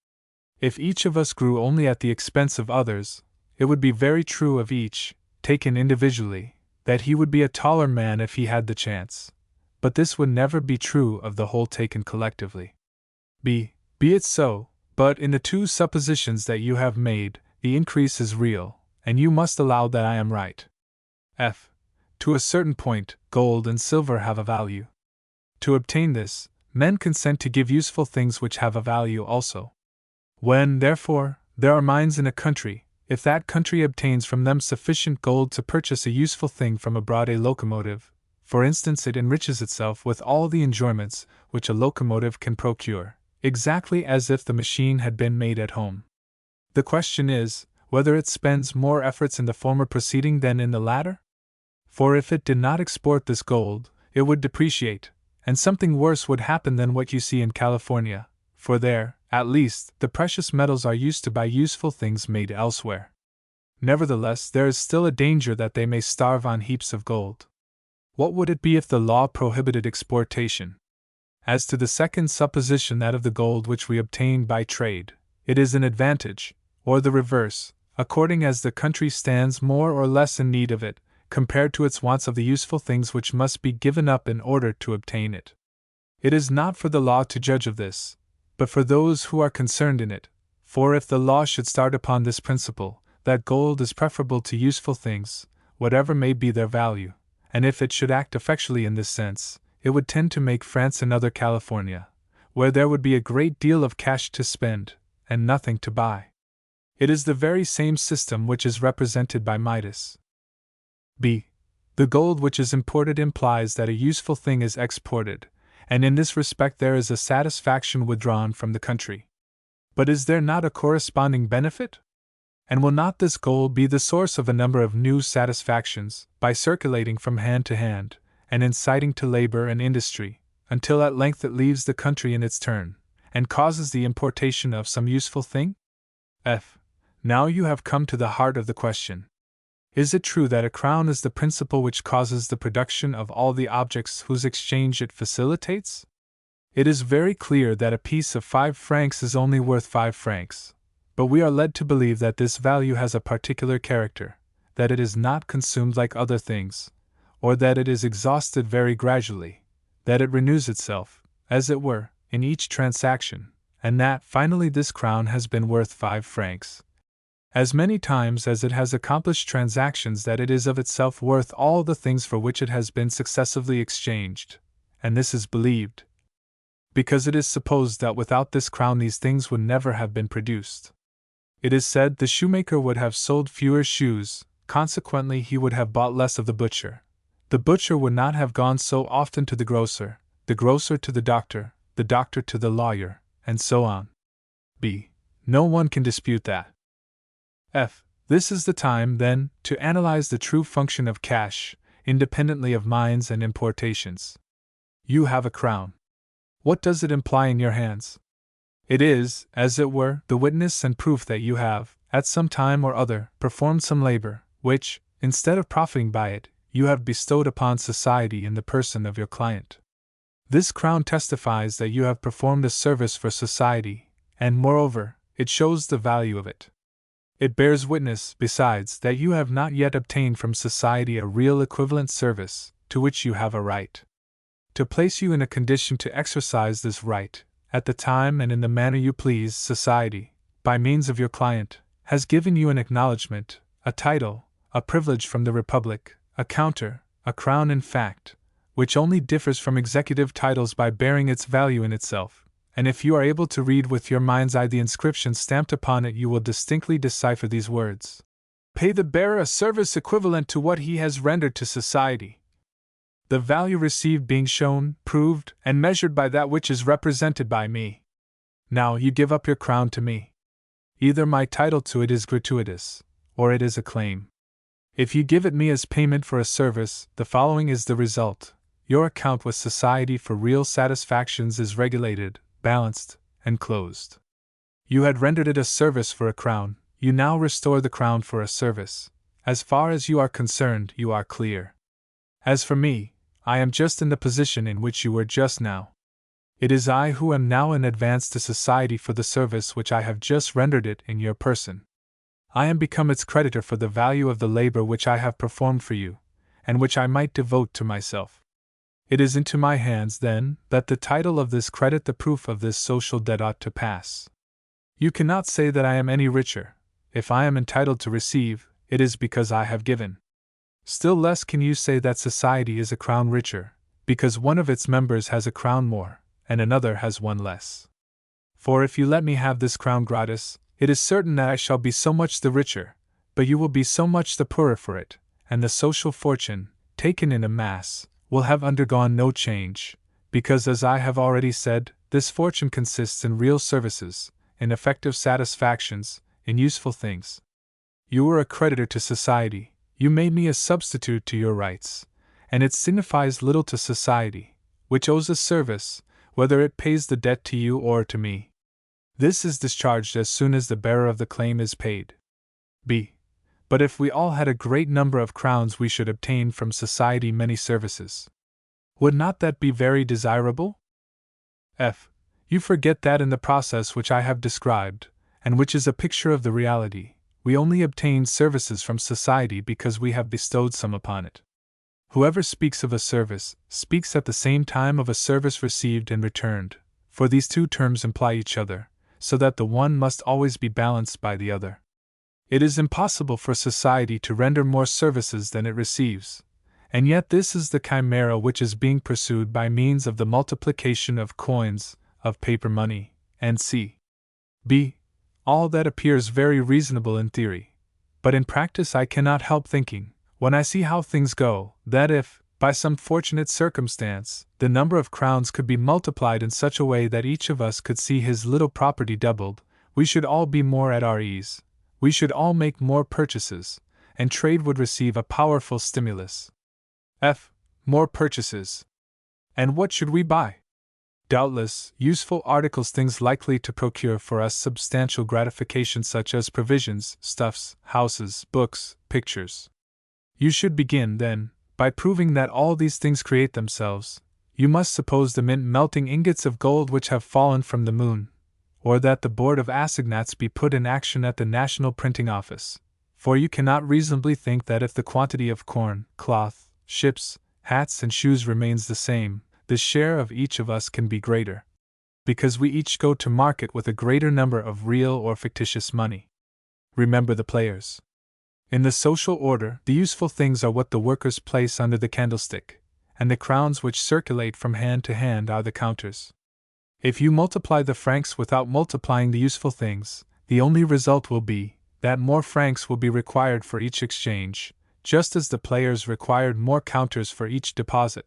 If each of us grew only at the expense of others, it would be very true of each, taken individually, that he would be a taller man if he had the chance. But this would never be true of the whole taken collectively. B. Be it so, but in the two suppositions that you have made, the increase is real, and you must allow that I am right. F. To a certain point, gold and silver have a value. To obtain this, men consent to give useful things which have a value also. When, therefore, there are mines in a country, if that country obtains from them sufficient gold to purchase a useful thing from abroad, a locomotive, for instance, it enriches itself with all the enjoyments which a locomotive can procure, exactly as if the machine had been made at home. The question is, whether it spends more efforts in the former proceeding than in the latter? For if it did not export this gold, it would depreciate, and something worse would happen than what you see in California, for there, at least, the precious metals are used to buy useful things made elsewhere. Nevertheless, there is still a danger that they may starve on heaps of gold. What would it be if the law prohibited exportation? As to the second supposition, that of the gold which we obtain by trade, it is an advantage, or the reverse, according as the country stands more or less in need of it, compared to its wants of the useful things which must be given up in order to obtain it. It is not for the law to judge of this, but for those who are concerned in it, for if the law should start upon this principle, that gold is preferable to useful things, whatever may be their value, and if it should act effectually in this sense, it would tend to make France another California, where there would be a great deal of cash to spend, and nothing to buy. It is the very same system which is represented by Midas. b. The gold which is imported implies that a useful thing is exported, and in this respect there is a satisfaction withdrawn from the country. But is there not a corresponding benefit? And will not this gold be the source of a number of new satisfactions, by circulating from hand to hand, and inciting to labor and industry, until at length it leaves the country in its turn, and causes the importation of some useful thing? F. Now you have come to the heart of the question. Is it true that a crown is the principle which causes the production of all the objects whose exchange it facilitates? It is very clear that a piece of 5 francs is only worth 5 francs, but we are led to believe that this value has a particular character, that it is not consumed like other things, or that it is exhausted very gradually, that it renews itself, as it were, in each transaction, and that, finally, this crown has been worth 5 francs. As many times as it has accomplished transactions, that it is of itself worth all the things for which it has been successively exchanged, and this is believed, because it is supposed that without this crown these things would never have been produced. It is said the shoemaker would have sold fewer shoes, consequently he would have bought less of the butcher would not have gone so often to the grocer to the doctor to the lawyer, and so on. b. No one can dispute that. F. This is the time, then, to analyze the true function of cash, independently of mines and importations. You have a crown. What does it imply in your hands? It is, as it were, the witness and proof that you have, at some time or other, performed some labor, which, instead of profiting by it, you have bestowed upon society in the person of your client. This crown testifies that you have performed a service for society, and, moreover, it shows the value of it. It bears witness, besides, that you have not yet obtained from society a real equivalent service, to which you have a right. To place you in a condition to exercise this right, at the time and in the manner you please, society, by means of your client, has given you an acknowledgment, a title, a privilege from the Republic, a counter, a crown in fact, which only differs from executive titles by bearing its value in itself, and if you are able to read with your mind's eye the inscription stamped upon it, you will distinctly decipher these words: Pay the bearer a service equivalent to what he has rendered to society. The value received being shown, proved, and measured by that which is represented by me. Now you give up your crown to me. Either my title to it is gratuitous, or it is a claim. If you give it me as payment for a service, the following is the result: your account with society for real satisfactions is regulated, balanced, and closed. You had rendered it a service for a crown, you now restore the crown for a service. As far as you are concerned, you are clear. As for me, I am just in the position in which you were just now. It is I who am now in advance to society for the service which I have just rendered it in your person. I am become its creditor for the value of the labor which I have performed for you, and which I might devote to myself. It is into my hands, then, that the title of this credit, the proof of this social debt, ought to pass. You cannot say that I am any richer. If I am entitled to receive, it is because I have given. Still less can you say that society is a crown richer, because one of its members has a crown more, and another has one less. For if you let me have this crown gratis, it is certain that I shall be so much the richer, but you will be so much the poorer for it, and the social fortune, taken in a mass, will have undergone no change, because, as I have already said, this fortune consists in real services, in effective satisfactions, in useful things. You were a creditor to society, you made me a substitute to your rights, and it signifies little to society, which owes a service, whether it pays the debt to you or to me. This is discharged as soon as the bearer of the claim is paid. b. But if we all had a great number of crowns, we should obtain from society many services. Would not that be very desirable? F. You forget that in the process which I have described, and which is a picture of the reality, we only obtain services from society because we have bestowed some upon it. Whoever speaks of a service, speaks at the same time of a service received and returned, for these two terms imply each other, so that the one must always be balanced by the other. It is impossible for society to render more services than it receives, and yet this is the chimera which is being pursued by means of the multiplication of coins, of paper money, and c. b. All that appears very reasonable in theory, but in practice I cannot help thinking, when I see how things go, that if, by some fortunate circumstance, the number of crowns could be multiplied in such a way that each of us could see his little property doubled, we should all be more at our ease, we should all make more purchases, and trade would receive a powerful stimulus. More purchases. And what should we buy? Doubtless, useful articles, things likely to procure for us substantial gratification, such as provisions, stuffs, houses, books, pictures. You should begin, then, by proving that all these things create themselves. You must suppose the mint melting ingots of gold which have fallen from the moon, or that the board of assignats be put in action at the National Printing Office, for you cannot reasonably think that if the quantity of corn, cloth, ships, hats, and shoes remains the same, the share of each of us can be greater, because we each go to market with a greater number of real or fictitious money. Remember the players. In the social order, the useful things are what the workers place under the candlestick, and the crowns which circulate from hand to hand are the counters. If you multiply the francs without multiplying the useful things, the only result will be that more francs will be required for each exchange, just as the players required more counters for each deposit.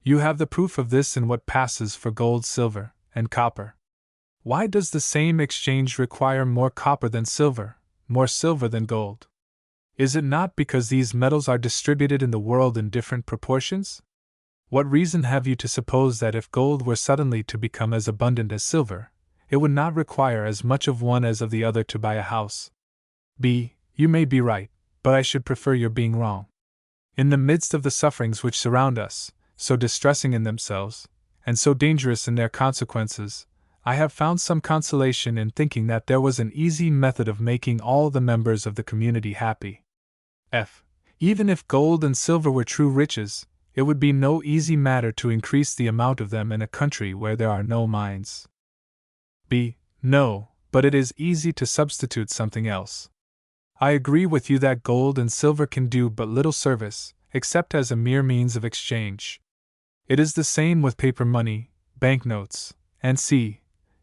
You have the proof of this in what passes for gold, silver, and copper. Why does the same exchange require more copper than silver, more silver than gold? Is it not because these metals are distributed in the world in different proportions? What reason have you to suppose that if gold were suddenly to become as abundant as silver, it would not require as much of one as of the other to buy a house? You may be right, but I should prefer your being wrong. In the midst of the sufferings which surround us, so distressing in themselves, and so dangerous in their consequences, I have found some consolation in thinking that there was an easy method of making all the members of the community happy. Even if gold and silver were true riches, it would be no easy matter to increase the amount of them in a country where there are no mines. No, but it is easy to substitute something else. I agree with you that gold and silver can do but little service, except as a mere means of exchange. It is the same with paper money, banknotes, and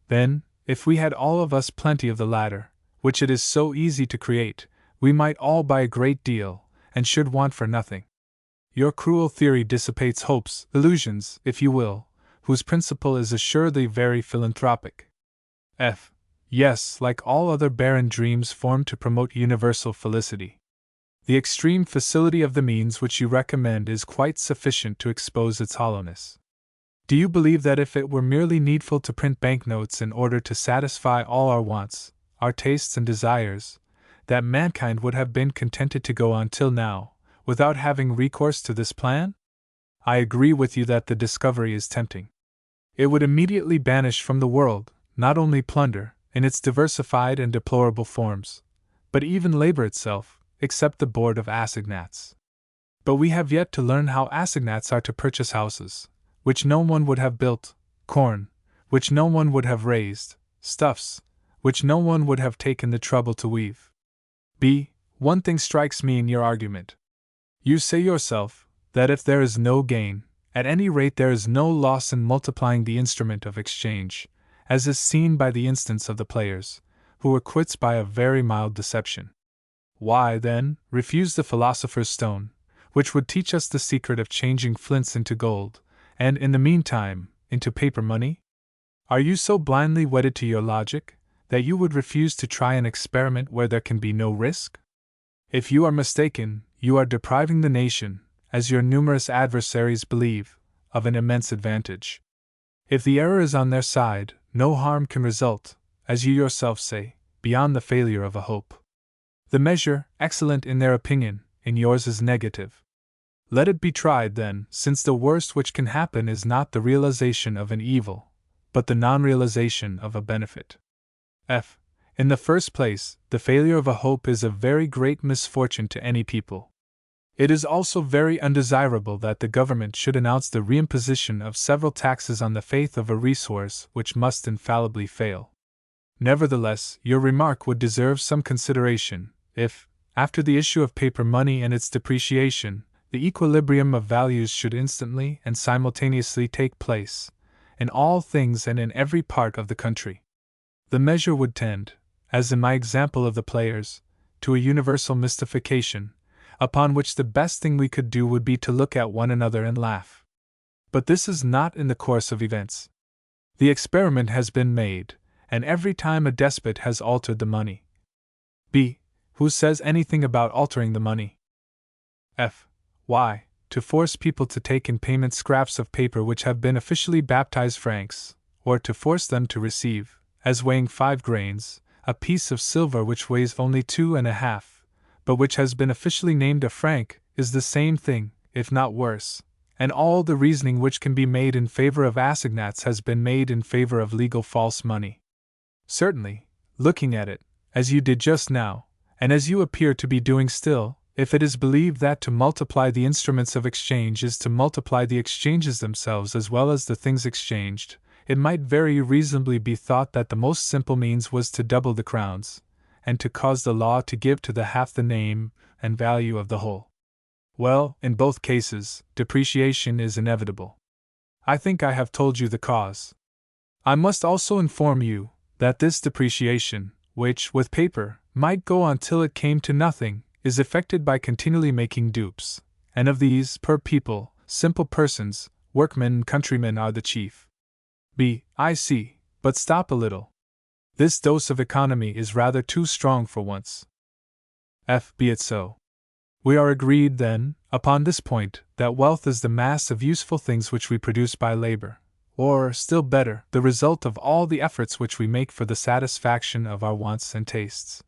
then, if we had all of us plenty of the latter, which it is so easy to create, we might all buy a great deal, and should want for nothing. Your cruel theory dissipates hopes, illusions, if you will, whose principle is assuredly very philanthropic. Yes, like all other barren dreams formed to promote universal felicity. The extreme facility of the means which you recommend is quite sufficient to expose its hollowness. Do you believe that if it were merely needful to print banknotes in order to satisfy all our wants, our tastes and desires, that mankind would have been contented to go on till now, without having recourse to this plan? I agree with you that the discovery is tempting. It would immediately banish from the world, not only plunder, in its diversified and deplorable forms, but even labor itself, except the board of assignats. But we have yet to learn how assignats are to purchase houses, which no one would have built, corn, which no one would have raised, stuffs, which no one would have taken the trouble to weave. One thing strikes me in your argument. You say yourself, that if there is no gain, at any rate there is no loss in multiplying the instrument of exchange, as is seen by the instance of the players, who were quits by a very mild deception. Why, then, refuse the philosopher's stone, which would teach us the secret of changing flints into gold, and, in the meantime, into paper money? Are you so blindly wedded to your logic, that you would refuse to try an experiment where there can be no risk? If you are mistaken, you are depriving the nation, as your numerous adversaries believe, of an immense advantage. If the error is on their side, no harm can result, as you yourself say, beyond the failure of a hope. The measure, excellent in their opinion, in yours is negative. Let it be tried then, since the worst which can happen is not the realization of an evil, but the non-realization of a benefit. In the first place, the failure of a hope is a very great misfortune to any people. It is also very undesirable that the government should announce the reimposition of several taxes on the faith of a resource which must infallibly fail. Nevertheless, your remark would deserve some consideration, if, after the issue of paper money and its depreciation, the equilibrium of values should instantly and simultaneously take place, in all things and in every part of the country. The measure would tend, as in my example of the players, to a universal mystification, upon which the best thing we could do would be to look at one another and laugh. But this is not in the course of events. The experiment has been made, and every time a despot has altered the money. B. Who says anything about altering the money? F. Why, to force people to take in payment scraps of paper which have been officially baptized francs, or to force them to receive, as weighing 5 grains, a piece of silver which weighs only 2.5, but which has been officially named a franc, is the same thing, if not worse, and all the reasoning which can be made in favor of assignats has been made in favor of legal false money. Certainly, looking at it, as you did just now, and as you appear to be doing still, if it is believed that to multiply the instruments of exchange is to multiply the exchanges themselves as well as the things exchanged, it might very reasonably be thought that the most simple means was to double the crowns, and to cause the law to give to the half the name and value of the whole. Well, in both cases, depreciation is inevitable. I think I have told you the cause. I must also inform you that this depreciation, which, with paper, might go on till it came to nothing, is effected by continually making dupes, and of these, poor people, simple persons, workmen and countrymen are the chief. B. I see, but stop a little. This dose of economy is rather too strong for once. F. Be it so. We are agreed, then, upon this point, that wealth is the mass of useful things which we produce by labor, or, still better, the result of all the efforts which we make for the satisfaction of our wants and tastes.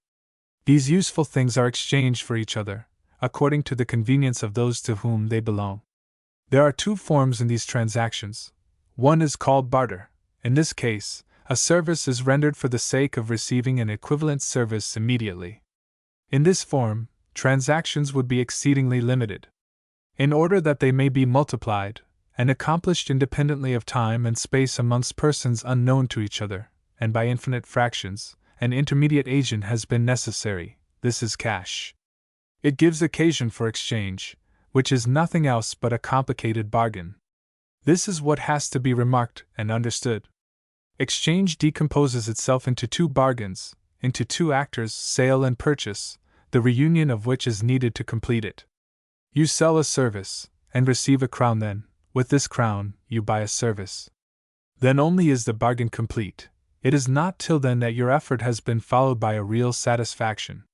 These useful things are exchanged for each other, according to the convenience of those to whom they belong. There are 2 forms in these transactions. One is called barter. In this case, a service is rendered for the sake of receiving an equivalent service immediately. In this form, transactions would be exceedingly limited. In order that they may be multiplied, and accomplished independently of time and space amongst persons unknown to each other, and by infinite fractions, an intermediate agent has been necessary. This is cash. It gives occasion for exchange, which is nothing else but a complicated bargain. This is what has to be remarked and understood. Exchange decomposes itself into 2 bargains, into 2 actors, sale and purchase, the reunion of which is needed to complete it. You sell a service, and receive a crown then, with this crown, you buy a service. Then only is the bargain complete. It is not till then that your effort has been followed by a real satisfaction.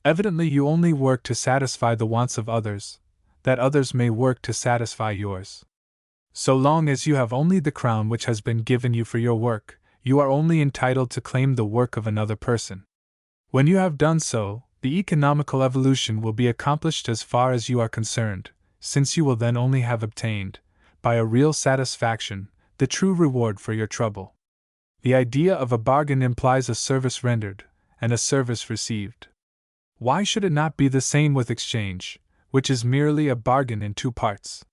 Evidently you only work to satisfy the wants of others, that others may work to satisfy yours. So long as you have only the crown which has been given you for your work, you are only entitled to claim the work of another person. When you have done so, the economical evolution will be accomplished as far as you are concerned, since you will then only have obtained, by a real satisfaction, the true reward for your trouble. The idea of a bargain implies a service rendered, and a service received. Why should it not be the same with exchange, which is merely a bargain in 2 parts?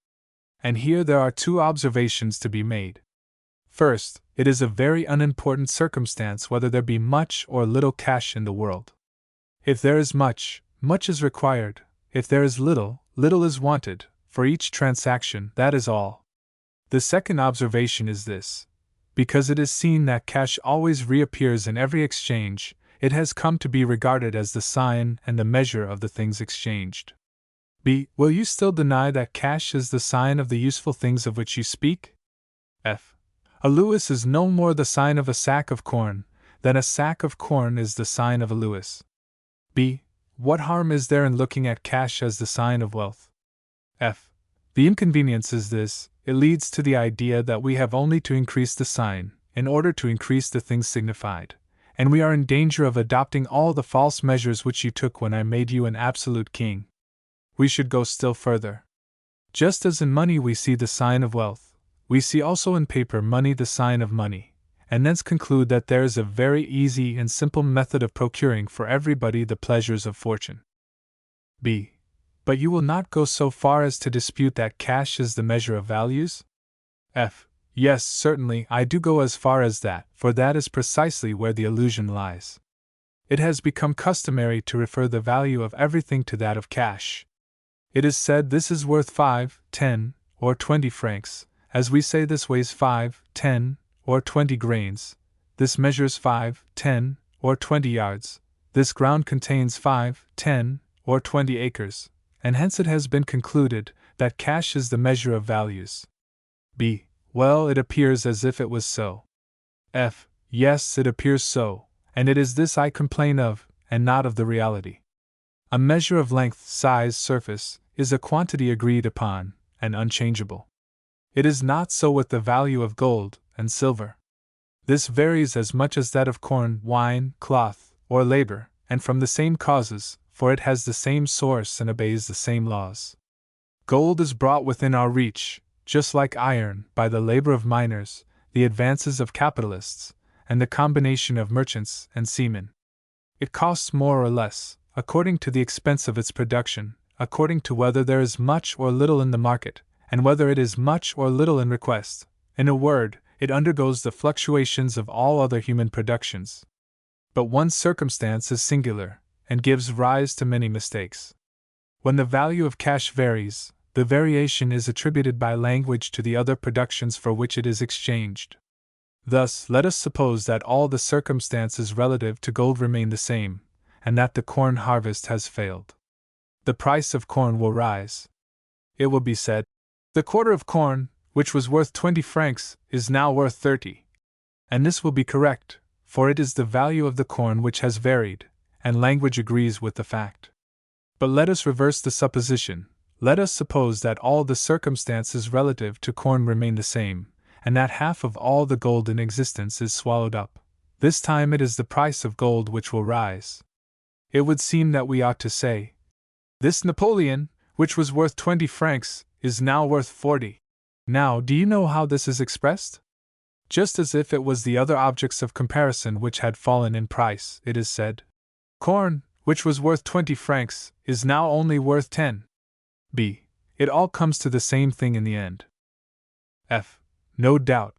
And here there are 2 observations to be made. First, it is a very unimportant circumstance whether there be much or little cash in the world. If there is much, much is required; if there is little, little is wanted, for each transaction, that is all. The second observation is this: because it is seen that cash always reappears in every exchange, it has come to be regarded as the sign and the measure of the things exchanged. B. Will you still deny that cash is the sign of the useful things of which you speak? F. A Louis is no more the sign of a sack of corn than a sack of corn is the sign of a Louis. B. What harm is there in looking at cash as the sign of wealth? F. The inconvenience is this: it leads to the idea that we have only to increase the sign, in order to increase the things signified, and we are in danger of adopting all the false measures which you took when I made you an absolute king. We should go still further. Just as in money we see the sign of wealth, we see also in paper money the sign of money, and thence conclude that there is a very easy and simple method of procuring for everybody the pleasures of fortune. B. But you will not go so far as to dispute that cash is the measure of values? F. Yes, certainly, I do go as far as that, for that is precisely where the illusion lies. It has become customary to refer the value of everything to that of cash. It is said this is worth 5, 10, or 20 francs, as we say this weighs 5, 10, or 20 grains, this measures 5, 10, or 20 yards, this ground contains 5, 10, or 20 acres, and hence it has been concluded that cash is the measure of values. B. Well, it appears as if it was so. F. Yes, it appears so, and it is this I complain of, and not of the reality. A measure of length, size, surface, is a quantity agreed upon, and unchangeable. It is not so with the value of gold and silver. This varies as much as that of corn, wine, cloth, or labor, and from the same causes, for it has the same source and obeys the same laws. Gold is brought within our reach, just like iron, by the labor of miners, the advances of capitalists, and the combination of merchants and seamen. It costs more or less, according to the expense of its production, according to whether there is much or little in the market, and whether it is much or little in request. In a word, it undergoes the fluctuations of all other human productions. But one circumstance is singular, and gives rise to many mistakes. When the value of cash varies, the variation is attributed by language to the other productions for which it is exchanged. Thus, let us suppose that all the circumstances relative to gold remain the same, and that the corn harvest has failed. The price of corn will rise. It will be said, the quarter of corn, which was worth 20 francs, is now worth 30. And this will be correct, for it is the value of the corn which has varied, and language agrees with the fact. But let us reverse the supposition. Let us suppose that all the circumstances relative to corn remain the same, and that half of all the gold in existence is swallowed up. This time it is the price of gold which will rise. It would seem that we ought to say, this Napoleon, which was worth 20 francs, is now worth 40. Now, do you know how this is expressed? Just as if it was the other objects of comparison which had fallen in price, it is said, corn, which was worth 20 francs, is now only worth 10. B. It all comes to the same thing in the end. F. No doubt,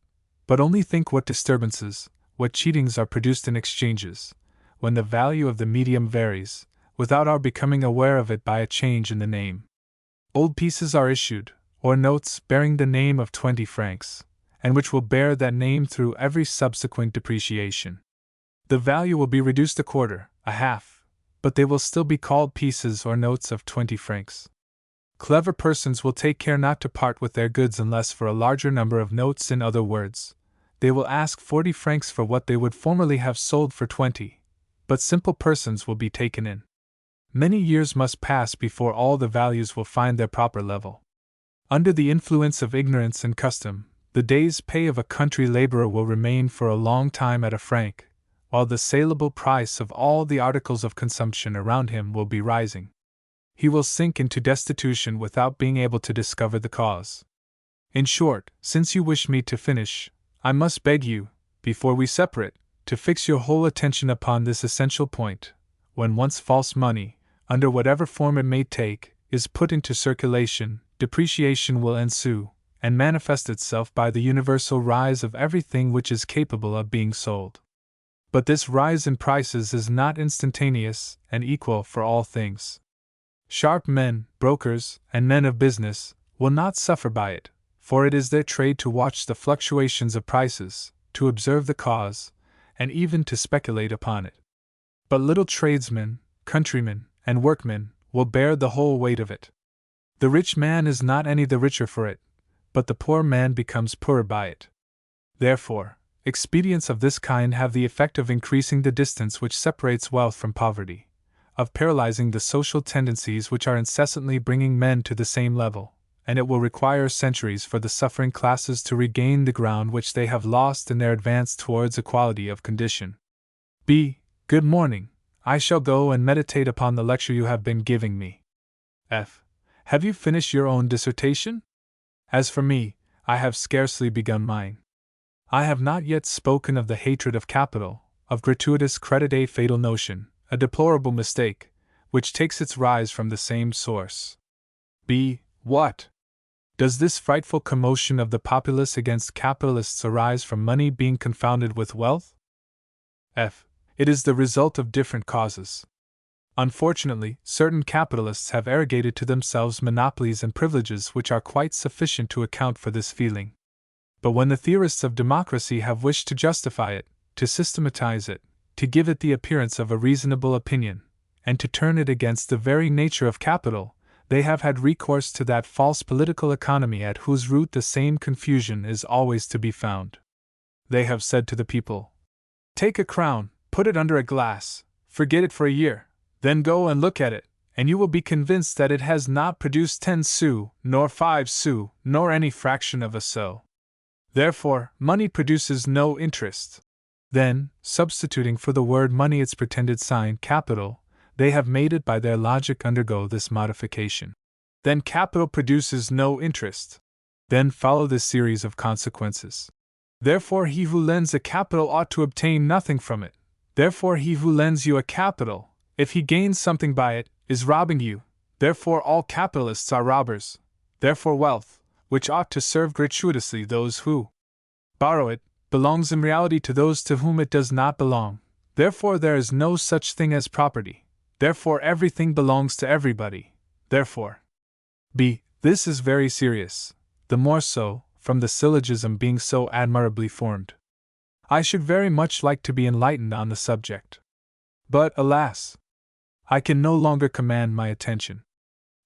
but only think what disturbances, what cheatings are produced in exchanges, when the value of the medium varies, without our becoming aware of it by a change in the name. Old pieces are issued, or notes bearing the name of 20 francs, and which will bear that name through every subsequent depreciation. The value will be reduced a quarter, a half, but they will still be called pieces or notes of 20 francs. Clever persons will take care not to part with their goods unless for a larger number of notes. In other words, they will ask 40 francs for what they would formerly have sold for 20, but simple persons will be taken in. Many years must pass before all the values will find their proper level. Under the influence of ignorance and custom, the day's pay of a country laborer will remain for a long time at a franc, while the saleable price of all the articles of consumption around him will be rising. He will sink into destitution without being able to discover the cause. In short, since you wish me to finish, I must beg you, before we separate, to fix your whole attention upon this essential point. When once false money, under whatever form it may take, is put into circulation, depreciation will ensue, and manifest itself by the universal rise of everything which is capable of being sold. But this rise in prices is not instantaneous and equal for all things. Sharp men, brokers, and men of business will not suffer by it, for it is their trade to watch the fluctuations of prices, to observe the cause, and even to speculate upon it. But little tradesmen, countrymen, and workmen will bear the whole weight of it. The rich man is not any the richer for it, but the poor man becomes poorer by it. Therefore, expedients of this kind have the effect of increasing the distance which separates wealth from poverty, of paralyzing the social tendencies which are incessantly bringing men to the same level, and it will require centuries for the suffering classes to regain the ground which they have lost in their advance towards equality of condition. B. Good morning. I shall go and meditate upon the lecture you have been giving me. F. Have you finished your own dissertation? As for me, I have scarcely begun mine. I have not yet spoken of the hatred of capital, of gratuitous credit, a fatal notion, a deplorable mistake, which takes its rise from the same source. B. What? Does this frightful commotion of the populace against capitalists arise from money being confounded with wealth? F. It is the result of different causes. Unfortunately, certain capitalists have arrogated to themselves monopolies and privileges which are quite sufficient to account for this feeling. But when the theorists of democracy have wished to justify it, to systematize it, to give it the appearance of a reasonable opinion, and to turn it against the very nature of capital, they have had recourse to that false political economy at whose root the same confusion is always to be found. They have said to the people, "Take a crown, put it under a glass, forget it for a year, then go and look at it, and you will be convinced that it has not produced 10 sous, nor 5 sous, nor any fraction of a sou. Therefore, money produces no interest." Then, substituting for the word money its pretended sign capital, they have made it by their logic undergo this modification. Then capital produces no interest. Then follow this series of consequences. Therefore he who lends a capital ought to obtain nothing from it. Therefore he who lends you a capital, if he gains something by it, is robbing you. Therefore all capitalists are robbers. Therefore wealth, which ought to serve gratuitously those who borrow it, belongs in reality to those to whom it does not belong. Therefore there is no such thing as property. Therefore everything belongs to everybody. Therefore b. This is very serious, the more so, from the syllogism being so admirably formed. I should very much like to be enlightened on the subject. But, alas! I can no longer command my attention.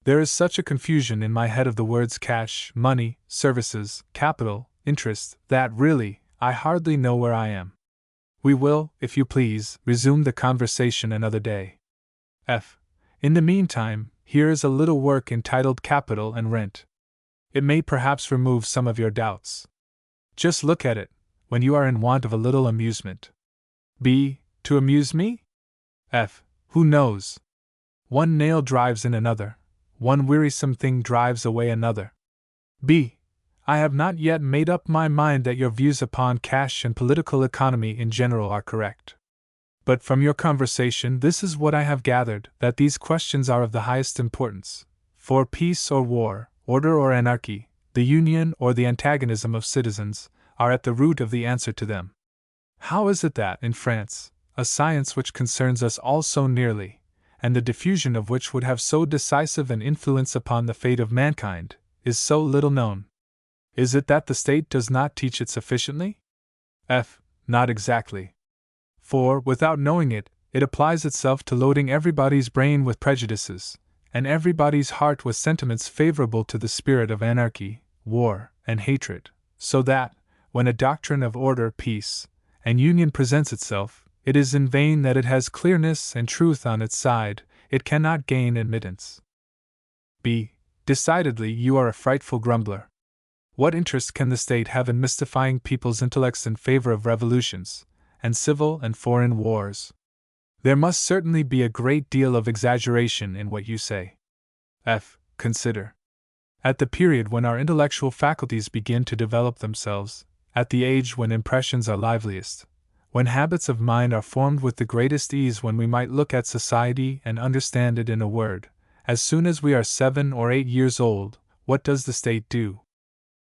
There is such a confusion in my head of the words cash, money, services, capital, interest, that really, I hardly know where I am. We will, if you please, resume the conversation another day. F. In the meantime, here is a little work entitled Capital and Rent. It may perhaps remove some of your doubts. Just look at it, when you are in want of a little amusement. B. To amuse me? F. Who knows? One nail drives in another, one wearisome thing drives away another. B. I have not yet made up my mind that your views upon cash and political economy in general are correct. But from your conversation this is what I have gathered, that these questions are of the highest importance. For peace or war, order or anarchy, the union or the antagonism of citizens, are at the root of the answer to them. How is it that, in France, a science which concerns us all so nearly, and the diffusion of which would have so decisive an influence upon the fate of mankind, is so little known? Is it that the state does not teach it sufficiently? F. Not exactly. For, without knowing it, it applies itself to loading everybody's brain with prejudices, and everybody's heart with sentiments favorable to the spirit of anarchy, war, and hatred, so that, when a doctrine of order, peace, and union presents itself, it is in vain that it has clearness and truth on its side, it cannot gain admittance. B. Decidedly you are a frightful grumbler. What interest can the state have in mystifying people's intellects in favor of revolutions, and civil and foreign wars? There must certainly be a great deal of exaggeration in what you say. F. Consider. At the period when our intellectual faculties begin to develop themselves, at the age when impressions are liveliest, when habits of mind are formed with the greatest ease, when we might look at society and understand it in a word, as soon as we are 7 or 8 years old, what does the state do?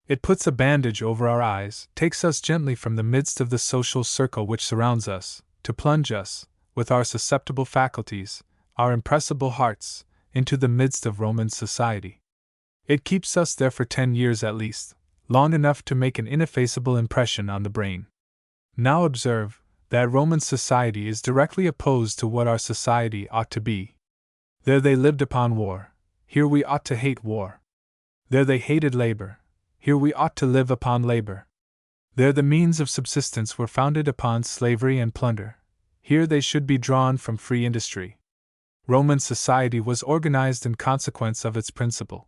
It puts a bandage over our eyes, takes us gently from the midst of the social circle which surrounds us, to plunge us, with our susceptible faculties, our impressible hearts, into the midst of Roman society. It keeps us there for 10 years at least, long enough to make an ineffaceable impression on the brain. Now observe, that Roman society is directly opposed to what our society ought to be. There they lived upon war, here we ought to hate war. There they hated labor, here we ought to live upon labor. There the means of subsistence were founded upon slavery and plunder, here they should be drawn from free industry. Roman society was organized in consequence of its principle.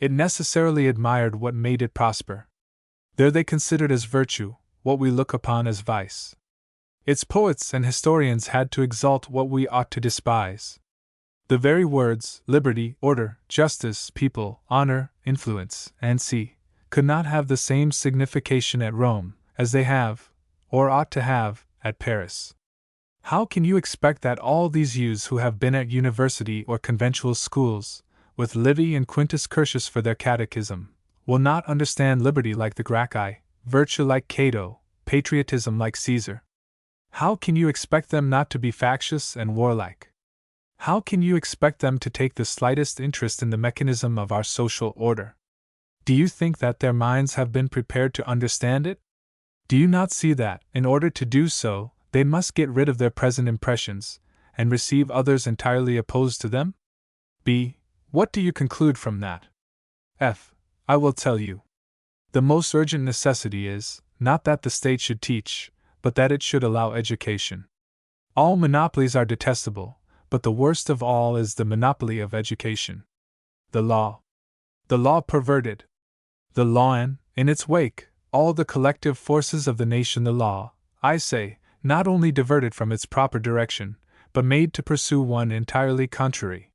It necessarily admired what made it prosper. There they considered as virtue what we look upon as vice. Its poets and historians had to exalt what we ought to despise. The very words liberty, order, justice, people, honor, influence, and could not have the same signification at Rome as they have, or ought to have, at Paris. How can you expect that all these youths who have been at university or conventual schools, with Livy and Quintus Curtius for their catechism, will not understand liberty like the Gracchi, virtue like Cato, patriotism like Caesar? How can you expect them not to be factious and warlike? How can you expect them to take the slightest interest in the mechanism of our social order? Do you think that their minds have been prepared to understand it? Do you not see that, in order to do so, they must get rid of their present impressions, and receive others entirely opposed to them? B. What do you conclude from that? F. I will tell you. The most urgent necessity is, not that the state should teach, but that it should allow education. All monopolies are detestable, but the worst of all is the monopoly of education. The law perverted. The law and, in its wake, all the collective forces of the nation. The law, I say, not only diverted from its proper direction, but made to pursue one entirely contrary.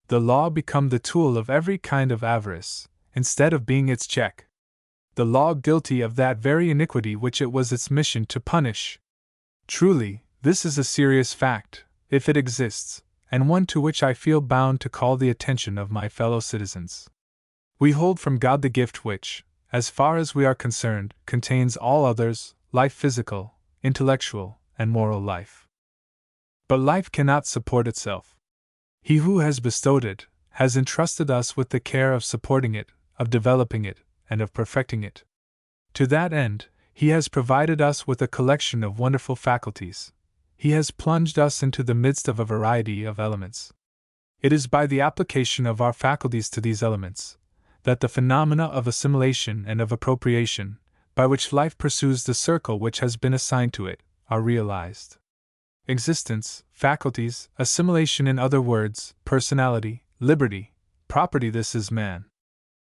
The law become the tool of every kind of avarice, instead of being its check. The law guilty of that very iniquity which it was its mission to punish. Truly, this is a serious fact, if it exists, and one to which I feel bound to call the attention of my fellow citizens. We hold from God the gift which, as far as we are concerned, contains all others, life physical, intellectual, and moral life. But life cannot support itself. He who has bestowed it, has entrusted us with the care of supporting it, of developing it, and of perfecting it. To that end, He has provided us with a collection of wonderful faculties. He has plunged us into the midst of a variety of elements. It is by the application of our faculties to these elements that the phenomena of assimilation and of appropriation, by which life pursues the circle which has been assigned to it, are realized. Existence, faculties, assimilation, in other words, personality, liberty, property, this is man.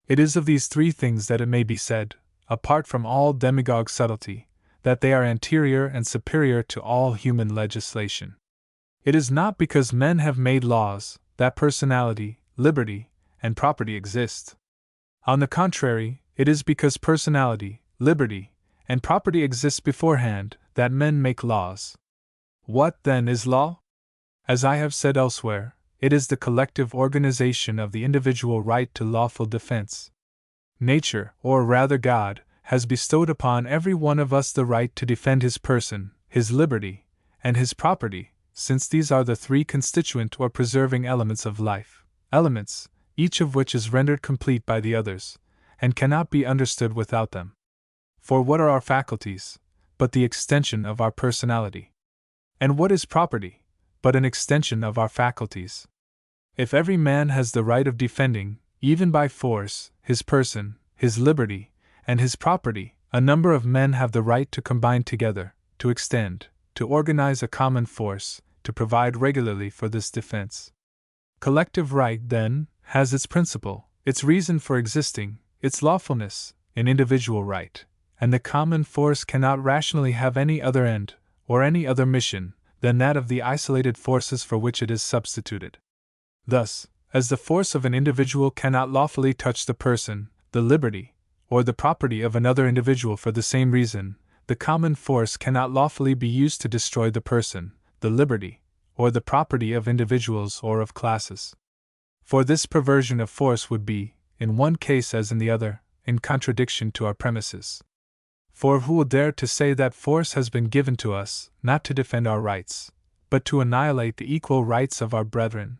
It is of these three things that it may be said, apart from all demagogue subtlety, that they are anterior and superior to all human legislation. It is not because men have made laws that personality, liberty, and property exist. On the contrary, it is because personality, liberty, and property exist beforehand that men make laws. What, then, is law? As I have said elsewhere, it is the collective organization of the individual right to lawful defense. Nature, or rather God, has bestowed upon every one of us the right to defend his person, his liberty, and his property, since these are the three constituent or preserving elements of life, elements, each of which is rendered complete by the others, and cannot be understood without them. For what are our faculties, but the extension of our personality? And what is property, but an extension of our faculties? If every man has the right of defending, even by force, his person, his liberty, and his property, a number of men have the right to combine together, to extend, to organize a common force, to provide regularly for this defense. Collective right, then, has its principle, its reason for existing, its lawfulness, in individual right, and the common force cannot rationally have any other end, or any other mission, than that of the isolated forces for which it is substituted. Thus, as the force of an individual cannot lawfully touch the person, the liberty, or the property of another individual for the same reason, the common force cannot lawfully be used to destroy the person, the liberty, or the property of individuals or of classes. For this perversion of force would be, in one case as in the other, in contradiction to our premises. For who will dare to say that force has been given to us, not to defend our rights, but to annihilate the equal rights of our brethren?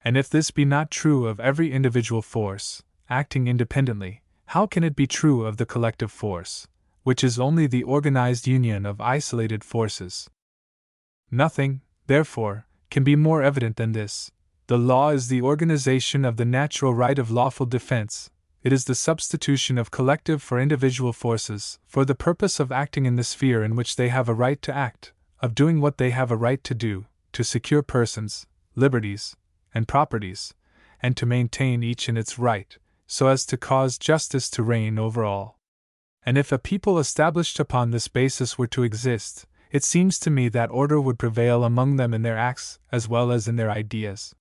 And if this be not true of every individual force, acting independently, how can it be true of the collective force, which is only the organized union of isolated forces? Nothing, therefore, can be more evident than this. The law is the organization of the natural right of lawful defense. It is the substitution of collective for individual forces, for the purpose of acting in the sphere in which they have a right to act, of doing what they have a right to do, to secure persons, liberties, and properties, and to maintain each in its right, so as to cause justice to reign over all. And if a people established upon this basis were to exist, it seems to me that order would prevail among them in their acts as well as in their ideas.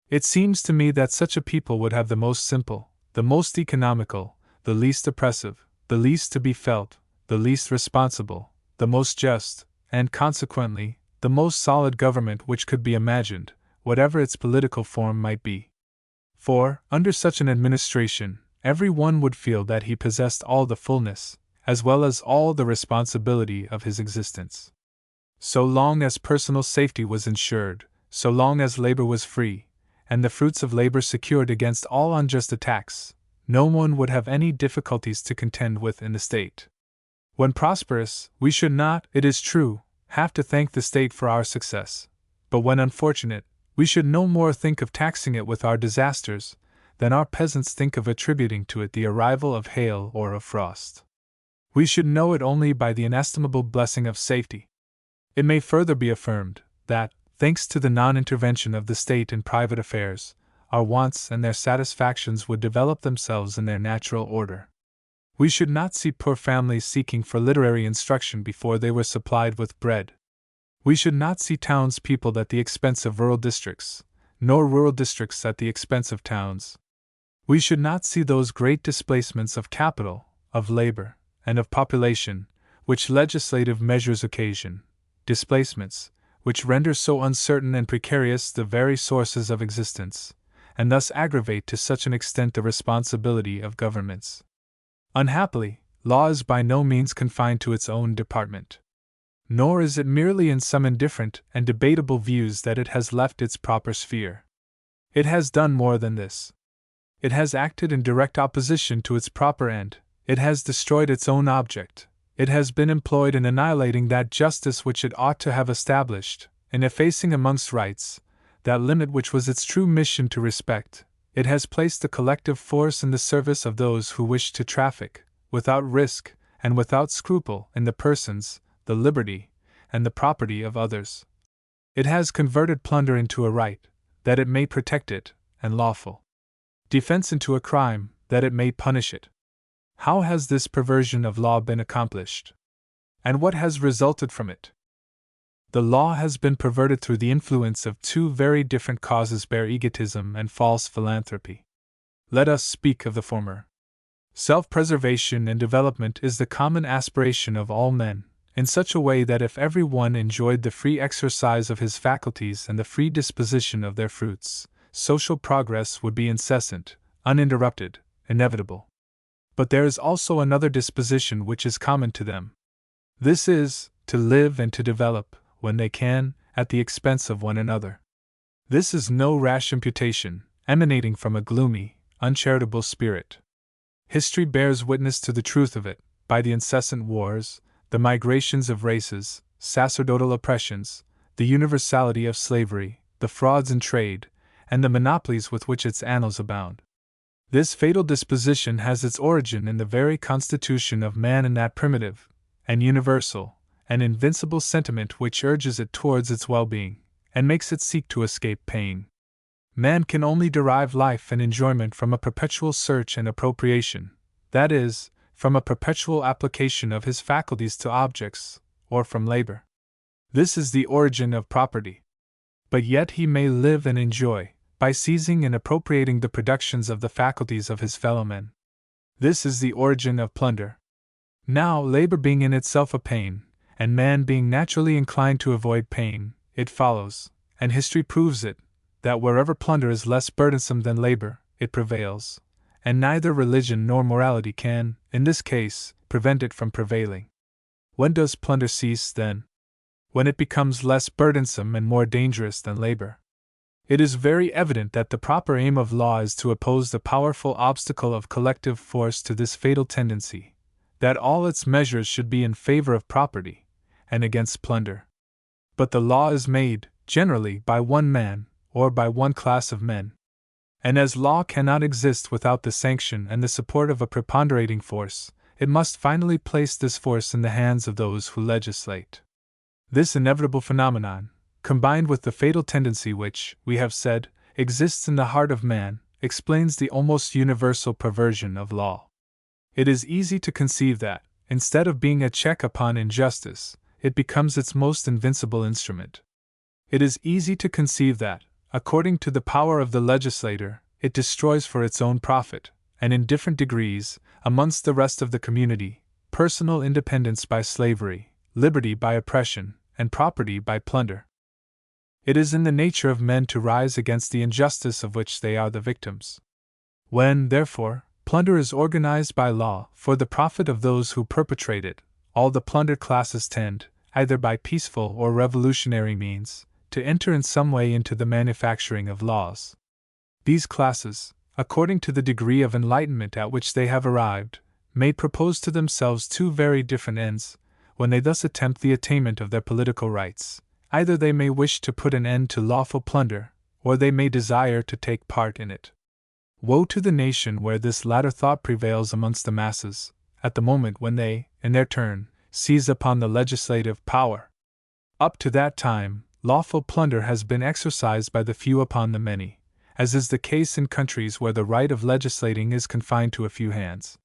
It seems to me that such a people would have the most simple, the most economical, the least oppressive, the least to be felt, the least responsible, the most just, and consequently, the most solid government which could be imagined, whatever its political form might be. For, under such an administration, every one would feel that he possessed all the fullness, as well as all the responsibility of his existence. So long as personal safety was ensured, so long as labor was free, and the fruits of labor secured against all unjust attacks, no one would have any difficulties to contend with in the state. When prosperous, we should not, it is true, have to thank the state for our success, but when unfortunate, we should no more think of taxing it with our disasters than our peasants think of attributing to it the arrival of hail or of frost. We should know it only by the inestimable blessing of safety. It may further be affirmed that, thanks to the non-intervention of the state in private affairs, our wants and their satisfactions would develop themselves in their natural order. We should not see poor families seeking for literary instruction before they were supplied with bread. We should not see towns peopled at the expense of rural districts, nor rural districts at the expense of towns. We should not see those great displacements of capital, of labor, and of population, which legislative measures occasion, displacements, which render so uncertain and precarious the very sources of existence, and thus aggravate to such an extent the responsibility of governments. Unhappily, law is by no means confined to its own department. Nor is it merely in some indifferent and debatable views that it has left its proper sphere. It has done more than this. It has acted in direct opposition to its proper end, it has destroyed its own object, it has been employed in annihilating that justice which it ought to have established, in effacing amongst rights that limit which was its true mission to respect. It has placed the collective force in the service of those who wish to traffic, without risk and without scruple, in the persons, the liberty, and the property of others. It has converted plunder into a right, that it may protect it, and lawful defense into a crime, that it may punish it. How has this perversion of law been accomplished? And what has resulted from it? The law has been perverted through the influence of two very different causes: bare egotism and false philanthropy. Let us speak of the former. Self-preservation and development is the common aspiration of all men, in such a way that if every one enjoyed the free exercise of his faculties and the free disposition of their fruits, social progress would be incessant, uninterrupted, inevitable. But there is also another disposition which is common to them. This is, to live and to develop, when they can, at the expense of one another. This is no rash imputation, emanating from a gloomy, uncharitable spirit. History bears witness to the truth of it, by the incessant wars, the migrations of races, sacerdotal oppressions, the universality of slavery, the frauds in trade, and the monopolies with which its annals abound. This fatal disposition has its origin in the very constitution of man, in that primitive, and universal, and invincible sentiment which urges it towards its well-being, and makes it seek to escape pain. Man can only derive life and enjoyment from a perpetual search and appropriation, that is, from a perpetual application of his faculties to objects, or from labor. This is the origin of property. But yet he may live and enjoy, by seizing and appropriating the productions of the faculties of his fellowmen. This is the origin of plunder. Now, labor being in itself a pain, and man being naturally inclined to avoid pain, it follows, and history proves it, that wherever plunder is less burdensome than labor, it prevails, and neither religion nor morality can, in this case, prevent it from prevailing. When does plunder cease, then? When it becomes less burdensome and more dangerous than labor. It is very evident that the proper aim of law is to oppose the powerful obstacle of collective force to this fatal tendency, that all its measures should be in favor of property, and against plunder. But the law is made, generally, by one man, or by one class of men. And as law cannot exist without the sanction and the support of a preponderating force, it must finally place this force in the hands of those who legislate. This inevitable phenomenon, combined with the fatal tendency which, we have said, exists in the heart of man, explains the almost universal perversion of law. It is easy to conceive that, instead of being a check upon injustice, it becomes its most invincible instrument. It is easy to conceive that, according to the power of the legislator, it destroys for its own profit, and in different degrees, amongst the rest of the community, personal independence by slavery, liberty by oppression, and property by plunder. It is in the nature of men to rise against the injustice of which they are the victims. When, therefore, plunder is organized by law for the profit of those who perpetrate it, all the plundered classes tend, either by peaceful or revolutionary means, to enter in some way into the manufacturing of laws. These classes, according to the degree of enlightenment at which they have arrived, may propose to themselves two very different ends, when they thus attempt the attainment of their political rights, either they may wish to put an end to lawful plunder, or they may desire to take part in it. Woe to the nation where this latter thought prevails amongst the masses, at the moment when they, in their turn, seize upon the legislative power. Up to that time, lawful plunder has been exercised by the few upon the many, as is the case in countries where the right of legislating is confined to a few hands.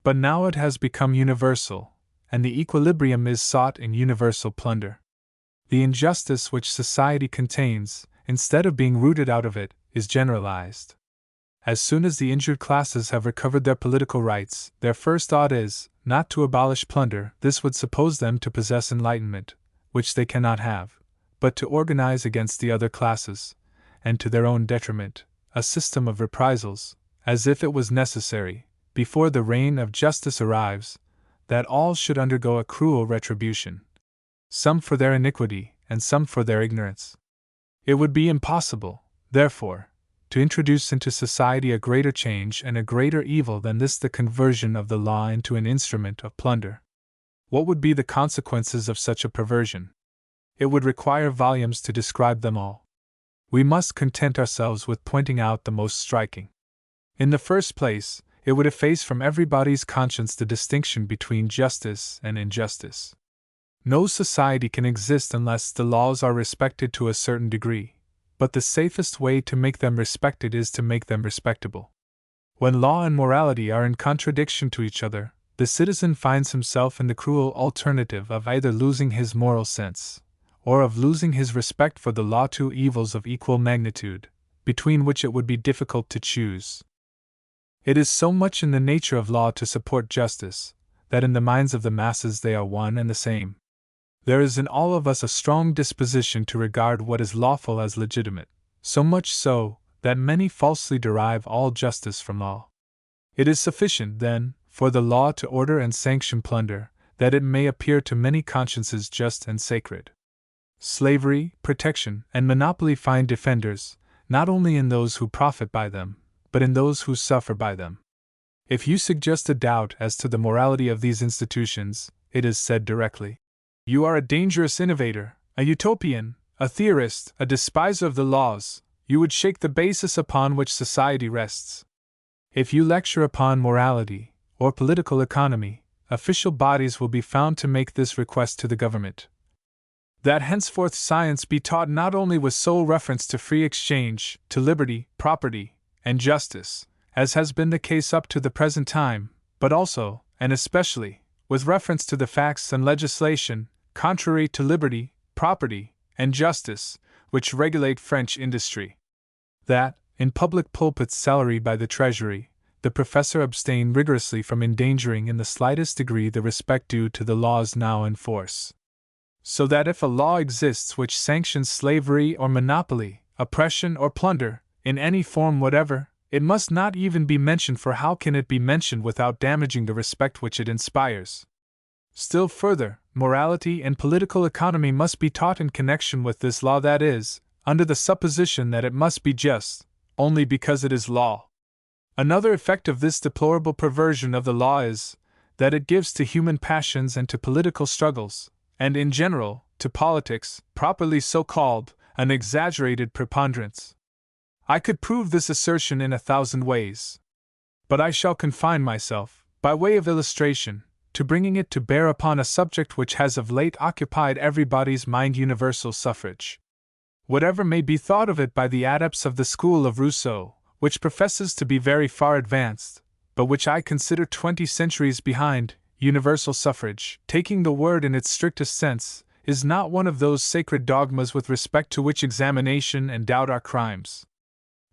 But now it has become universal, and the equilibrium is sought in universal plunder. The injustice which society contains, instead of being rooted out of it, is generalized. As soon as the injured classes have recovered their political rights, their first thought is, not to abolish plunder. This would suppose them to possess enlightenment, which they cannot have, but to organize against the other classes, and to their own detriment, a system of reprisals, as if it was necessary, before the reign of justice arrives, that all should undergo a cruel retribution, some for their iniquity, and some for their ignorance. It would be impossible, therefore, to introduce into society a greater change and a greater evil than this, the conversion of the law into an instrument of plunder. What would be the consequences of such a perversion? It would require volumes to describe them all. We must content ourselves with pointing out the most striking. In the first place, it would efface from everybody's conscience the distinction between justice and injustice. No society can exist unless the laws are respected to a certain degree, but the safest way to make them respected is to make them respectable. When law and morality are in contradiction to each other, the citizen finds himself in the cruel alternative of either losing his moral sense, or of losing his respect for the law, two evils of equal magnitude, between which it would be difficult to choose. It is so much in the nature of law to support justice, that in the minds of the masses they are one and the same. There is in all of us a strong disposition to regard what is lawful as legitimate, so much so, that many falsely derive all justice from law. It is sufficient, then, for the law to order and sanction plunder, that it may appear to many consciences just and sacred. Slavery, protection, and monopoly find defenders, not only in those who profit by them, but in those who suffer by them. If you suggest a doubt as to the morality of these institutions, it is said directly, "You are a dangerous innovator, a utopian, a theorist, a despiser of the laws. You would shake the basis upon which society rests." If you lecture upon morality, or political economy, official bodies will be found to make this request to the government: that henceforth science be taught not only with sole reference to free exchange, to liberty, property, and justice, as has been the case up to the present time, but also, and especially, with reference to the facts and legislation, contrary to liberty, property, and justice, which regulate French industry. That, in public pulpits salaried by the Treasury, the professor abstain rigorously from endangering in the slightest degree the respect due to the laws now in force. So that if a law exists which sanctions slavery or monopoly, oppression or plunder, in any form whatever, it must not even be mentioned, for how can it be mentioned without damaging the respect which it inspires? Still further, morality and political economy must be taught in connection with this law, that is, under the supposition that it must be just, only because it is law. Another effect of this deplorable perversion of the law is, that it gives to human passions and to political struggles, and in general, to politics, properly so called, an exaggerated preponderance. I could prove this assertion in 1,000 ways, but I shall confine myself, by way of illustration, to bringing it to bear upon a subject which has of late occupied everybody's mind: universal suffrage. Whatever may be thought of it by the adepts of the school of Rousseau, which professes to be very far advanced, but which I consider 20 centuries behind, universal suffrage, taking the word in its strictest sense, is not one of those sacred dogmas with respect to which examination and doubt are crimes.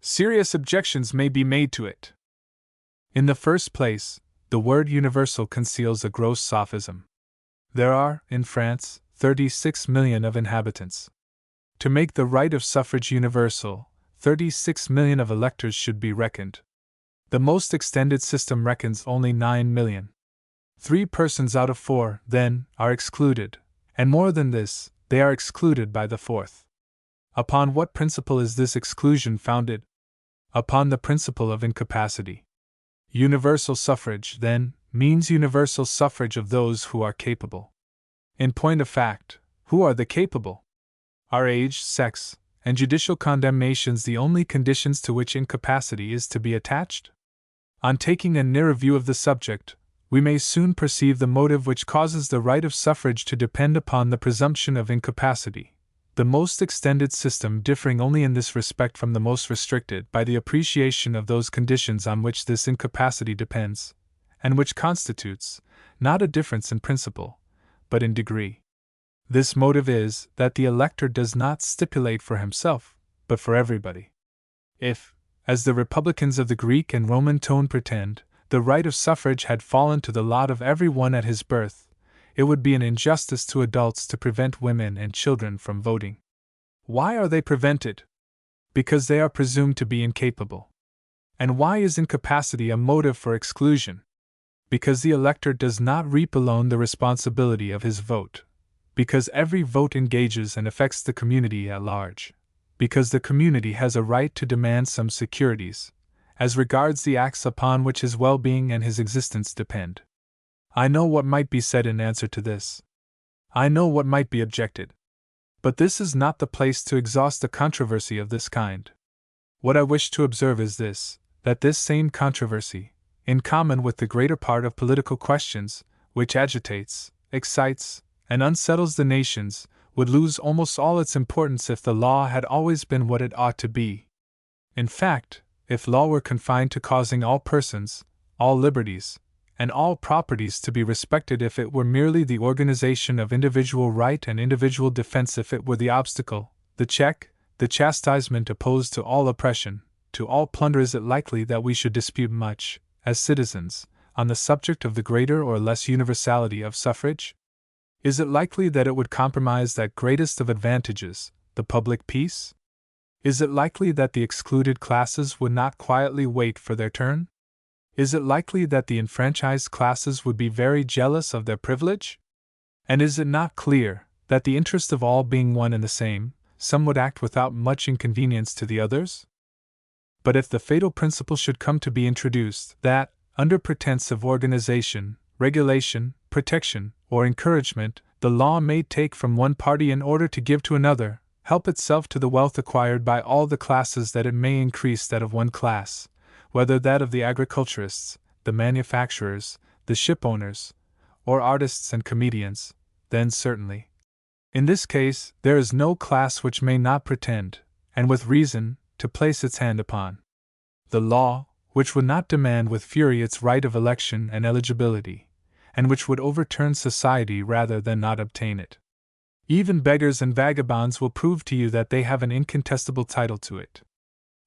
Serious objections may be made to it. In the first place, the word universal conceals a gross sophism. There are, in France, 36 million of inhabitants. To make the right of suffrage universal, 36 million of electors should be reckoned. The most extended system reckons only 9 million. 3 persons out of 4, then, are excluded, and more than this, they are excluded by the 4th. Upon what principle is this exclusion founded? Upon the principle of incapacity. Universal suffrage, then, means universal suffrage of those who are capable. In point of fact, who are the capable? Are age, sex, and judicial condemnations the only conditions to which incapacity is to be attached? On taking a nearer view of the subject, we may soon perceive the motive which causes the right of suffrage to depend upon the presumption of incapacity, the most extended system differing only in this respect from the most restricted by the appreciation of those conditions on which this incapacity depends, and which constitutes, not a difference in principle, but in degree. This motive is that the elector does not stipulate for himself, but for everybody. If, as the republicans of the Greek and Roman tone pretend, the right of suffrage had fallen to the lot of every one at his birth, it would be an injustice to adults to prevent women and children from voting. Why are they prevented? Because they are presumed to be incapable. And why is incapacity a motive for exclusion? Because the elector does not reap alone the responsibility of his vote. Because every vote engages and affects the community at large. Because the community has a right to demand some securities, as regards the acts upon which his well-being and his existence depend. I know what might be said in answer to this. I know what might be objected. But this is not the place to exhaust a controversy of this kind. What I wish to observe is this, that this same controversy, in common with the greater part of political questions, which agitates, excites, and unsettles the nations, would lose almost all its importance if the law had always been what it ought to be. In fact, if law were confined to causing all persons, all liberties, and all properties to be respected, if it were merely the organization of individual right and individual defense, if it were the obstacle, the check, the chastisement opposed to all oppression, to all plunder, is it likely that we should dispute much, as citizens, on the subject of the greater or less universality of suffrage? Is it likely that it would compromise that greatest of advantages, the public peace? Is it likely that the excluded classes would not quietly wait for their turn? Is it likely that the enfranchised classes would be very jealous of their privilege? And is it not clear that, the interest of all being one and the same, some would act without much inconvenience to the others? But if the fatal principle should come to be introduced, that, under pretense of organization, regulation, protection, or encouragement, the law may take from one party in order to give to another, help itself to the wealth acquired by all the classes, that it may increase that of one class, whether that of the agriculturists, the manufacturers, the ship owners, or artists and comedians, then certainly, in this case, there is no class which may not pretend, and with reason, to place its hand upon the law, which would not demand with fury its right of election and eligibility, and which would overturn society rather than not obtain it. Even beggars and vagabonds will prove to you that they have an incontestable title to it.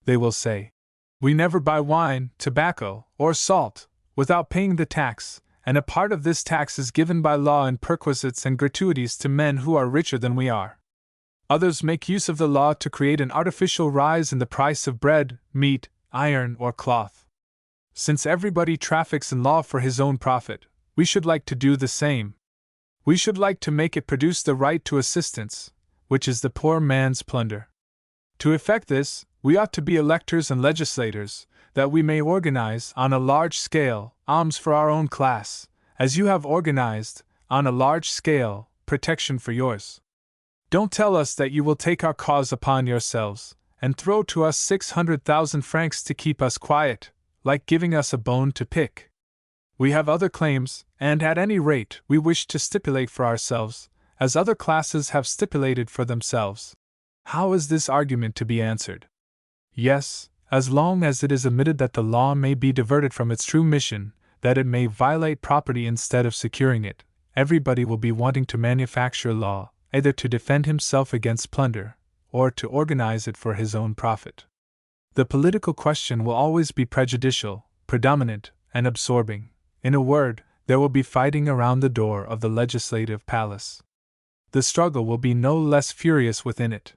They will say, "We never buy wine, tobacco, or salt, without paying the tax, and a part of this tax is given by law in perquisites and gratuities to men who are richer than we are." Others make use of the law to create an artificial rise in the price of bread, meat, iron, or cloth. Since everybody traffics in law for his own profit, we should like to do the same. We should like to make it produce the right to assistance, which is the poor man's plunder. To effect this, we ought to be electors and legislators, that we may organize, on a large scale, alms for our own class, as you have organized, on a large scale, protection for yours. Don't tell us that you will take our cause upon yourselves, and throw to us 600,000 francs to keep us quiet, like giving us a bone to pick. We have other claims, and at any rate we wish to stipulate for ourselves, as other classes have stipulated for themselves. How is this argument to be answered? Yes, as long as it is admitted that the law may be diverted from its true mission, that it may violate property instead of securing it, everybody will be wanting to manufacture law, either to defend himself against plunder, or to organize it for his own profit. The political question will always be prejudicial, predominant, and absorbing. In a word, there will be fighting around the door of the legislative palace. The struggle will be no less furious within it.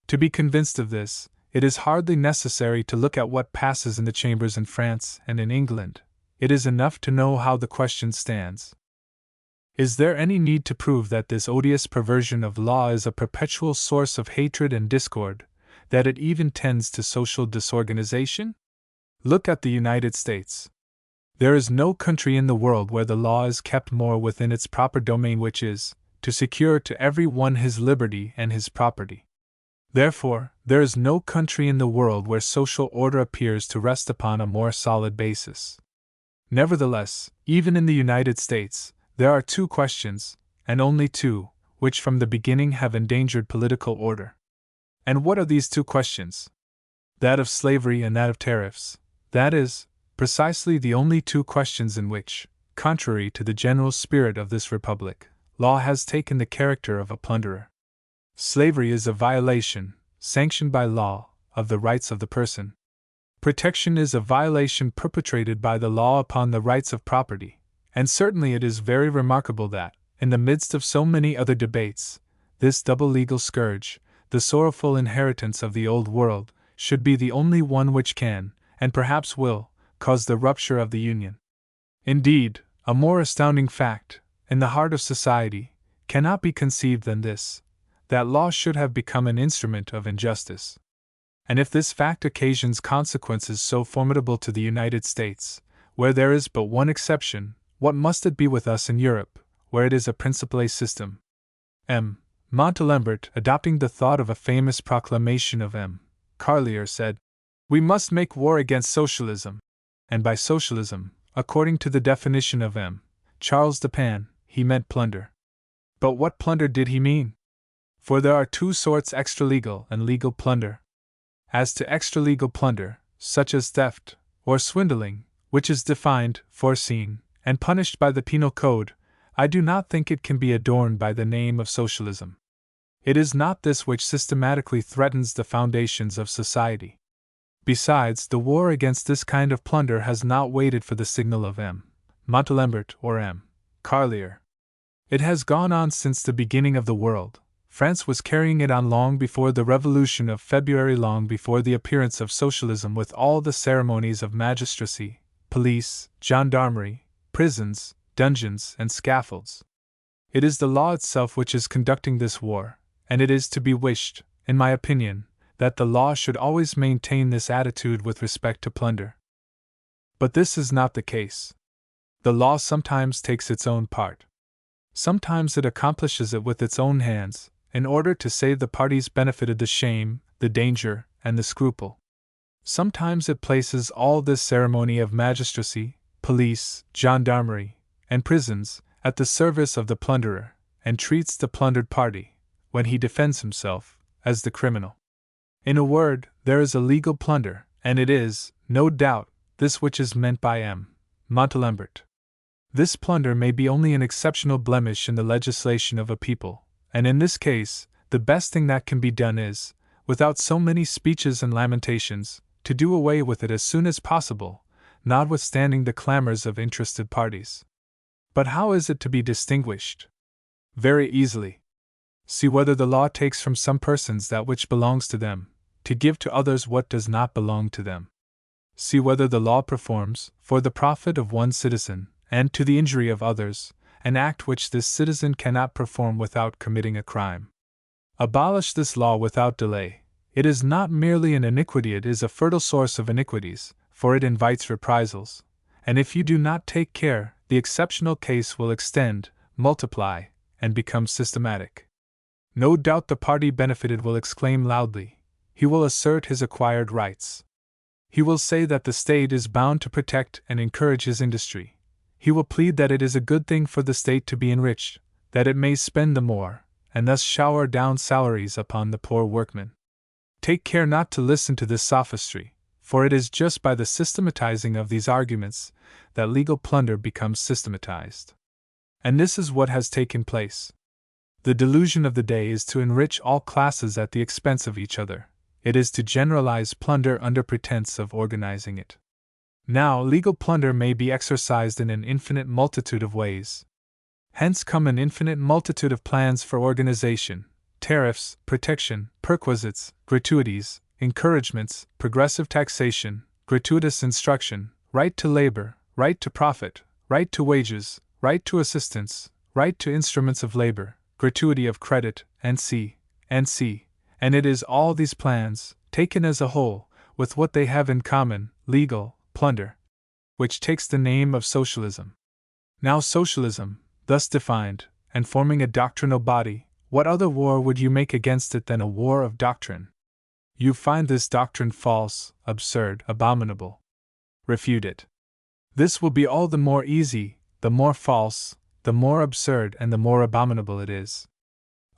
To be convinced of this, it is hardly necessary to look at what passes in the chambers in France and in England. It is enough to know how the question stands. Is there any need to prove that this odious perversion of law is a perpetual source of hatred and discord, that it even tends to social disorganization? Look at the United States. There is no country in the world where the law is kept more within its proper domain, which is, to secure to every one his liberty and his property. Therefore, there is no country in the world where social order appears to rest upon a more solid basis. Nevertheless, even in the United States, there are two questions, and only two, which from the beginning have endangered political order. And what are these two questions? That of slavery and that of tariffs. That is, precisely the only two questions in which, contrary to the general spirit of this republic, law has taken the character of a plunderer. Slavery is a violation, sanctioned by law, of the rights of the person. Protection is a violation perpetrated by the law upon the rights of property, and certainly it is very remarkable that, in the midst of so many other debates, this double legal scourge, the sorrowful inheritance of the old world, should be the only one which can, and perhaps will, cause the rupture of the Union. Indeed, a more astounding fact, in the heart of society, cannot be conceived than this, that law should have become an instrument of injustice. And if this fact occasions consequences so formidable to the United States, where there is but one exception, what must it be with us in Europe, where it is a principale system? M. Montalembert, adopting the thought of a famous proclamation of M. Carlier, said, "We must make war against socialism." And by socialism, according to the definition of M. Charles Dupin, he meant plunder. But what plunder did he mean? For there are two sorts: extralegal and legal plunder. As to extralegal plunder, such as theft, or swindling, which is defined, foreseen, and punished by the penal code, I do not think it can be adorned by the name of socialism. It is not this which systematically threatens the foundations of society. Besides, the war against this kind of plunder has not waited for the signal of M. Montalembert or M. Carlier. It has gone on since the beginning of the world. France was carrying it on long before the Revolution of February, long before the appearance of socialism, with all the ceremonies of magistracy, police, gendarmerie, prisons, dungeons, and scaffolds. It is the law itself which is conducting this war, and it is to be wished, in my opinion, that the law should always maintain this attitude with respect to plunder. But this is not the case. The law sometimes takes its own part. Sometimes it accomplishes it with its own hands, in order to save the parties benefited the shame, the danger, and the scruple. Sometimes it places all this ceremony of magistracy, police, gendarmerie, and prisons at the service of the plunderer, and treats the plundered party, when he defends himself, as the criminal. In a word, there is a legal plunder, and it is, no doubt, this which is meant by M. Montalembert. This plunder may be only an exceptional blemish in the legislation of a people, and in this case, the best thing that can be done is, without so many speeches and lamentations, to do away with it as soon as possible, notwithstanding the clamors of interested parties. But how is it to be distinguished? Very easily. See whether the law takes from some persons that which belongs to them, to give to others what does not belong to them. See whether the law performs, for the profit of one citizen, and to the injury of others, an act which this citizen cannot perform without committing a crime. Abolish this law without delay. It is not merely an iniquity, it is a fertile source of iniquities, for it invites reprisals, and if you do not take care, the exceptional case will extend, multiply, and become systematic. No doubt the party benefited will exclaim loudly. He will assert his acquired rights. He will say that the state is bound to protect and encourage his industry. He will plead that it is a good thing for the state to be enriched, that it may spend the more, and thus shower down salaries upon the poor workmen. Take care not to listen to this sophistry, for it is just by the systematizing of these arguments that legal plunder becomes systematized. And this is what has taken place. The delusion of the day is to enrich all classes at the expense of each other. It is to generalize plunder under pretense of organizing it. Now, legal plunder may be exercised in an infinite multitude of ways. Hence come an infinite multitude of plans for organization: tariffs, protection, perquisites, gratuities, encouragements, progressive taxation, gratuitous instruction, right to labor, right to profit, right to wages, right to assistance, right to instruments of labor, gratuity of credit, and and it is all these plans, taken as a whole, with what they have in common, legal plunder, which takes the name of socialism. Now socialism, thus defined, and forming a doctrinal body, what other war would you make against it than a war of doctrine? You find this doctrine false, absurd, abominable. Refute it. This will be all the more easy, the more false, the more absurd, and the more abominable it is.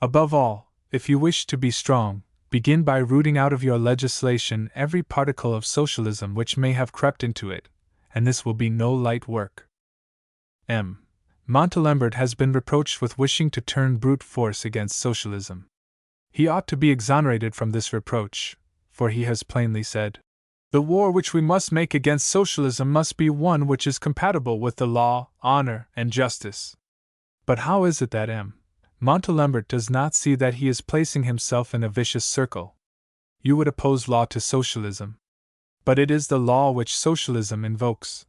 Above all, if you wish to be strong, begin by rooting out of your legislation every particle of socialism which may have crept into it, and this will be no light work. M. Montalembert has been reproached with wishing to turn brute force against socialism. He ought to be exonerated from this reproach, for he has plainly said, "The war which we must make against socialism must be one which is compatible with the law, honor, and justice." But how is it that M. Montalembert does not see that he is placing himself in a vicious circle? You would oppose law to socialism. But it is the law which socialism invokes.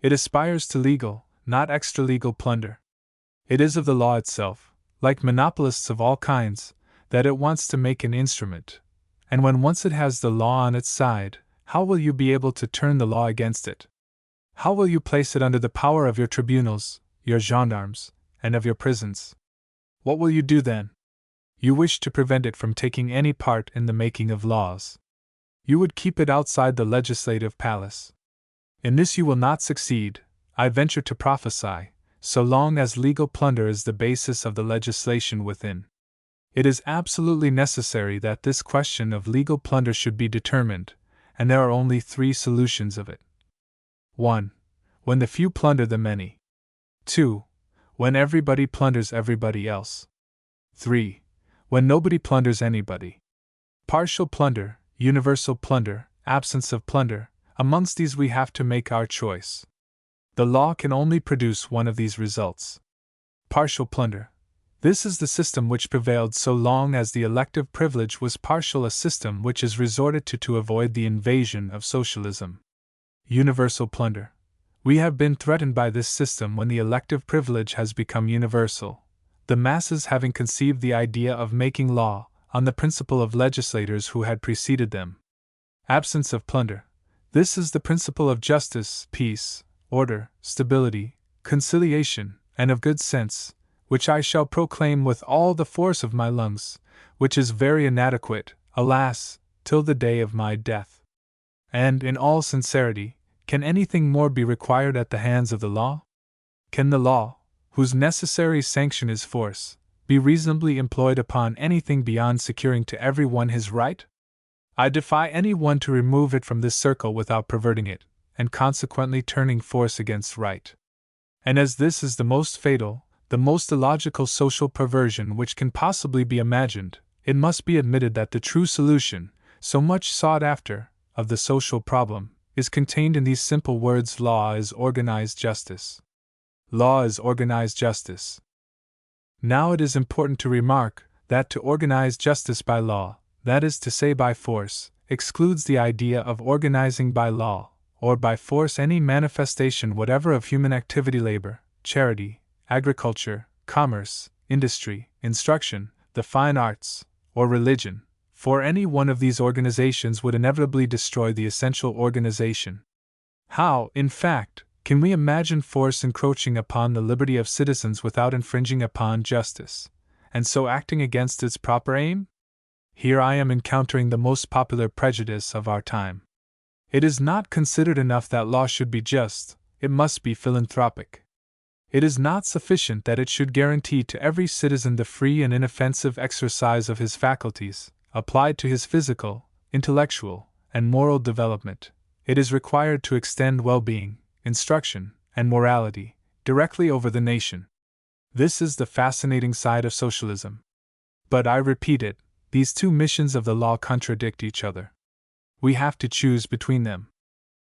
It aspires to legal, not extra-legal plunder. It is of the law itself, like monopolists of all kinds, that it wants to make an instrument, and when once it has the law on its side, how will you be able to turn the law against it? How will you place it under the power of your tribunals, your gendarmes, and of your prisons? What will you do then? You wish to prevent it from taking any part in the making of laws. You would keep it outside the legislative palace. In this you will not succeed, I venture to prophesy, so long as legal plunder is the basis of the legislation within. It is absolutely necessary that this question of legal plunder should be determined, and there are only 3 solutions of it. 1. When the few plunder the many. 2. When everybody plunders everybody else. 3. When nobody plunders anybody. Partial plunder, universal plunder, absence of plunder, amongst these we have to make our choice. The law can only produce one of these results. Partial plunder. This is the system which prevailed so long as the elective privilege was partial, a system which is resorted to avoid the invasion of socialism. Universal plunder. We have been threatened by this system when the elective privilege has become universal, the masses having conceived the idea of making law on the principle of legislators who had preceded them. Absence of plunder. This is the principle of justice, peace, order, stability, conciliation, and of good sense, which I shall proclaim with all the force of my lungs, which is very inadequate, alas, till the day of my death. And, in all sincerity, can anything more be required at the hands of the law? Can the law, whose necessary sanction is force, be reasonably employed upon anything beyond securing to every one his right? I defy any one to remove it from this circle without perverting it, and consequently turning force against right. And as this is the most fatal, the most illogical social perversion which can possibly be imagined, it must be admitted that the true solution, so much sought after, of the social problem, is contained in these simple words: law is organized justice. Law is organized justice. Now it is important to remark that to organize justice by law, that is to say by force, excludes the idea of organizing by law, or by force, any manifestation whatever of human activity, labor, charity, agriculture, commerce, industry, instruction, the fine arts, or religion, for any one of these organizations would inevitably destroy the essential organization. How, in fact, can we imagine force encroaching upon the liberty of citizens without infringing upon justice, and so acting against its proper aim? Here I am encountering the most popular prejudice of our time. It is not considered enough that law should be just, it must be philanthropic. It is not sufficient that it should guarantee to every citizen the free and inoffensive exercise of his faculties, applied to his physical, intellectual, and moral development. It is required to extend well-being, instruction, and morality directly over the nation. This is the fascinating side of socialism. But I repeat it, these 2 missions of the law contradict each other. We have to choose between them.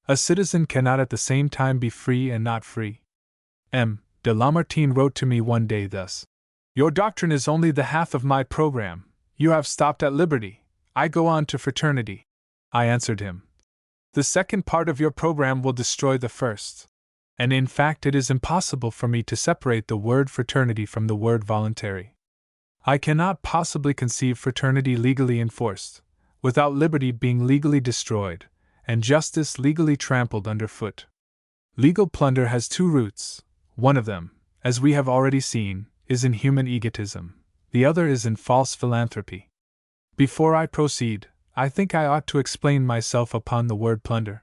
A citizen cannot at the same time be free and not free. M. de Lamartine wrote to me one day thus: "Your doctrine is only the half of my program. You have stopped at liberty. I go on to fraternity." I answered him, "The second part of your program will destroy the first." And in fact it is impossible for me to separate the word fraternity from the word voluntary. I cannot possibly conceive fraternity legally enforced, without liberty being legally destroyed, and justice legally trampled underfoot. Legal plunder has 2 roots. One of them, as we have already seen, is in human egotism, the other is in false philanthropy. Before I proceed, I think I ought to explain myself upon the word plunder.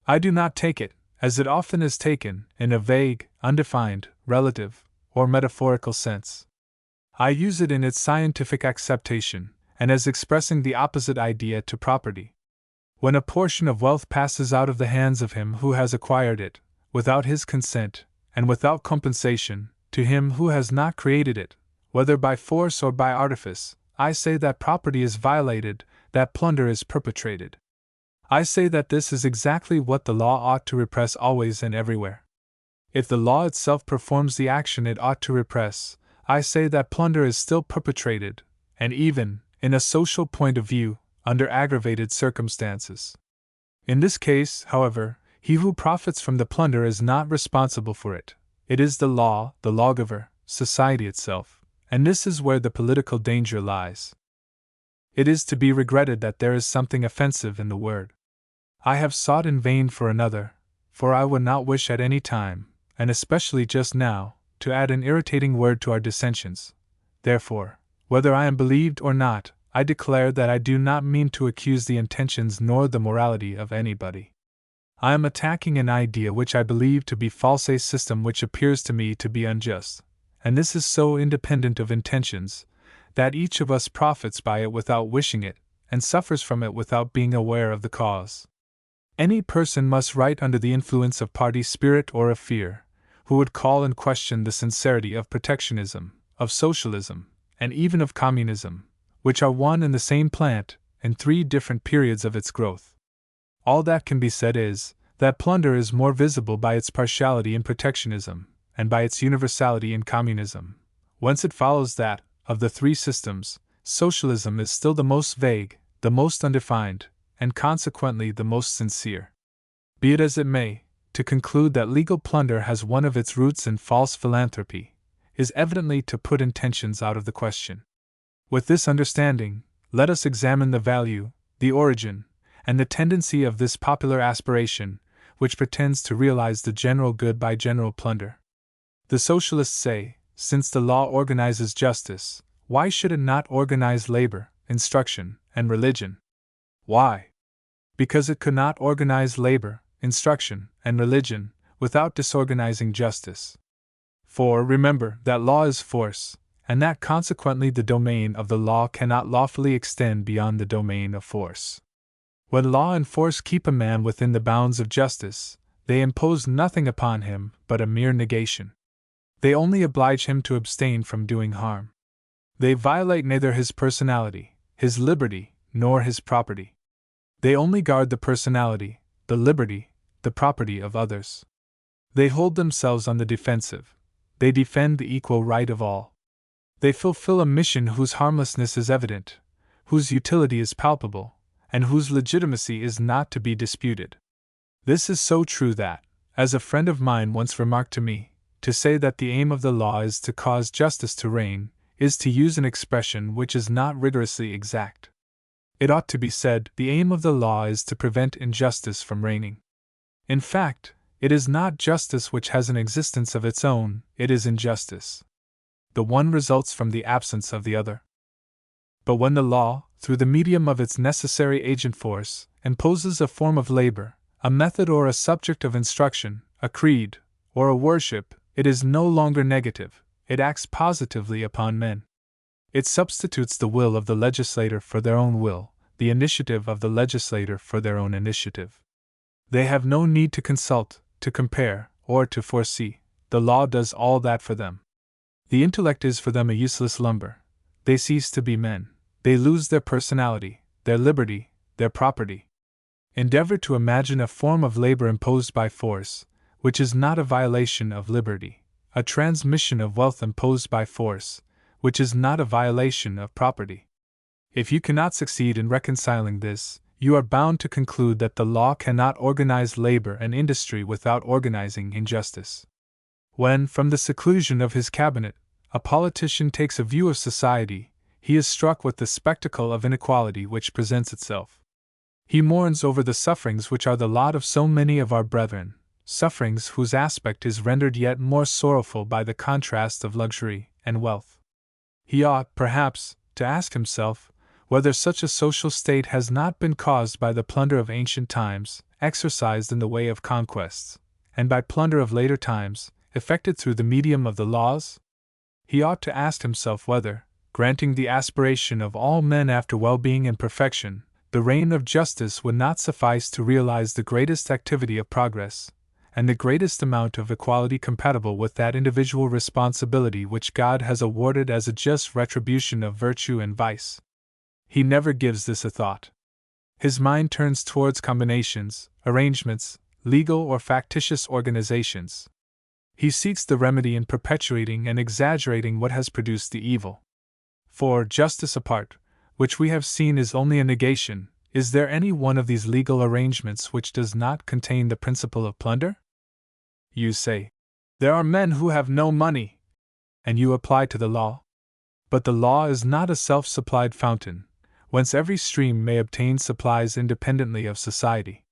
I do not take it, as it often is taken, in a vague, undefined, relative, or metaphorical sense. I use it in its scientific acceptation, and as expressing the opposite idea to property. When a portion of wealth passes out of the hands of him who has acquired it, without his consent, and without compensation, to him who has not created it, whether by force or by artifice, I say that property is violated, that plunder is perpetrated. I say that this is exactly what the law ought to repress always and everywhere. If the law itself performs the action it ought to repress, I say that plunder is still perpetrated, and even, in a social point of view, under aggravated circumstances. In this case, however, he who profits from the plunder is not responsible for it. It is the law, the lawgiver, society itself, and this is where the political danger lies. It is to be regretted that there is something offensive in the word. I have sought in vain for another, for I would not wish at any time, and especially just now, to add an irritating word to our dissensions. Therefore, whether I am believed or not, I declare that I do not mean to accuse the intentions nor the morality of anybody. I am attacking an idea which I believe to be false, a system which appears to me to be unjust, and this is so independent of intentions, that each of us profits by it without wishing it, and suffers from it without being aware of the cause. Any person must write under the influence of party spirit or of fear, who would call in question the sincerity of protectionism, of socialism, and even of communism, which are one and the same plant, in 3 different periods of its growth. All that can be said is, that plunder is more visible by its partiality in protectionism, and by its universality in communism, whence it follows that, of the 3 systems, socialism is still the most vague, the most undefined, and consequently the most sincere. Be it as it may, to conclude that legal plunder has one of its roots in false philanthropy, is evidently to put intentions out of the question. With this understanding, let us examine the value, the origin, and the tendency of this popular aspiration, which pretends to realize the general good by general plunder. The socialists say, since the law organizes justice, why should it not organize labor, instruction, and religion? Why? Because it could not organize labor, instruction, and religion without disorganizing justice. For remember that law is force, and that consequently the domain of the law cannot lawfully extend beyond the domain of force. When law and force keep a man within the bounds of justice, they impose nothing upon him but a mere negation. They only oblige him to abstain from doing harm. They violate neither his personality, his liberty, nor his property. They only guard the personality, the liberty, the property of others. They hold themselves on the defensive. They defend the equal right of all. They fulfill a mission whose harmlessness is evident, whose utility is palpable, and whose legitimacy is not to be disputed. This is so true that, as a friend of mine once remarked to me, to say that the aim of the law is to cause justice to reign, is to use an expression which is not rigorously exact. It ought to be said, the aim of the law is to prevent injustice from reigning. In fact, it is not justice which has an existence of its own, it is injustice. The one results from the absence of the other. But when the law, through the medium of its necessary agent force, imposes a form of labor, a method or a subject of instruction, a creed, or a worship, it is no longer negative, it acts positively upon men. It substitutes the will of the legislator for their own will, the initiative of the legislator for their own initiative. They have no need to consult, to compare, or to foresee. The law does all that for them. The intellect is for them a useless lumber. They cease to be men. They lose their personality, their liberty, their property. Endeavor to imagine a form of labor imposed by force, which is not a violation of liberty, a transmission of wealth imposed by force, which is not a violation of property. If you cannot succeed in reconciling this, you are bound to conclude that the law cannot organize labor and industry without organizing injustice. When, from the seclusion of his cabinet, a politician takes a view of society, he is struck with the spectacle of inequality which presents itself. He mourns over the sufferings which are the lot of so many of our brethren, sufferings whose aspect is rendered yet more sorrowful by the contrast of luxury and wealth. He ought, perhaps, to ask himself whether such a social state has not been caused by the plunder of ancient times, exercised in the way of conquests, and by plunder of later times, effected through the medium of the laws? He ought to ask himself whether, granting the aspiration of all men after well-being and perfection, the reign of justice would not suffice to realize the greatest activity of progress, and the greatest amount of equality compatible with that individual responsibility which God has awarded as a just retribution of virtue and vice. He never gives this a thought. His mind turns towards combinations, arrangements, legal or factitious organizations. He seeks the remedy in perpetuating and exaggerating what has produced the evil. For, justice apart, which we have seen is only a negation, is there any one of these legal arrangements which does not contain the principle of plunder? You say, there are men who have no money, and you apply to the law. But the law is not a self-supplied fountain, whence every stream may obtain supplies independently of society.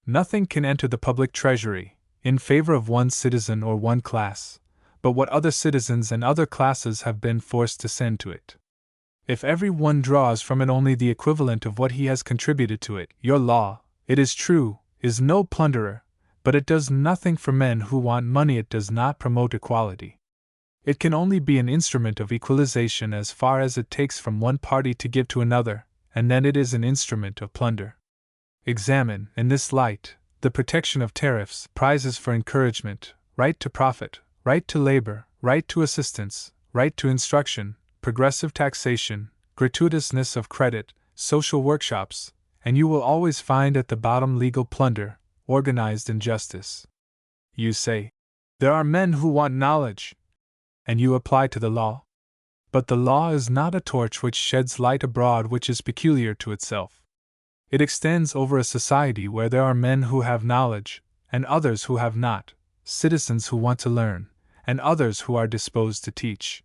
Nothing can enter the public treasury, in favor of one citizen or one class, but what other citizens and other classes have been forced to send to it. If every one draws from it only the equivalent of what he has contributed to it, your law, it is true, is no plunderer, but it does nothing for men who want money. It does not promote equality. It can only be an instrument of equalization as far as it takes from one party to give to another, and then it is an instrument of plunder. Examine, in this light, the protection of tariffs, prizes for encouragement, right to profit, right to labor, right to assistance, right to instruction, progressive taxation, gratuitousness of credit, social workshops, and you will always find at the bottom legal plunder, organized injustice. You say, there are men who want knowledge, and you apply to the law. But the law is not a torch which sheds light abroad which is peculiar to itself. It extends over a society where there are men who have knowledge, and others who have not, citizens who want to learn, and others who are disposed to teach.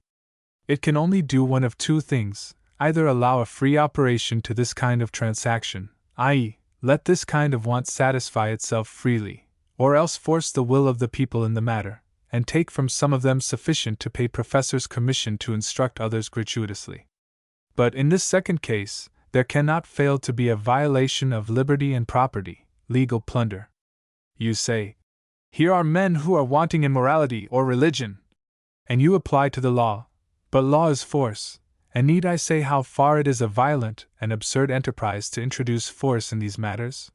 It can only do one of two things: either allow a free operation to this kind of transaction, i.e., let this kind of want satisfy itself freely, or else force the will of the people in the matter, and take from some of them sufficient to pay professors' commission to instruct others gratuitously. But in this second case, there cannot fail to be a violation of liberty and property, legal plunder. You say, here are men who are wanting in morality or religion, and you apply to the law. But law is force, and need I say how far it is a violent and absurd enterprise to introduce force in these matters?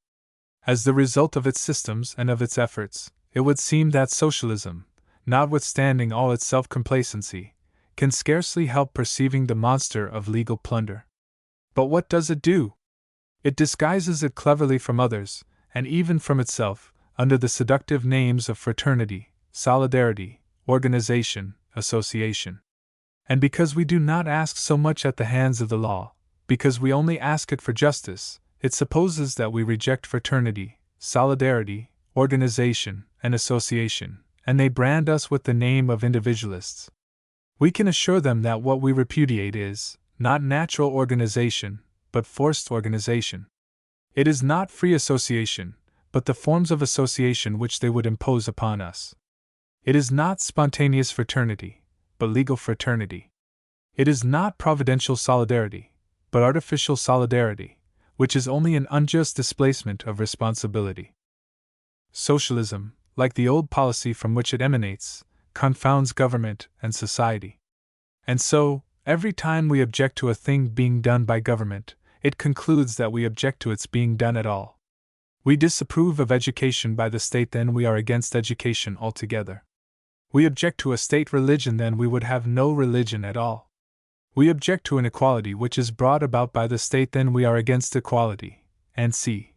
As the result of its systems and of its efforts, it would seem that socialism, notwithstanding all its self-complacency, can scarcely help perceiving the monster of legal plunder. But what does it do? It disguises it cleverly from others, and even from itself, under the seductive names of fraternity, solidarity, organization, association. And because we do not ask so much at the hands of the law, because we only ask it for justice, it supposes that we reject fraternity, solidarity, organization, and association, and they brand us with the name of individualists. We can assure them that what we repudiate is not natural organization, but forced organization. It is not free association, but the forms of association which they would impose upon us. It is not spontaneous fraternity, but legal fraternity. It is not providential solidarity, but artificial solidarity, which is only an unjust displacement of responsibility. Socialism, like the old policy from which it emanates, confounds government and society. And so, every time we object to a thing being done by government, it concludes that we object to its being done at all. We disapprove of education by the state, then we are against education altogether. We object to a state religion, then we would have no religion at all. We object to an equality which is brought about by the state, then we are against equality. And see,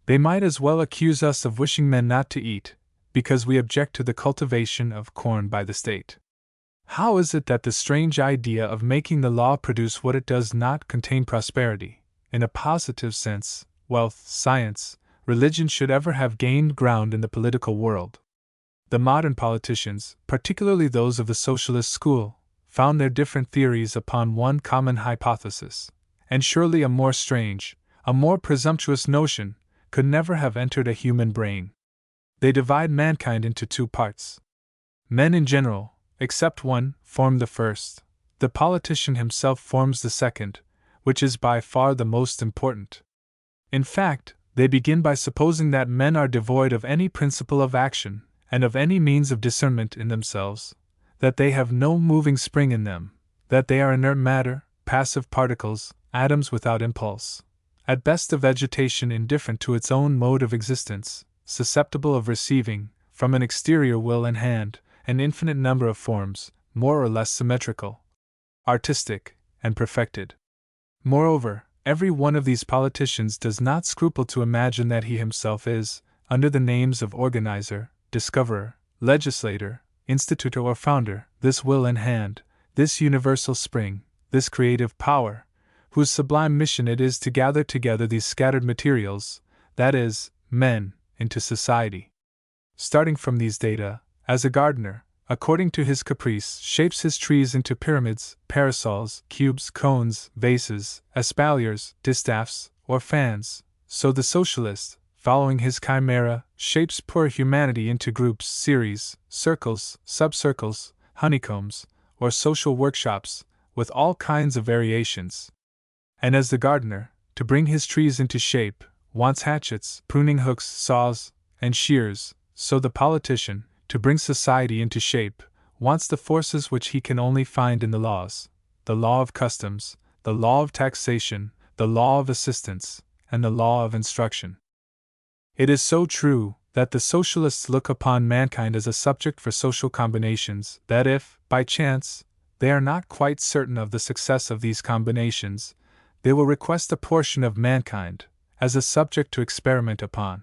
they might as well accuse us of wishing men not to eat, because we object to the cultivation of corn by the state. How is it that the strange idea of making the law produce what it does not contain prosperity, in a positive sense, wealth, science, religion, should ever have gained ground in the political world? The modern politicians, particularly those of the socialist school, found their different theories upon one common hypothesis, and surely a more strange, a more presumptuous notion, could never have entered a human brain. they divide mankind into two parts. Men in general, except one, form the first. The politician himself forms the second, which is by far the most important. In fact, they begin by supposing that men are devoid of any principle of action, and of any means of discernment in themselves, that they have no moving spring in them, that they are inert matter, passive particles, atoms without impulse, at best a vegetation indifferent to its own mode of existence, susceptible of receiving, from an exterior will and hand, an infinite number of forms, more or less symmetrical, artistic, and perfected. Moreover, every one of these politicians does not scruple to imagine that he himself is, under the names of organizer, discoverer, legislator, institutor or founder, this will and hand, this universal spring, this creative power, whose sublime mission it is to gather together these scattered materials, that is, men, into society. Starting from these data, as a gardener, according to his caprice, shapes his trees into pyramids, parasols, cubes, cones, vases, espaliers, distaffs, or fans, so the socialist, following his chimera, shapes poor humanity into groups, series, circles, subcircles, honeycombs, or social workshops, with all kinds of variations. And as the gardener, to bring his trees into shape, wants hatchets, pruning hooks, saws, and shears, so the politician, to bring society into shape, wants the forces which he can only find in the laws, the law of customs, the law of taxation, the law of assistance, and the law of instruction. It is so true that the socialists look upon mankind as a subject for social combinations that if, by chance, they are not quite certain of the success of these combinations, they will request a portion of mankind, as a subject to experiment upon.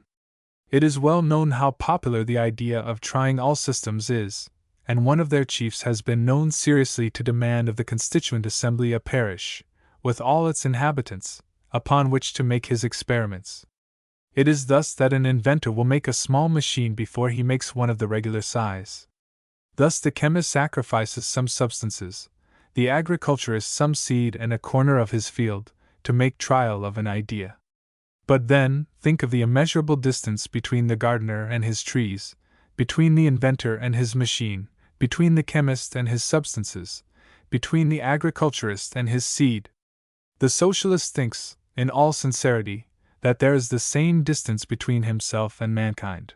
It is well known how popular the idea of trying all systems is, and one of their chiefs has been known seriously to demand of the Constituent Assembly a parish, with all its inhabitants, upon which to make his experiments. It is thus that an inventor will make a small machine before he makes one of the regular size. Thus the chemist sacrifices some substances, the agriculturist some seed and a corner of his field, to make trial of an idea. But then, think of the immeasurable distance between the gardener and his trees, between the inventor and his machine, between the chemist and his substances, between the agriculturist and his seed. The socialist thinks, in all sincerity, that there is the same distance between himself and mankind.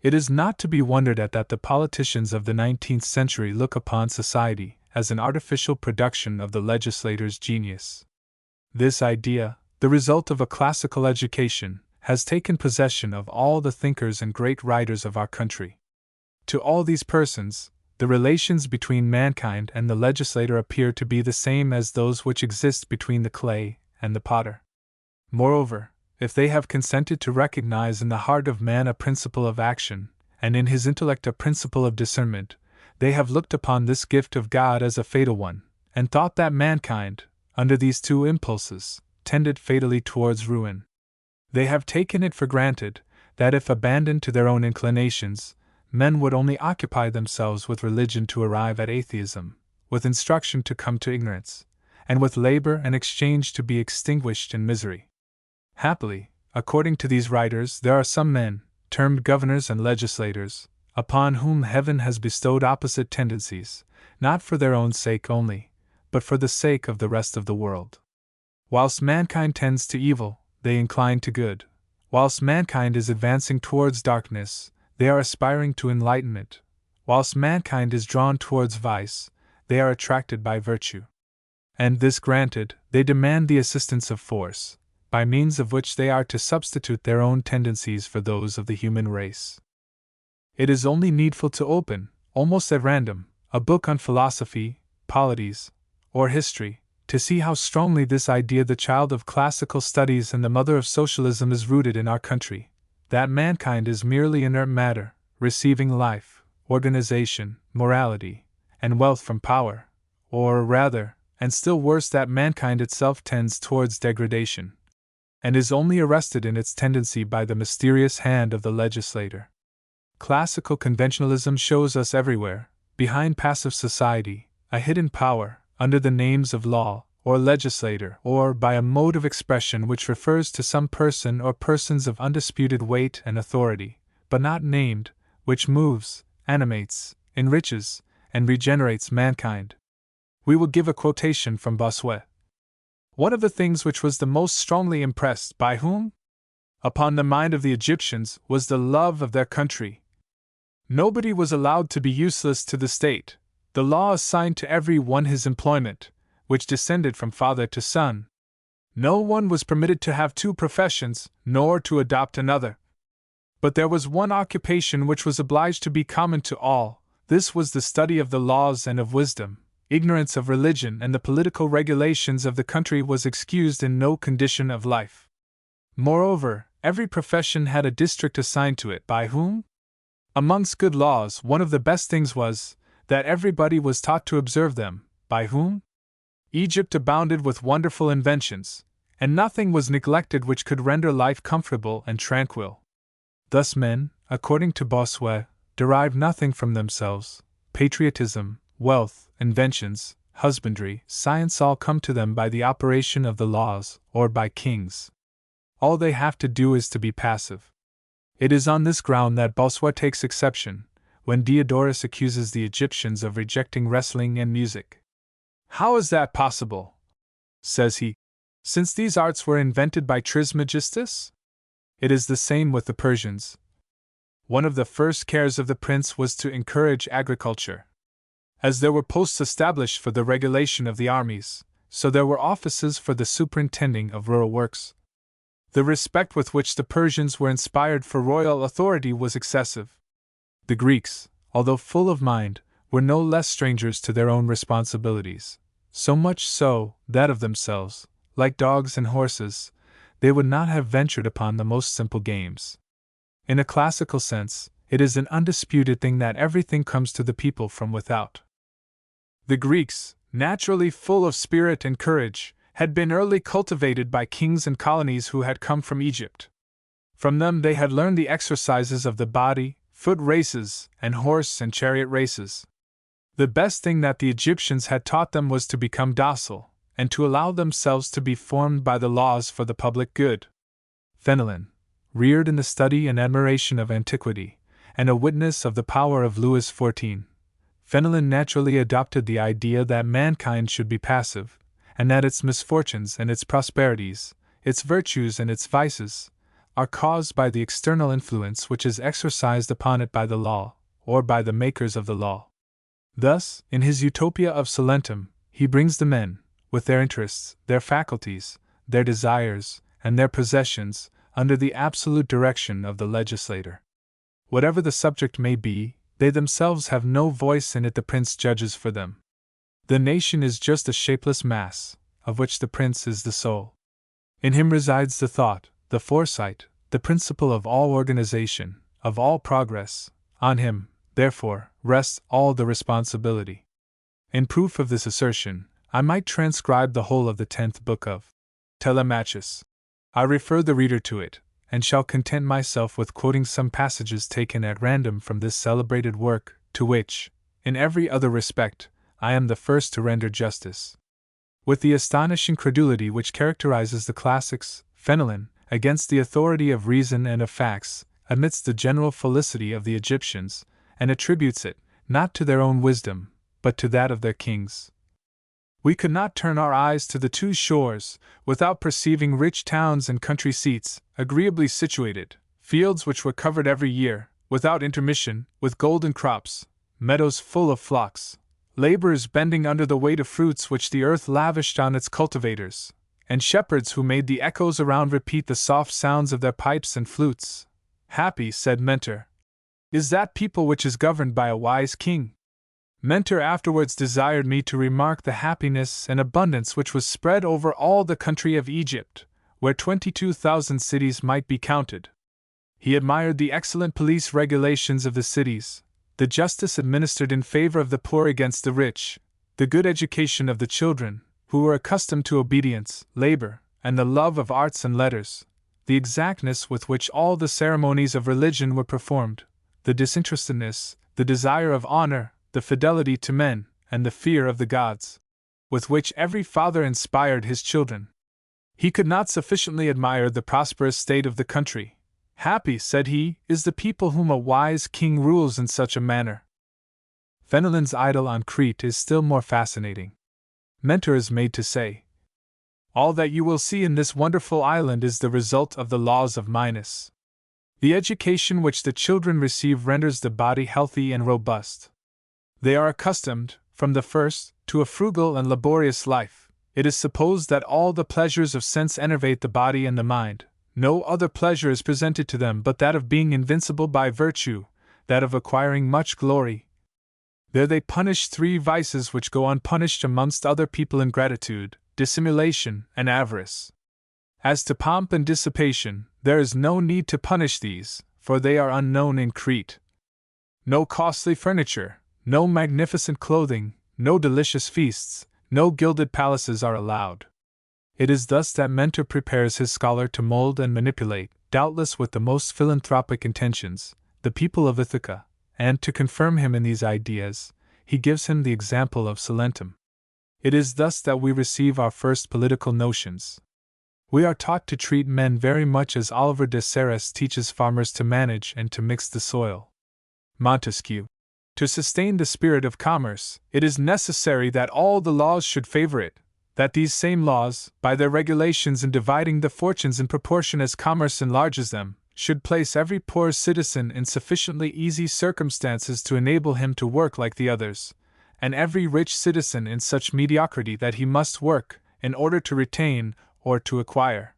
It is not to be wondered at that the politicians of the 19th century look upon society as an artificial production of the legislator's genius. This idea, the result of a classical education, has taken possession of all the thinkers and great writers of our country. To all these persons, the relations between mankind and the legislator appear to be the same as those which exist between the clay and the potter. Moreover, if they have consented to recognize in the heart of man a principle of action, and in his intellect a principle of discernment, they have looked upon this gift of God as a fatal one, and thought that mankind, under these two impulses, tended fatally towards ruin. They have taken it for granted that if abandoned to their own inclinations, men would only occupy themselves with religion to arrive at atheism, with instruction to come to ignorance, and with labor and exchange to be extinguished in misery. Happily, according to these writers, there are some men, termed governors and legislators, upon whom heaven has bestowed opposite tendencies, not for their own sake only, but for the sake of the rest of the world. Whilst mankind tends to evil, they incline to good. Whilst mankind is advancing towards darkness, they are aspiring to enlightenment. Whilst mankind is drawn towards vice, they are attracted by virtue. And this granted, they demand the assistance of force, by means of which they are to substitute their own tendencies for those of the human race. It is only needful to open, almost at random, a book on philosophy, polities, or history, to see how strongly this idea, the child of classical studies and the mother of socialism, is rooted in our country, that mankind is merely inert matter, receiving life, organization, morality, and wealth from power, or rather, and still worse, that mankind itself tends towards degradation, and is only arrested in its tendency by the mysterious hand of the legislator. Classical conventionalism shows us everywhere, behind passive society, a hidden power, under the names of law, or legislator, or by a mode of expression which refers to some person or persons of undisputed weight and authority, but not named, which moves, animates, enriches, and regenerates mankind. We will give a quotation from Bossuet. One of the things which was the most strongly impressed by whom? Upon the mind of the Egyptians was the love of their country. Nobody was allowed to be useless to the state. The law assigned to every one his employment, which descended from father to son. No one was permitted to have two professions, nor to adopt another. But there was one occupation which was obliged to be common to all. This was the study of the laws and of wisdom. Ignorance of religion and the political regulations of the country was excused in no condition of life. Moreover, every profession had a district assigned to it by whom? Amongst good laws, one of the best things was that everybody was taught to observe them, by whom? Egypt abounded with wonderful inventions, and nothing was neglected which could render life comfortable and tranquil. Thus men, according to Bossuet, derive nothing from themselves. Patriotism, wealth, inventions, husbandry, science all come to them by the operation of the laws, or by kings. All they have to do is to be passive. It is on this ground that Bossuet takes exception, when Diodorus accuses the Egyptians of rejecting wrestling and music. How is that possible? Says he, since these arts were invented by Trismegistus? It is the same with the Persians. One of the first cares of the prince was to encourage agriculture. As there were posts established for the regulation of the armies, so there were offices for the superintending of rural works. The respect with which the Persians were inspired for royal authority was excessive. The Greeks, although full of mind, were no less strangers to their own responsibilities, so much so that of themselves, like dogs and horses, they would not have ventured upon the most simple games. In a classical sense, it is an undisputed thing that everything comes to the people from without. The Greeks, naturally full of spirit and courage, had been early cultivated by kings and colonies who had come from Egypt. From them they had learned the exercises of the body, foot races, and horse and chariot races. The best thing that the Egyptians had taught them was to become docile, and to allow themselves to be formed by the laws for the public good. Fenelon, reared in the study and admiration of antiquity, and a witness of the power of Louis XIV, Fenelon naturally adopted the idea that mankind should be passive, and that its misfortunes and its prosperities, its virtues and its vices, are caused by the external influence which is exercised upon it by the law, or by the makers of the law. Thus, in his Utopia of Salentum, he brings the men, with their interests, their faculties, their desires, and their possessions, under the absolute direction of the legislator. Whatever the subject may be, they themselves have no voice in it, the prince judges for them. The nation is just a shapeless mass, of which the prince is the soul. In him resides the thought, the foresight, the principle of all organization, of all progress. On him, therefore, rests all the responsibility. In proof of this assertion, I might transcribe the whole of the 10th book of Telemachus. I refer the reader to it, and shall content myself with quoting some passages taken at random from this celebrated work, to which, in every other respect, I am the first to render justice. With the astonishing credulity which characterizes the classics, Fenelon, against the authority of reason and of facts, admits the general felicity of the Egyptians, and attributes it, not to their own wisdom, but to that of their kings. We could not turn our eyes to the two shores, without perceiving rich towns and country seats, agreeably situated, fields which were covered every year, without intermission, with golden crops, meadows full of flocks, laborers bending under the weight of fruits which the earth lavished on its cultivators, and shepherds who made the echoes around repeat the soft sounds of their pipes and flutes. Happy, said Mentor, is that people which is governed by a wise king. Mentor afterwards desired me to remark the happiness and abundance which was spread over all the country of Egypt, where 22,000 cities might be counted. He admired the excellent police regulations of the cities, the justice administered in favor of the poor against the rich, the good education of the children, who were accustomed to obedience, labor, and the love of arts and letters, the exactness with which all the ceremonies of religion were performed, the disinterestedness, the desire of honor, the fidelity to men, and the fear of the gods, with which every father inspired his children. He could not sufficiently admire the prosperous state of the country, Happy, said he, is the people whom a wise king rules in such a manner. Fenelon's idyll on Crete is still more fascinating. Mentor is made to say, all that you will see in this wonderful island is the result of the laws of Minos. The education which the children receive renders the body healthy and robust. They are accustomed, from the first, to a frugal and laborious life. It is supposed that all the pleasures of sense enervate the body and the mind. No other pleasure is presented to them but that of being invincible by virtue, that of acquiring much glory. There they punish 3 vices which go unpunished amongst other people: ingratitude, dissimulation, and avarice. As to pomp and dissipation, there is no need to punish these, for they are unknown in Crete. No costly furniture, no magnificent clothing, no delicious feasts, no gilded palaces are allowed. It is thus that Mentor prepares his scholar to mold and manipulate, doubtless with the most philanthropic intentions, the people of Ithaca, and to confirm him in these ideas, he gives him the example of Salentum. It is thus that we receive our first political notions. We are taught to treat men very much as Oliver de Serres teaches farmers to manage and to mix the soil. Montesquieu. To sustain the spirit of commerce, it is necessary that all the laws should favor it, that these same laws, by their regulations in dividing the fortunes in proportion as commerce enlarges them, should place every poor citizen in sufficiently easy circumstances to enable him to work like the others, and every rich citizen in such mediocrity that he must work, in order to retain, or to acquire.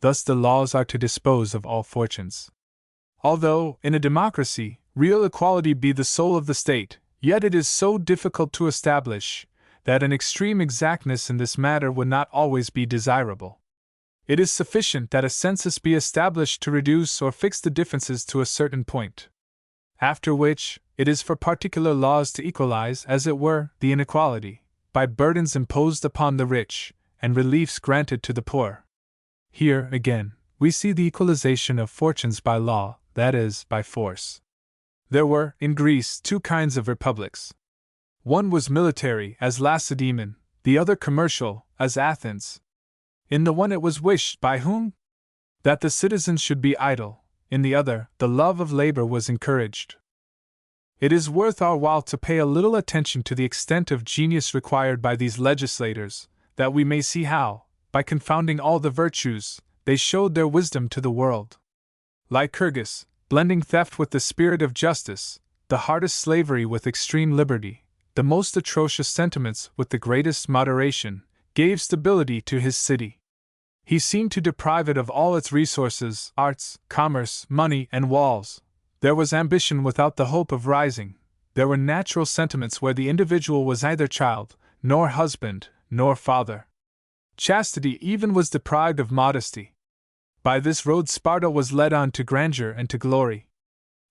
Thus the laws are to dispose of all fortunes. Although, in a democracy, real equality be the soul of the state, yet it is so difficult to establish, that an extreme exactness in this matter would not always be desirable. It is sufficient that a census be established to reduce or fix the differences to a certain point, after which, it is for particular laws to equalize, as it were, the inequality, by burdens imposed upon the rich, and reliefs granted to the poor. Here, again, we see the equalization of fortunes by law, that is, by force. There were, in Greece, 2 kinds of republics. One was military, as Lacedaemon, the other commercial, as Athens. In the one it was wished by whom? That the citizens should be idle, in the other, the love of labor was encouraged. It is worth our while to pay a little attention to the extent of genius required by these legislators, that we may see how, by confounding all the virtues, they showed their wisdom to the world. Lycurgus, blending theft with the spirit of justice, the hardest slavery with extreme liberty, the most atrocious sentiments with the greatest moderation, gave stability to his city. He seemed to deprive it of all its resources, arts, commerce, money, and walls. There was ambition without the hope of rising. There were natural sentiments where the individual was neither child, nor husband, nor father. Chastity even was deprived of modesty. By this road Sparta was led on to grandeur and to glory.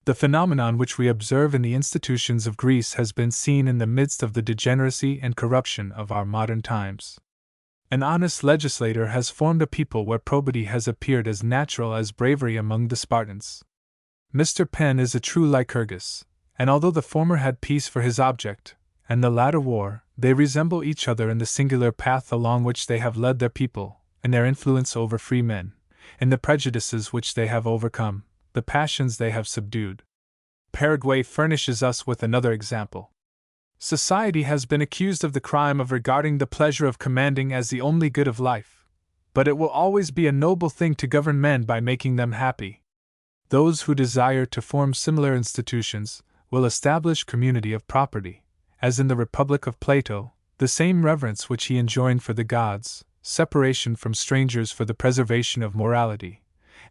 The phenomenon which we observe in the institutions of Greece has been seen in the midst of the degeneracy and corruption of our modern times. An honest legislator has formed a people where probity has appeared as natural as bravery among the Spartans. Mr. Penn is a true Lycurgus, and although the former had peace for his object, and the latter war, they resemble each other in the singular path along which they have led their people, in their influence over free men, in the prejudices which they have overcome, the passions they have subdued. Paraguay furnishes us with another example. Society has been accused of the crime of regarding the pleasure of commanding as the only good of life, but it will always be a noble thing to govern men by making them happy. Those who desire to form similar institutions will establish community of property, as in the Republic of Plato, the same reverence which he enjoined for the gods, separation from strangers for the preservation of morality,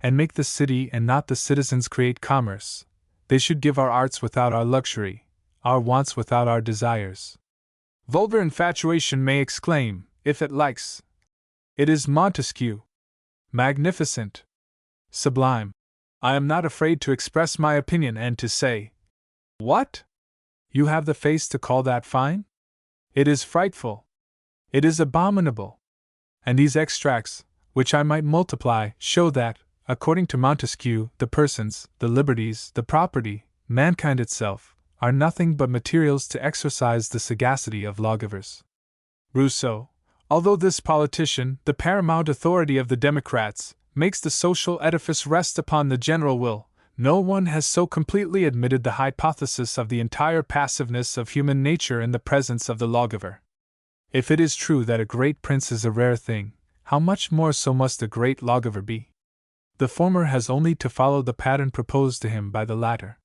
and make the city and not the citizens create commerce. They should give our arts without our luxury, our wants without our desires. Vulgar infatuation may exclaim, if it likes, it is Montesquieu. Magnificent. Sublime. I am not afraid to express my opinion and to say, what? You have the face to call that fine? It is frightful. It is abominable. And these extracts, which I might multiply, show that, according to Montesquieu, the persons, the liberties, the property, mankind itself, are nothing but materials to exercise the sagacity of lawgivers. Rousseau, although this politician, the paramount authority of the Democrats, makes the social edifice rest upon the general will, no one has so completely admitted the hypothesis of the entire passiveness of human nature in the presence of the lawgiver. If it is true that a great prince is a rare thing, how much more so must a great lawgiver be? The former has only to follow the pattern proposed to him by the latter.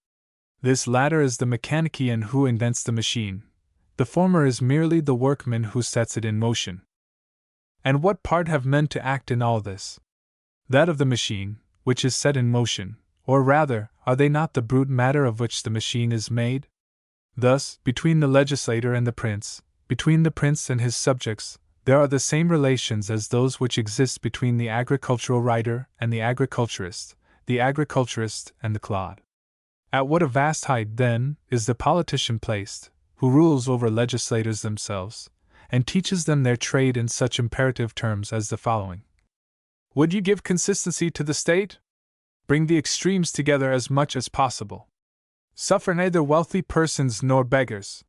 This latter is the mechanician who invents the machine. The former is merely the workman who sets it in motion. And what part have men to act in all this? That of the machine, which is set in motion, or rather, are they not the brute matter of which the machine is made? Thus, between the legislator and the prince, between the prince and his subjects, there are the same relations as those which exist between the agricultural writer and the agriculturist and the clod. At what a vast height, then, is the politician placed, who rules over legislators themselves, and teaches them their trade in such imperative terms as the following. Would you give consistency to the state? Bring the extremes together as much as possible. Suffer neither wealthy persons nor beggars.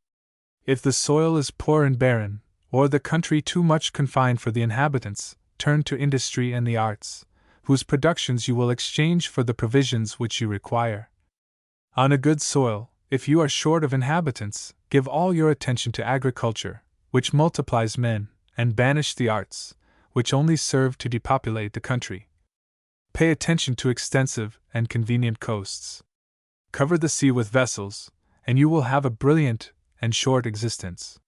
If the soil is poor and barren, or the country too much confined for the inhabitants, turn to industry and the arts, whose productions you will exchange for the provisions which you require. On a good soil, if you are short of inhabitants, give all your attention to agriculture, which multiplies men, and banish the arts, which only serve to depopulate the country. Pay attention to extensive and convenient coasts. Cover the sea with vessels, and you will have a brilliant and short existence.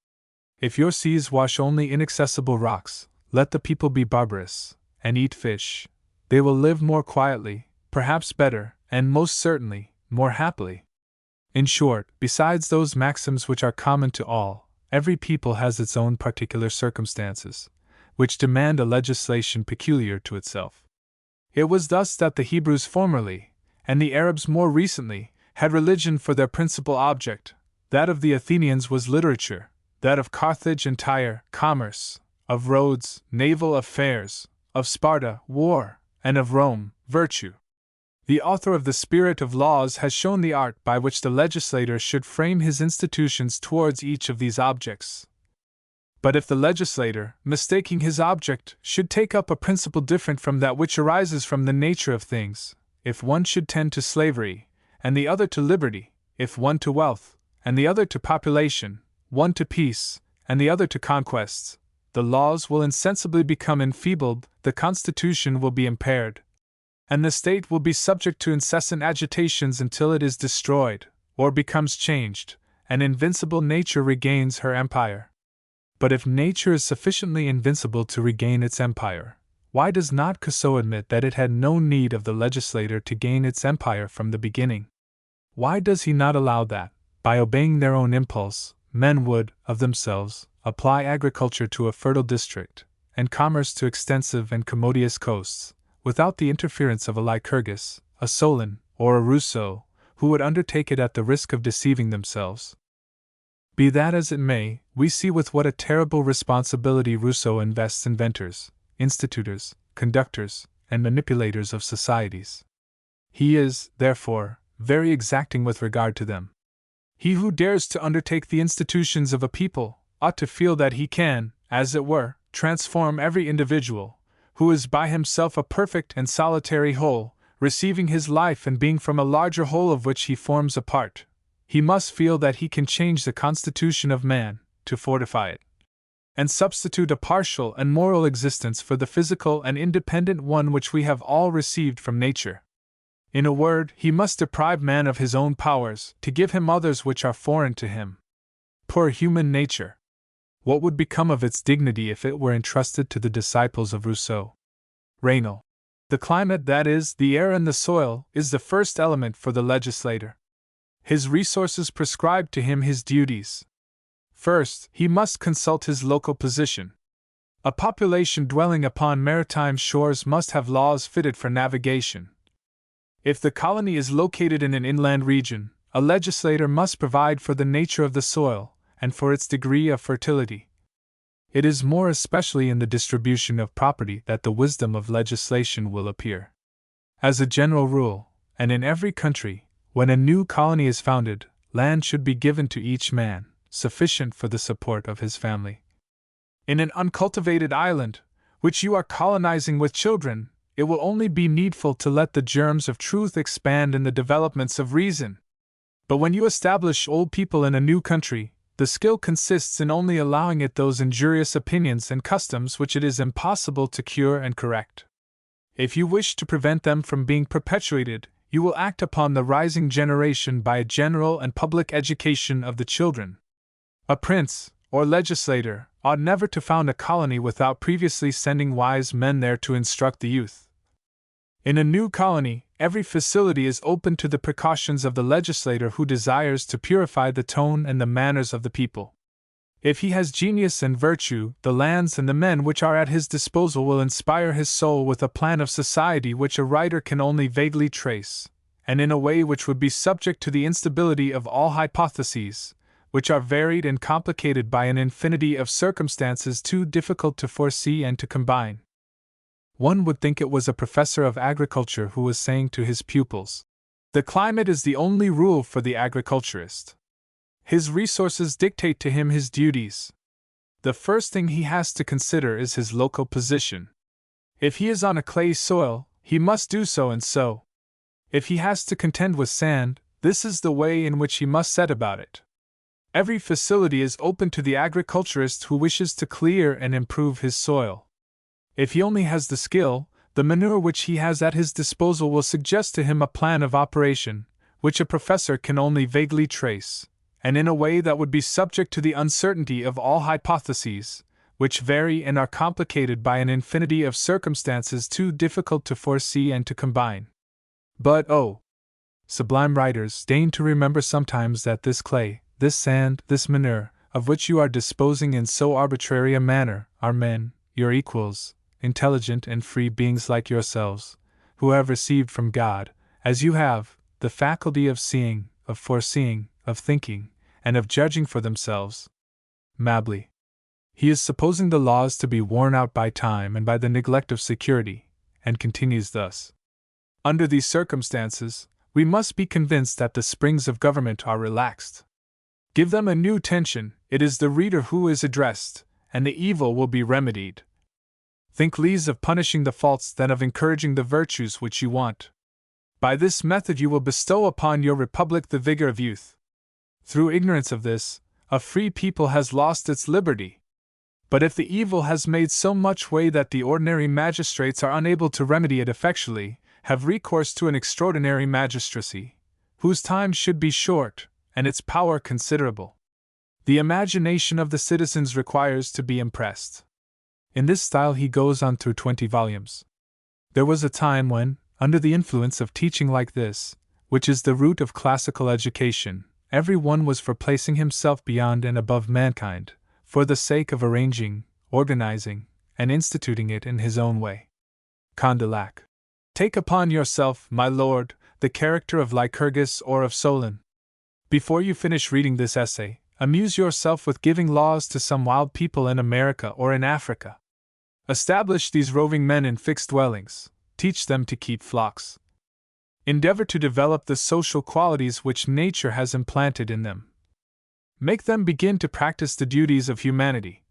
If your seas wash only inaccessible rocks, let the people be barbarous, and eat fish. They will live more quietly, perhaps better, and most certainly, more happily. In short, besides those maxims which are common to all, every people has its own particular circumstances, which demand a legislation peculiar to itself. It was thus that the Hebrews formerly, and the Arabs more recently, had religion for their principal object. That of the Athenians was literature, that of Carthage and Tyre, commerce, of Rhodes, naval affairs, of Sparta, war, and of Rome, virtue. The author of the Spirit of Laws has shown the art by which the legislator should frame his institutions towards each of these objects. But if the legislator, mistaking his object, should take up a principle different from that which arises from the nature of things, if one should tend to slavery, and the other to liberty, if one to wealth, and the other to population, one to peace, and the other to conquests, the laws will insensibly become enfeebled, the constitution will be impaired, and the state will be subject to incessant agitations until it is destroyed, or becomes changed, and invincible nature regains her empire. But if nature is sufficiently invincible to regain its empire, why does not Rousseau admit that it had no need of the legislator to gain its empire from the beginning? Why does he not allow that, by obeying their own impulse, men would, of themselves, apply agriculture to a fertile district, and commerce to extensive and commodious coasts, without the interference of a Lycurgus, a Solon, or a Rousseau, who would undertake it at the risk of deceiving themselves? Be that as it may, we see with what a terrible responsibility Rousseau invests inventors, institutors, conductors, and manipulators of societies. He is, therefore, very exacting with regard to them. He who dares to undertake the institutions of a people ought to feel that he can, as it were, transform every individual, who is by himself a perfect and solitary whole, receiving his life and being from a larger whole of which he forms a part. He must feel that he can change the constitution of man, to fortify it, and substitute a partial and moral existence for the physical and independent one which we have all received from nature. In a word, he must deprive man of his own powers, to give him others which are foreign to him. Poor human nature! What would become of its dignity if it were entrusted to the disciples of Rousseau? Raynal. The climate, that is, the air and the soil, is the first element for the legislator. His resources prescribe to him his duties. First, he must consult his local position. A population dwelling upon maritime shores must have laws fitted for navigation. If the colony is located in an inland region, a legislator must provide for the nature of the soil, and for its degree of fertility. It is more especially in the distribution of property that the wisdom of legislation will appear. As a general rule, and in every country, when a new colony is founded, land should be given to each man, sufficient for the support of his family. In an uncultivated island, which you are colonizing with children, it will only be needful to let the germs of truth expand in the developments of reason. But when you establish old people in a new country, the skill consists in only allowing it those injurious opinions and customs which it is impossible to cure and correct. If you wish to prevent them from being perpetuated, you will act upon the rising generation by a general and public education of the children. A prince, or legislator, ought never to found a colony without previously sending wise men there to instruct the youth. In a new colony, every facility is open to the precautions of the legislator who desires to purify the tone and the manners of the people. If he has genius and virtue, the lands and the men which are at his disposal will inspire his soul with a plan of society which a writer can only vaguely trace, and in a way which would be subject to the instability of all hypotheses, which are varied and complicated by an infinity of circumstances too difficult to foresee and to combine. One would think it was a professor of agriculture who was saying to his pupils, "The climate is the only rule for the agriculturist. His resources dictate to him his duties. The first thing he has to consider is his local position. If he is on a clay soil, he must do so and so. If he has to contend with sand, this is the way in which he must set about it. Every facility is open to the agriculturist who wishes to clear and improve his soil. If he only has the skill, the manure which he has at his disposal will suggest to him a plan of operation, which a professor can only vaguely trace, and in a way that would be subject to the uncertainty of all hypotheses, which vary and are complicated by an infinity of circumstances too difficult to foresee and to combine. But oh, sublime writers, deign to remember sometimes that this clay, this sand, this manure, of which you are disposing in so arbitrary a manner, are men, your equals, intelligent and free beings like yourselves, who have received from God, as you have, the faculty of seeing, of foreseeing, of thinking, and of judging for themselves. Mably. He is supposing the laws to be worn out by time and by the neglect of security, and continues thus. Under these circumstances, we must be convinced that the springs of government are relaxed. Give them a new tension, it is the reader who is addressed, and the evil will be remedied. Think less of punishing the faults than of encouraging the virtues which you want. By this method you will bestow upon your republic the vigor of youth. Through ignorance of this, a free people has lost its liberty. But if the evil has made so much way that the ordinary magistrates are unable to remedy it effectually, have recourse to an extraordinary magistracy, whose time should be short, and its power considerable. The imagination of the citizens requires to be impressed. In this style he goes on through 20 volumes. There was a time when, under the influence of teaching like this, which is the root of classical education, every one was for placing himself beyond and above mankind, for the sake of arranging, organizing, and instituting it in his own way. Condillac. Take upon yourself, my lord, the character of Lycurgus or of Solon. Before you finish reading this essay, amuse yourself with giving laws to some wild people in America or in Africa. Establish these roving men in fixed dwellings, teach them to keep flocks. Endeavor to develop the social qualities which nature has implanted in them. Make them begin to practice the duties of humanity.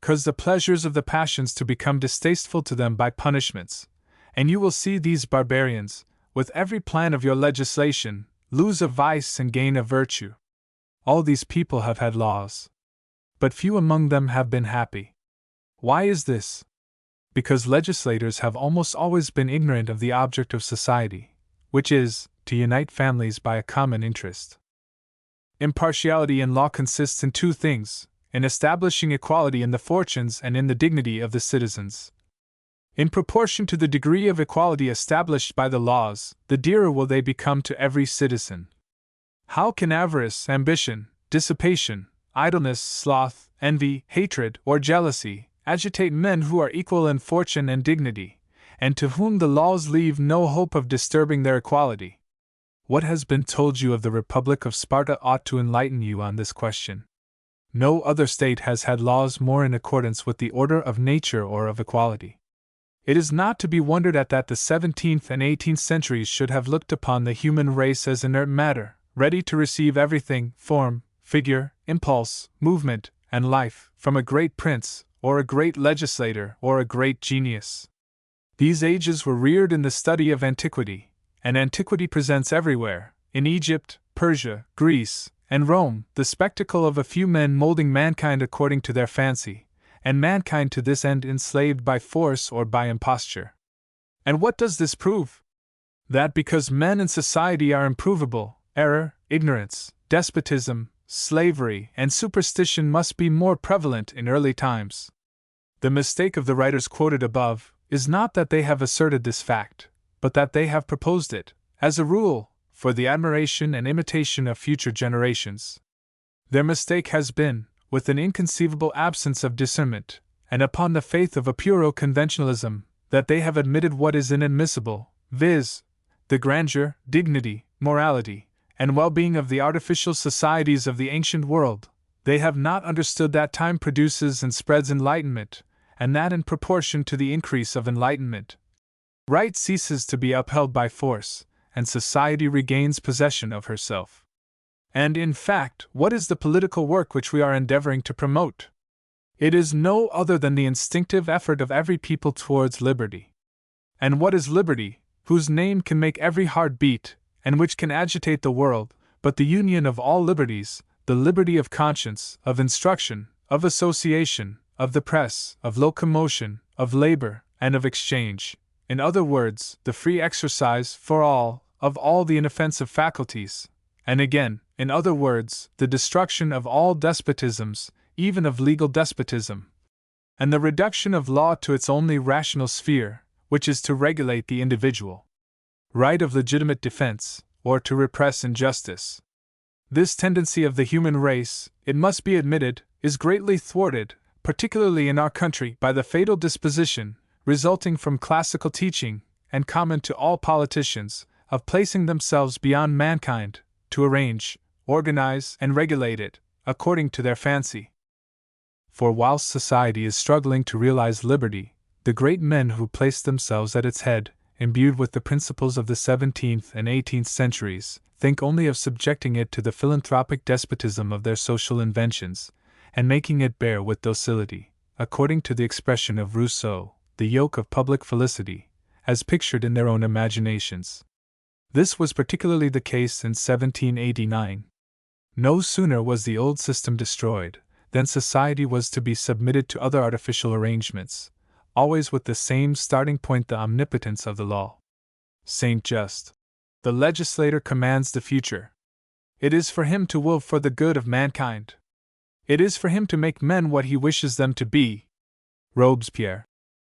Cause the pleasures of the passions to become distasteful to them by punishments, and you will see these barbarians, with every plan of your legislation, lose a vice and gain a virtue. All these people have had laws, but few among them have been happy. Why is this? Because legislators have almost always been ignorant of the object of society, which is, to unite families by a common interest. Impartiality in law consists in two things: in establishing equality in the fortunes and in the dignity of the citizens. In proportion to the degree of equality established by the laws, the dearer will they become to every citizen. How can avarice, ambition, dissipation, idleness, sloth, envy, hatred, or jealousy agitate men who are equal in fortune and dignity, and to whom the laws leave no hope of disturbing their equality? What has been told you of the Republic of Sparta ought to enlighten you on this question. No other state has had laws more in accordance with the order of nature or of equality. It is not to be wondered at that the 17th and 18th centuries should have looked upon the human race as inert matter, ready to receive everything, form, figure, impulse, movement, and life, from a great prince, or a great legislator, or a great genius. These ages were reared in the study of antiquity, and antiquity presents everywhere, in Egypt, Persia, Greece, and Rome, the spectacle of a few men molding mankind according to their fancy, and mankind to this end enslaved by force or by imposture. And what does this prove? That because men in society are improvable, error, ignorance, despotism, slavery, and superstition must be more prevalent in early times. The mistake of the writers quoted above is not that they have asserted this fact, but that they have proposed it, as a rule, for the admiration and imitation of future generations. Their mistake has been, with an inconceivable absence of discernment, and upon the faith of a puerile conventionalism, that they have admitted what is inadmissible, viz., the grandeur, dignity, morality, and well-being of the artificial societies of the ancient world. They have not understood that time produces and spreads enlightenment, and that in proportion to the increase of enlightenment, right ceases to be upheld by force, and society regains possession of herself. And in fact, what is the political work which we are endeavoring to promote? It is no other than the instinctive effort of every people towards liberty. And what is liberty, whose name can make every heart beat, and which can agitate the world, but the union of all liberties, the liberty of conscience, of instruction, of association, of the press, of locomotion, of labor, and of exchange, in other words, the free exercise, for all, of all the inoffensive faculties, and again, in other words, the destruction of all despotisms, even of legal despotism, and the reduction of law to its only rational sphere, which is to regulate the individual right of legitimate defense, or to repress injustice. This tendency of the human race, it must be admitted, is greatly thwarted, particularly in our country, by the fatal disposition, resulting from classical teaching, and common to all politicians, of placing themselves beyond mankind, to arrange, organize, and regulate it, according to their fancy. For whilst society is struggling to realize liberty, the great men who placed themselves at its head, imbued with the principles of the 17th and 18th centuries, think only of subjecting it to the philanthropic despotism of their social inventions, and making it bear with docility, according to the expression of Rousseau, the yoke of public felicity, as pictured in their own imaginations. This was particularly the case in 1789. No sooner was the old system destroyed than society was to be submitted to other artificial arrangements, always with the same starting point, the omnipotence of the law. Saint Just. The legislator commands the future. It is for him to will for the good of mankind. It is for him to make men what he wishes them to be. Robespierre.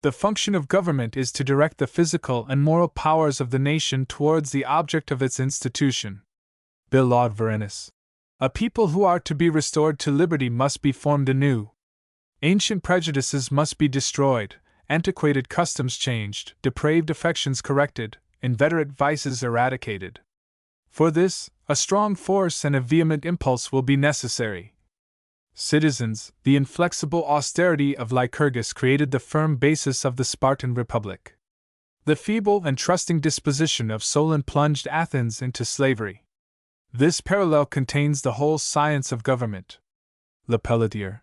The function of government is to direct the physical and moral powers of the nation towards the object of its institution. Billaud Varennes. A people who are to be restored to liberty must be formed anew. Ancient prejudices must be destroyed, antiquated customs changed, depraved affections corrected, inveterate vices eradicated. For this, a strong force and a vehement impulse will be necessary. Citizens, the inflexible austerity of Lycurgus created the firm basis of the Spartan Republic. The feeble and trusting disposition of Solon plunged Athens into slavery. This parallel contains the whole science of government. Lepelletier.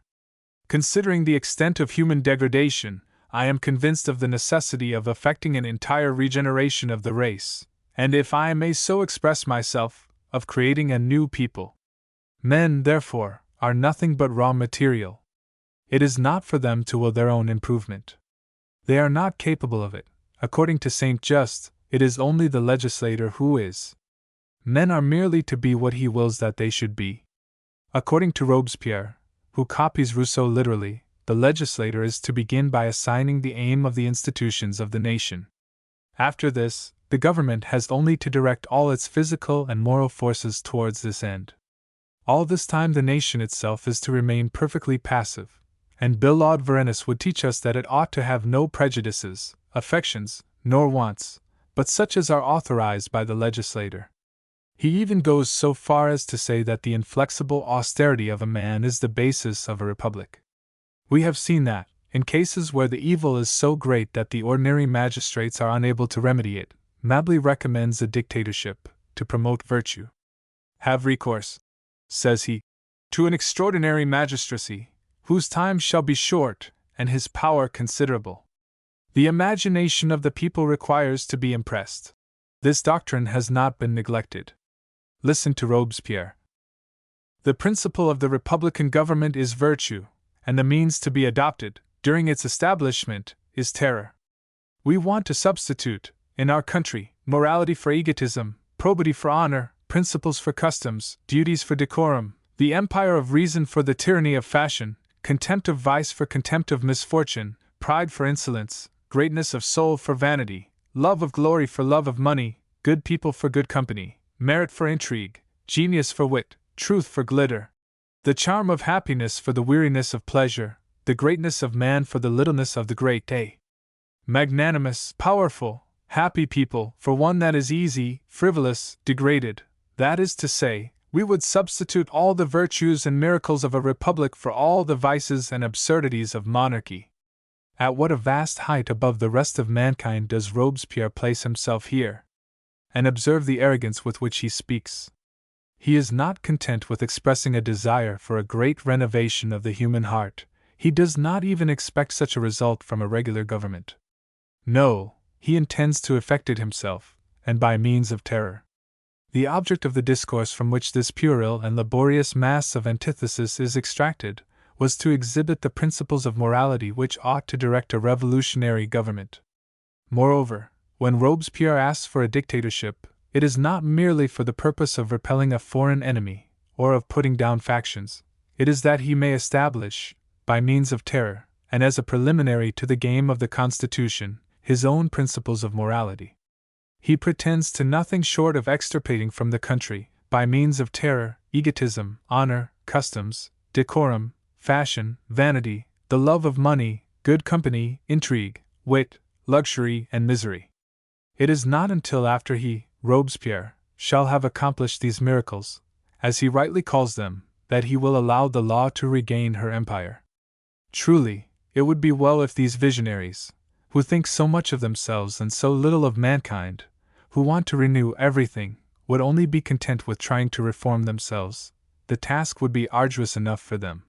Considering the extent of human degradation, I am convinced of the necessity of effecting an entire regeneration of the race, and if I may so express myself, of creating a new people. Men, therefore, are nothing but raw material. It is not for them to will their own improvement. They are not capable of it. According to Saint Just, it is only the legislator who is. Men are merely to be what he wills that they should be. According to Robespierre, who copies Rousseau literally, the legislator is to begin by assigning the aim of the institutions of the nation. After this, the government has only to direct all its physical and moral forces towards this end. All this time the nation itself is to remain perfectly passive, and Billaud Varennes would teach us that it ought to have no prejudices, affections, nor wants, but such as are authorized by the legislator. He even goes so far as to say that the inflexible austerity of a man is the basis of a republic. We have seen that, in cases where the evil is so great that the ordinary magistrates are unable to remedy it, Mably recommends a dictatorship to promote virtue. Have recourse, says he, to an extraordinary magistracy, whose time shall be short, and his power considerable. The imagination of the people requires to be impressed. This doctrine has not been neglected. Listen to Robespierre. The principle of the republican government is virtue, and the means to be adopted, during its establishment, is terror. We want to substitute, in our country, morality for egotism, probity for honor, principles for customs, duties for decorum, the empire of reason for the tyranny of fashion, contempt of vice for contempt of misfortune, pride for insolence, greatness of soul for vanity, love of glory for love of money, good people for good company, merit for intrigue, genius for wit, truth for glitter, the charm of happiness for the weariness of pleasure, the greatness of man for the littleness of the great day. Magnanimous, powerful, happy people for one that is easy, frivolous, degraded, that is to say, we would substitute all the virtues and miracles of a republic for all the vices and absurdities of monarchy. At what a vast height above the rest of mankind does Robespierre place himself here! And observe the arrogance with which he speaks. He is not content with expressing a desire for a great renovation of the human heart. He does not even expect such a result from a regular government. No, he intends to effect it himself, and by means of terror. The object of the discourse from which this puerile and laborious mass of antithesis is extracted was to exhibit the principles of morality which ought to direct a revolutionary government. Moreover, when Robespierre asks for a dictatorship, it is not merely for the purpose of repelling a foreign enemy, or of putting down factions. It is that he may establish, by means of terror, and as a preliminary to the game of the Constitution, his own principles of morality. He pretends to nothing short of extirpating from the country, by means of terror, egotism, honor, customs, decorum, fashion, vanity, the love of money, good company, intrigue, wit, luxury, and misery. It is not until after he, Robespierre, shall have accomplished these miracles, as he rightly calls them, that he will allow the law to regain her empire. Truly, it would be well if these visionaries, who think so much of themselves and so little of mankind, who want to renew everything, would only be content with trying to reform themselves. The task would be arduous enough for them.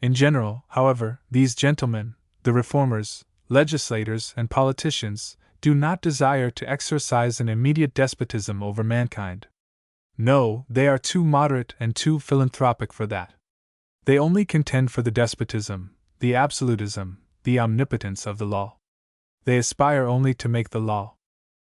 In general, however, these gentlemen, the reformers, legislators, and politicians, do not desire to exercise an immediate despotism over mankind. No, they are too moderate and too philanthropic for that. They only contend for the despotism, the absolutism, the omnipotence of the law. They aspire only to make the law.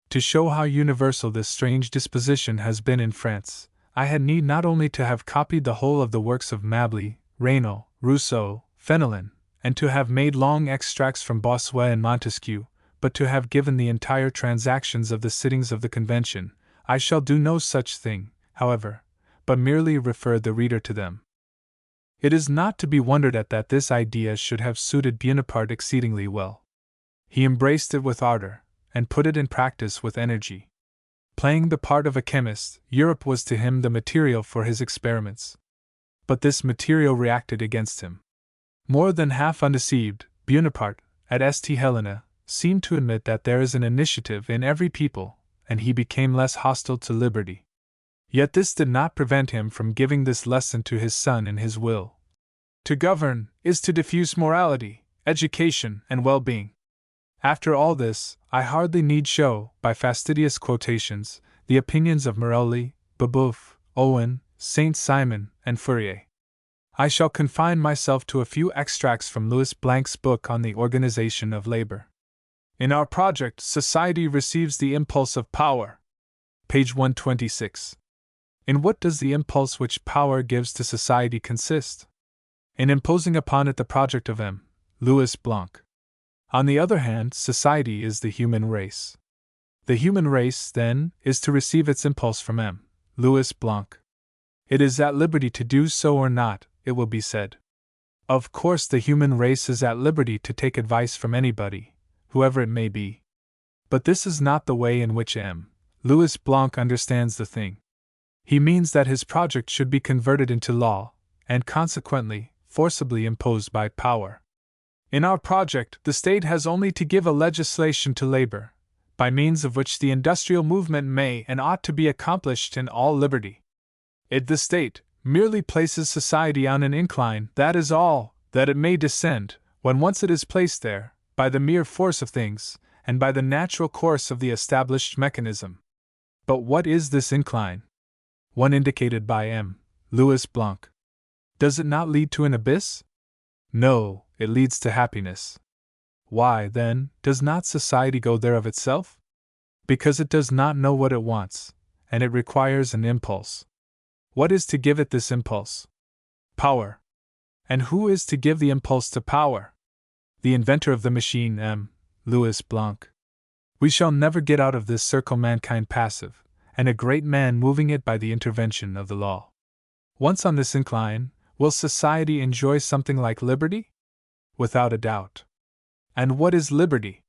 To show how universal this strange disposition has been in France, I had need not only to have copied the whole of the works of Mably, Raynal, Rousseau, Fenelon, and to have made long extracts from Bossuet and Montesquieu, but to have given the entire transactions of the sittings of the Convention. I shall do no such thing, however, but merely refer the reader to them. It is not to be wondered at that this idea should have suited Bonaparte exceedingly well. He embraced it with ardor, and put it in practice with energy. Playing the part of a chemist, Europe was to him the material for his experiments. But this material reacted against him. More than half undeceived, Bonaparte, at St. Helena, seemed to admit that there is an initiative in every people, and he became less hostile to liberty. Yet this did not prevent him from giving this lesson to his son in his will. To govern is to diffuse morality, education, and well-being. After all this, I hardly need show, by fastidious quotations, the opinions of Marolles, Babeuf, Owen, Saint-Simon, and Fourier. I shall confine myself to a few extracts from Louis Blanc's book on the organization of labor. In our project, society receives the impulse of power. Page 126. In what does the impulse which power gives to society consist? In imposing upon it the project of M. Louis Blanc. On the other hand, society is the human race. The human race, then, is to receive its impulse from M. Louis Blanc. It is at liberty to do so or not, it will be said. Of course, the human race is at liberty to take advice from anybody, whoever it may be. But this is not the way in which M. Louis Blanc understands the thing. He means that his project should be converted into law, and consequently, forcibly imposed by power. In our project, the state has only to give a legislation to labor, by means of which the industrial movement may and ought to be accomplished in all liberty. The state, merely places society on an incline, that is all, that it may descend. When once it is placed there, by the mere force of things, and by the natural course of the established mechanism. But what is this incline? One indicated by M. Louis Blanc. Does it not lead to an abyss? No, it leads to happiness. Why, then, does not society go there of itself? Because it does not know what it wants, and it requires an impulse. What is to give it this impulse? Power. And who is to give the impulse to power? The inventor of the machine, M. Louis Blanc. We shall never get out of this circle mankind passive, and a great man moving it by the intervention of the law. Once on this incline, will society enjoy something like liberty? Without a doubt. And what is liberty?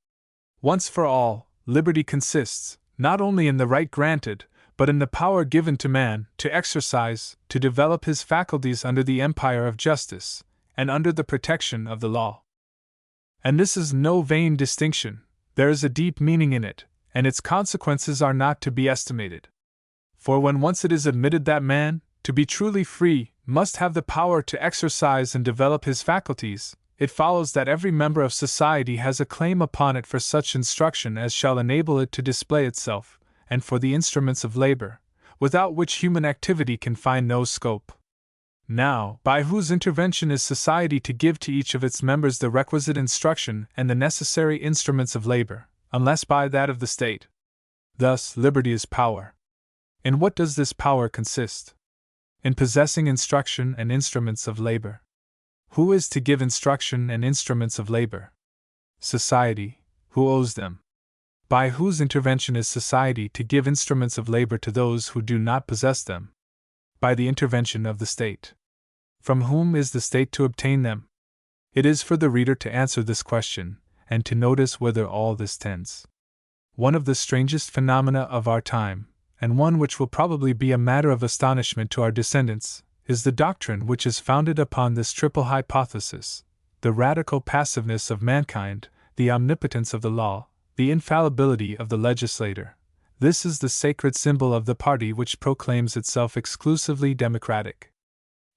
Once for all, liberty consists, not only in the right granted, but in the power given to man to exercise, to develop his faculties under the empire of justice, and under the protection of the law. And this is no vain distinction, there is a deep meaning in it, and its consequences are not to be estimated. For when once it is admitted that man, to be truly free, must have the power to exercise and develop his faculties, it follows that every member of society has a claim upon it for such instruction as shall enable it to display itself, and for the instruments of labor, without which human activity can find no scope. Now, by whose intervention is society to give to each of its members the requisite instruction and the necessary instruments of labor, unless by that of the state? Thus, liberty is power. In what does this power consist? In possessing instruction and instruments of labor. Who is to give instruction and instruments of labor? Society. Who owes them? By whose intervention is society to give instruments of labor to those who do not possess them? By the intervention of the state. From whom is the state to obtain them? It is for the reader to answer this question, and to notice whither all this tends. One of the strangest phenomena of our time, and one which will probably be a matter of astonishment to our descendants, is the doctrine which is founded upon this triple hypothesis: the radical passiveness of mankind, the omnipotence of the law, the infallibility of the legislator. This is the sacred symbol of the party which proclaims itself exclusively democratic.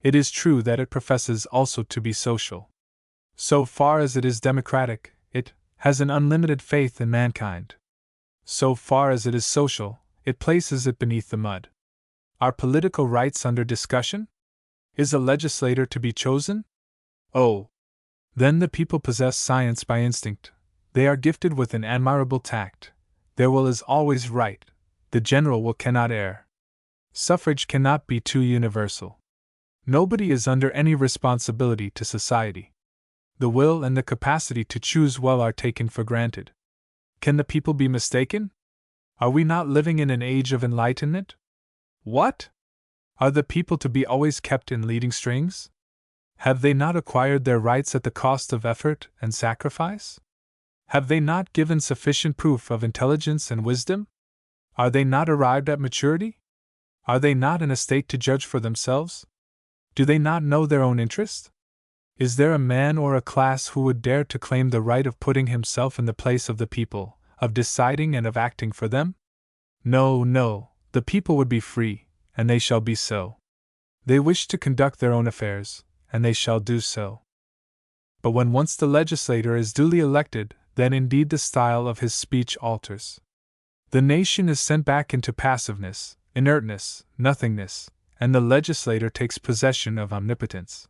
It is true that it professes also to be social. So far as it is democratic, it has an unlimited faith in mankind. So far as it is social, it places it beneath the mud. Are political rights under discussion? Is a legislator to be chosen? Oh! Then the people possess science by instinct. They are gifted with an admirable tact. Their will is always right. The general will cannot err. Suffrage cannot be too universal. Nobody is under any responsibility to society. The will and the capacity to choose well are taken for granted. Can the people be mistaken? Are we not living in an age of enlightenment? What? Are the people to be always kept in leading strings? Have they not acquired their rights at the cost of effort and sacrifice? Have they not given sufficient proof of intelligence and wisdom? Are they not arrived at maturity? Are they not in a state to judge for themselves? Do they not know their own interest? Is there a man or a class who would dare to claim the right of putting himself in the place of the people, of deciding and of acting for them? No, no, the people would be free, and they shall be so. They wish to conduct their own affairs, and they shall do so. But when once the legislator is duly elected, then indeed the style of his speech alters. The nation is sent back into passiveness, inertness, nothingness, and the legislator takes possession of omnipotence.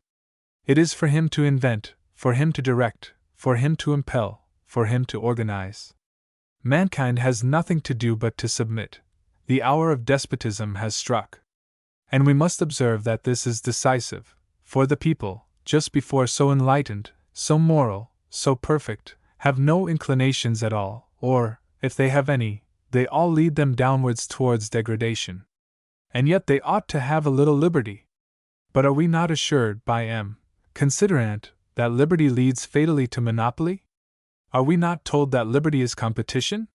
It is for him to invent, for him to direct, for him to impel, for him to organize. Mankind has nothing to do but to submit. The hour of despotism has struck. And we must observe that this is decisive, for the people, just before so enlightened, so moral, so perfect, have no inclinations at all, or, if they have any, they all lead them downwards towards degradation. And yet they ought to have a little liberty. But are we not assured by M. Considerant that liberty leads fatally to monopoly? Are we not told that liberty is competition?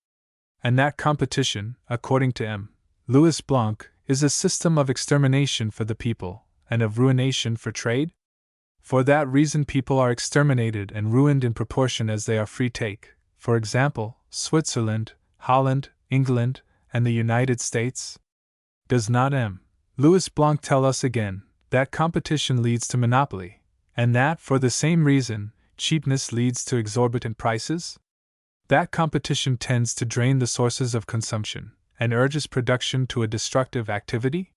And that competition, according to M. Louis Blanc, is a system of extermination for the people, and of ruination for trade? For that reason people are exterminated and ruined in proportion as they are free. Take, for example, Switzerland, Holland, England, and the United States. Does not M. Louis Blanc tell us again that competition leads to monopoly, and that, for the same reason, cheapness leads to exorbitant prices? That competition tends to drain the sources of consumption and urges production to a destructive activity?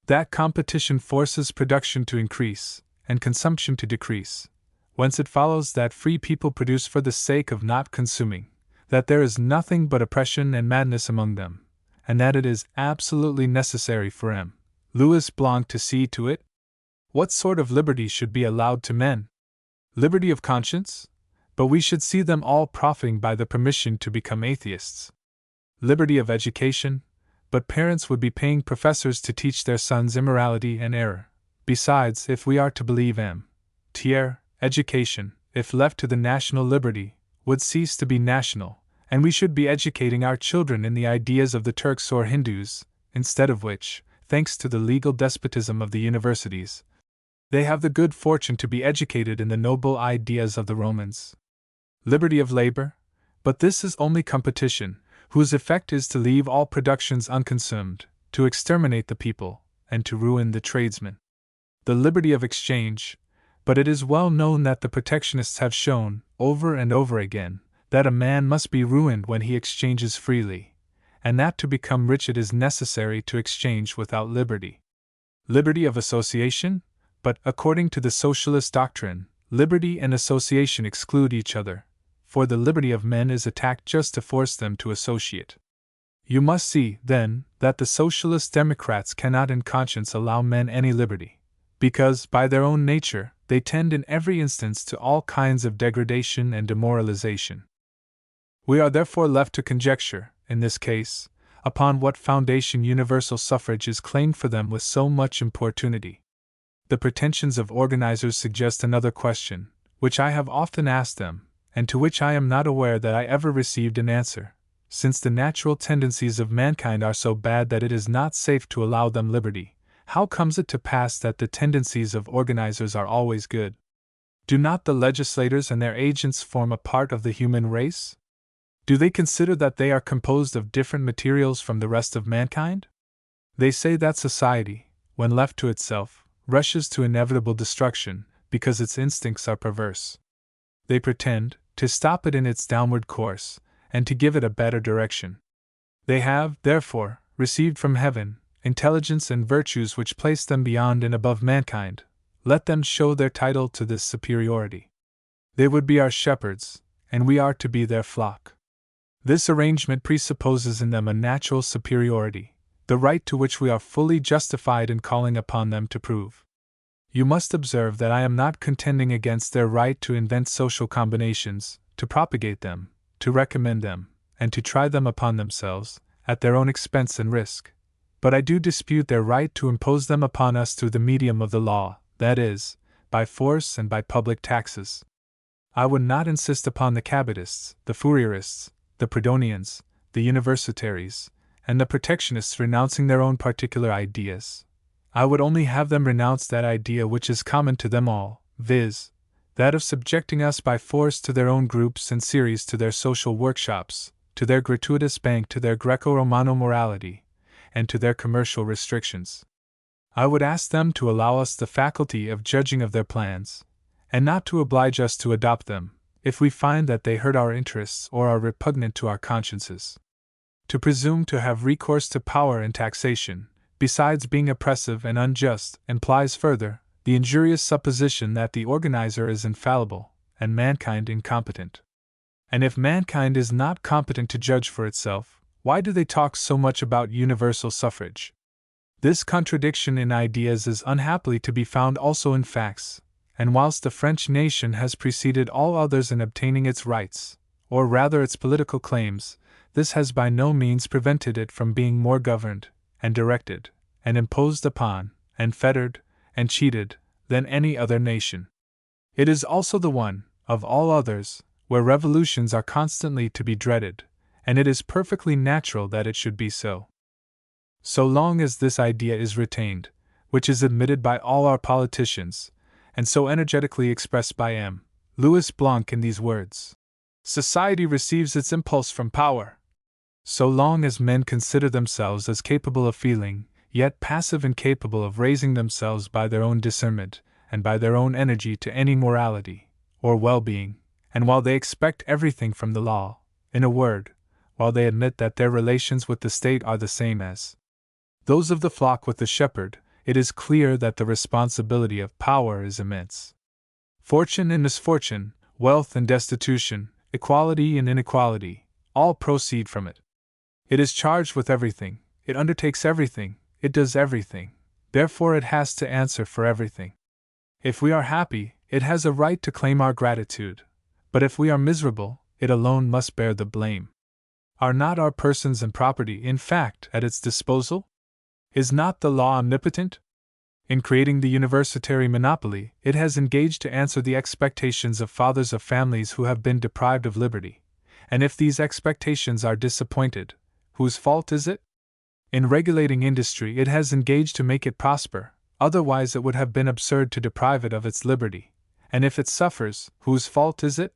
That competition forces production to increase and consumption to decrease, whence it follows that free people produce for the sake of not consuming, that there is nothing but oppression and madness among them, and that it is absolutely necessary for M. Louis Blanc to see to it? What sort of liberty should be allowed to men? Liberty of conscience? But we should see them all profiting by the permission to become atheists. Liberty of education? But parents would be paying professors to teach their sons immorality and error. Besides, if we are to believe M. Thiers, education, if left to the national liberty, would cease to be national, and we should be educating our children in the ideas of the Turks or Hindus, instead of which, thanks to the legal despotism of the universities, they have the good fortune to be educated in the noble ideas of the Romans. Liberty of labor? But this is only competition, whose effect is to leave all productions unconsumed, to exterminate the people, and to ruin the tradesmen. The liberty of exchange? But it is well known that the protectionists have shown, over and over again, that a man must be ruined when he exchanges freely, and that to become rich it is necessary to exchange without liberty. Liberty of association? But, according to the socialist doctrine, liberty and association exclude each other, for the liberty of men is attacked just to force them to associate. You must see, then, that the socialist democrats cannot in conscience allow men any liberty, because, by their own nature, they tend in every instance to all kinds of degradation and demoralization. We are therefore left to conjecture, in this case, upon what foundation universal suffrage is claimed for them with so much importunity. The pretensions of organizers suggest another question, which I have often asked them, and to which I am not aware that I ever received an answer, since the natural tendencies of mankind are so bad that it is not safe to allow them liberty. How comes it to pass that the tendencies of organizers are always good? Do not the legislators and their agents form a part of the human race? Do they consider that they are composed of different materials from the rest of mankind? They say that society, when left to itself, rushes to inevitable destruction, because its instincts are perverse. They pretend to stop it in its downward course, and to give it a better direction. They have, therefore, received from heaven intelligence and virtues which place them beyond and above mankind. Let them show their title to this superiority. They would be our shepherds, and we are to be their flock. This arrangement presupposes in them a natural superiority, the right to which we are fully justified in calling upon them to prove. You must observe that I am not contending against their right to invent social combinations, to propagate them, to recommend them, and to try them upon themselves, at their own expense and risk. But I do dispute their right to impose them upon us through the medium of the law, that is, by force and by public taxes. I would not insist upon the Cabatists, the Fourierists, the Proudhonians, the Universitaries, and the Protectionists renouncing their own particular ideas. I would only have them renounce that idea which is common to them all, viz., that of subjecting us by force to their own groups and series, to their social workshops, to their gratuitous bank, to their Greco-Romano morality, and to their commercial restrictions. I would ask them to allow us the faculty of judging of their plans, and not to oblige us to adopt them, if we find that they hurt our interests or are repugnant to our consciences. To presume to have recourse to power and taxation, besides being oppressive and unjust, implies further the injurious supposition that the organizer is infallible, and mankind incompetent. And if mankind is not competent to judge for itself, why do they talk so much about universal suffrage? This contradiction in ideas is unhappily to be found also in facts, and whilst the French nation has preceded all others in obtaining its rights, or rather its political claims, this has by no means prevented it from being more governed, and directed, and imposed upon, and fettered, and cheated, than any other nation. It is also the one, of all others, where revolutions are constantly to be dreaded, and it is perfectly natural that it should be so. So long as this idea is retained, which is admitted by all our politicians, and so energetically expressed by M. Louis Blanc in these words, "Society receives its impulse from power." So long as men consider themselves as capable of feeling, yet passive and capable of raising themselves by their own discernment, and by their own energy to any morality, or well-being, and while they expect everything from the law, in a word, while they admit that their relations with the state are the same as those of the flock with the shepherd, it is clear that the responsibility of power is immense. Fortune and misfortune, wealth and destitution, equality and inequality, all proceed from it. It is charged with everything, it undertakes everything, it does everything, therefore it has to answer for everything. If we are happy, it has a right to claim our gratitude, but if we are miserable, it alone must bear the blame. Are not our persons and property, in fact, at its disposal? Is not the law omnipotent? In creating the universitary monopoly, it has engaged to answer the expectations of fathers of families who have been deprived of liberty, and if these expectations are disappointed, whose fault is it? In regulating industry, it has engaged to make it prosper, otherwise it would have been absurd to deprive it of its liberty, and if it suffers, whose fault is it?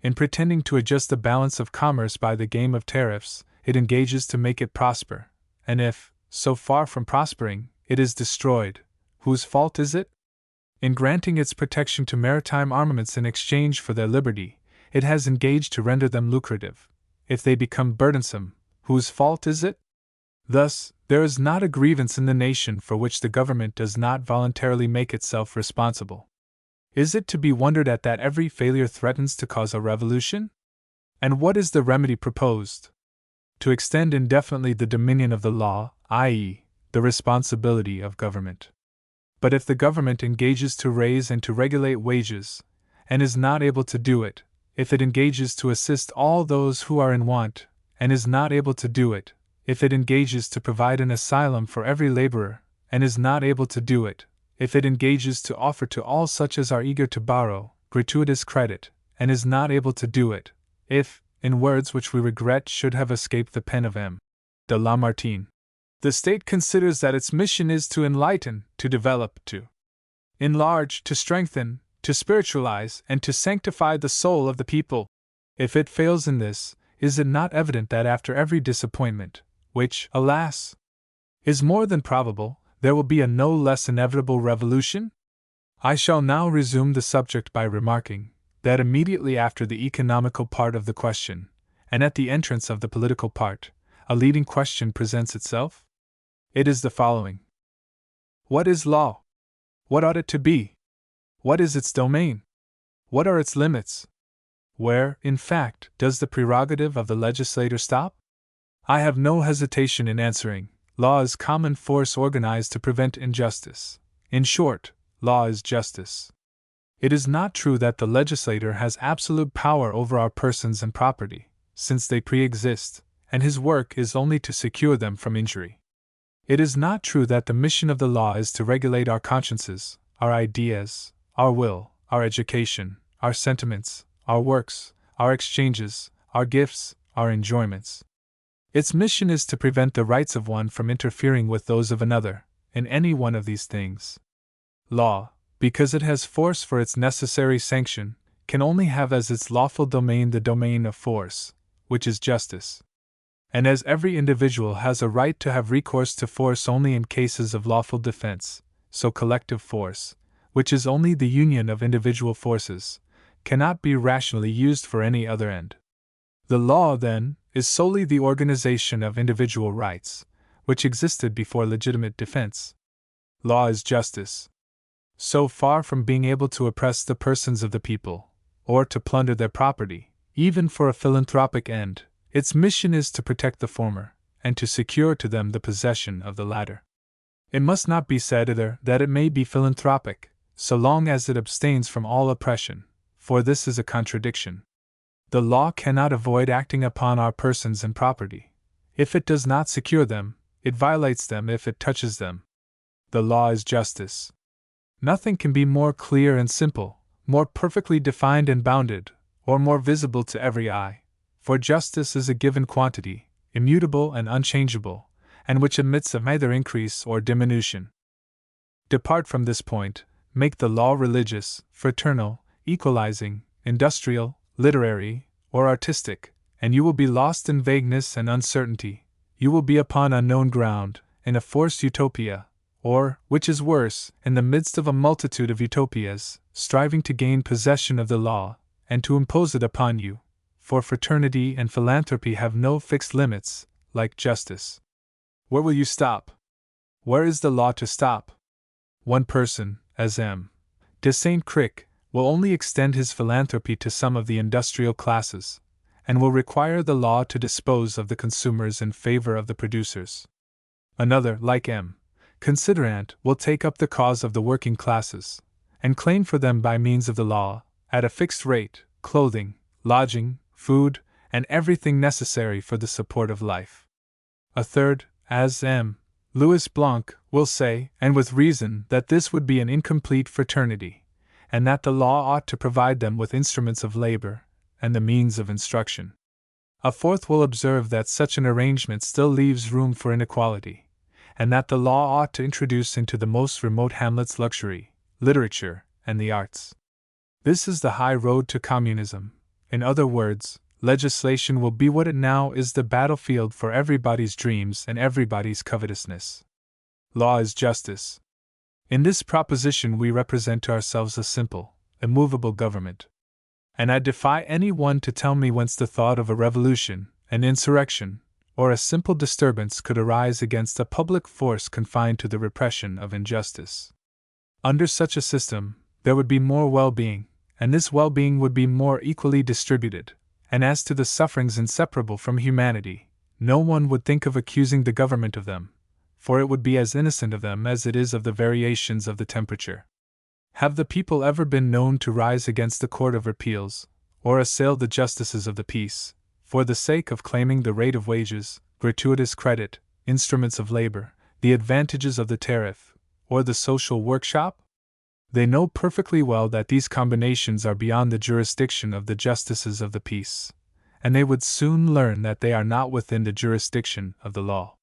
In pretending to adjust the balance of commerce by the game of tariffs, it engages to make it prosper, and if, so far from prospering, it is destroyed, whose fault is it? In granting its protection to maritime armaments in exchange for their liberty, it has engaged to render them lucrative. If they become burdensome, whose fault is it? Thus, there is not a grievance in the nation for which the government does not voluntarily make itself responsible. Is it to be wondered at that every failure threatens to cause a revolution? And what is the remedy proposed? To extend indefinitely the dominion of the law, i.e., the responsibility of government. But if the government engages to raise and to regulate wages, and is not able to do it, if it engages to assist all those who are in want, and is not able to do it, if it engages to provide an asylum for every laborer, and is not able to do it, if it engages to offer to all such as are eager to borrow, gratuitous credit, and is not able to do it, if, in words which we regret should have escaped the pen of M. de Lamartine, the state considers that its mission is to enlighten, to develop, to enlarge, to strengthen, to spiritualize, and to sanctify the soul of the people. If it fails in this, is it not evident that after every disappointment, which, alas, is more than probable, there will be a no less inevitable revolution? I shall now resume the subject by remarking that immediately after the economical part of the question, and at the entrance of the political part, a leading question presents itself. It is the following: what is law? What ought it to be? What is its domain? What are its limits? Where, in fact, does the prerogative of the legislator stop? I have no hesitation in answering: law is common force organized to prevent injustice. In short, law is justice. It is not true that the legislator has absolute power over our persons and property, since they pre-exist, and his work is only to secure them from injury. It is not true that the mission of the law is to regulate our consciences, our ideas, our will, our education, our sentiments, our works, our exchanges, our gifts, our enjoyments. Its mission is to prevent the rights of one from interfering with those of another, in any one of these things. Law, because it has force for its necessary sanction, can only have as its lawful domain the domain of force, which is justice. And as every individual has a right to have recourse to force only in cases of lawful defense, so collective force, which is only the union of individual forces, cannot be rationally used for any other end. The law, then, is solely the organization of individual rights, which existed before legitimate defense. Law is justice. So far from being able to oppress the persons of the people, or to plunder their property, even for a philanthropic end, its mission is to protect the former, and to secure to them the possession of the latter. It must not be said either that it may be philanthropic, so long as it abstains from all oppression, for this is a contradiction. The law cannot avoid acting upon our persons and property. If it does not secure them, it violates them if it touches them. The law is justice. Nothing can be more clear and simple, more perfectly defined and bounded, or more visible to every eye. For justice is a given quantity, immutable and unchangeable, and which admits of neither increase or diminution. Depart from this point, make the law religious, fraternal, equalizing, industrial, literary, or artistic, and you will be lost in vagueness and uncertainty. You will be upon unknown ground, in a forced utopia, or, which is worse, in the midst of a multitude of utopias, striving to gain possession of the law, and to impose it upon you, for fraternity and philanthropy have no fixed limits, like justice. Where will you stop? Where is the law to stop? One person, as M. de St. Cric, will only extend his philanthropy to some of the industrial classes, and will require the law to dispose of the consumers in favor of the producers. Another, like M. Considerant, will take up the cause of the working classes, and claim for them by means of the law, at a fixed rate, clothing, lodging, food, and everything necessary for the support of life. A third, as M. Louis Blanc, will say, and with reason, that this would be an incomplete fraternity, and that the law ought to provide them with instruments of labor, and the means of instruction. A fourth will observe that such an arrangement still leaves room for inequality, and that the law ought to introduce into the most remote hamlets luxury, literature, and the arts. This is the high road to communism. In other words, legislation will be what it now is, the battlefield for everybody's dreams and everybody's covetousness. Law is justice. In this proposition we represent to ourselves a simple, immovable government. And I defy any one to tell me whence the thought of a revolution, an insurrection, or a simple disturbance could arise against a public force confined to the repression of injustice. Under such a system, there would be more well-being, and this well-being would be more equally distributed, and as to the sufferings inseparable from humanity, no one would think of accusing the government of them, for it would be as innocent of them as it is of the variations of the temperature. Have the people ever been known to rise against the Court of Repeals, or assail the justices of the peace, for the sake of claiming the rate of wages, gratuitous credit, instruments of labor, the advantages of the tariff, or the social workshop? They know perfectly well that these combinations are beyond the jurisdiction of the justices of the peace, and they would soon learn that they are not within the jurisdiction of the law.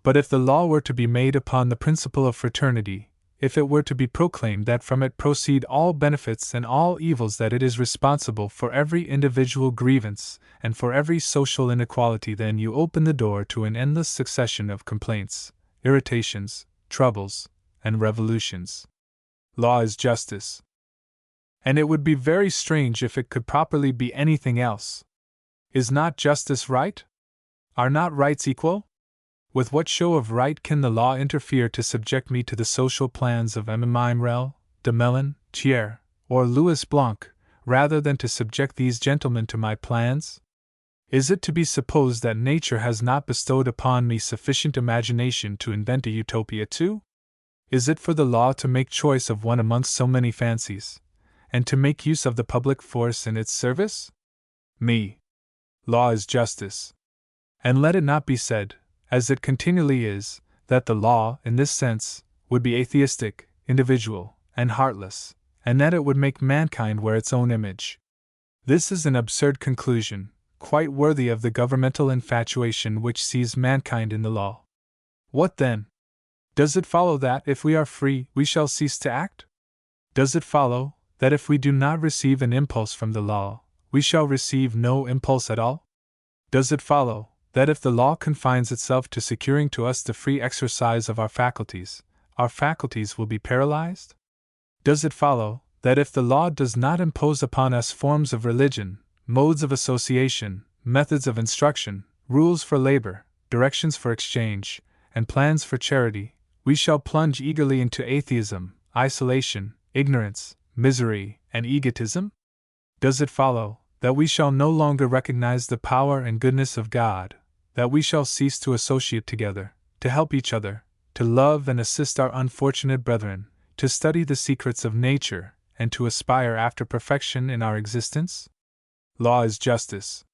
But if the law were to be made upon the principle of fraternity, if it were to be proclaimed that from it proceed all benefits and all evils, that it is responsible for every individual grievance and for every social inequality, then you open the door to an endless succession of complaints, irritations, troubles, and revolutions. Law is justice. And it would be very strange if it could properly be anything else. Is not justice right? Are not rights equal? With what show of right can the law interfere to subject me to the social plans of Emmanuel, de Melun, Thiers, or Louis Blanc, rather than to subject these gentlemen to my plans? Is it to be supposed that nature has not bestowed upon me sufficient imagination to invent a utopia too? Is it for the law to make choice of one amongst so many fancies, and to make use of the public force in its service? Me. Law is justice. And let it not be said, as it continually is, that the law, in this sense, would be atheistic, individual, and heartless, and that it would make mankind wear its own image. This is an absurd conclusion, quite worthy of the governmental infatuation which sees mankind in the law. What then? Does it follow that, if we are free, we shall cease to act? Does it follow that if we do not receive an impulse from the law, we shall receive no impulse at all? Does it follow that if the law confines itself to securing to us the free exercise of our faculties will be paralyzed? Does it follow that if the law does not impose upon us forms of religion, modes of association, methods of instruction, rules for labor, directions for exchange, and plans for charity, we shall plunge eagerly into atheism, isolation, ignorance, misery, and egotism? Does it follow that we shall no longer recognize the power and goodness of God, that we shall cease to associate together, to help each other, to love and assist our unfortunate brethren, to study the secrets of nature, and to aspire after perfection in our existence? Law is justice.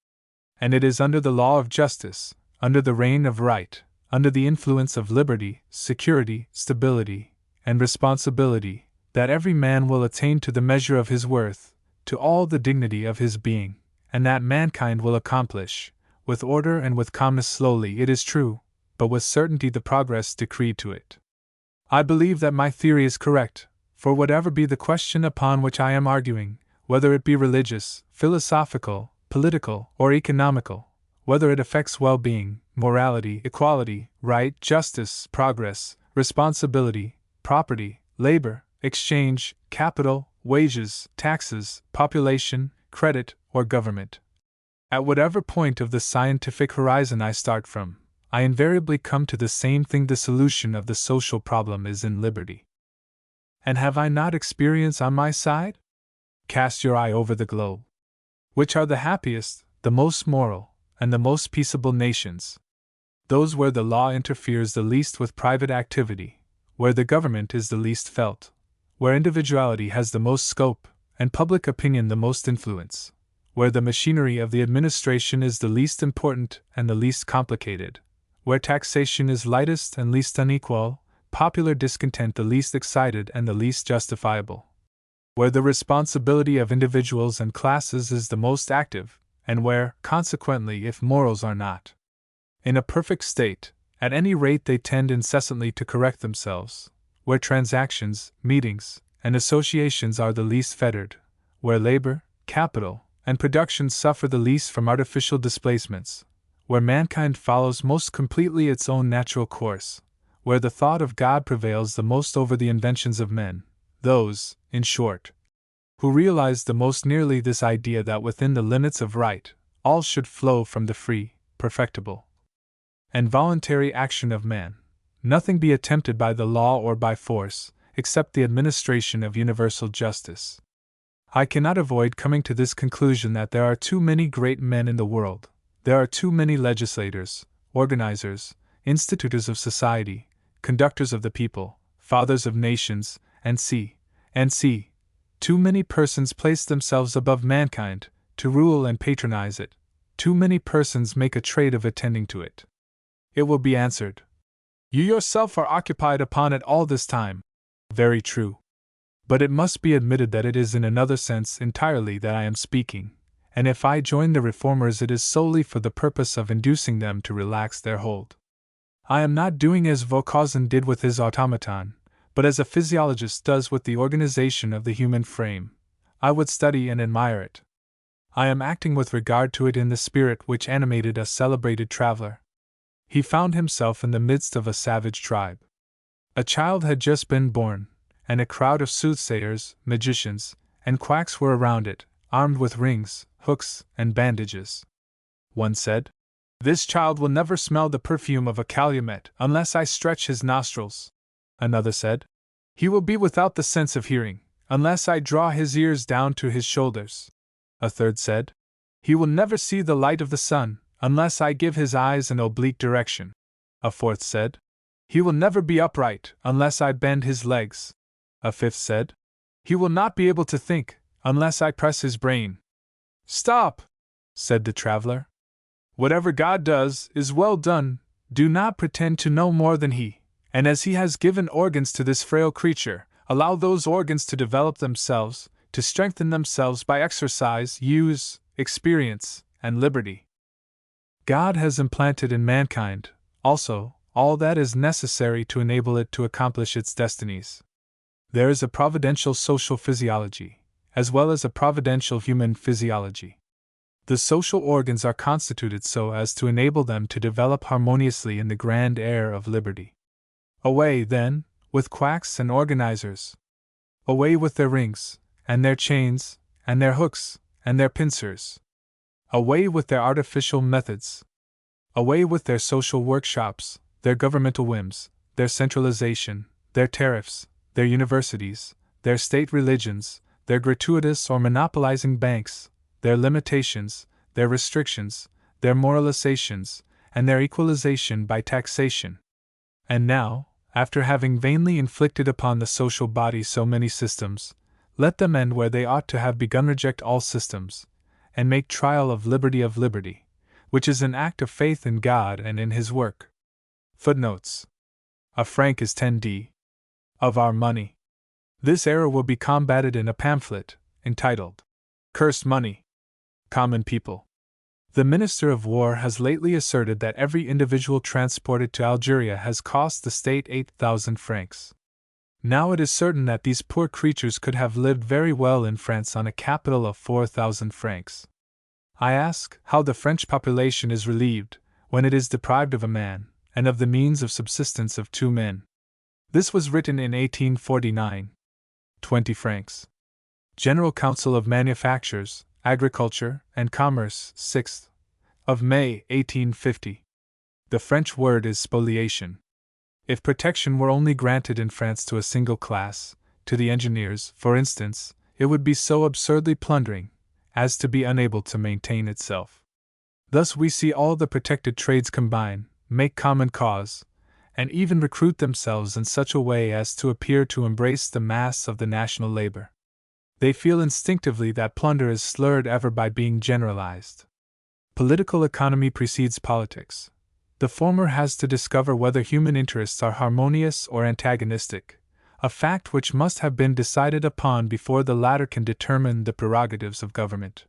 And it is under the law of justice, under the reign of right, under the influence of liberty, security, stability, and responsibility, that every man will attain to the measure of his worth, to all the dignity of his being, and that mankind will accomplish, with order and with calmness, slowly, it is true, but with certainty, the progress decreed to it. I believe that my theory is correct, for whatever be the question upon which I am arguing, whether it be religious, philosophical, political, or economical, whether it affects well-being, morality, equality, right, justice, progress, responsibility, property, labor, exchange, capital, wages, taxes, population, credit, or government. At whatever point of the scientific horizon I start from, I invariably come to the same thing: the solution of the social problem is in liberty. And have I not experience on my side? Cast your eye over the globe. Which are the happiest, the most moral, and the most peaceable nations? Those where the law interferes the least with private activity, where the government is the least felt, where individuality has the most scope, and public opinion the most influence, where the machinery of the administration is the least important and the least complicated, where taxation is lightest and least unequal, popular discontent the least excited and the least justifiable, where the responsibility of individuals and classes is the most active, and where, consequently, if morals are not in a perfect state, at any rate they tend incessantly to correct themselves, where transactions, meetings, and associations are the least fettered, where labor, capital, and production suffer the least from artificial displacements, where mankind follows most completely its own natural course, where the thought of God prevails the most over the inventions of men, those, in short, who realize the most nearly this idea that within the limits of right, all should flow from the free, perfectible, and voluntary action of man, nothing be attempted by the law or by force, except the administration of universal justice. I cannot avoid coming to this conclusion that there are too many great men in the world, there are too many legislators, organizers, institutors of society, conductors of the people, fathers of nations, and too many persons place themselves above mankind, to rule and patronize it, too many persons make a trade of attending to it. It will be answered, you yourself are occupied upon it all this time. Very true. But it must be admitted that it is in another sense entirely that I am speaking, and if I join the reformers it is solely for the purpose of inducing them to relax their hold. I am not doing as Vaucanson did with his automaton, but as a physiologist does with the organization of the human frame. I would study and admire it. I am acting with regard to it in the spirit which animated a celebrated traveler. He found himself in the midst of a savage tribe. A child had just been born, and a crowd of soothsayers, magicians, and quacks were around it, armed with rings, hooks, and bandages. One said, "This child will never smell the perfume of a calumet unless I stretch his nostrils." Another said, "He will be without the sense of hearing, unless I draw his ears down to his shoulders." A third said, "He will never see the light of the sun, unless I give his eyes an oblique direction." A fourth said, "He will never be upright, unless I bend his legs." A fifth said, "He will not be able to think, unless I press his brain." "Stop," said the traveler. "Whatever God does, is well done. Do not pretend to know more than He, and as He has given organs to this frail creature, allow those organs to develop themselves, to strengthen themselves by exercise, use, experience, and liberty. God has implanted in mankind, also, all that is necessary to enable it to accomplish its destinies. There is a providential social physiology, as well as a providential human physiology. The social organs are constituted so as to enable them to develop harmoniously in the grand air of liberty. Away, then, with quacks and organizers! Away with their rings, and their chains, and their hooks, and their pincers! Away with their artificial methods! Away with their social workshops, their governmental whims, their centralization, their tariffs, their universities, their state religions, their gratuitous or monopolizing banks, their limitations, their restrictions, their moralizations, and their equalization by taxation. And now, after having vainly inflicted upon the social body so many systems, let them end where they ought to have begun: reject all systems, and make trial of liberty, which is an act of faith in God and in His work. Footnotes. A franc is 10d. of our money. This error will be combated in a pamphlet, entitled, "Cursed Money. Common People." The Minister of War has lately asserted that every individual transported to Algeria has cost the state 8,000 francs. Now it is certain that these poor creatures could have lived very well in France on a capital of 4,000 francs. I ask how the French population is relieved, when it is deprived of a man, and of the means of subsistence of 2 men. This was written in 1849. 20 francs. General Council of Manufactures, Agriculture, and Commerce, 6th of May, 1850. The French word is spoliation. If protection were only granted in France to a single class, to the engineers, for instance, it would be so absurdly plundering as to be unable to maintain itself. Thus we see all the protected trades combine, make common cause, and even recruit themselves in such a way as to appear to embrace the mass of the national labor. They feel instinctively that plunder is slurred ever by being generalized. Political economy precedes politics. The former has to discover whether human interests are harmonious or antagonistic, a fact which must have been decided upon before the latter can determine the prerogatives of government.